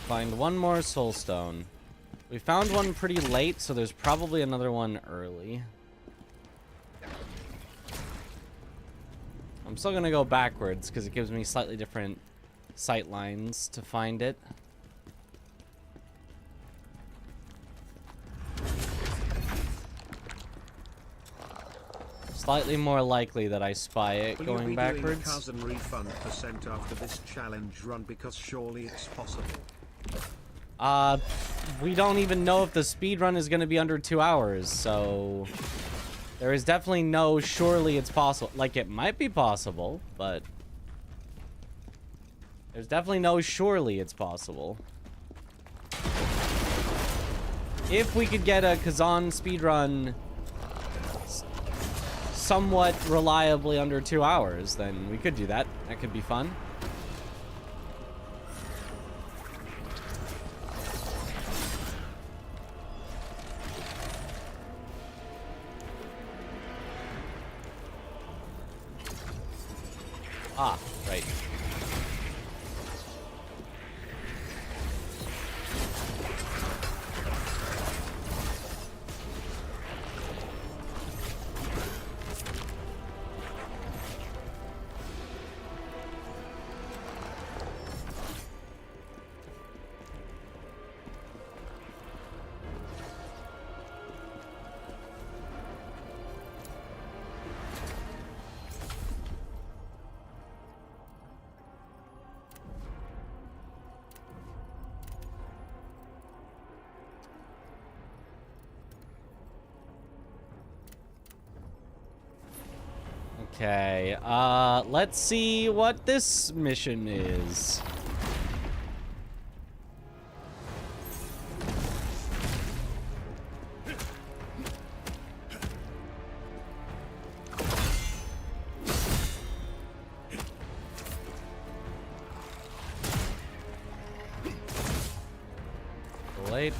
Find one more soul stone. We found one pretty late, so there's probably another one early. I'm still gonna go backwards because it gives me slightly different sight lines to find it. Slightly more likely that I spy it going backwards. Will you be doing Khazan refund % after this challenge run, because surely it's possible? We don't even know if the speed run is going to be under 2 hours, so there is definitely no surely it's possible. Like, it might be possible, but there's definitely no surely it's possible. If we could get a Khazan speed run somewhat reliably under 2 hours, then we could do that. That could be fun. Ah, right. Okay, let's see what this mission is. Late.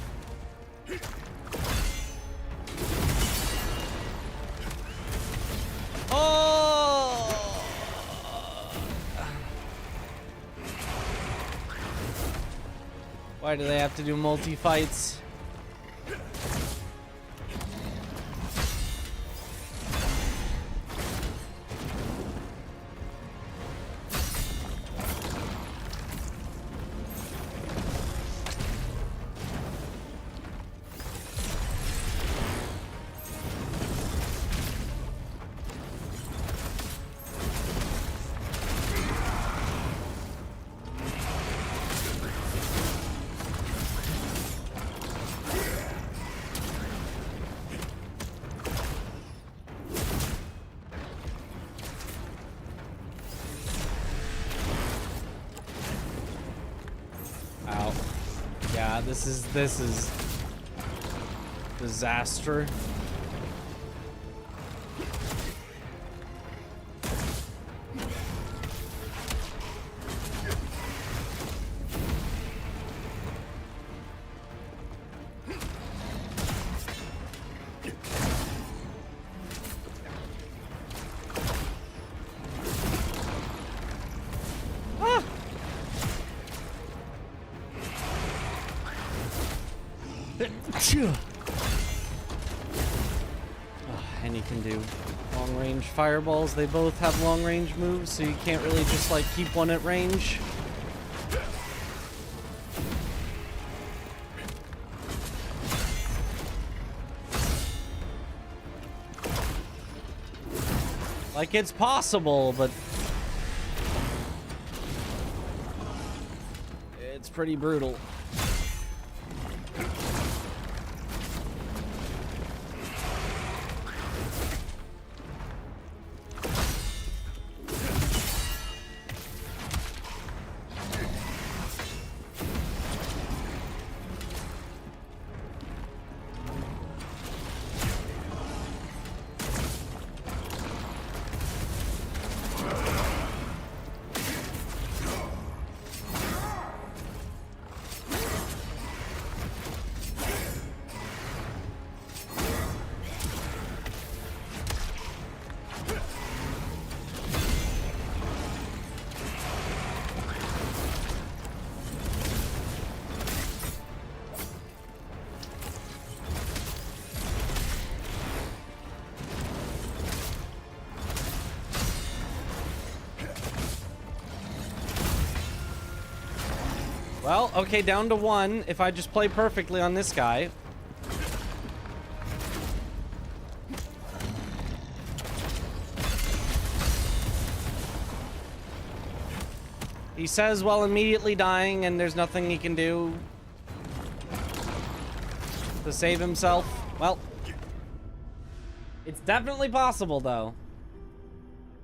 Why do they have to do multi-fights? This is disaster. And you can do long-range fireballs. They both have long-range moves, so you can't really just like keep one at range. Like, it's possible, but it's pretty brutal. Well, okay, down to 1 if I just play perfectly on this guy. He says while immediately dying, and there's nothing he can do to save himself. Well, it's definitely possible, though.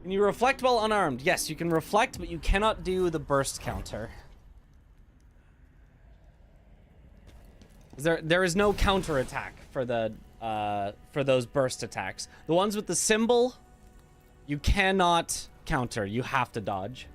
Can you reflect while unarmed? Yes, you can reflect, but you cannot do the burst counter. There is no counter attack for the for those burst attacks. The ones with the symbol, you cannot counter. You have to dodge.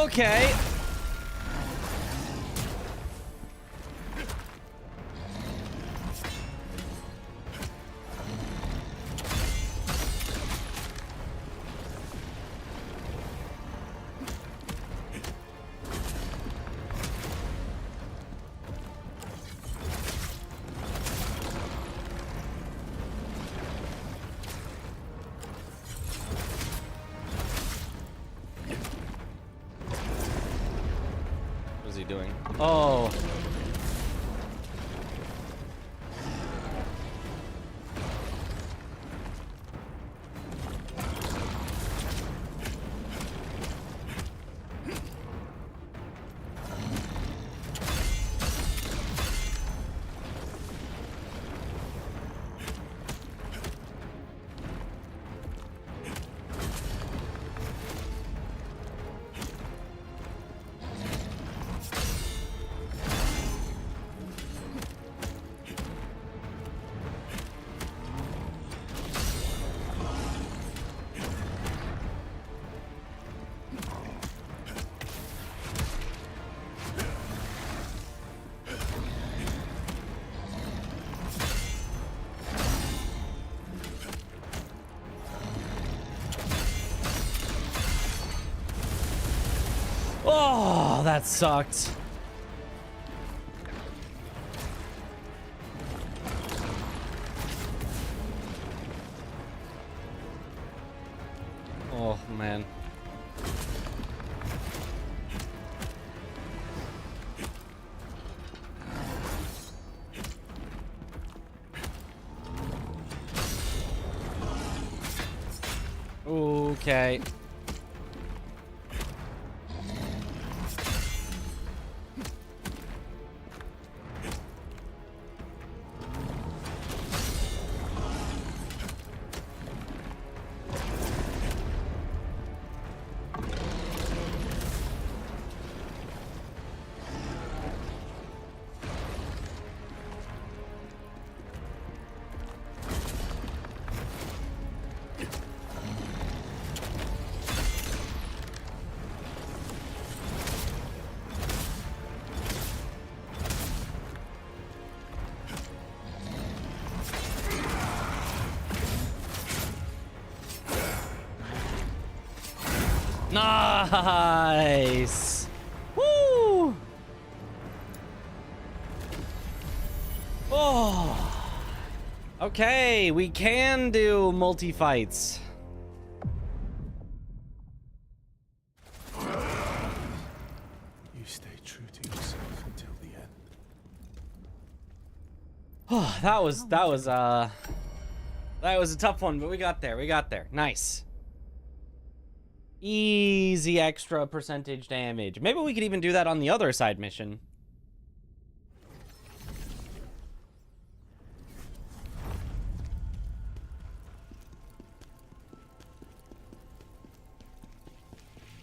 Okay. What's he doing? Oh. Oh, that sucked. Oh, man. Okay. Nice. Woo. Oh. Okay, we can do multi-fights. You stay true to yourself until the end. Oh, that was a tough one, but we got there. We got there. Nice. Easy extra percentage damage. Maybe we could even do that on the other side mission.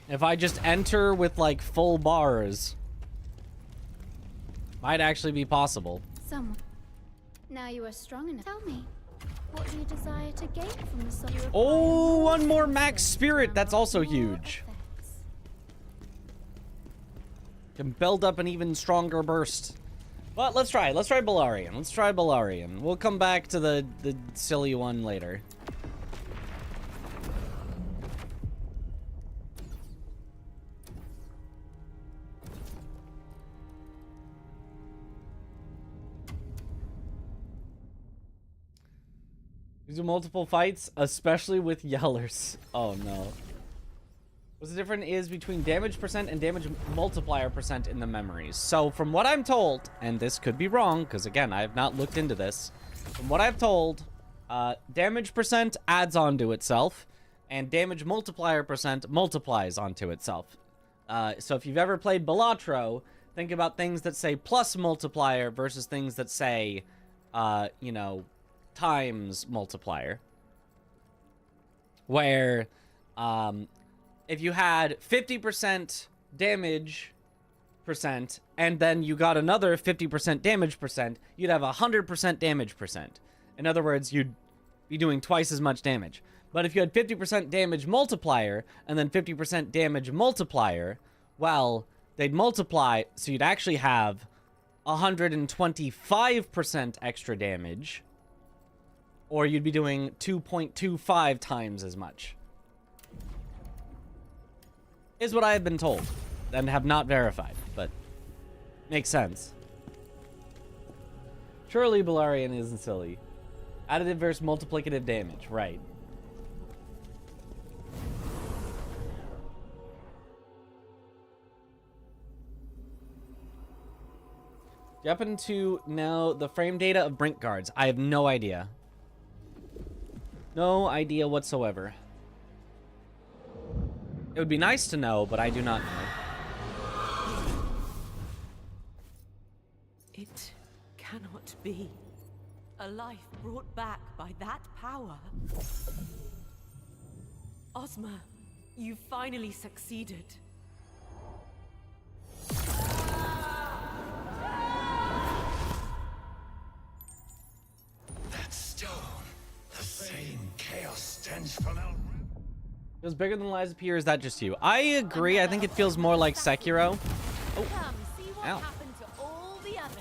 If I just enter with like full bars, might actually be possible. Someone. Now you are strong enough. Tell me, what do you desire to gain from the soul? Oh, one more max spirit. That's also huge. Can build up an even stronger burst. But let's try. Let's try Balarian. Let's try Balarian. We'll come back to the silly one later. You do multiple fights, especially with yellers. Oh no. What's the difference is between damage percent and damage multiplier percent in the memories? So from what I'm told, and this could be wrong, because again, I have not looked into this. From what I've told, damage percent adds onto itself, and damage multiplier percent multiplies onto itself. So if you've ever played Balatro, think about things that say plus multiplier versus things that say, you know, times multiplier. Where, if you had 50% damage percent, and then you got another 50% damage percent, you'd have 100% damage percent. In other words, you'd be doing twice as much damage. But if you had 50% damage multiplier, and then 50% damage multiplier, well, they'd multiply, so you'd actually have 125% extra damage, or you'd be doing 2.25 times as much. Is what I have been told, and have not verified, but makes sense. Surely Balarian isn't silly. Additive versus multiplicative damage, right. Do you happen to know the frame data of Brink guards? I have no idea. No idea whatsoever. It would be nice to know, but I do not know. It cannot be. A life brought back by that power. Ozma, you finally succeeded. That stone, the same chaos stench from El. Feels bigger than Lies of P, or is that just you? I agree. I think it feels more like Sekiro. Oh. Come, see what Ow. happened to all the others.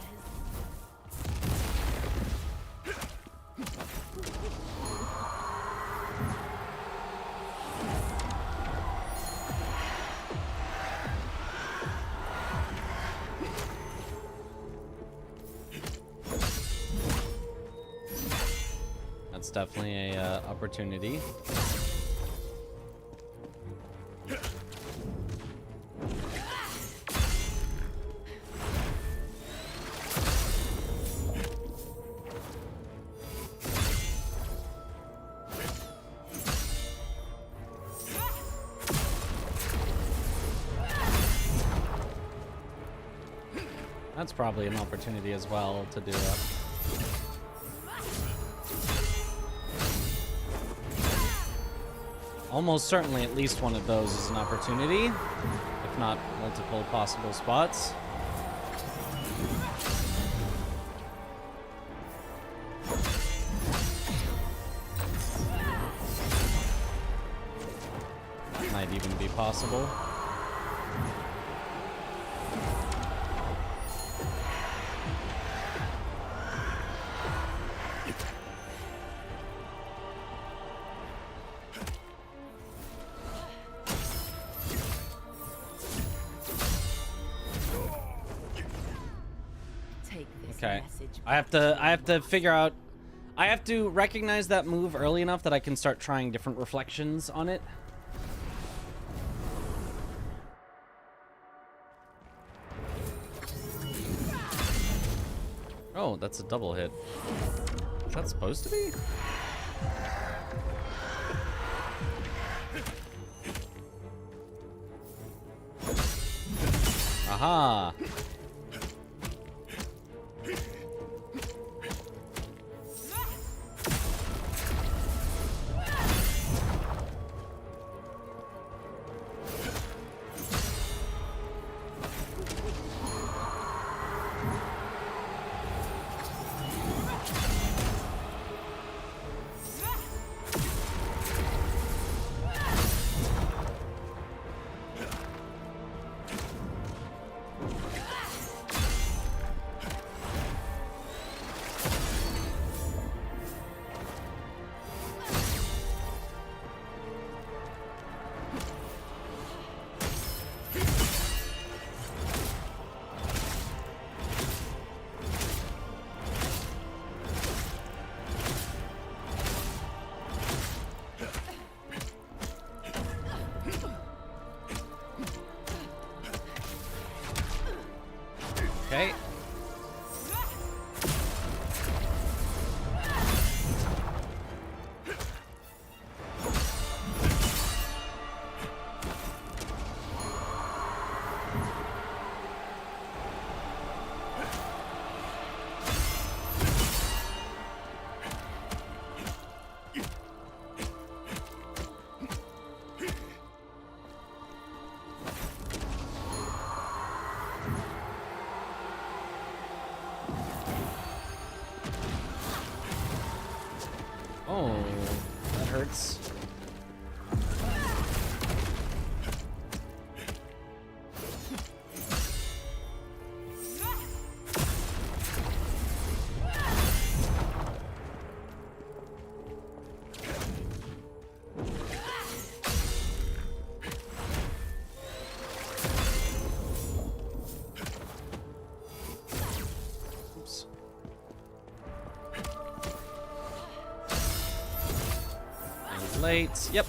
That's definitely a opportunity. That's probably an opportunity as well to do that. Almost certainly at least one of those is an opportunity, if not multiple possible spots. That might even be possible. Okay, I have to figure out, I have to recognize that move early enough that I can start trying different reflections on it. Oh, that's a double hit. Is that supposed to be? Aha! Okay. late. Yep.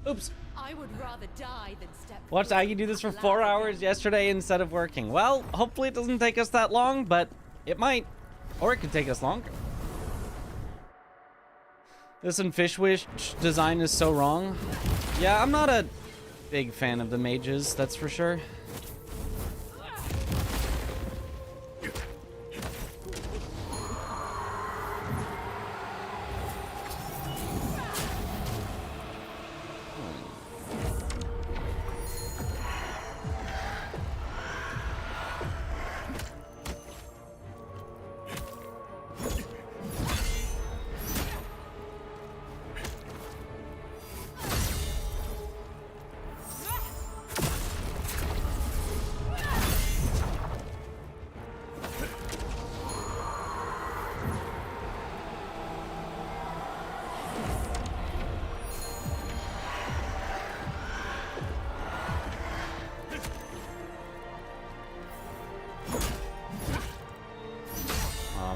Oops. I would rather die than step. Watched Aggie do this for 4 hours yesterday instead of working. Well, hopefully it doesn't take us that long, but it might. Or it could take us longer. Listen, Fish Wish design is so wrong. Yeah, I'm not a big fan of the mages, that's for sure.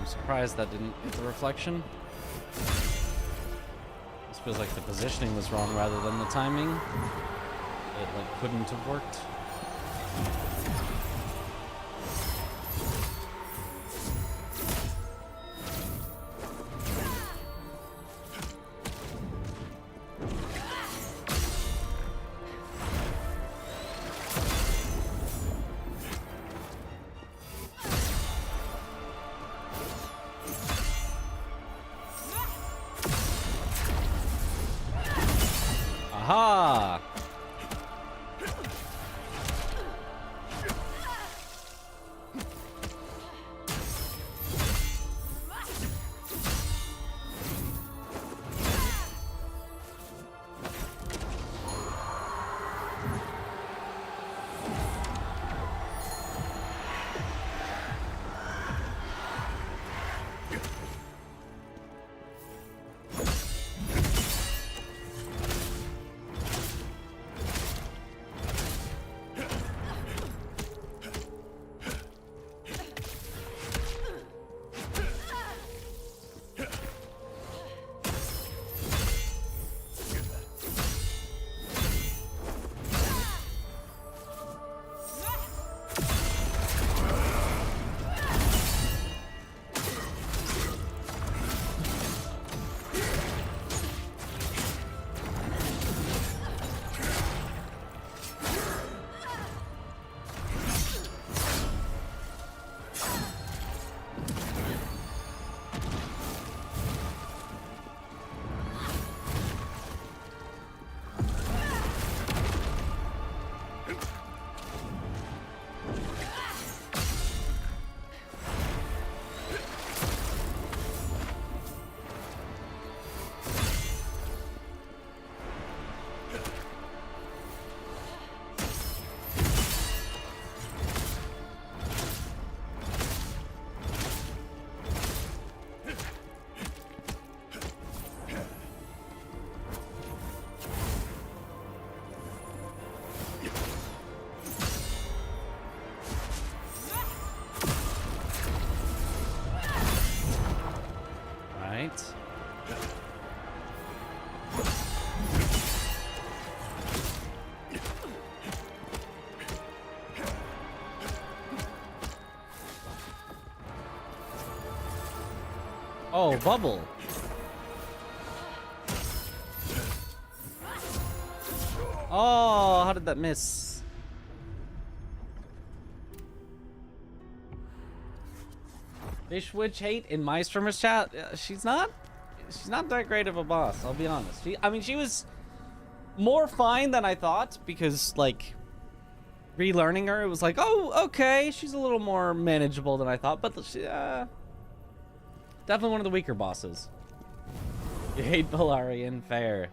Surprised that didn't hit the reflection. This feels like the positioning was wrong rather than the timing. It like couldn't have worked. Aha! Oh, bubble. Oh, how did that miss? Fish Witch hate in my streamer's chat. She's not that great of a boss, I'll be honest. I mean, she was more fine than I thought because, like, relearning her, it was like, oh, okay, she's a little more manageable than I thought, but she, definitely one of the weaker bosses. You hate Valarian, fair.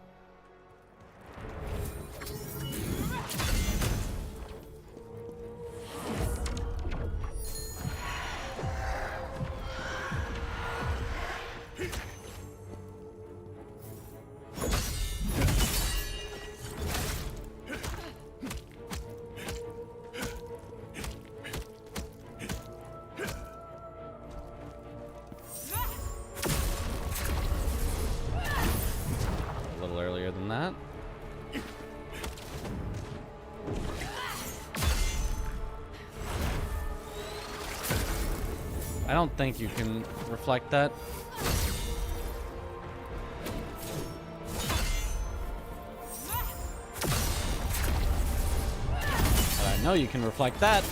I don't think you can reflect that. But I know you can reflect that.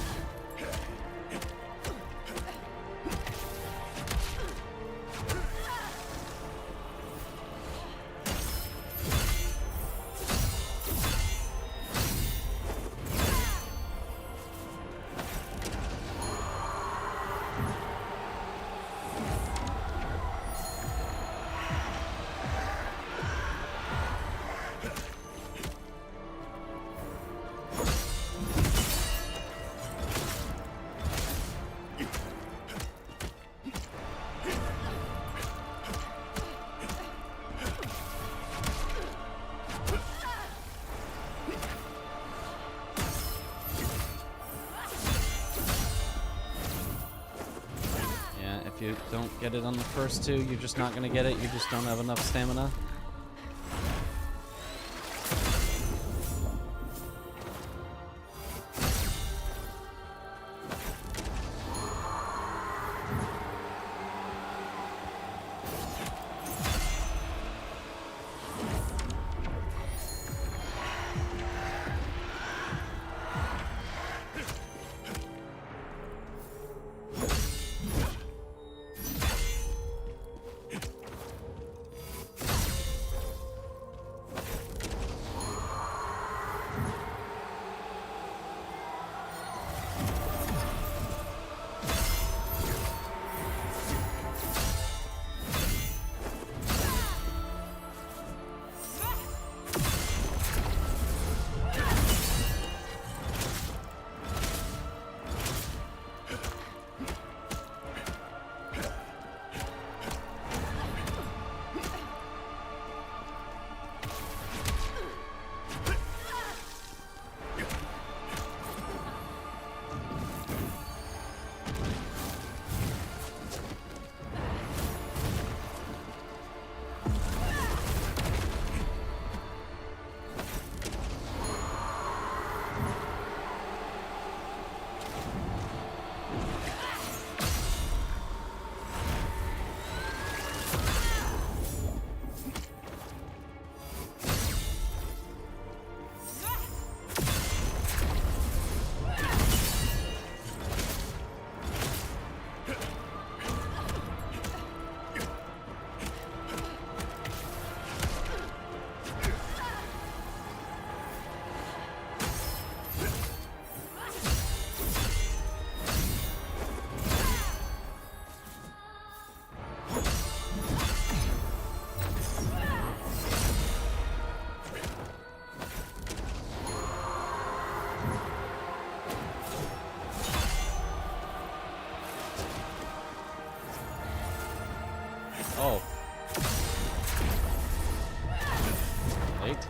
If you don't get it on the first two, you're just not gonna get it. You just don't have enough stamina. Oh. Late.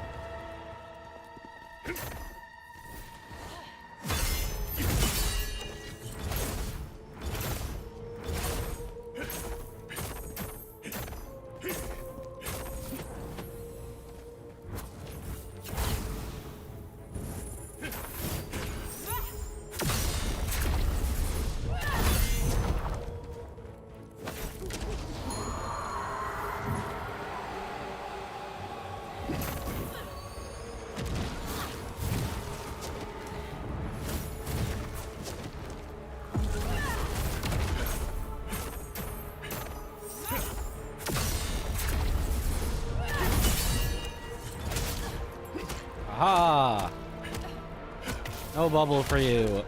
Aha! No bubble for you.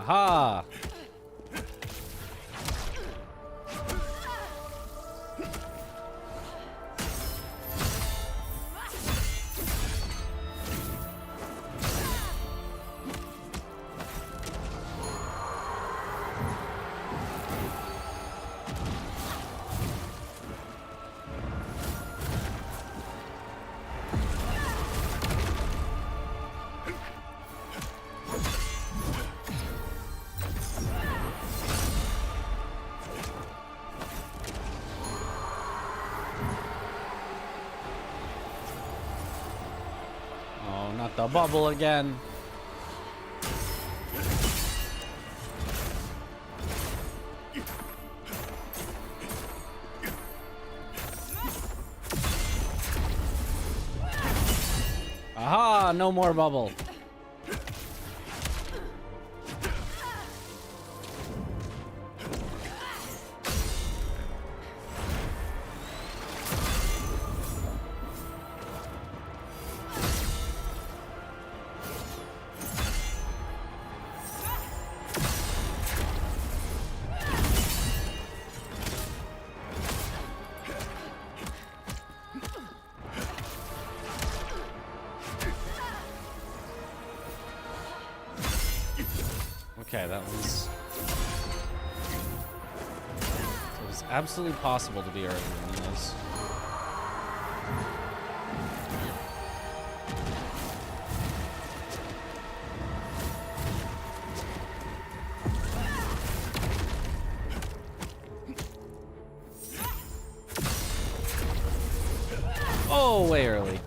Aha! Oh, not the bubble again. Aha, no more bubble. Okay, that was... It was absolutely possible to be earlier than this. Oh, way early.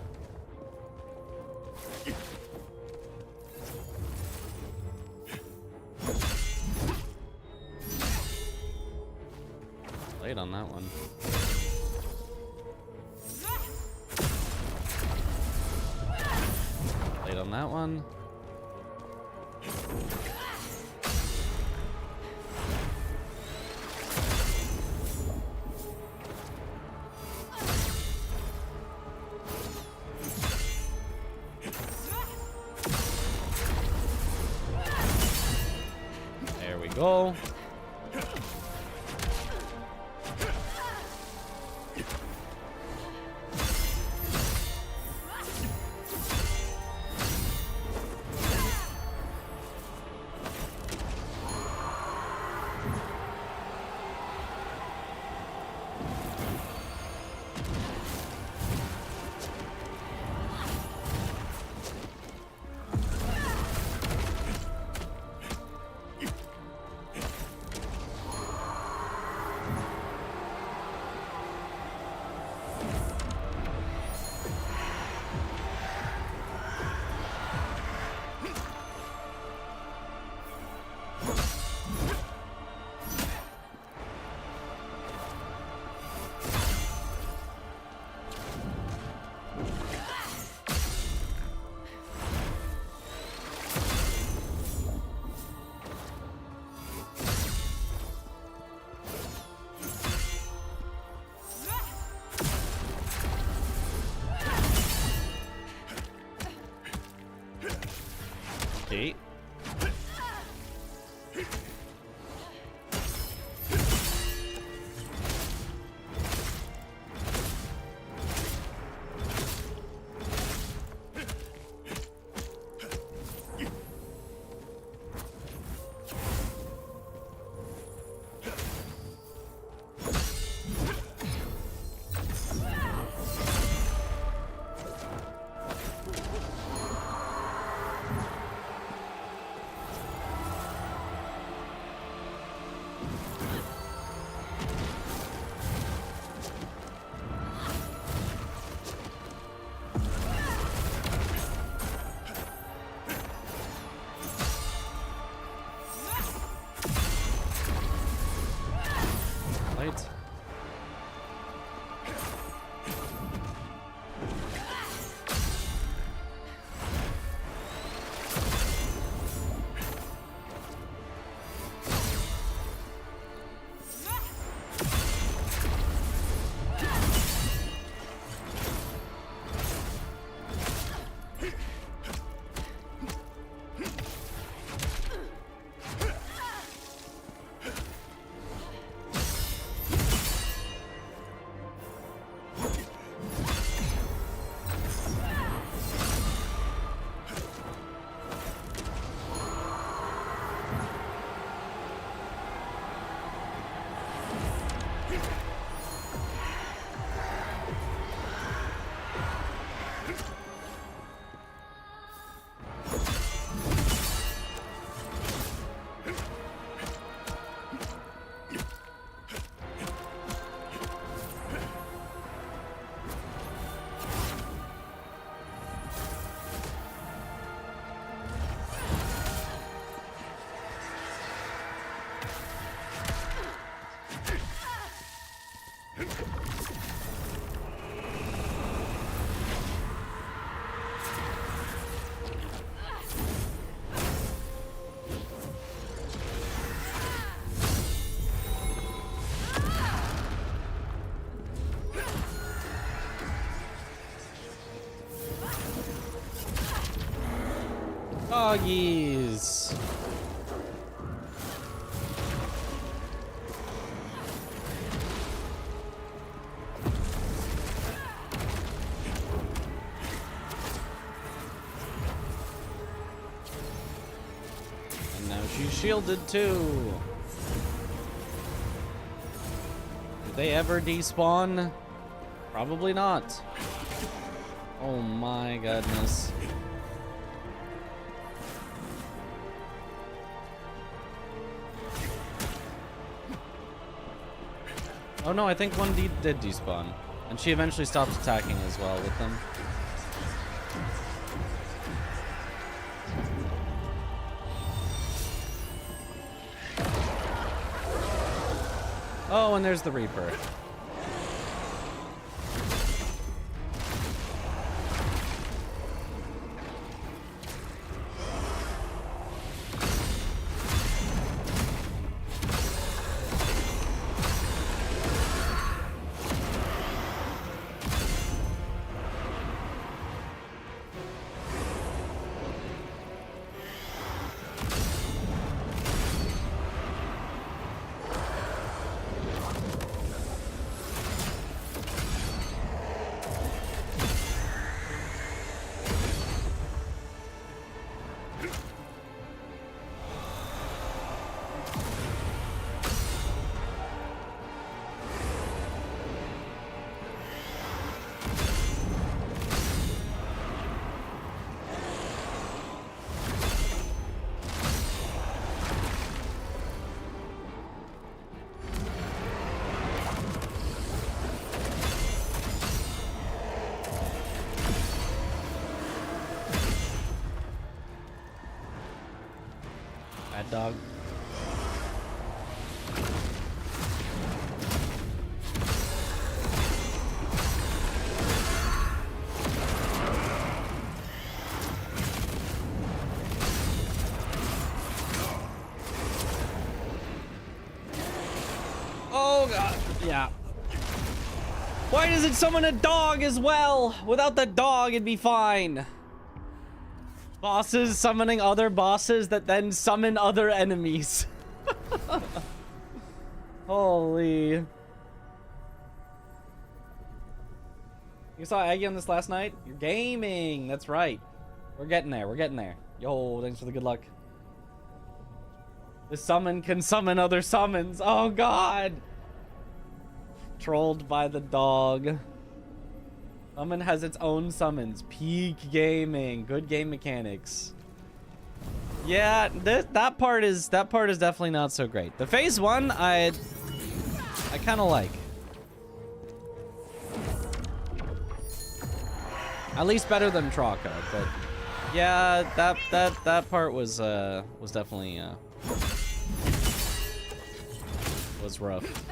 Late on that one. Late on that one. There we go. Doggies. And now she's shielded too. Did they ever despawn? Probably not. Oh my goodness. Oh no, I think one did despawn. And she eventually stopped attacking as well with them. Oh, and there's the Reaper. Bad dog. Oh god, yeah. Why does it summon a dog as well? Without the dog, it'd be fine. Bosses summoning other bosses that then summon other enemies. Holy. You saw Aggie on this last night? You're gaming. That's right. We're getting there. We're getting there. Yo, thanks for the good luck. The summon can summon other summons. Oh, God. Trolled by the dog. Summon has its own summons. Peak gaming. Good game mechanics. Yeah, that part is definitely not so great. The phase one, I kind of like. At least better than Troa, but yeah, that part was definitely was rough.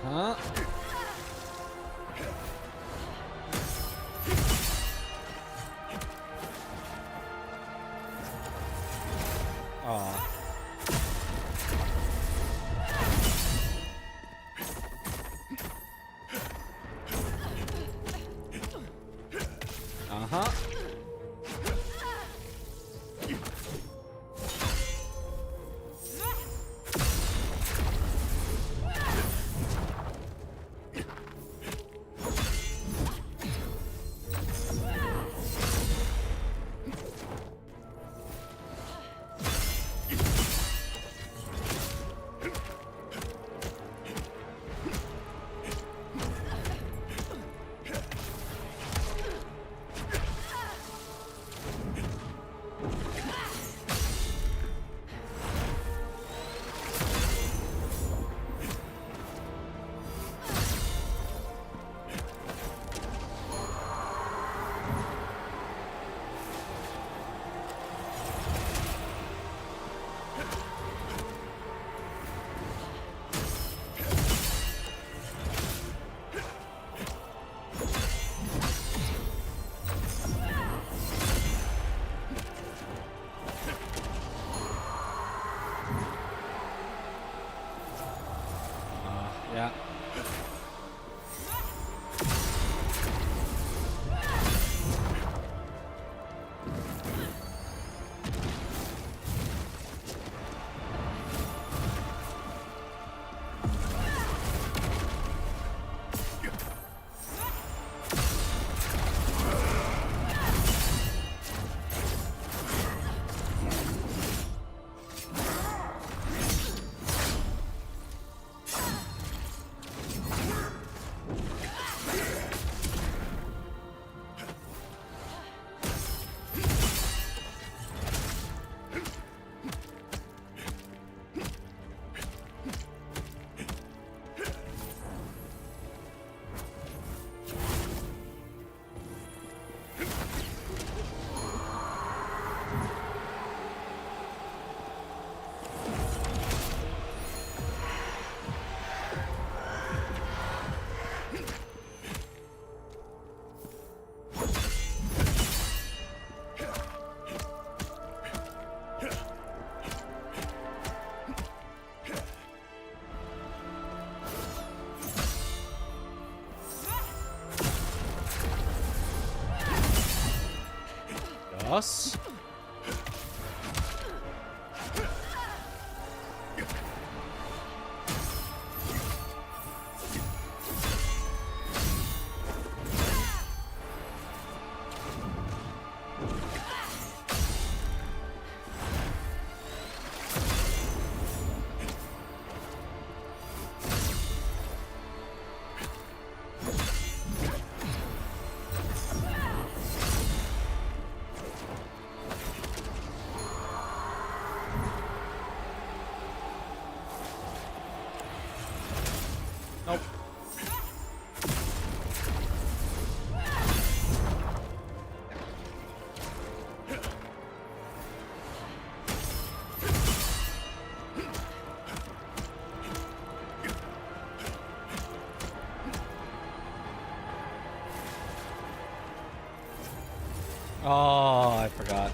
Uh-huh. Aw. Uh-huh. Yeah. Yes. Nope. Oh, I forgot.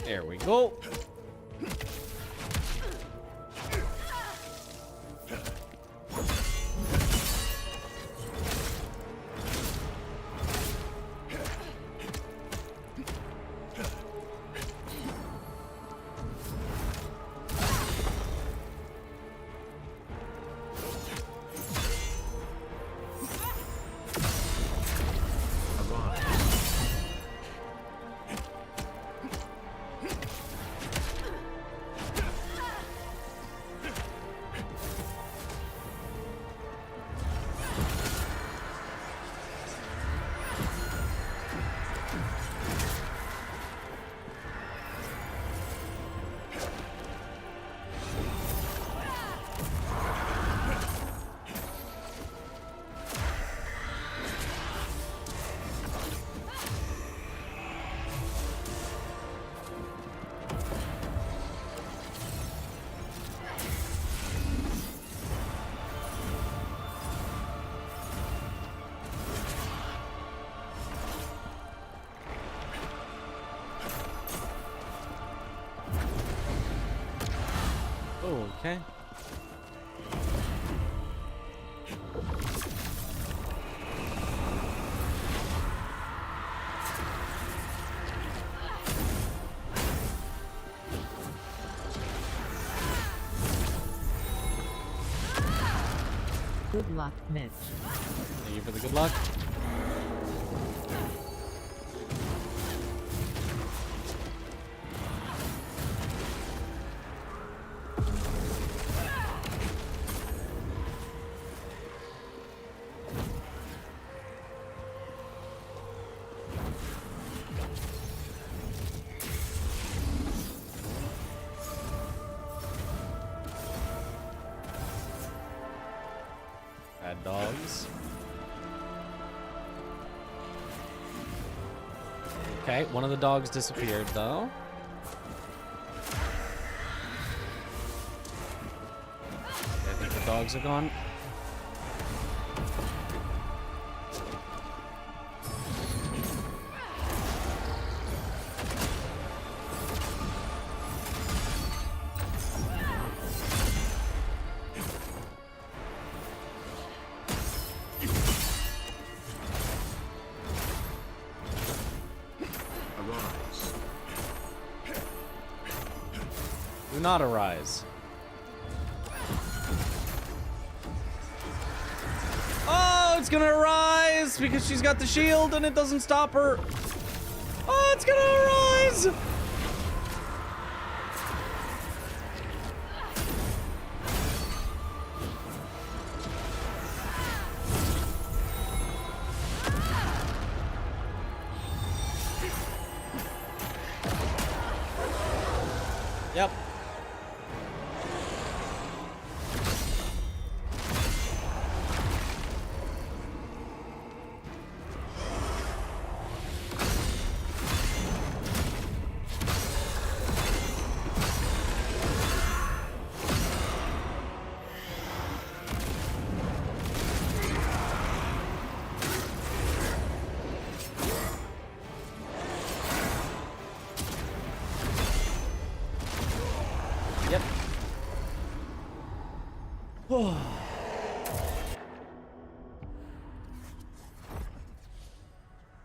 There we go. Good luck, Mitch. Thank you for the good luck. Bad dogs. Okay, one of the dogs disappeared though. I think the dogs are gone. Arise. Do not arise. Oh, it's gonna arise because she's got the shield and it doesn't stop her. Oh, it's gonna arise. Yep. Yep.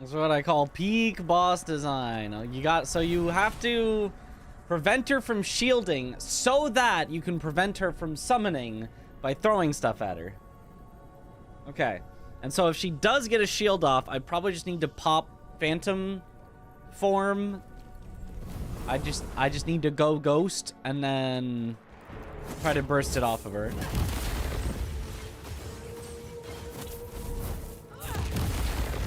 That's what I call peak boss design. You have to prevent her from shielding so that you can prevent her from summoning by throwing stuff at her. Okay. And so if she does get a shield off, I probably just need to pop phantom form. I just need to go ghost and then try to burst it off of her.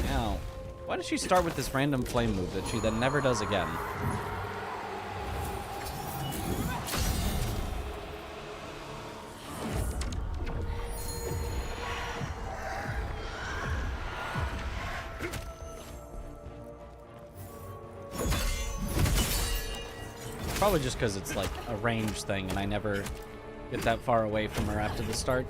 Now, why does she start with this random flame move that she then never does again? Probably just because it's like a range thing and I never get that far away from her after the start.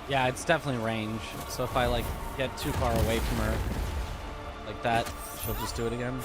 Yeah, it's definitely range. So if I like get too far away from her like that, she'll just do it again.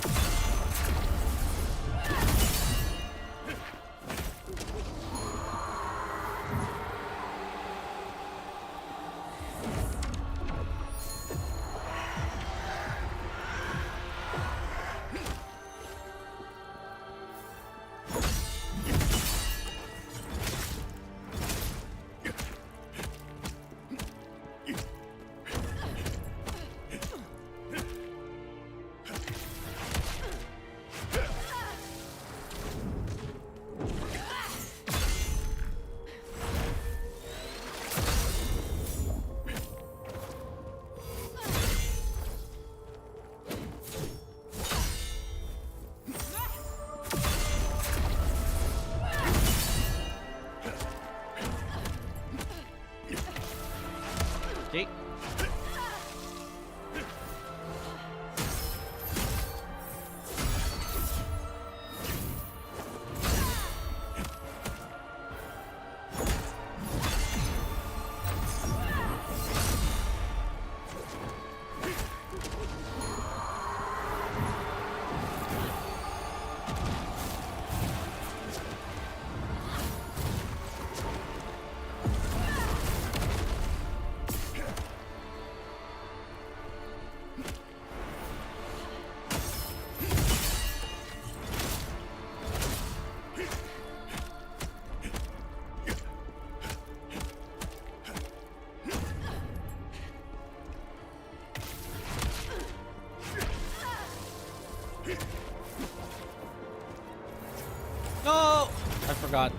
forgot.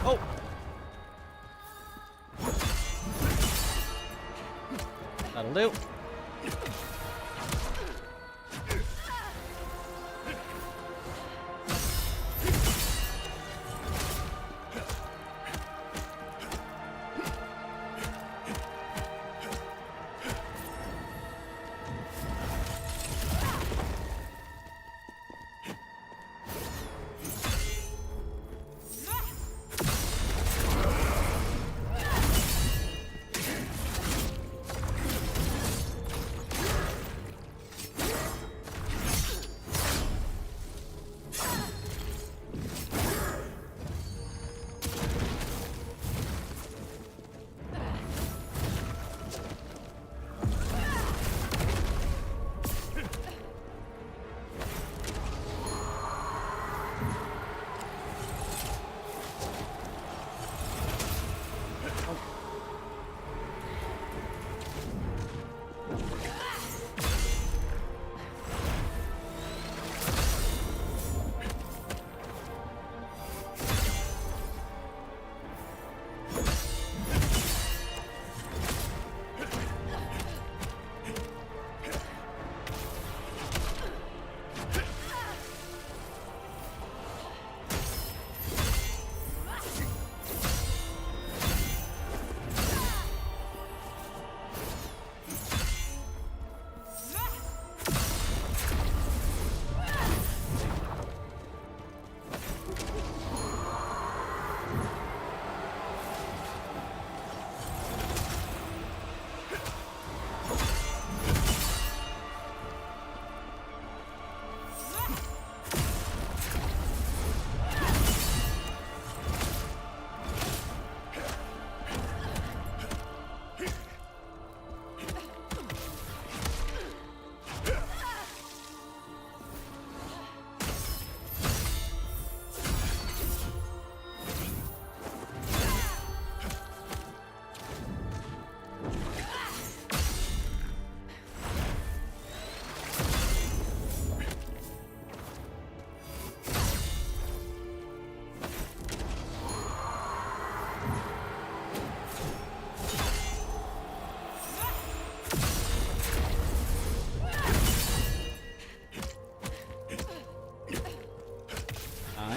Oh! That'll do.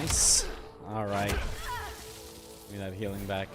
Nice. Alright. Give me that healing back.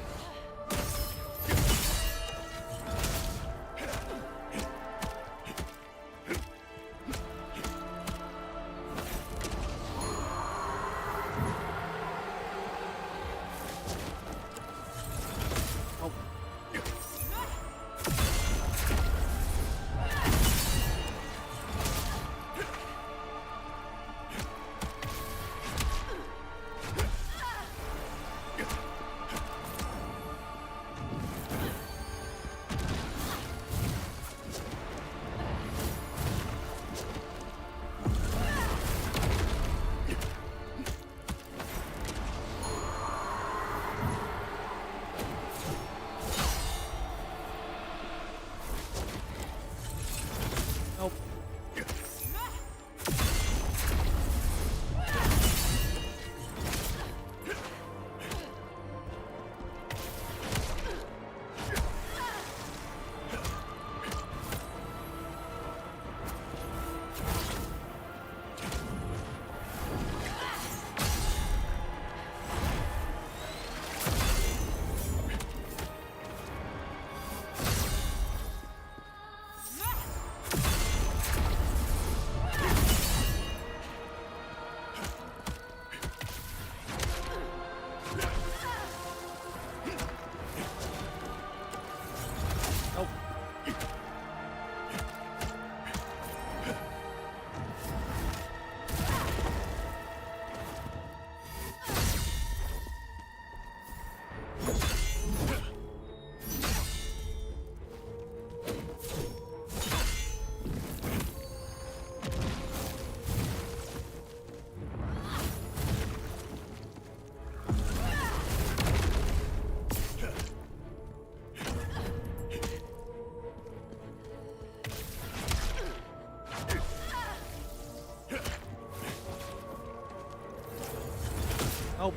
Oh.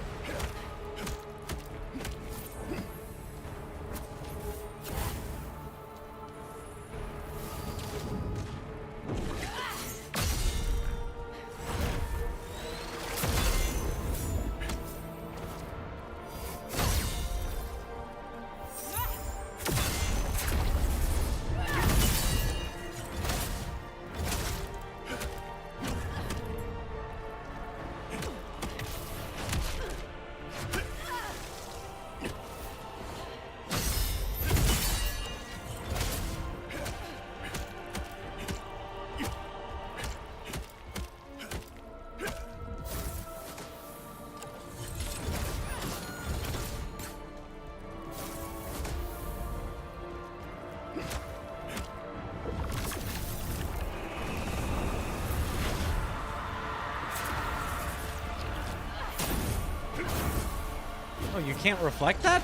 Oh, you can't reflect that?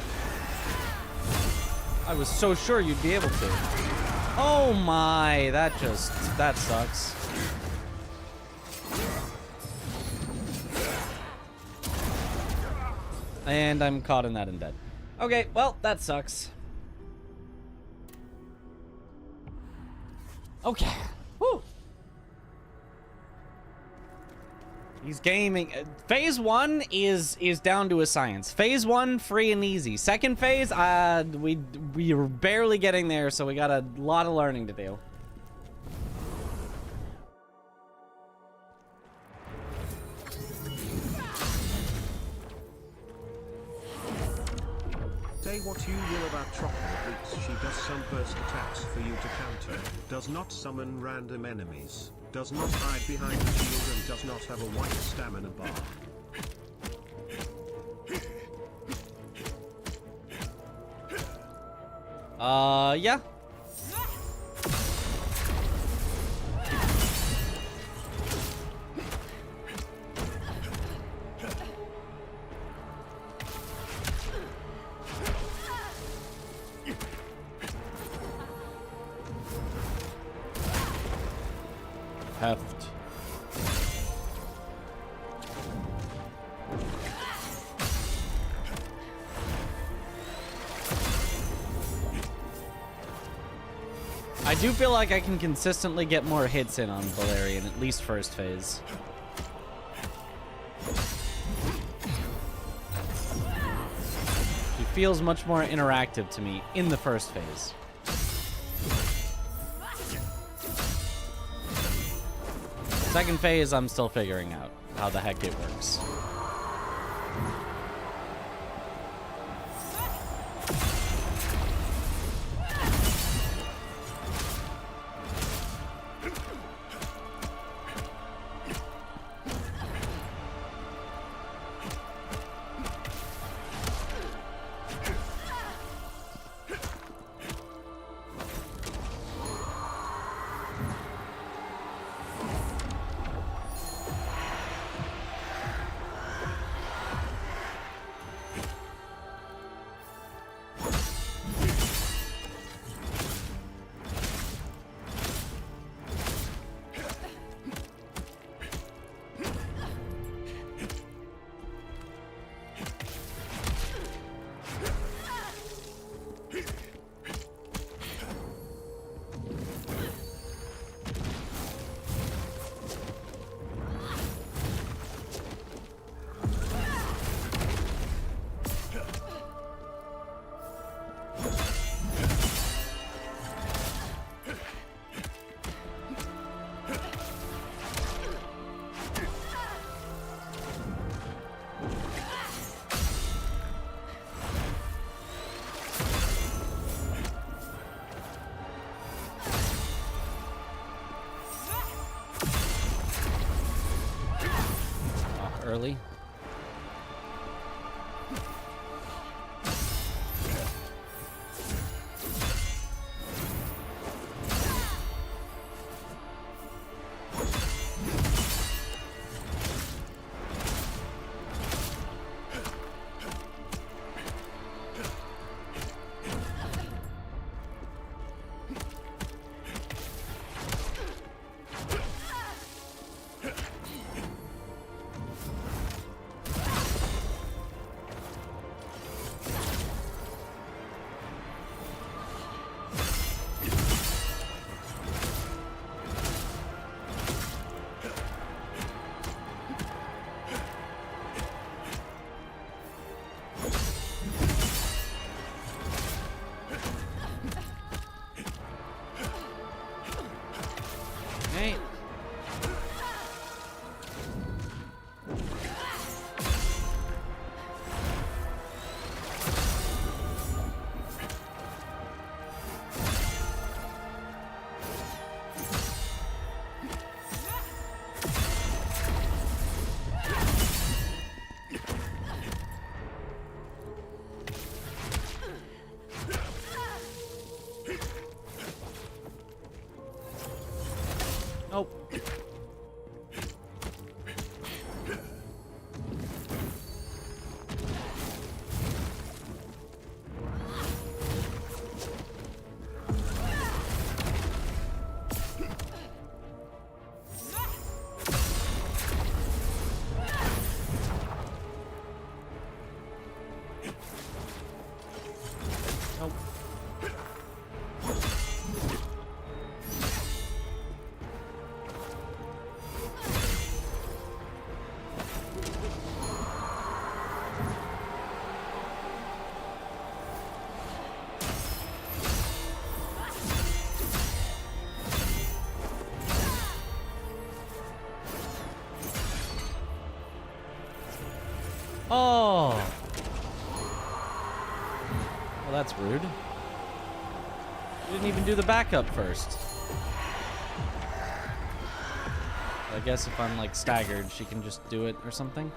I was so sure you'd be able to. Oh my, that sucks. And I'm caught in that and dead. Okay, well, that sucks. Okay. Whew. He's gaming. Phase 1 is down to a science. Phase 1, free and easy. Second phase, we are barely getting there, so we got a lot of learning to do. Say what you will about Troa, but she does some burst attacks for you to counter, does not summon random enemies, does not hide behind the shield, and does not have a white stamina bar. Yeah. Heft. I do feel like I can consistently get more hits in on Valerian, at least first phase. He feels much more interactive to me in the first phase. Second phase, I'm still figuring out how the heck it works. Early. Oh. Well, that's rude. You didn't even do the backup first. I guess if I'm like staggered, she can just do it or something.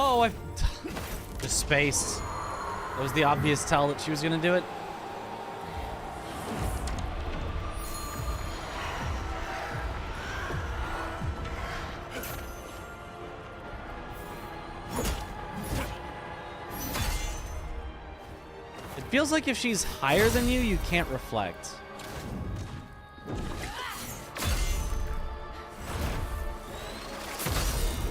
Oh, I just spaced. That was the obvious tell that she was gonna do it. It feels like if she's higher than you, you can't reflect.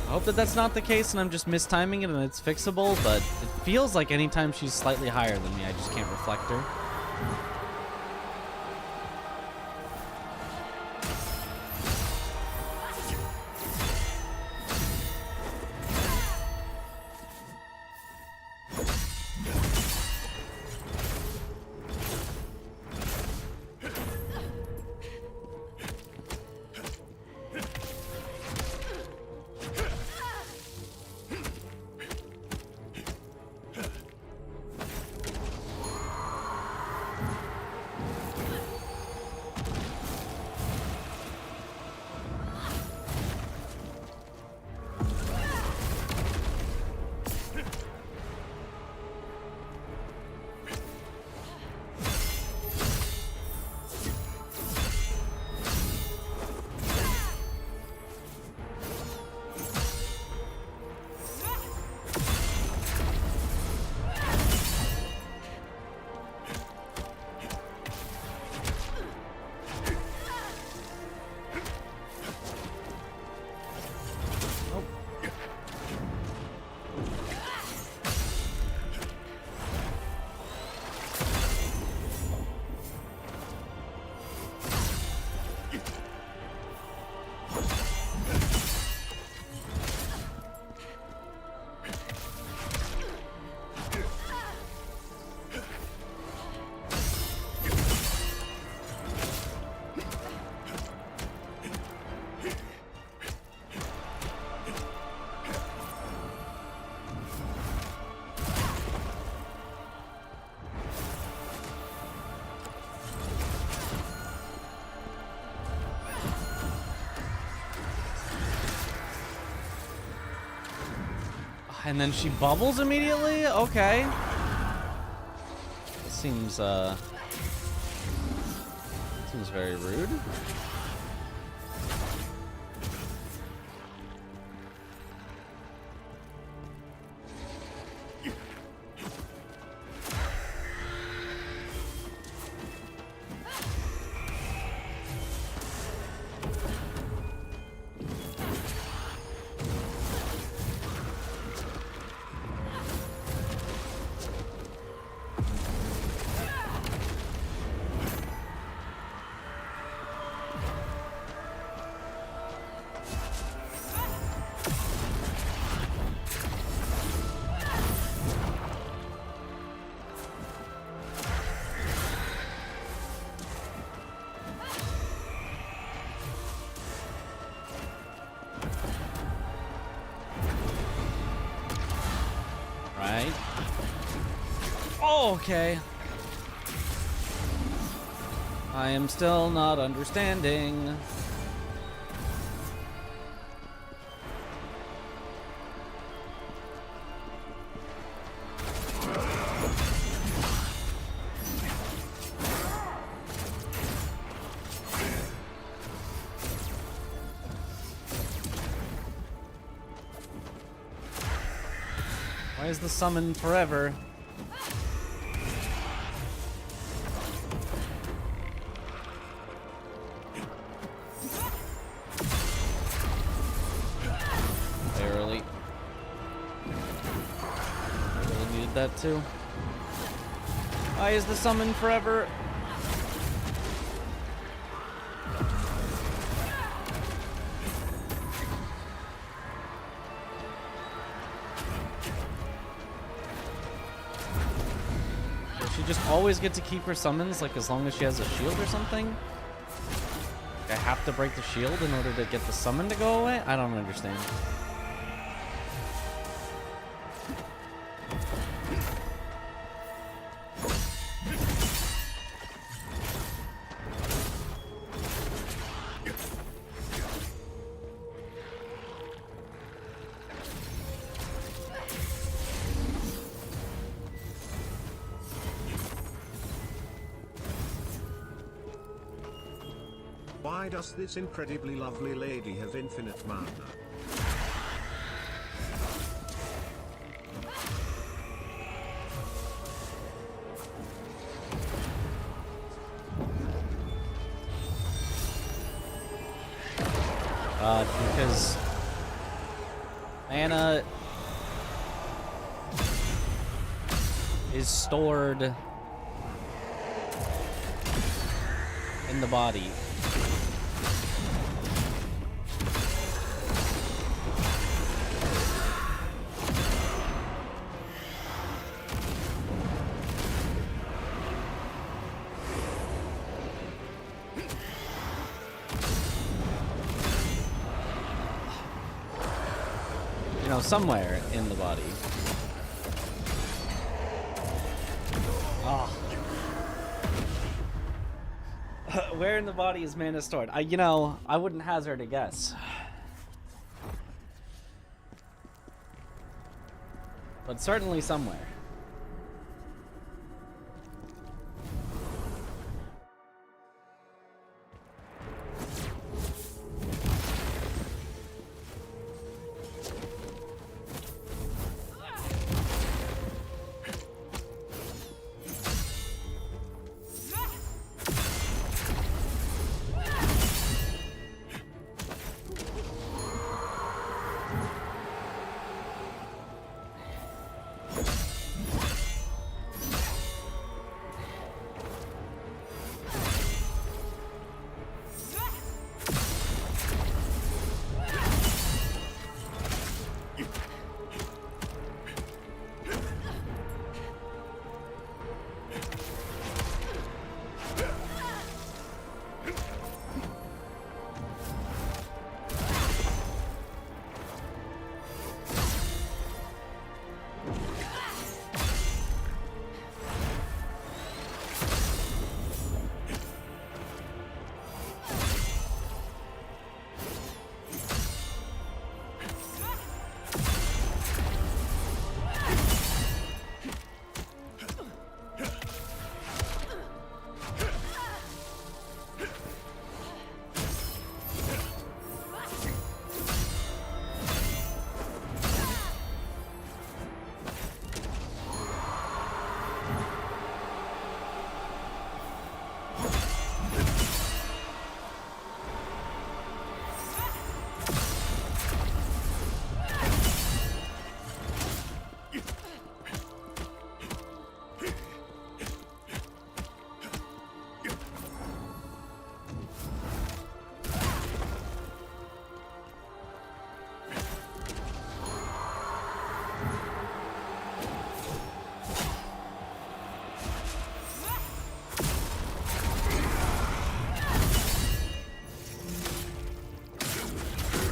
I hope that that's not the case and I'm just mistiming it and it's fixable, but it feels like anytime she's slightly higher than me, I just can't reflect her. And then she bubbles immediately? Okay. Seems very rude. Right? Oh, okay. I am still not understanding. Why is the summon forever? Barely. I really needed that too. Why is the summon forever? Just always get to keep her summons, like as long as she has a shield or something? I have to break the shield in order to get the summon to go away? I don't understand. Why does this incredibly lovely lady have infinite mana? Because mana is stored in the body. You know, somewhere in the body. Oh. Where in the body is mana stored? I wouldn't hazard a guess. But certainly somewhere.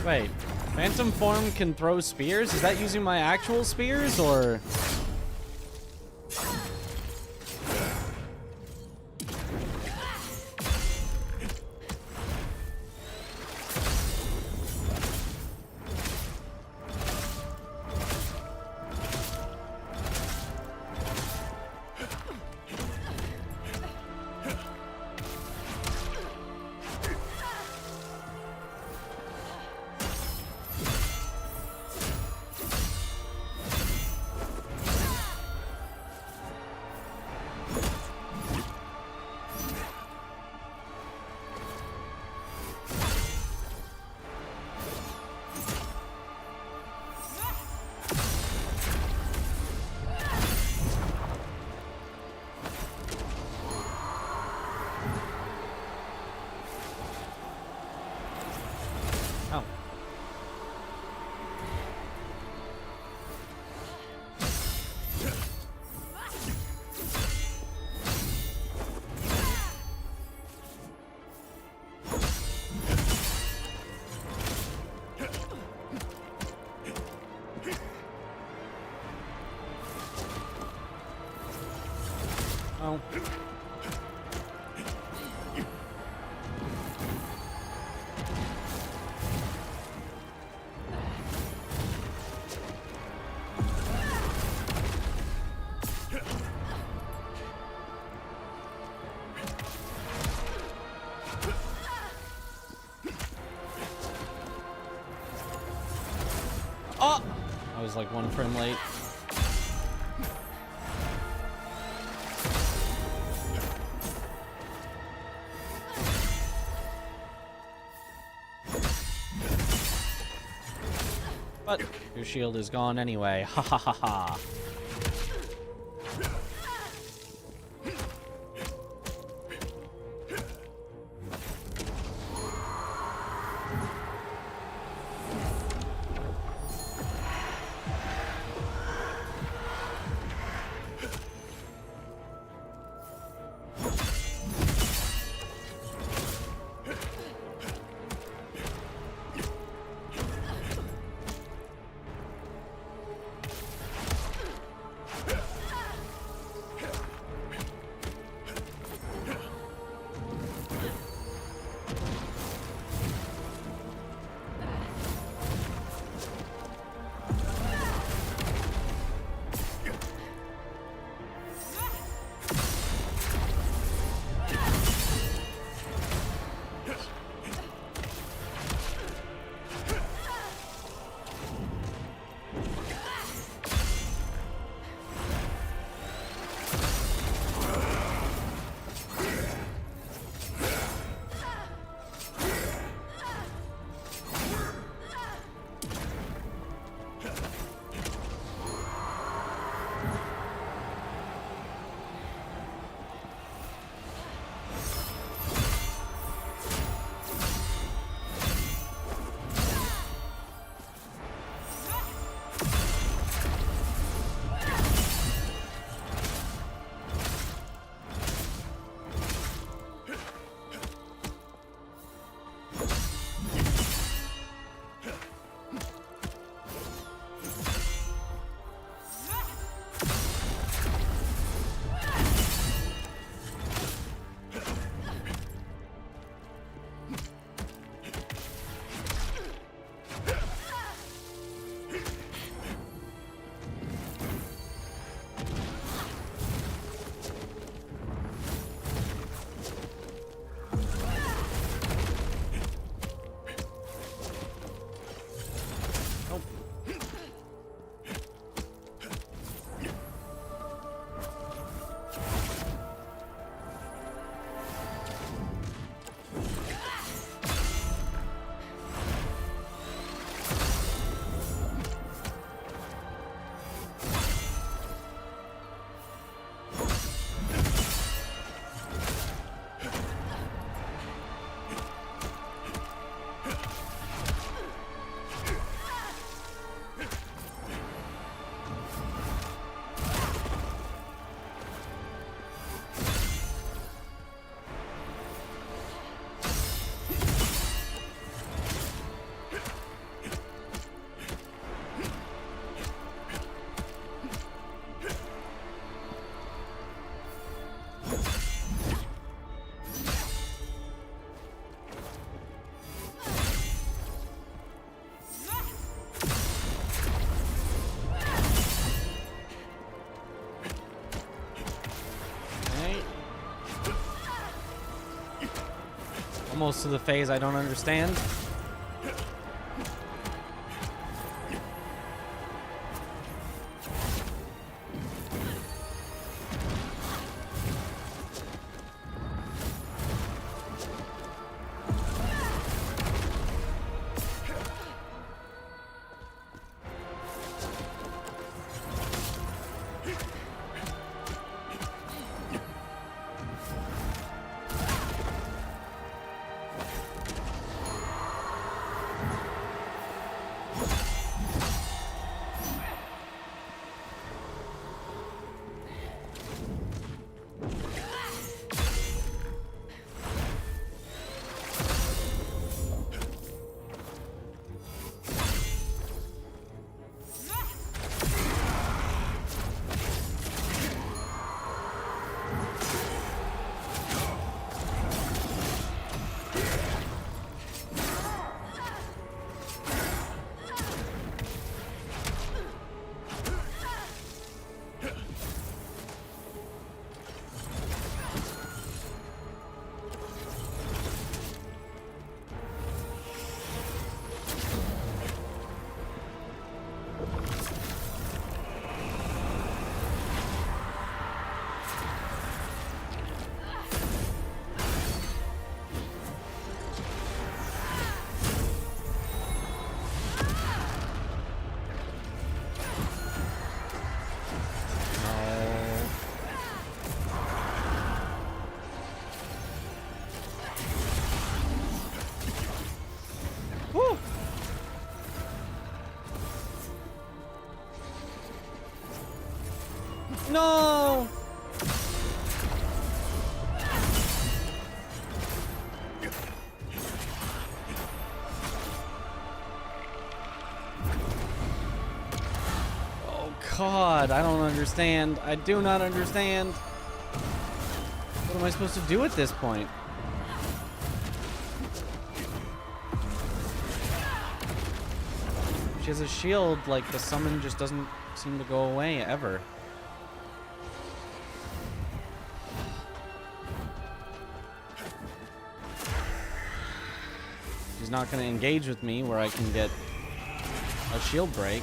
Wait, Phantom Form can throw spears? Is that using my actual spears, or...? go. Oh! I was like 1 frame late. But your shield is gone anyway. Ha ha ha ha. Almost to the phase I don't understand. No! Oh God, I don't understand. I do not understand. What am I supposed to do at this point? She has a shield, like the summon just doesn't seem to go away ever. She's not going to engage with me where I can get a shield break.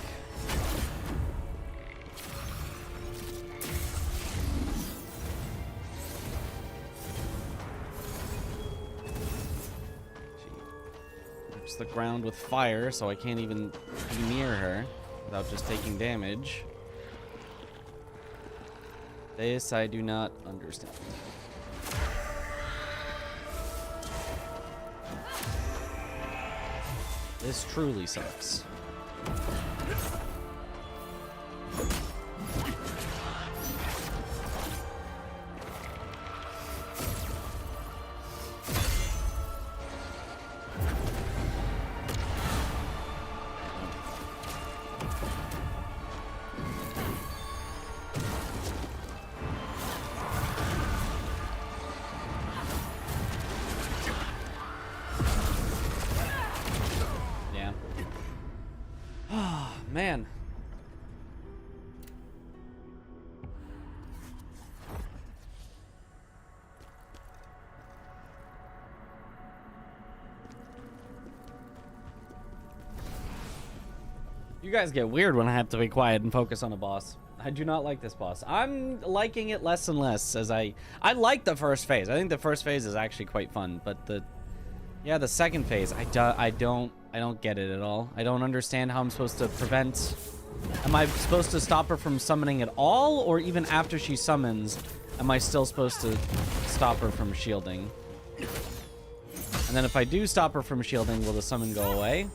The ground with fire, so I can't even be near her without just taking damage. This I do not understand. This truly sucks. Man. You guys get weird when I have to be quiet and focus on a boss. I do not like this boss. I'm liking it less and less as I like the first phase. I think the first phase is actually quite fun, but the second phase, I don't get it at all. I don't understand how I'm supposed to prevent. Am I supposed to stop her from summoning at all, or even after she summons, am I still supposed to stop her from shielding? And then if I do stop her from shielding, will the summon go away?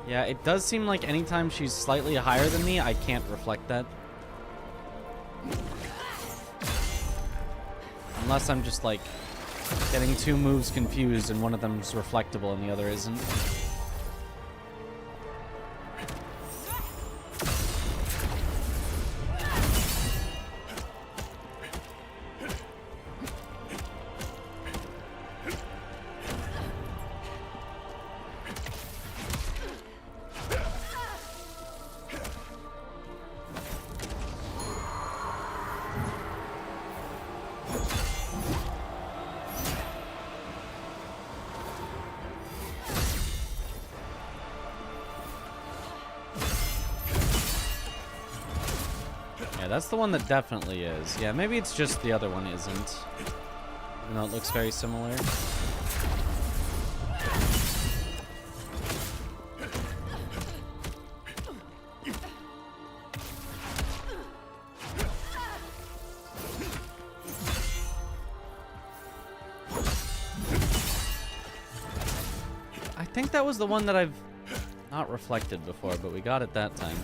Yeah, it does seem like anytime she's slightly higher than me, I can't reflect that. Unless I'm just like getting two moves confused and one of them's reflectable and the other isn't. That's the one that definitely is. Yeah, maybe it's just the other one isn't. Even though it looks very similar. I think that was the one that I've not reflected before, but we got it that time.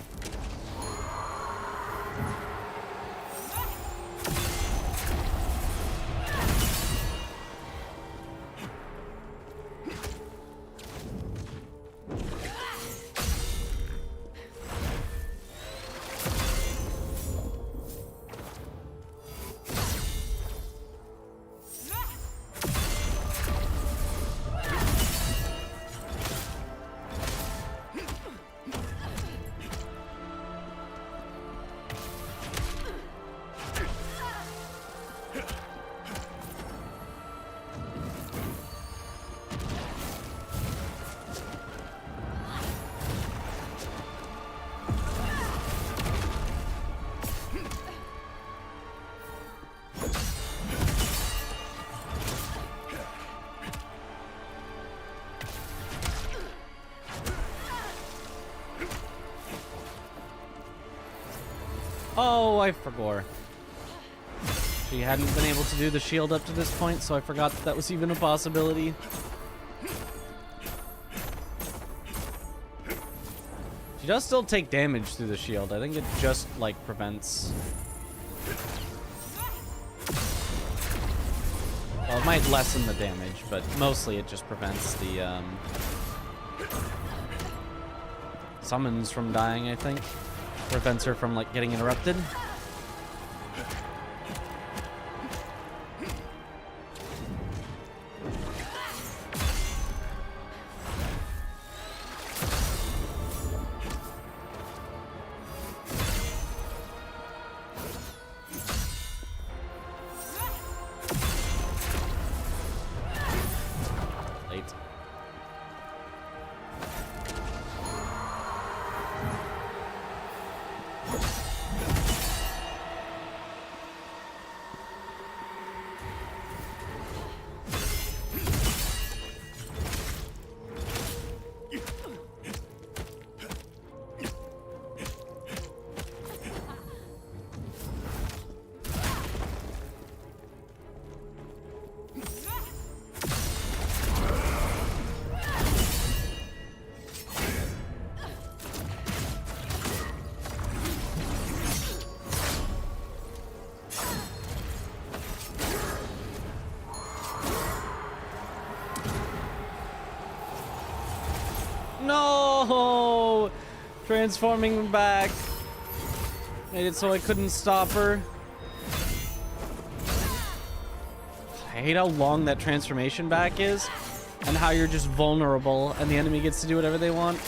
Oh, I forgot. She hadn't been able to do the shield up to this point, so I forgot that that was even a possibility. She does still take damage through the shield. I think it just, like, prevents... Well, it might lessen the damage, but mostly it just prevents the, summons from dying, I think. Prevents her from, like, getting interrupted. No! Transforming back. Made it so I couldn't stop her. I hate how long that transformation back is, and how you're just vulnerable, and the enemy gets to do whatever they want.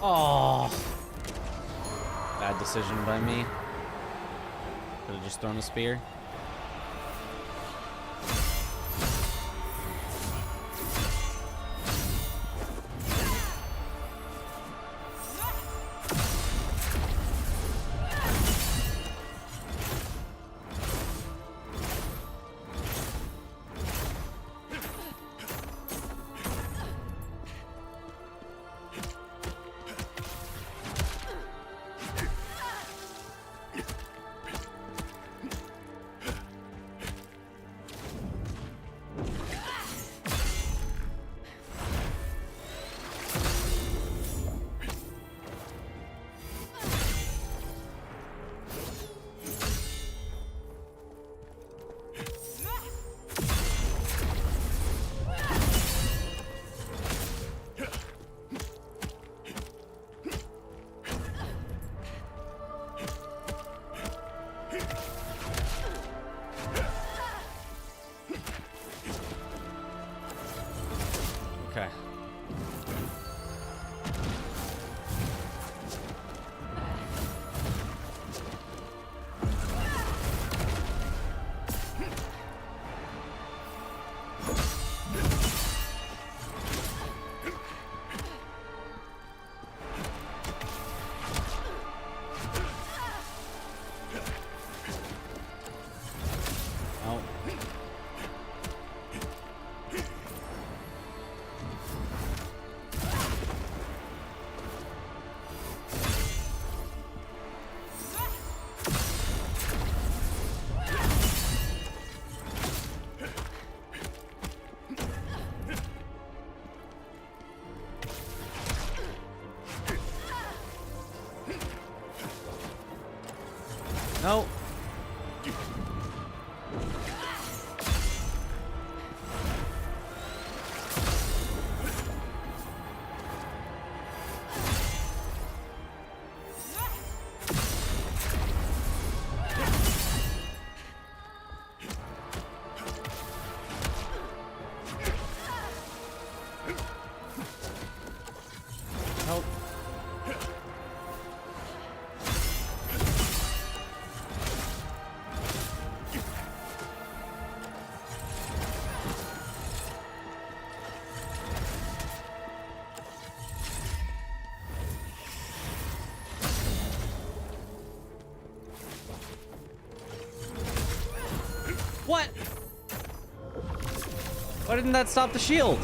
Oh, bad decision by me. Could have just thrown a spear. Okay. No. Nope. Why didn't that stop the shield?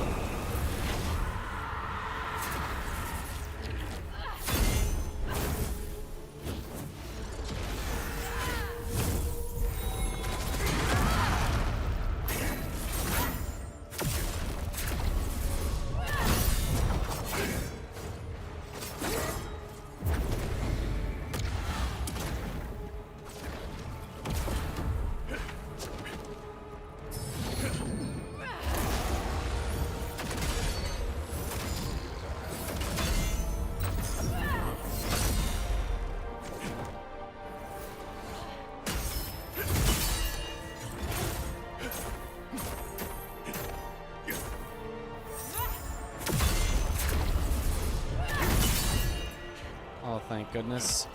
Oh, thank goodness.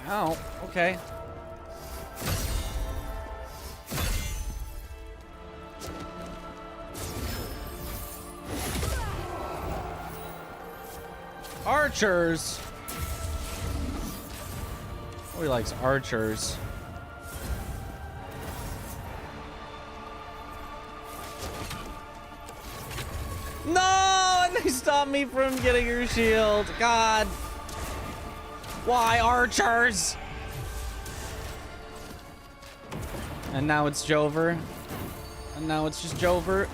Oh, okay. Archers. Oh, he likes archers. No, and they stopped me from getting your shield. God. Why archers? And now it's Jover. And now it's just Jover.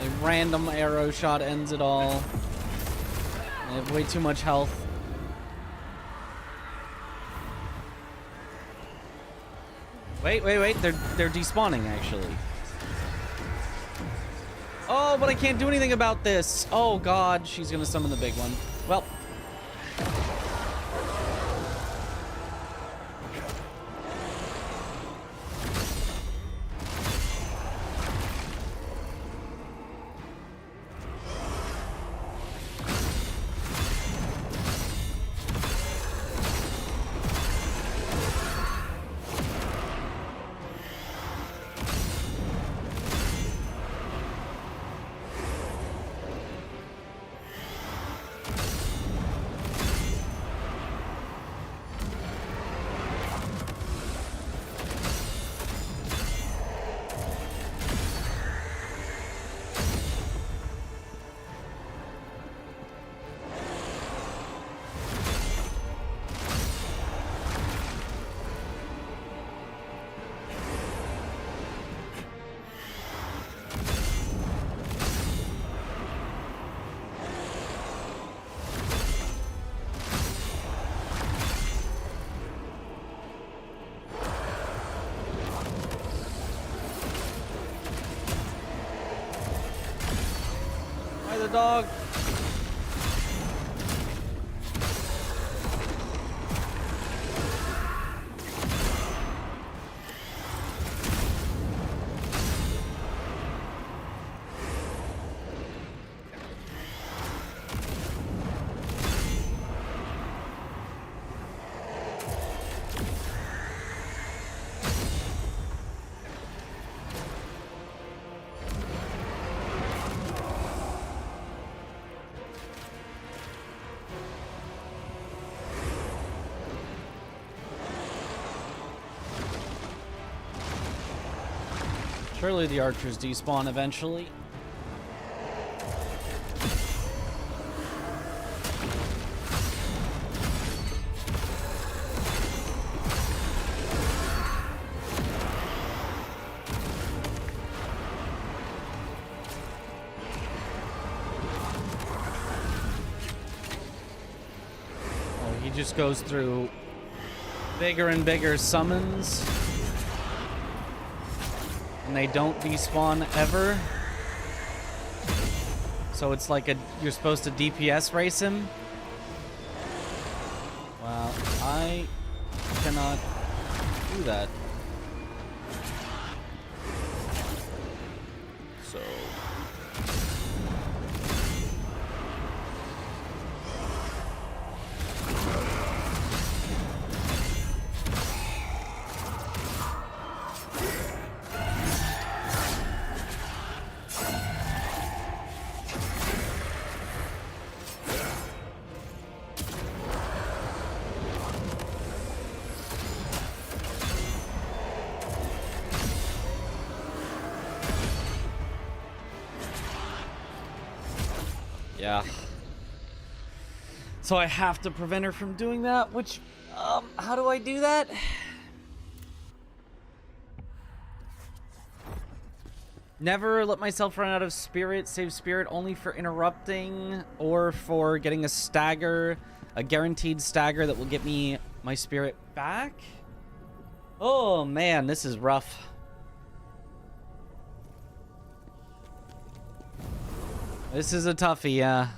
A random arrow shot ends it all. I have way too much health. Wait. They're despawning actually. Oh, but I can't do anything about this. Oh God, she's gonna summon the big one. Well. Hi, the dog. Surely the archers despawn eventually. Oh, he just goes through bigger and bigger summons. And they don't despawn ever. So it's like you're supposed to DPS race him. Wow, I cannot do that. So yeah. So I have to prevent her from doing that, which, how do I do that? Never let myself run out of spirit. Save spirit only for interrupting or for getting a stagger, a guaranteed stagger that will get me my spirit back. Oh man, this is rough. This is a toughie, yeah.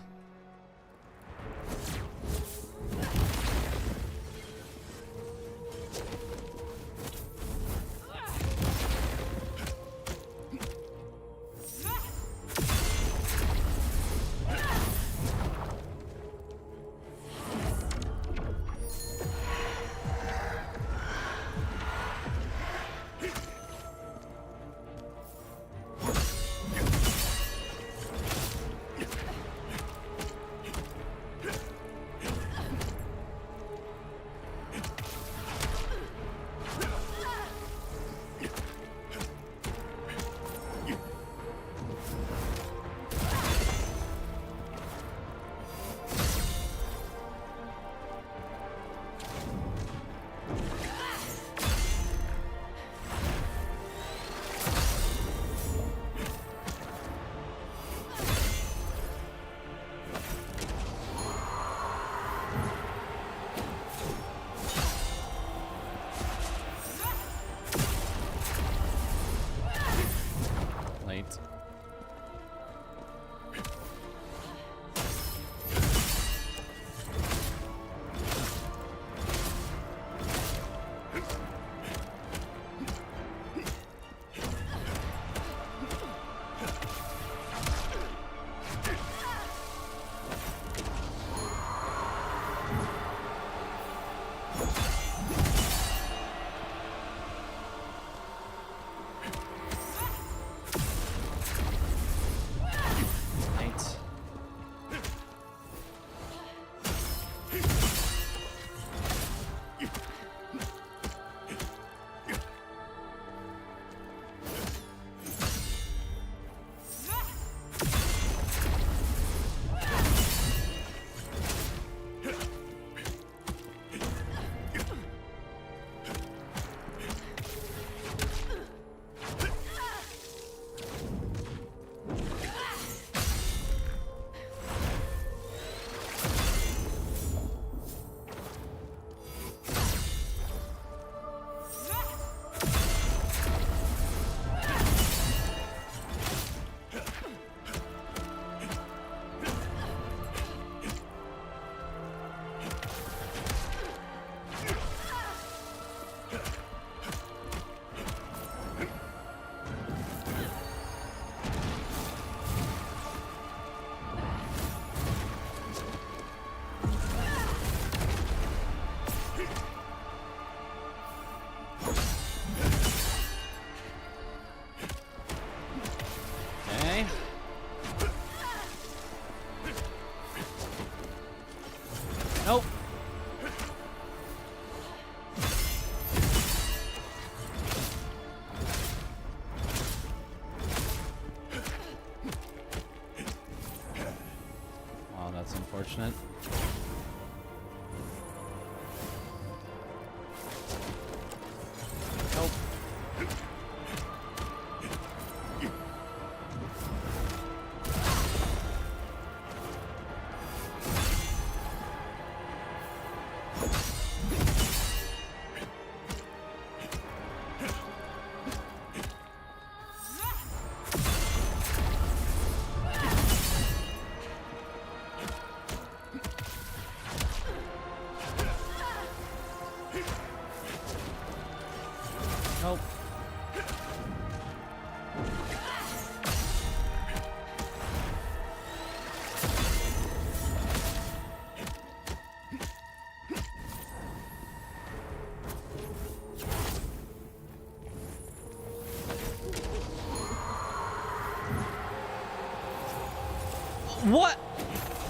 What?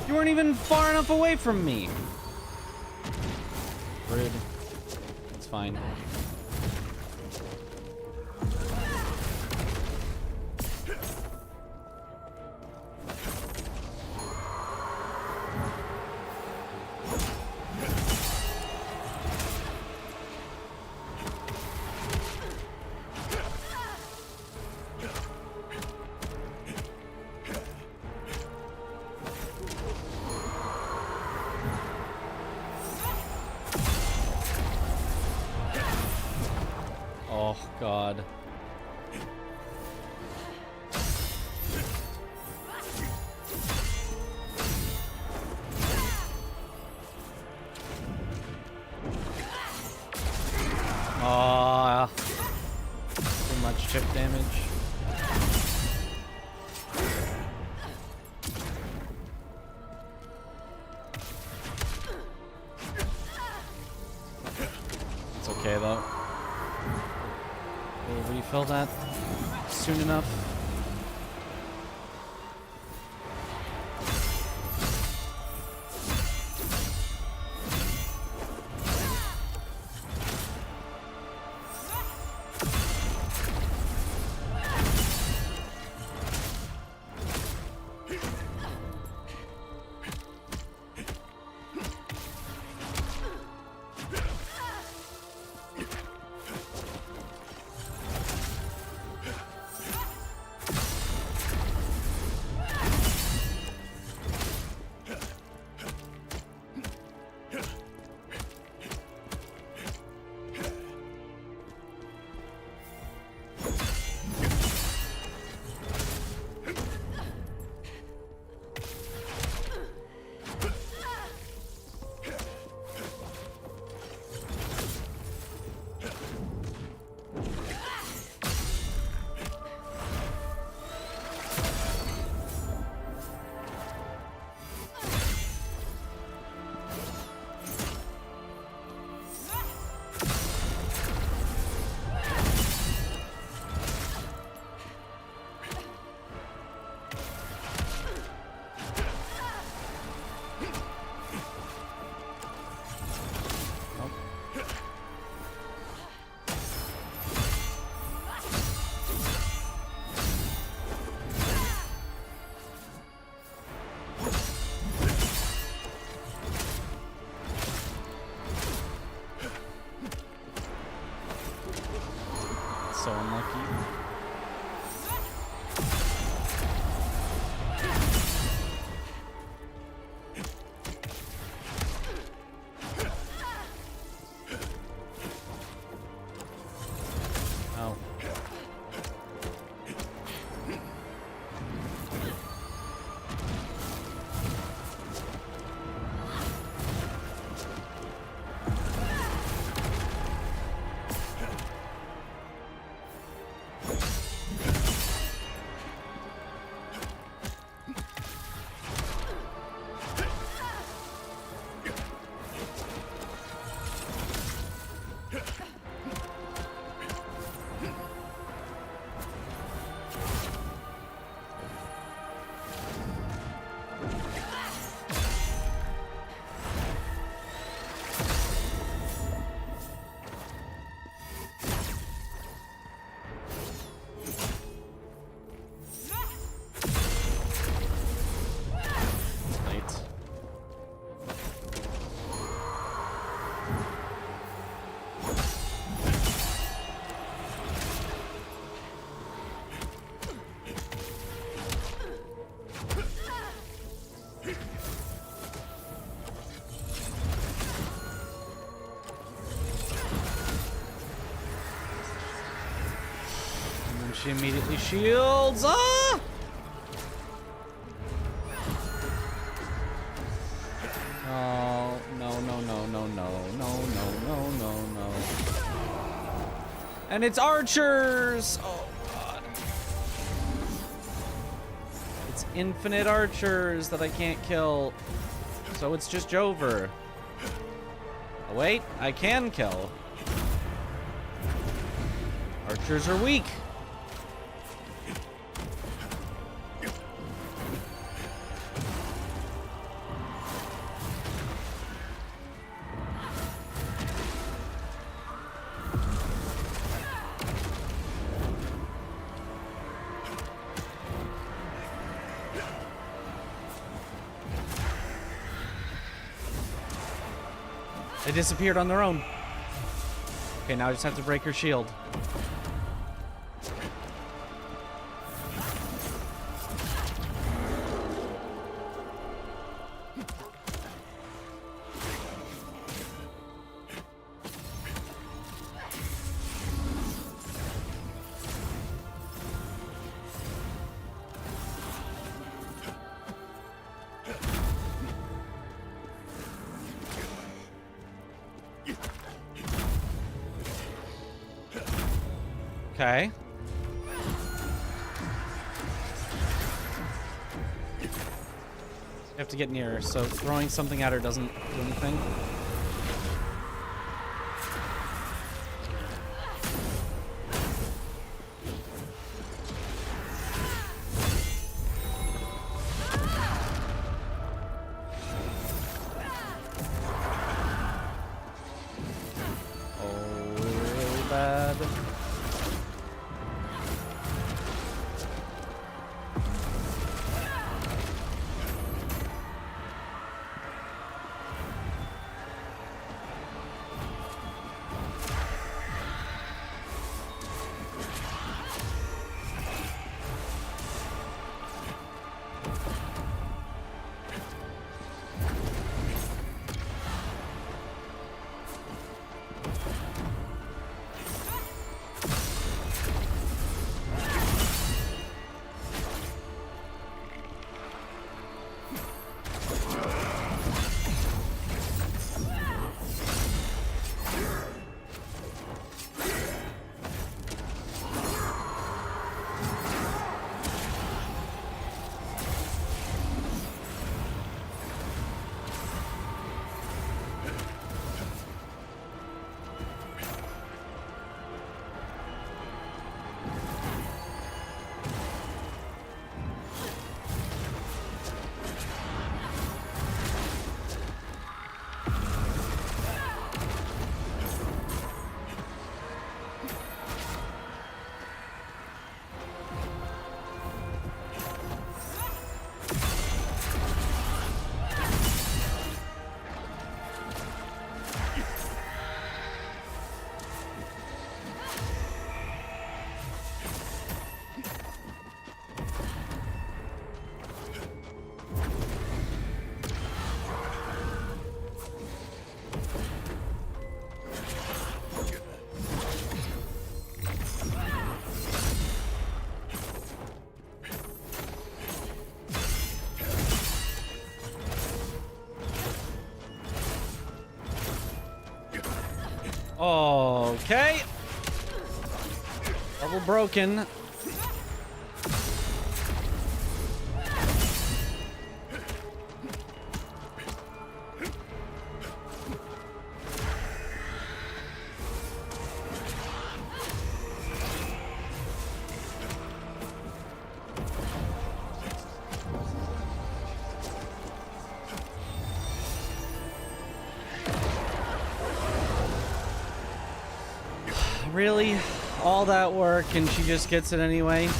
You weren't even far enough away from me. Rude. It's fine. Oh, God. Ah, too much chip damage. It's okay, though. We'll refill that soon enough. So unlucky. Oh. She immediately shields. Ah! Oh, no, no, no, no, no, no, no, no, no, no. And it's archers! Oh, God. It's infinite archers that I can't kill. So it's just Jover. Oh, wait, I can kill. Archers are weak. They disappeared on their own. Okay, now I just have to break her shield. Okay. You have to get near her, so throwing something at her doesn't do anything. Oh, really bad. Okay. Double broken. Really? All that work and she just gets it anyway?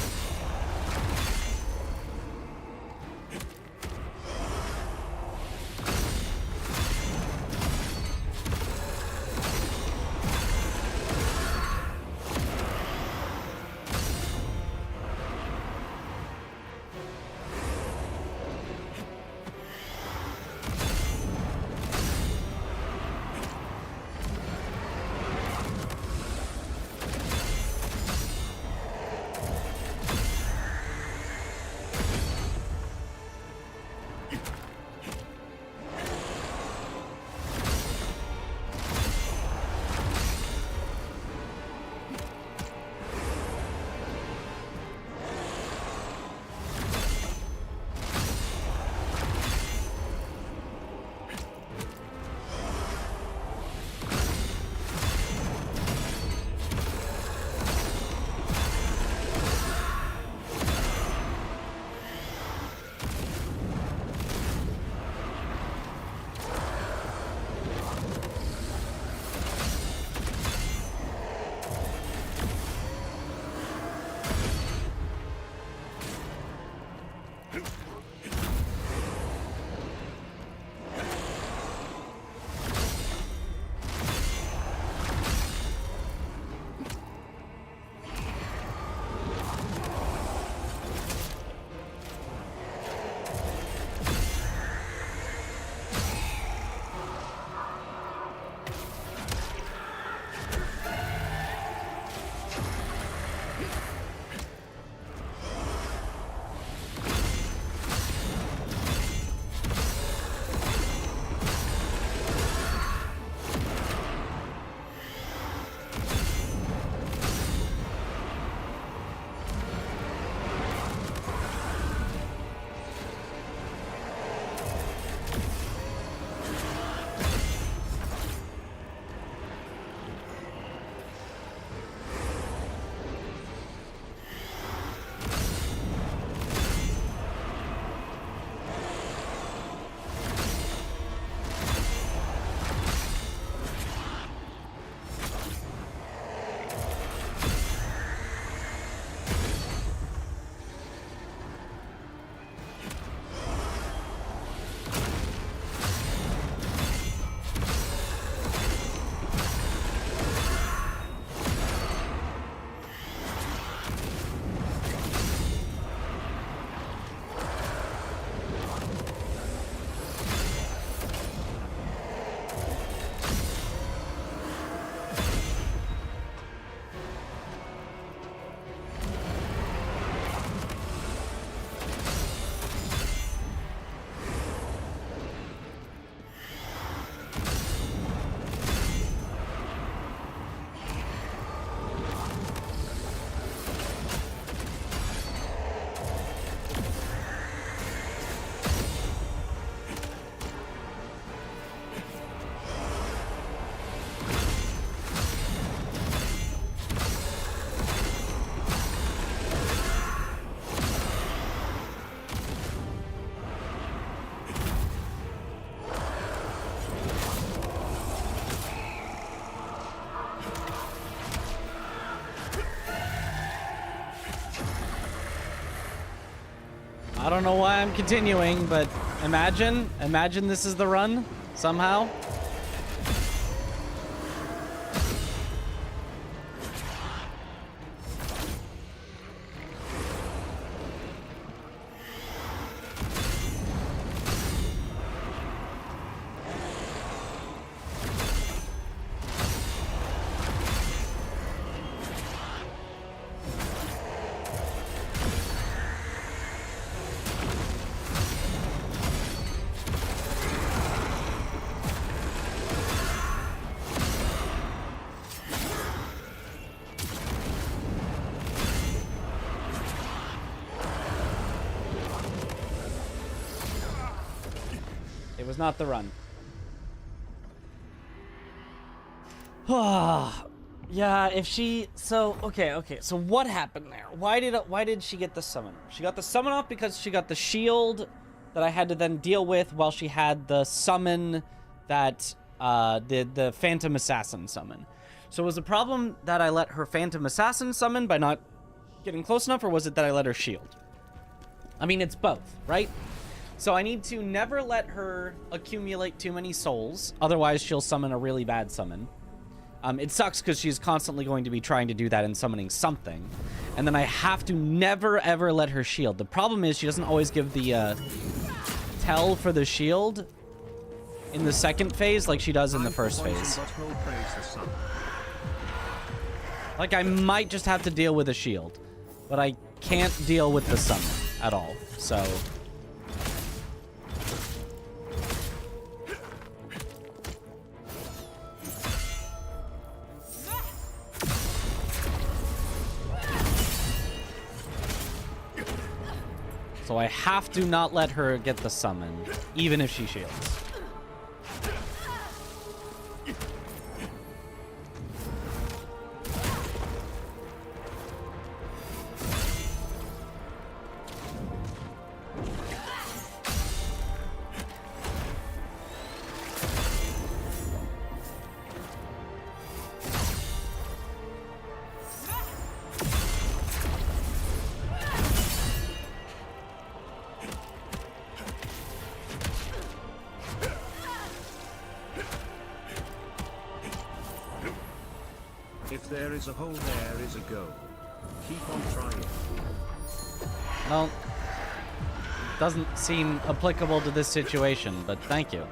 don't know why I'm continuing, but imagine this is the run somehow. It was not the run. Yeah, if she... So, okay. So what happened there? Why did she get the summon? She got the summon off because she got the shield that I had to then deal with while she had the summon that... the Phantom Assassin summon. So was the problem that I let her Phantom Assassin summon by not getting close enough, or was it that I let her shield? I mean, it's both, right? So I need to never let her accumulate too many souls, otherwise she'll summon a really bad summon. It sucks because she's constantly going to be trying to do that and summoning something. And then I have to never, ever let her shield. The problem is she doesn't always give the tell for the shield in the second phase like she does in the first phase. Like, I might just have to deal with a shield, but I can't deal with the summon at all, so... So I have to not let her get the summon, even if she shields. If there is a hole, there is a go. Keep on trying. Well, doesn't seem applicable to this situation, but thank you.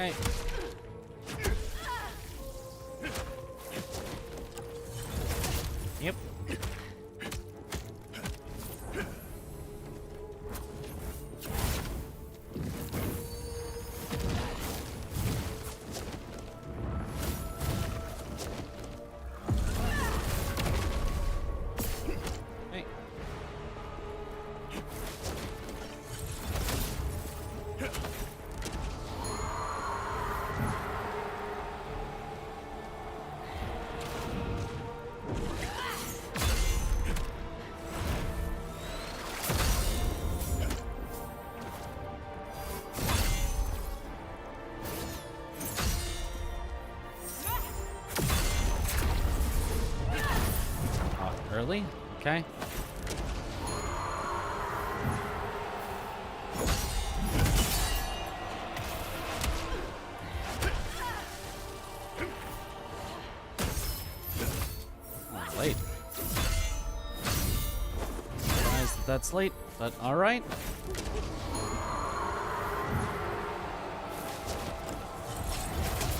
Okay. Yep. Hey. Early? Okay. Oh, late. Surprised that that's late, but alright.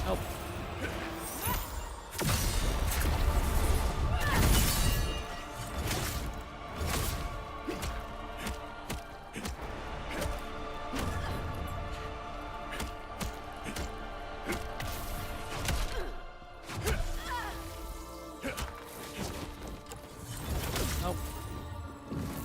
Oh. Nope. Okay.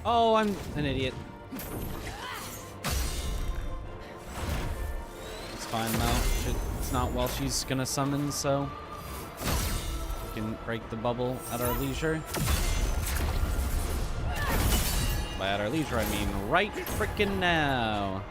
Oh, I'm an idiot. It's fine though. It's not while she's gonna summon, so we can break the bubble at our leisure. By at our leisure, I mean right frickin' now.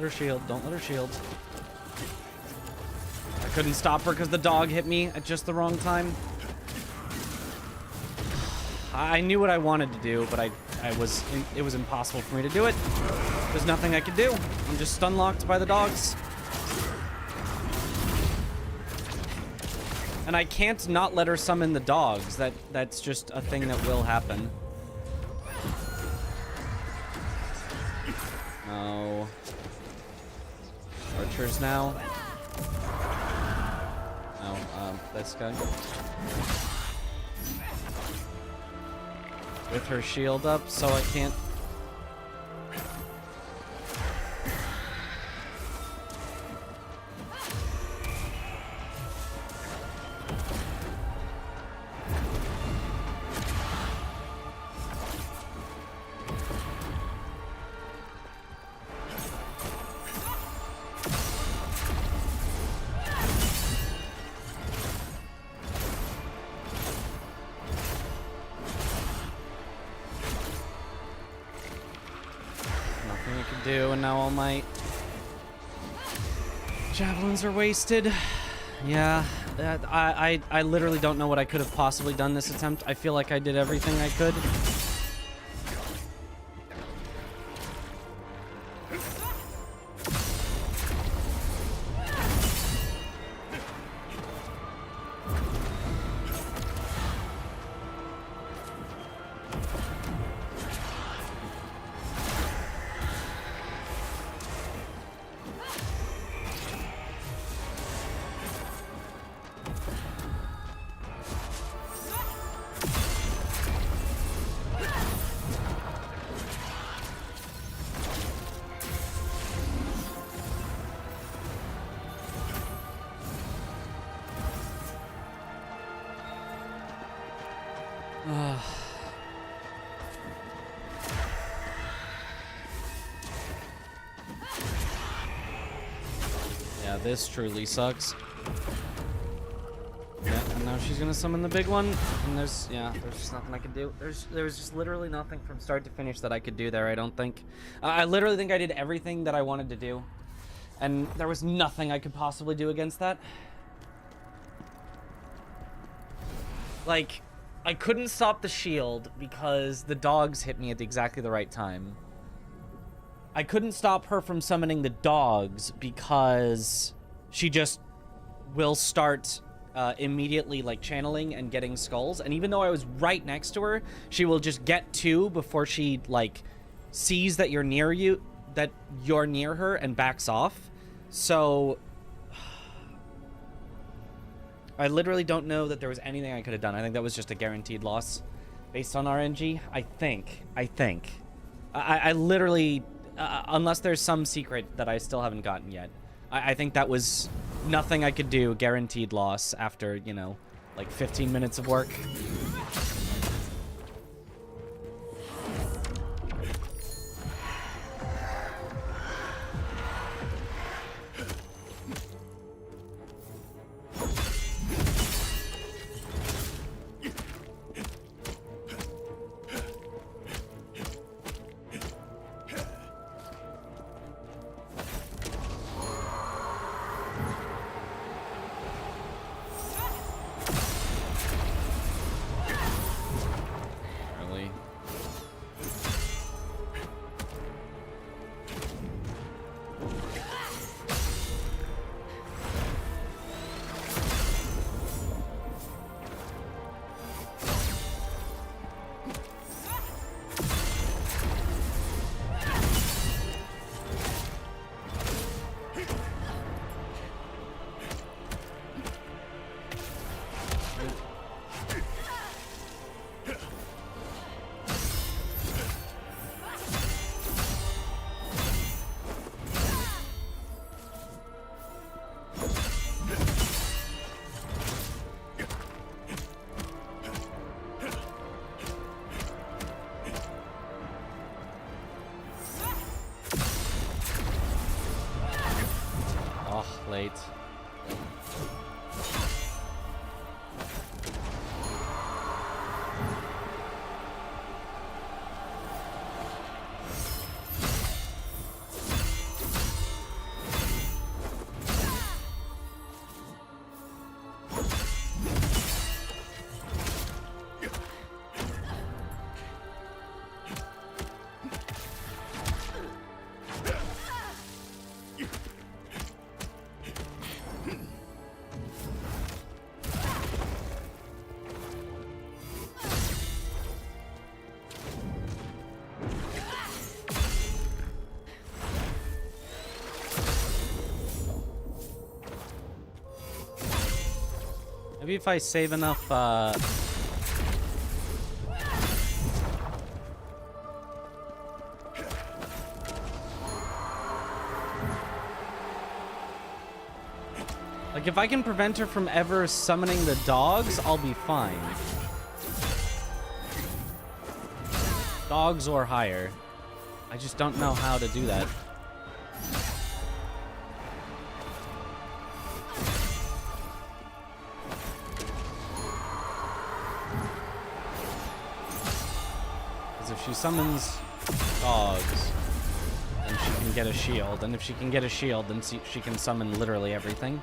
let her shield. Don't let her shield. I couldn't stop her because the dog hit me at just the wrong time. I knew what I wanted to do, but it was impossible for me to do it. There's nothing I could do. I'm just stun locked by the dogs. And I can't not let her summon the dogs. That's just a thing that will happen. No. Archers now. No, this guy. With her shield up, so I can't. And now all my javelins are wasted. Yeah, I literally don't know what I could have possibly done this attempt. I feel like I did everything I could. Yeah, this truly sucks. Yeah, and now she's gonna summon the big one, and there's just nothing I can do. There was just literally nothing from start to finish that I could do there, I don't think. I literally think I did everything that I wanted to do, and there was nothing I could possibly do against that. Like, I couldn't stop the shield because the dogs hit me at exactly the right time. I couldn't stop her from summoning the dogs because she just will start immediately like channeling and getting skulls. And even though I was right next to her, she will just get two before she like sees that you're near her and backs off. So I literally don't know that there was anything I could have done. I think that was just a guaranteed loss based on RNG. I think. I literally, unless there's some secret that I still haven't gotten yet, I think that was nothing I could do, guaranteed loss after, you know, like 15 minutes of work. Late. Maybe if I save enough, like, if I can prevent her from ever summoning the dogs, I'll be fine. Dogs or higher. I just don't know how to do that. Because if she summons dogs, then she can get a shield. And if she can get a shield, then she can summon literally everything.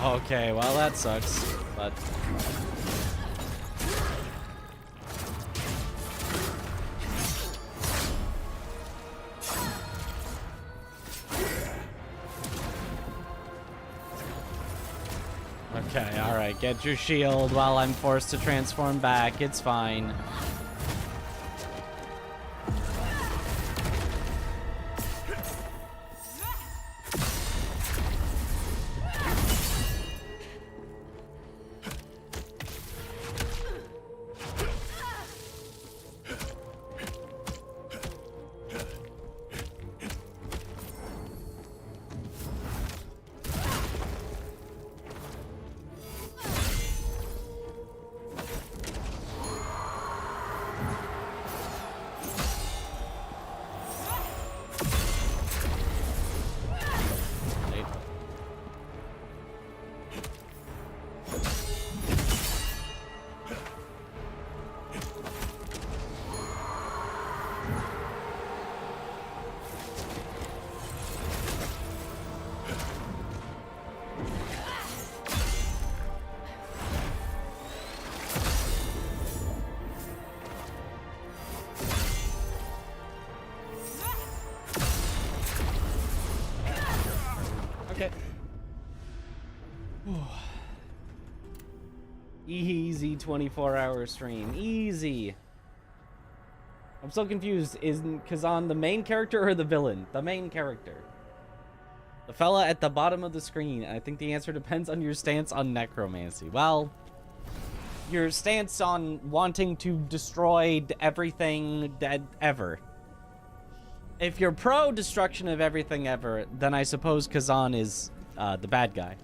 Okay, well that sucks, but... Okay, alright, get your shield while I'm forced to transform back, it's fine. Easy 24-hour stream. Easy. I'm so confused. Isn't Khazan the main character or the villain? The main character. The fella at the bottom of the screen. I think the answer depends on your stance on necromancy. Well, your stance on wanting to destroy everything ever. If you're pro destruction of everything ever, then I suppose Khazan is the bad guy.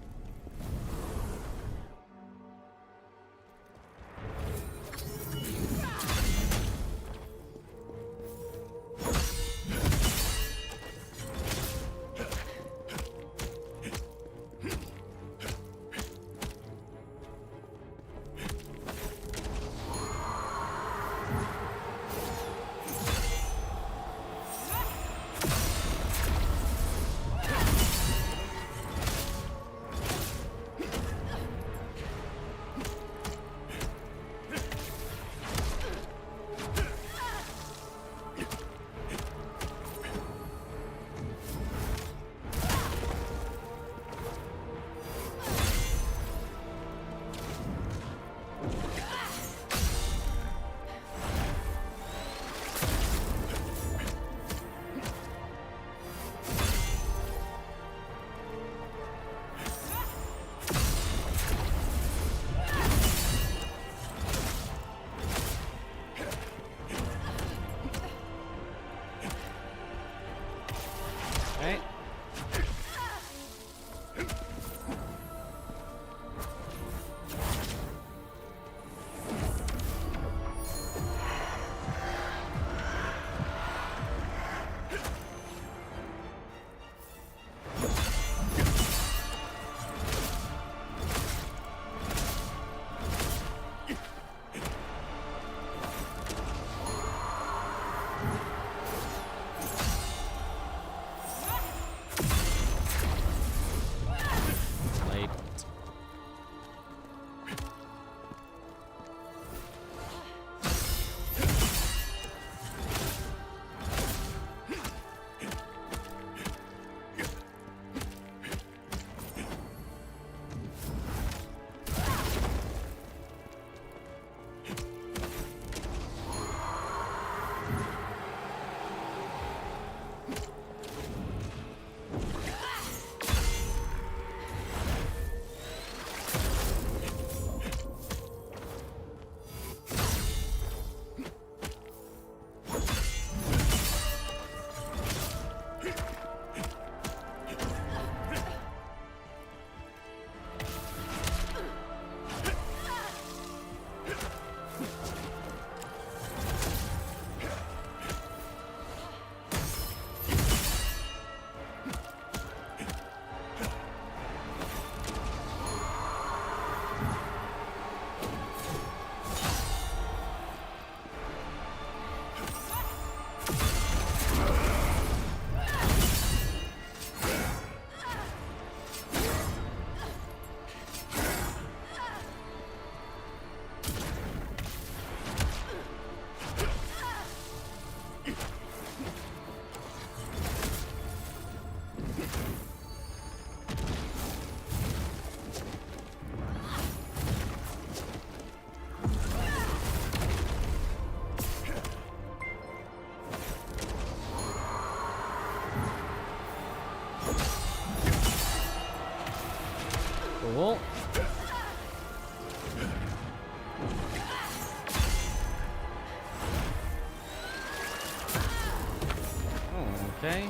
Okay.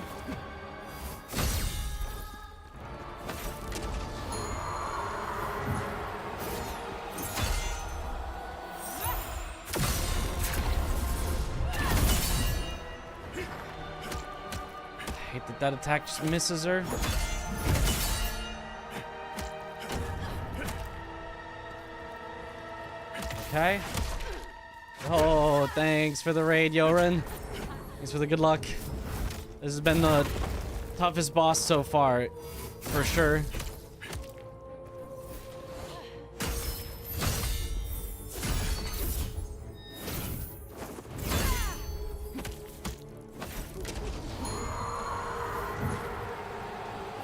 I hate that that attack just misses her. Okay. Oh, thanks for the raid, Yoren. Thanks for the good luck. This has been the toughest boss so far, for sure.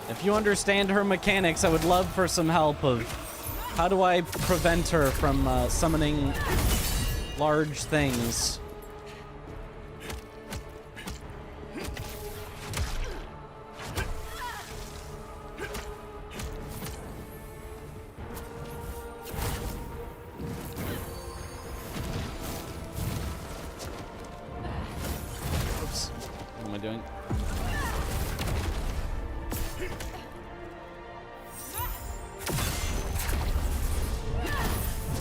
If you understand her mechanics, I would love for some help of how do I prevent her from summoning large things. Oops. What am I doing?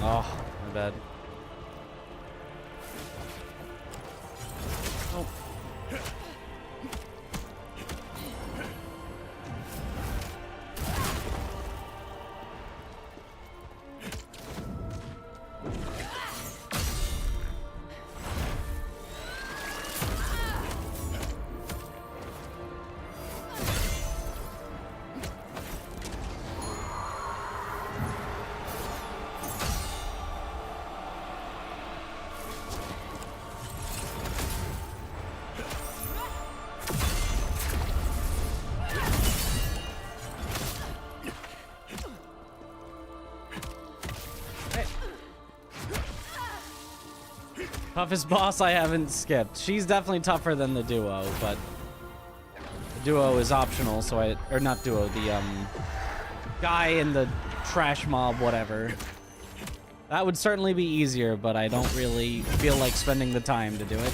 Oh, my bad. Oh. Toughest boss I haven't skipped. She's definitely tougher than the duo, but the duo is optional, so or not duo, the guy in the trash mob, whatever. That would certainly be easier, but I don't really feel like spending the time to do it.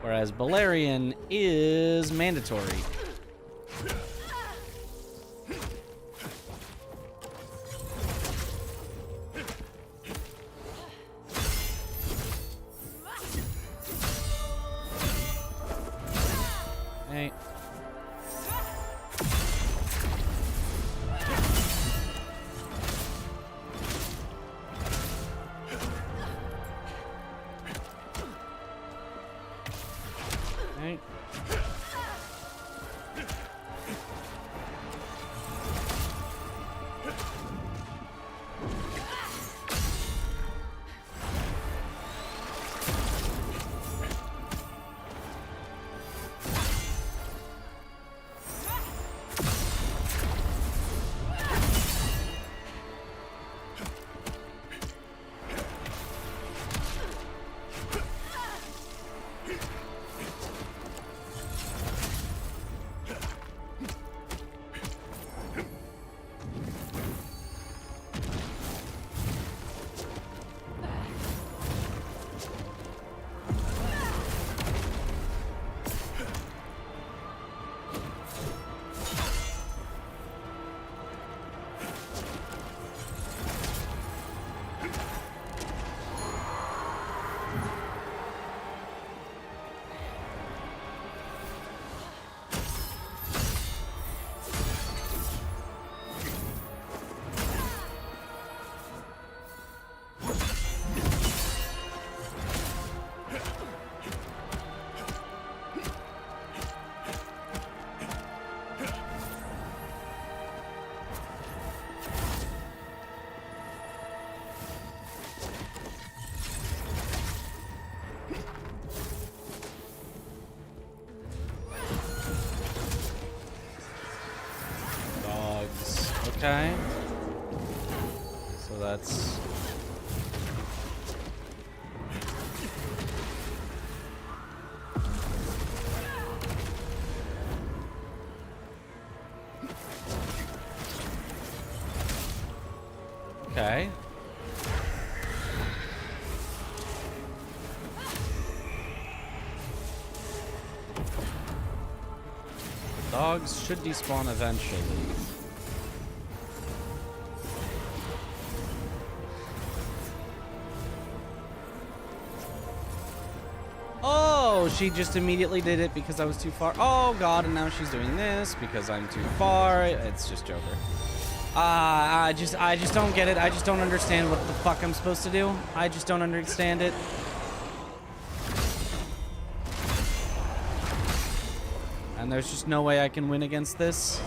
Whereas Balerion is mandatory. Hey. Hey. Okay. So that's... Okay. Dogs should despawn eventually. Oh, she just immediately did it because I was too far. Oh god, and now she's doing this because I'm too far. It's just Joker. I just don't get it. I just don't understand what the fuck I'm supposed to do. I just don't understand it. And there's just no way I can win against this.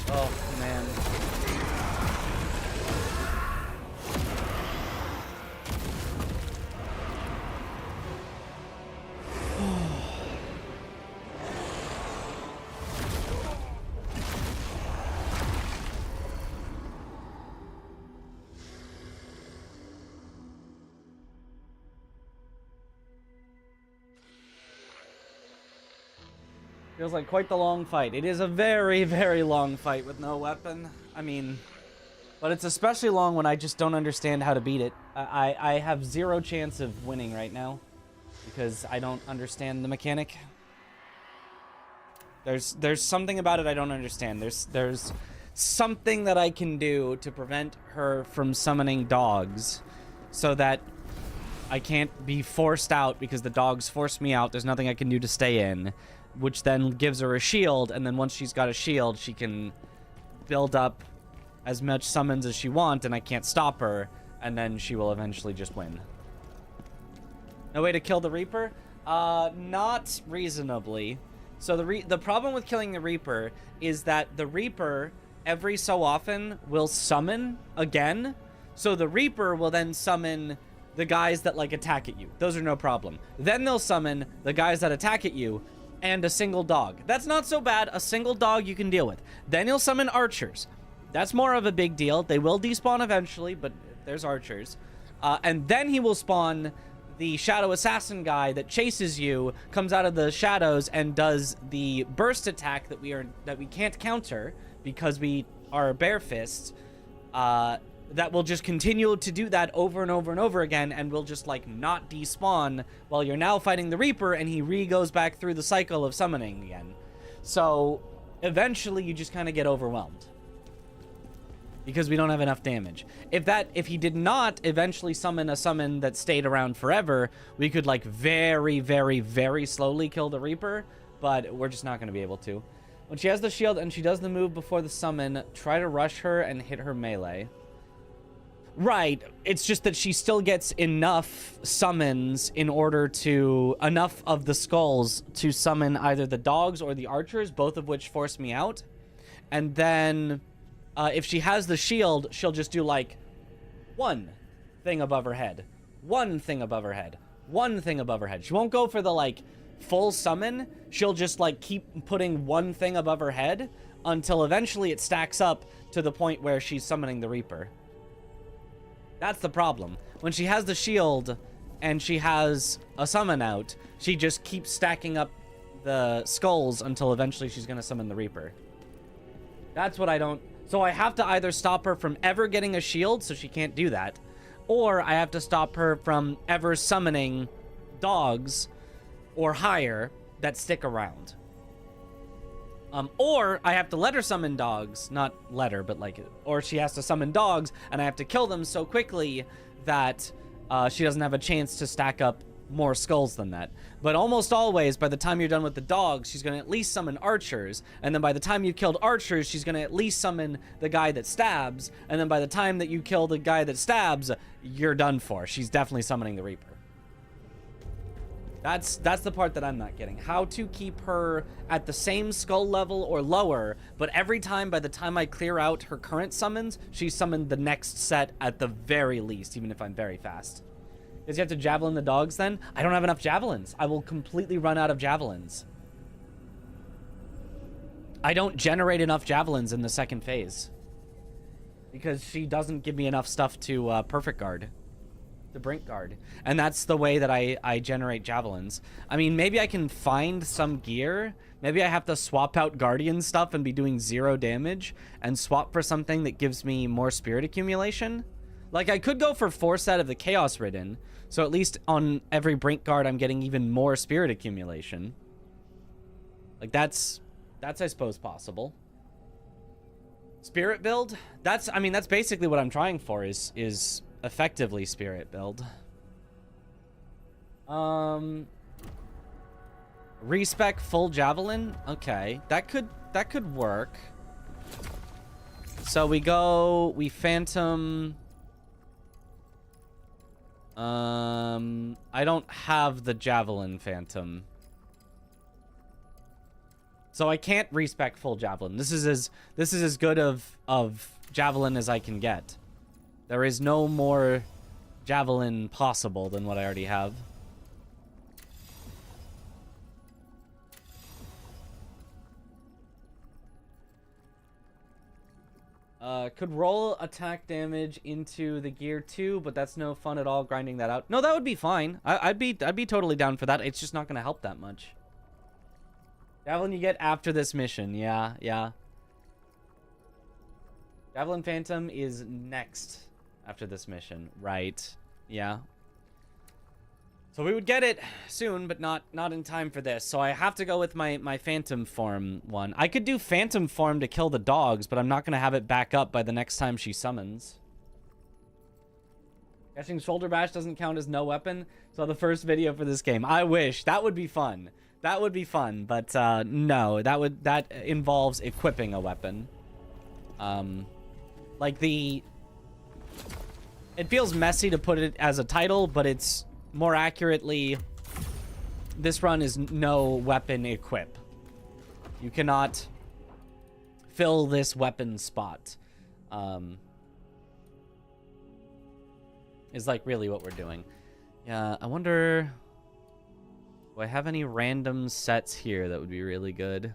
Oh, man. Feels like quite the long fight. It is a very, very long fight with no weapon. I mean, but it's especially long when I just don't understand how to beat it. I have zero chance of winning right now because I don't understand the mechanic. There's something about it I don't understand. There's something that I can do to prevent her from summoning dogs so that I can't be forced out because the dogs force me out. There's nothing I can do to stay in, which then gives her a shield, and then once she's got a shield, she can build up as much summons as she wants, and I can't stop her, and then she will eventually just win. No way to kill the Reaper? Not reasonably. So the problem with killing the Reaper is that the Reaper, every so often, will summon again, so the Reaper will then summon the guys that, like, attack at you. Those are no problem. Then they'll summon the guys that attack at you, and a single dog. That's not so bad. A single dog you can deal with. Then he'll summon archers. That's more of a big deal. They will despawn eventually, but there's archers. And then he will spawn the shadow assassin guy that chases you, comes out of the shadows, and does the burst attack that we can't counter because we are bare fists. That will just continue to do that over and over and over again, and will just, like, not despawn while you're now fighting the Reaper, and he goes back through the cycle of summoning again. So eventually you just kind of get overwhelmed because we don't have enough damage. If he did not eventually summon a summon that stayed around forever, we could, like, very, very, very slowly kill the Reaper, but we're just not going to be able to. When she has the shield and she does the move before the summon, try to rush her and hit her melee. Right, it's just that she still gets enough summons in order to... enough of the skulls to summon either the dogs or the archers, both of which force me out. And then, if she has the shield, she'll just do, like, one thing above her head. One thing above her head. One thing above her head. She won't go for the, like, full summon. She'll just, like, keep putting one thing above her head until eventually it stacks up to the point where she's summoning the Reaper. That's the problem. When she has the shield and she has a summon out, she just keeps stacking up the skulls until eventually she's going to summon the Reaper. That's what I don't... So I have to either stop her from ever getting a shield, so she can't do that, or I have to stop her from ever summoning dogs or higher that stick around. Or I have to let her summon dogs, not let her, but like, or she has to summon dogs, and I have to kill them so quickly that she doesn't have a chance to stack up more skulls than that. But almost always, by the time you're done with the dogs, she's going to at least summon archers, and then by the time you've killed archers, she's going to at least summon the guy that stabs, and then by the time that you kill the guy that stabs, you're done for. She's definitely summoning the Reaper. That's the part that I'm not getting. How to keep her at the same skull level or lower, but every time, by the time I clear out her current summons, she's summoned the next set at the very least, even if I'm very fast. Does you have to javelin the dogs then? I don't have enough javelins. I will completely run out of javelins. I don't generate enough javelins in the second phase because she doesn't give me enough stuff to perfect guard. The Brink Guard. And that's the way that I generate javelins. I mean, maybe I can find some gear. Maybe I have to swap out Guardian stuff and be doing 0 damage and swap for something that gives me more spirit accumulation. Like, I could go for 4 set of the Chaos Ridden, so at least on every Brink Guard, I'm getting even more Spirit accumulation. Like, that's I suppose, possible. Spirit build? I mean, that's basically what I'm trying for, is effectively Spirit build. Respec full Javelin? Okay, that could work. So we Phantom... I don't have the Javelin Phantom. So I can't respec full Javelin. This is as good of Javelin as I can get. There is no more Javelin possible than what I already have. Could roll attack damage into the gear too, but that's no fun at all grinding that out. No, that would be fine. I'd be totally down for that. It's just not gonna help that much. Javelin you get after this mission. Yeah. Javelin Phantom is next after this mission. Right. Yeah. So we would get it soon, but not in time for this. So I have to go with my Phantom form one. I could do Phantom form to kill the dogs, but I'm not going to have it back up by the next time she summons. Catching shoulder bash doesn't count as no weapon. So the first video for this game. I wish. That would be fun. That would be fun, but no. That involves equipping a weapon. Like it feels messy to put it as a title, but it's more accurately, this run is no weapon equip. You cannot fill this weapon spot. Is like really what we're doing. Yeah, I wonder, do I have any random sets here that would be really good?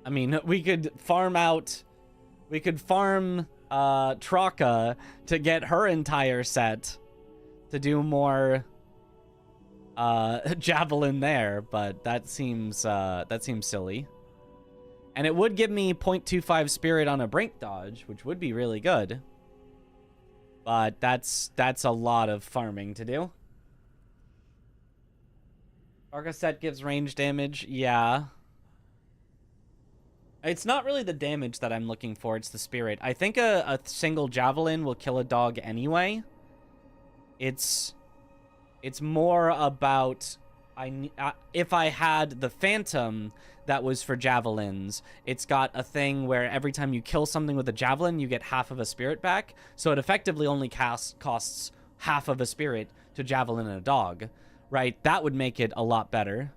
I mean, we could farm Troa to get her entire set to do more Javelin there, but that seems silly. And it would give me 0.25 Spirit on a Brink dodge, which would be really good. But that's a lot of farming to do. Troa set gives range damage, yeah. It's not really the damage that I'm looking for, it's the Spirit. I think a single Javelin will kill a dog anyway. It's more about, if I had the Phantom that was for Javelins, it's got a thing where every time you kill something with a Javelin, you get half of a Spirit back. So it effectively only costs half of a Spirit to Javelin a dog, right? That would make it a lot better.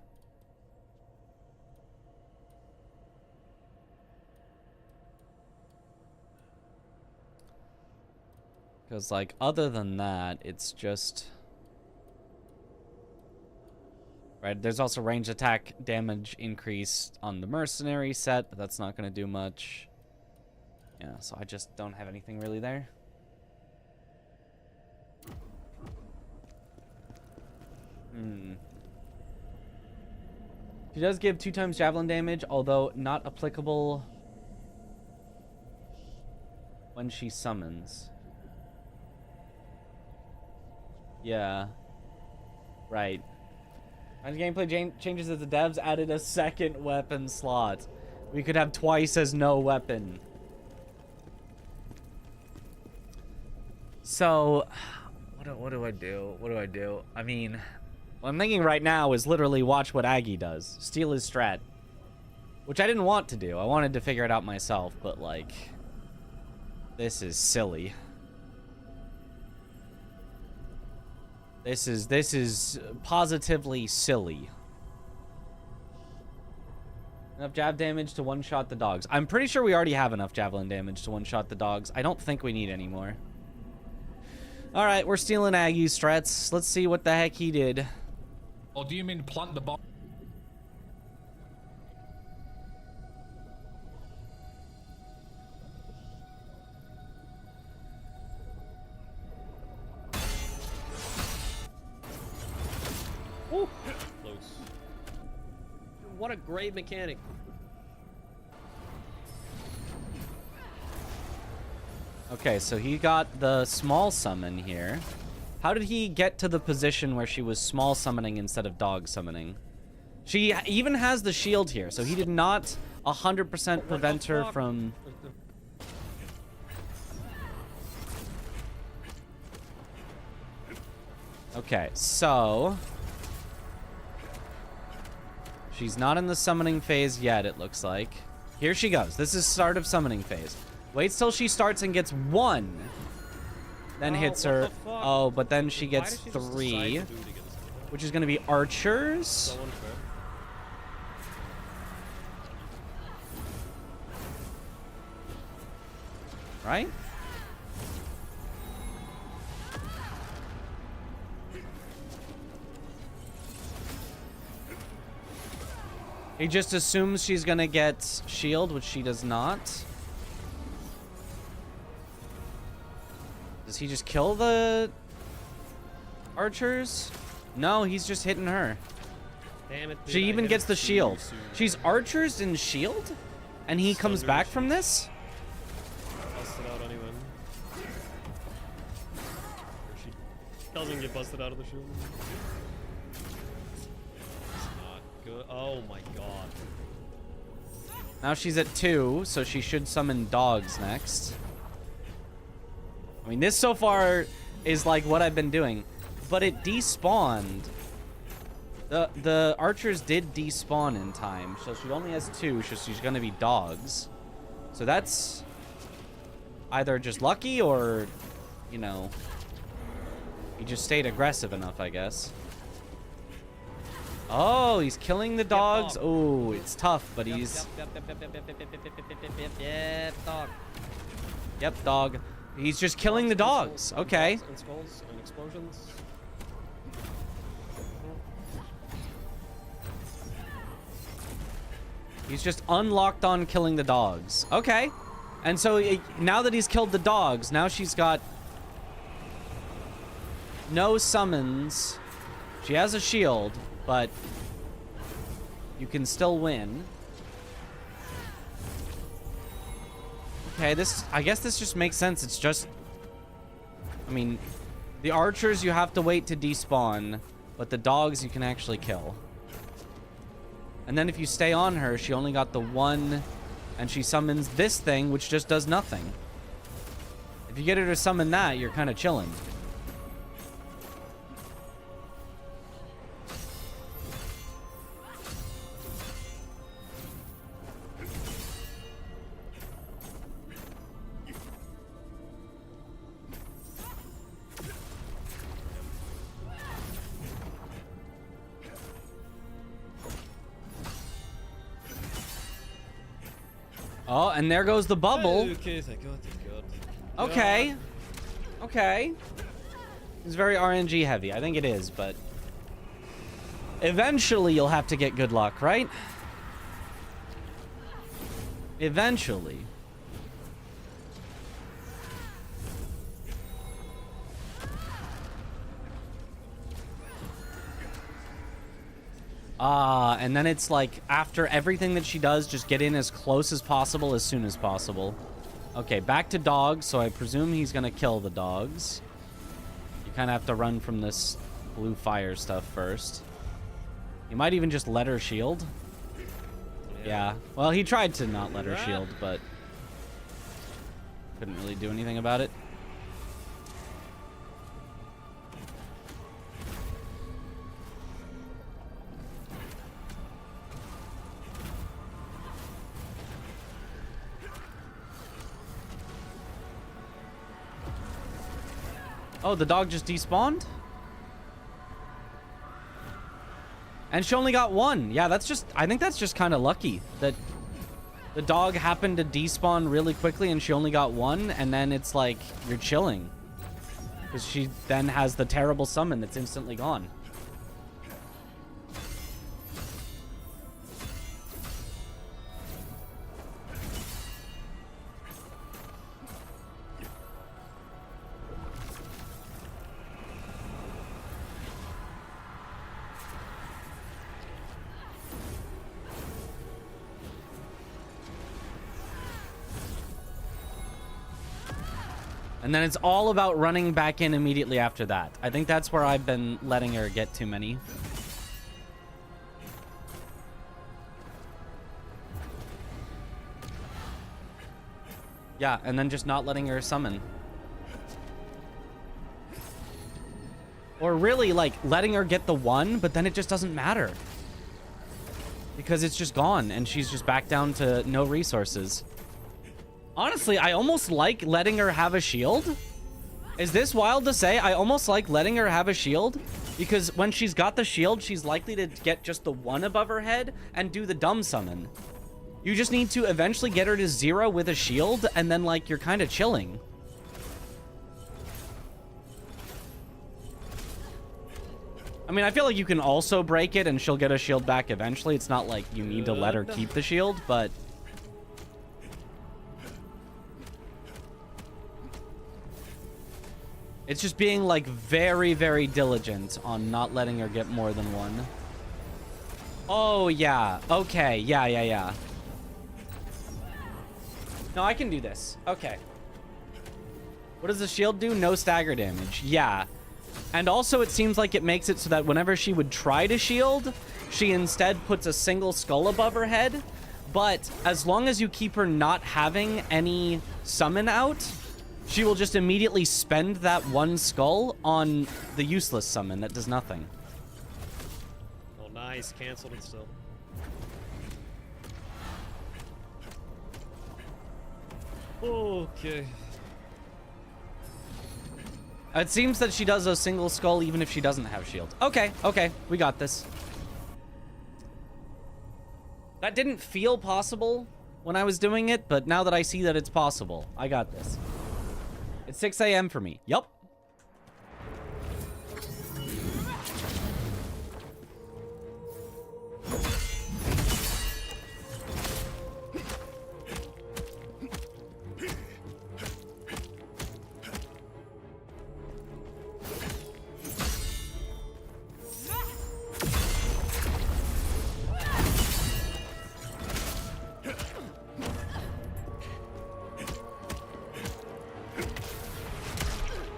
Because, like, other than that, it's just... Right, there's also range attack damage increase on the mercenary set, but that's not going to do much. Yeah, so I just don't have anything really there. She does give 2 times Javelin damage, although not applicable when she summons. Yeah. Right. As gameplay changes as the devs added a second weapon slot. We could have twice as no weapon. So, what do I do? What do I do? I mean, what I'm thinking right now is literally watch what Aggie does. Steal his strat. Which I didn't want to do. I wanted to figure it out myself, but like, this is silly. This is positively silly. Enough jab damage to one-shot the dogs. I'm pretty sure we already have enough javelin damage to one-shot the dogs. I don't think we need any more. Alright, we're stealing Aggie's strats. Let's see what the heck he did. Or do you mean plant the bomb? Ooh, close. What a great mechanic. Okay, so he got the small summon here. How did he get to the position where she was small summoning instead of dog summoning? She even has the shield here, so he did not 100% prevent her from... Okay, so... she's not in the summoning phase yet, it looks like. Here she goes. This is start of summoning phase. Waits till she starts and gets 1. Then hits her. Oh, but then she gets 3. Which is going to be archers. Right? He just assumes she's gonna get shield, which she does not. Does he just kill the archers? No, he's just hitting her. Damn it, dude, she even gets the shield. She's archers and shield? And he comes back from this? Busted out anyway. Or she doesn't get busted out of the shield. Good. Oh my god. Now she's at 2, so she should summon dogs next. I mean, this so far is like what I've been doing. But it despawned. The archers did despawn in time, so she only has 2, so she's gonna be dogs. So that's either just lucky or, you know, he just stayed aggressive enough, I guess. Oh, he's killing the dogs. Oh, it's tough, but he's... Yep, dog. Yep, dog. He's just killing the dogs. Okay. And skulls and explosions. He's just unlocked on killing the dogs. Okay. And so now that he's killed the dogs, now she's got no summons. She has a shield, but you can still win. Okay, I guess this just makes sense. It's just, I mean, the archers you have to wait to despawn, but the dogs you can actually kill. And then if you stay on her, she only got the 1, and she summons this thing, which just does nothing. If you get her to summon that, you're kind of chilling. Oh, and there goes the bubble. Okay, thank God, thank God. Okay. Okay. It's very RNG heavy. I think it is, but eventually you'll have to get good luck, right? Eventually. And then it's like, after everything that she does, just get in as close as possible, as soon as possible. Okay, back to dogs, so I presume he's gonna kill the dogs. You kind of have to run from this blue fire stuff first. He might even just let her shield. Yeah. Well, he tried to not let her shield, but couldn't really do anything about it. Oh, the dog just despawned? And she only got 1. Yeah, that's just... I think that's just kind of lucky. That the dog happened to despawn really quickly and she only got 1. And then it's like, you're chilling. Because she then has the terrible summon that's instantly gone. And then it's all about running back in immediately after that. I think that's where I've been letting her get too many. Yeah, and then just not letting her summon. Or really, like, letting her get the one, but then it just doesn't matter. Because it's just gone, and she's just back down to no resources. Honestly, I almost like letting her have a shield. Is this wild to say? I almost like letting her have a shield. Because when she's got the shield, she's likely to get just the one above her head and do the dumb summon. You just need to eventually get her to 0 with a shield, and then, like, you're kind of chilling. I mean, I feel like you can also break it and she'll get a shield back eventually. It's not like you need to let her keep the shield, but... It's just being, like, very, very diligent on not letting her get more than one. Oh, yeah. Okay. Yeah. No, I can do this. Okay. What does the shield do? No stagger damage. Yeah. And also, it seems like it makes it so that whenever she would try to shield, she instead puts a single skull above her head. But as long as you keep her not having any summon out, she will just immediately spend that one skull on the useless summon that does nothing. Oh, nice. Canceled it still. Okay. It seems that she does a single skull even if she doesn't have shield. Okay, we got this. That didn't feel possible when I was doing it, but now that I see that it's possible, I got this. It's 6 a.m. for me. Yup.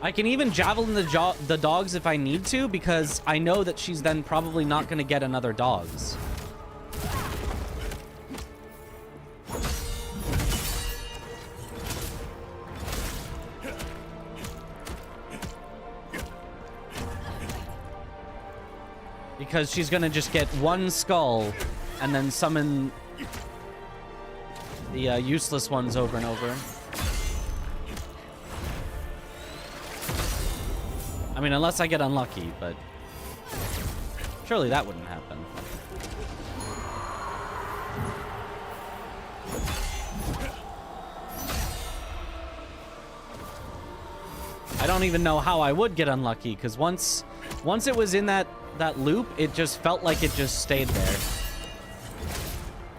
I can even javelin the dogs if I need to, because I know that she's then probably not going to get another dogs. Because she's going to just get one skull and then summon the useless ones over and over. I mean, unless I get unlucky, but surely that wouldn't happen. I don't even know how I would get unlucky, because once it was in that loop, it just felt like it just stayed there.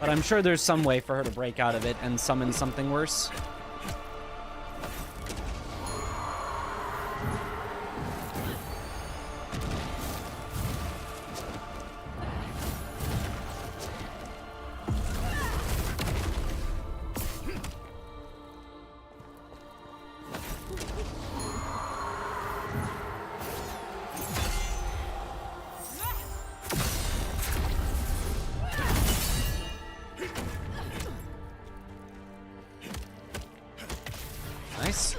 But I'm sure there's some way for her to break out of it and summon something worse. Nice.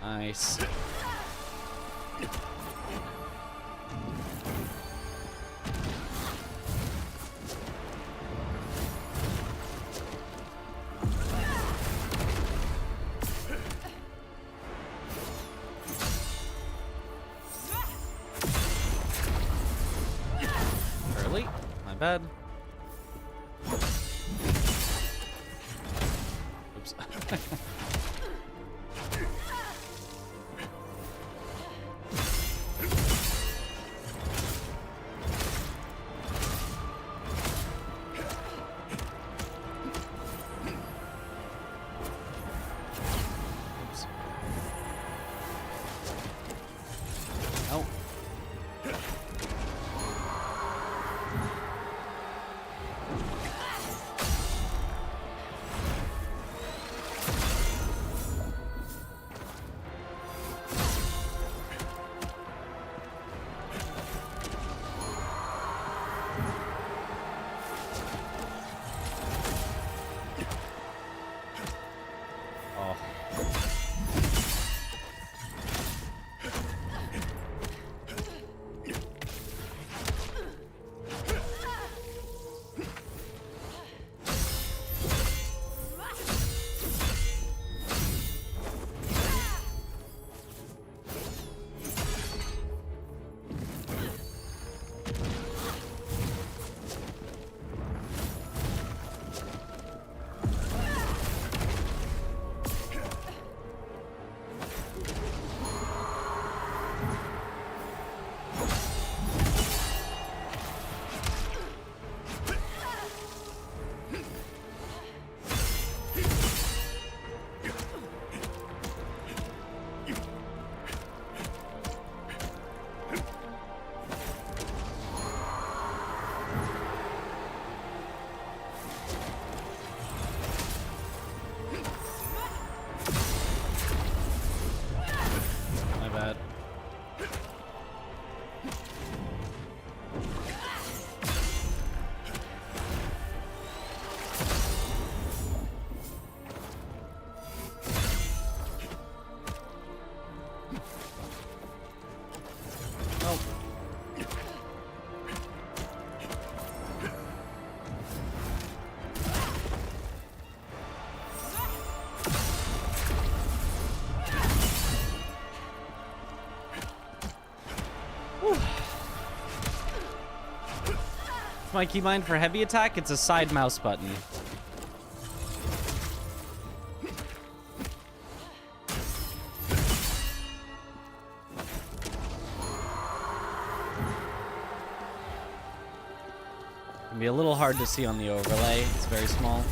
Nice. bad. Oops. Oh. My bad. Oh. What's my keybind for heavy attack? It's a side mouse button. Can be a little hard to see on the overlay. It's very small.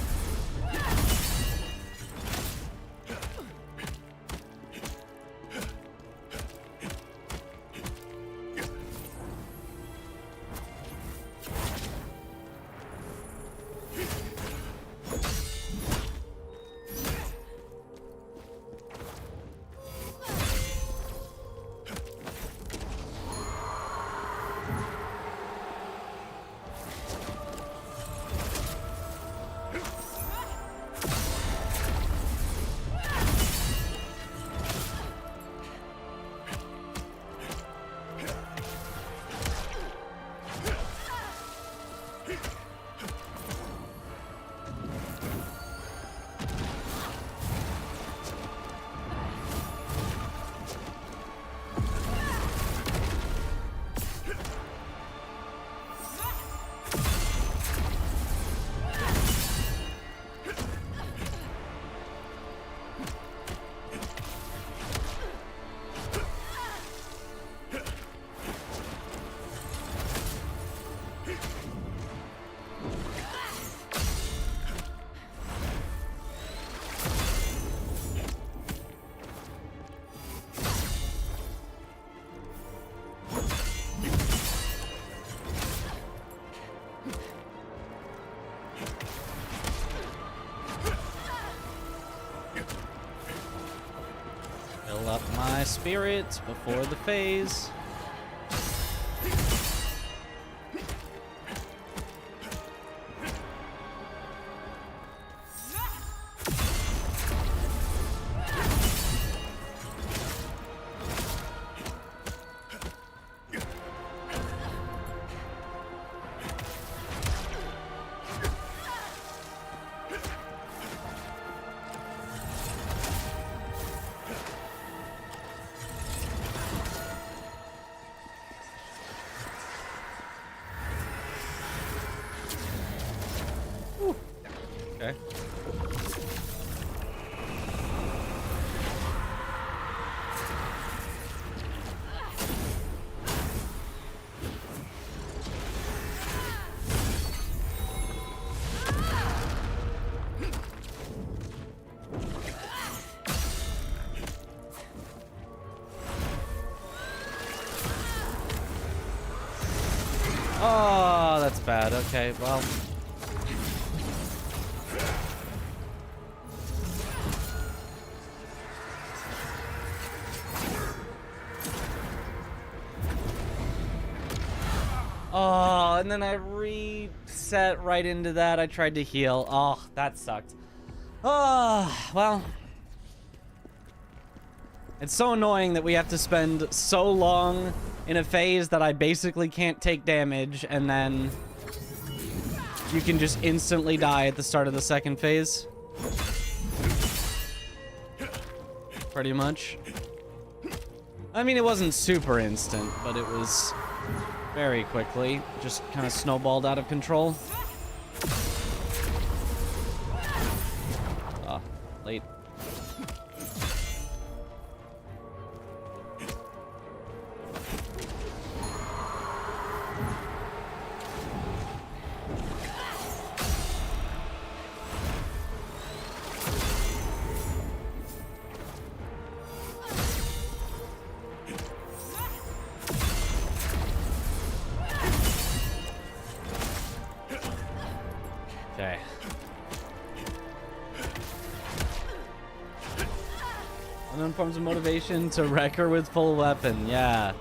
Fill up my spirits before the phase. Okay. Oh, that's bad. Okay, well. Oh, and then I reset right into that. I tried to heal. Oh, that sucked. Oh, well. It's so annoying that we have to spend so long in a phase that I basically can't take damage, and then you can just instantly die at the start of the second phase. Pretty much. I mean, it wasn't super instant, but it was very quickly. Just kind of snowballed out of control. Ah, late. Okay. Unknown forms of motivation to wreck her with full weapon. Yeah.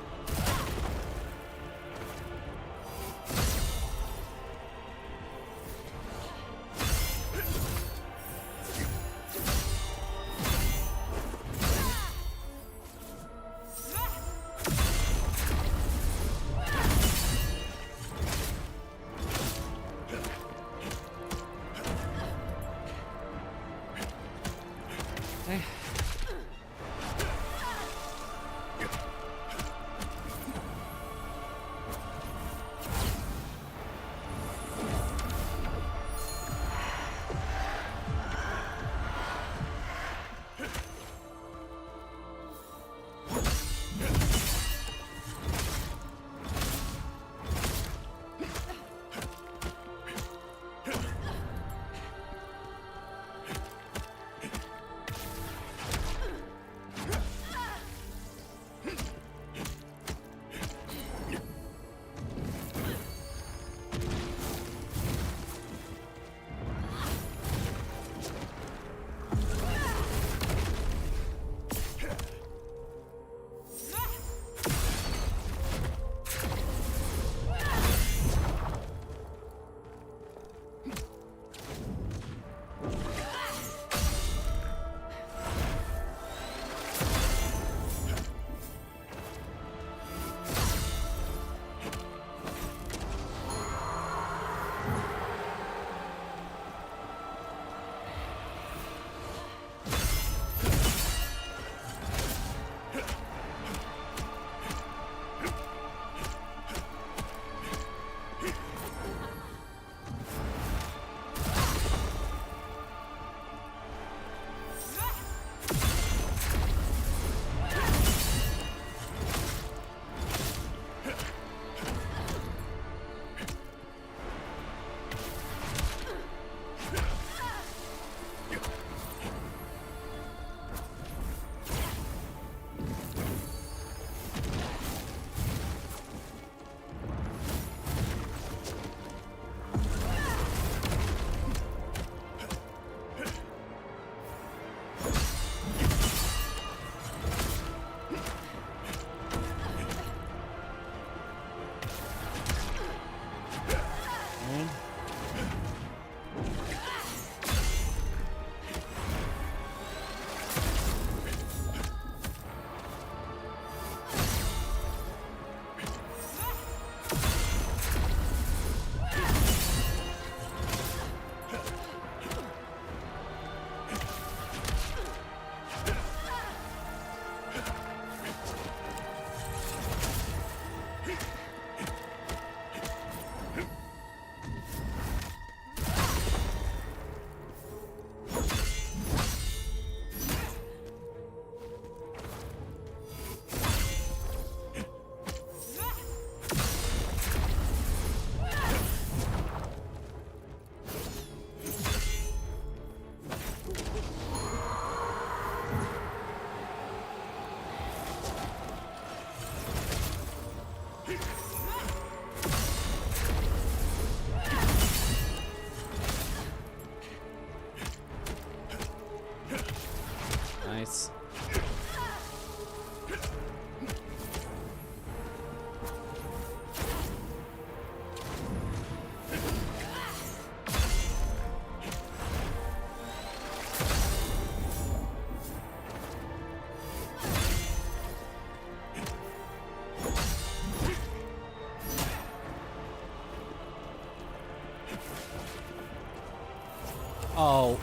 Oh,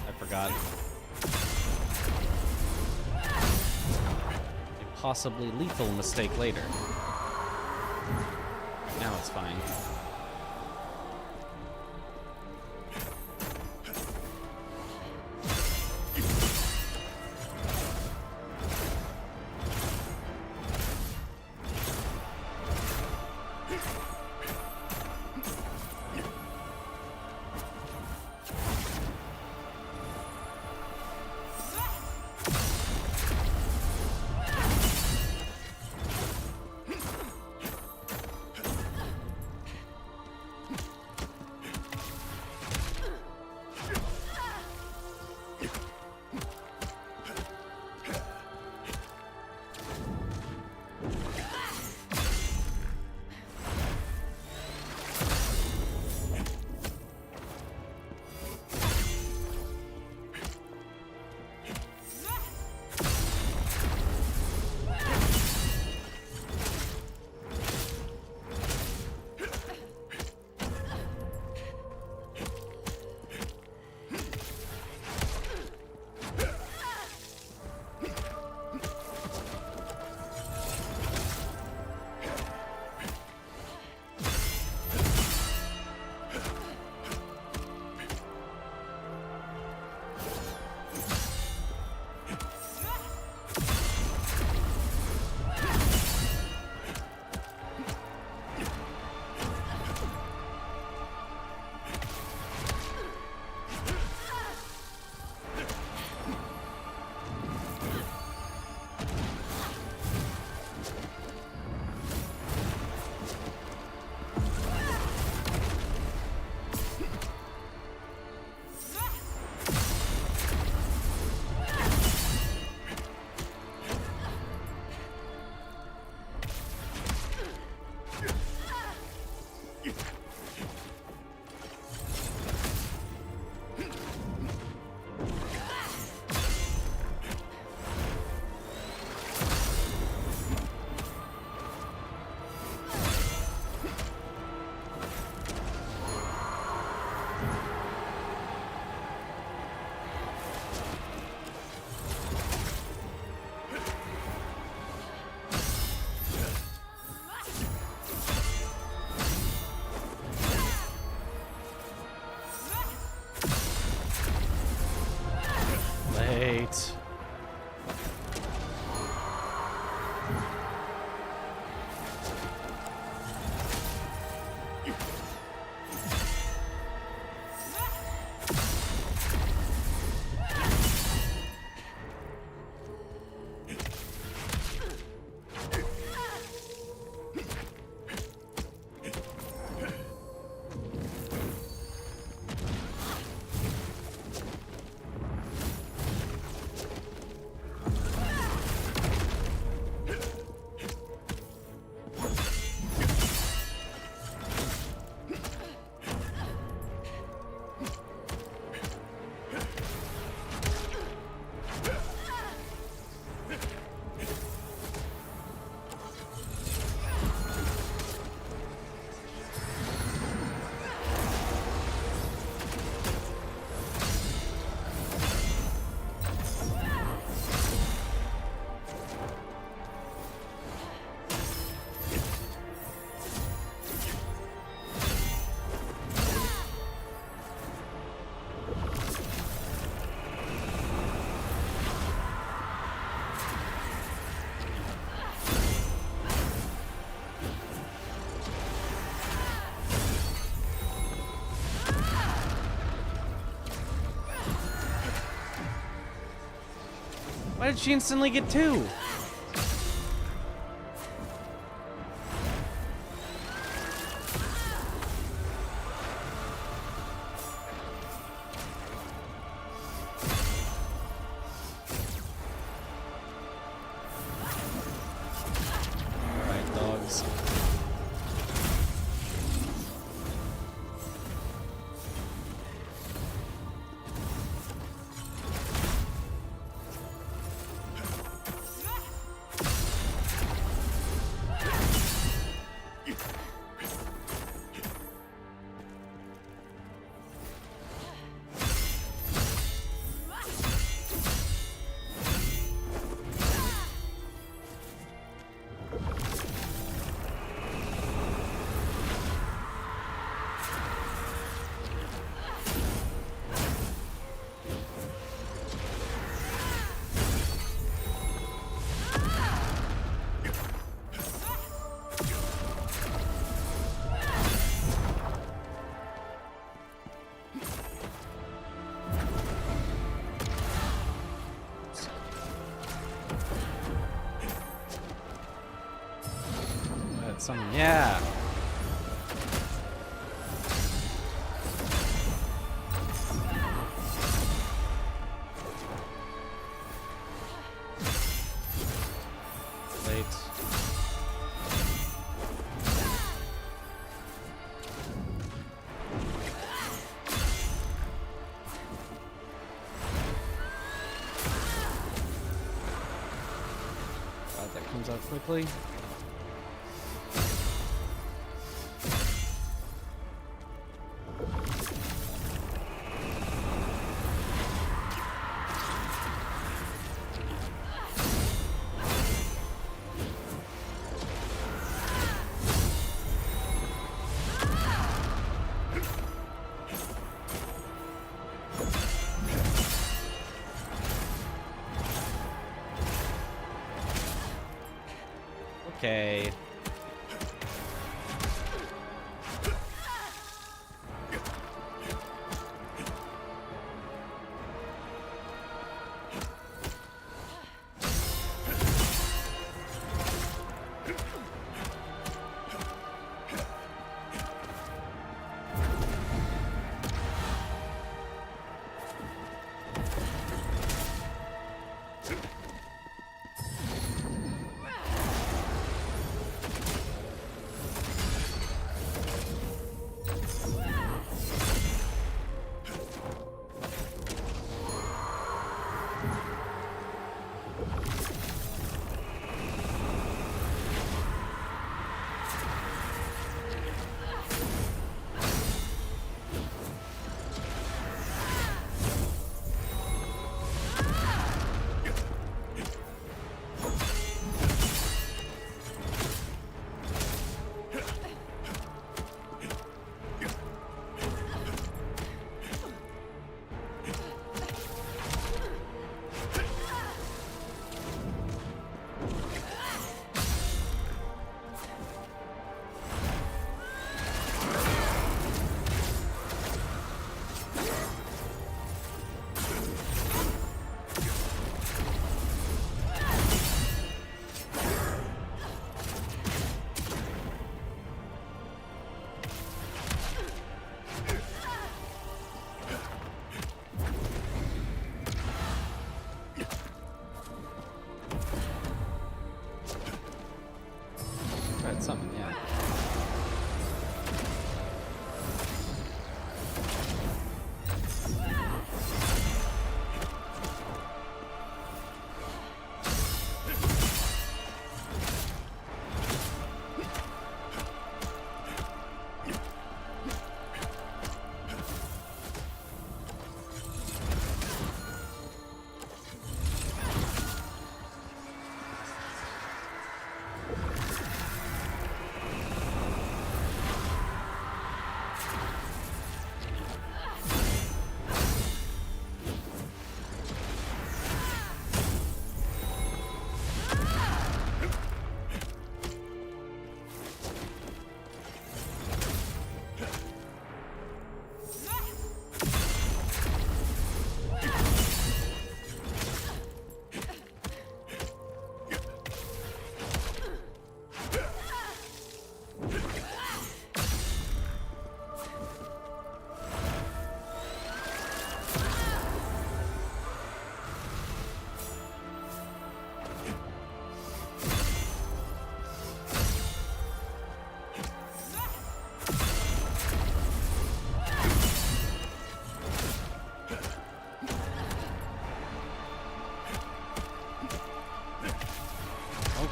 I forgot. A possibly lethal mistake later. Now it's fine. Late. Why did she instantly get two? Alright, dogs. some, yeah. Late. God, that comes out quickly. Okay. Something, yeah.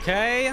Okay.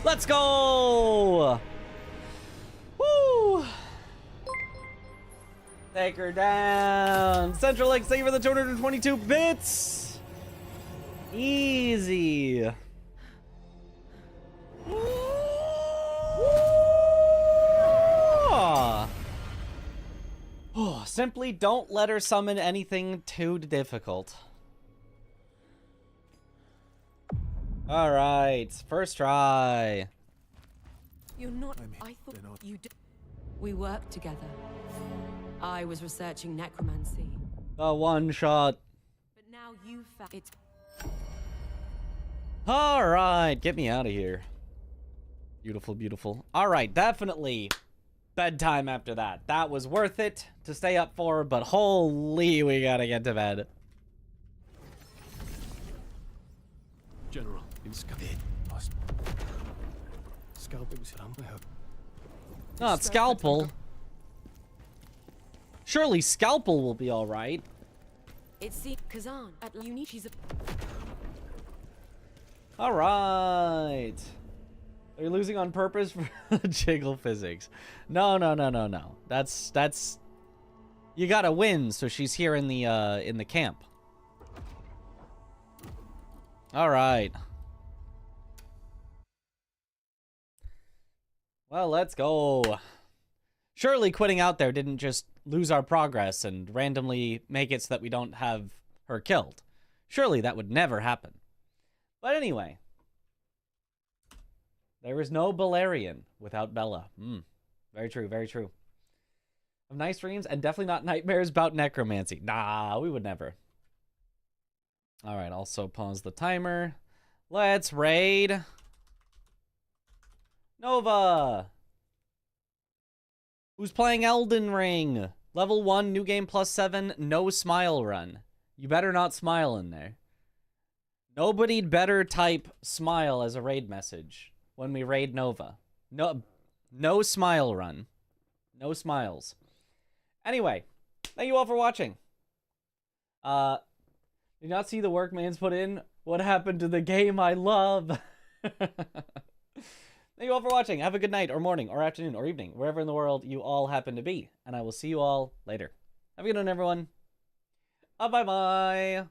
Let's go! Woo! Take her down. Central Lake, thank you for the 222 bits. Easy. Oh, simply don't let her summon anything too difficult. All right, first try. You're not. I thought you did. We worked together. I was researching necromancy. The one shot. But now you found it. All right, get me out of here. Beautiful, beautiful. All right, definitely bedtime after that. That was worth it to stay up for, but holy, we gotta get to bed. General, in Not Scalpel. Surely Scalpel will be all right. It's Khazan at uni. She's a. All right. Are you losing on purpose for jiggle physics? No. That's. You gotta win, so she's here in the camp. All right. Well, let's go. Surely quitting out there didn't just lose our progress and randomly make it so that we don't have her killed. Surely that would never happen. But anyway. There is no Balerion without Bella. Very true, very true. Have nice dreams and definitely not nightmares about necromancy. Nah, we would never. Alright, also pause the timer. Let's raid. Nova! Who's playing Elden Ring? Level 1, new game +7, no smile run. You better not smile in there. Nobody'd better type smile as a raid message when we raid Nova. No smile run. No smiles. Anyway, thank you all for watching. Did you not see the work man's put in? What happened to the game I love? Thank you all for watching. Have a good night, or morning, or afternoon, or evening, wherever in the world you all happen to be. And I will see you all later. Have a good one, everyone. Bye-bye.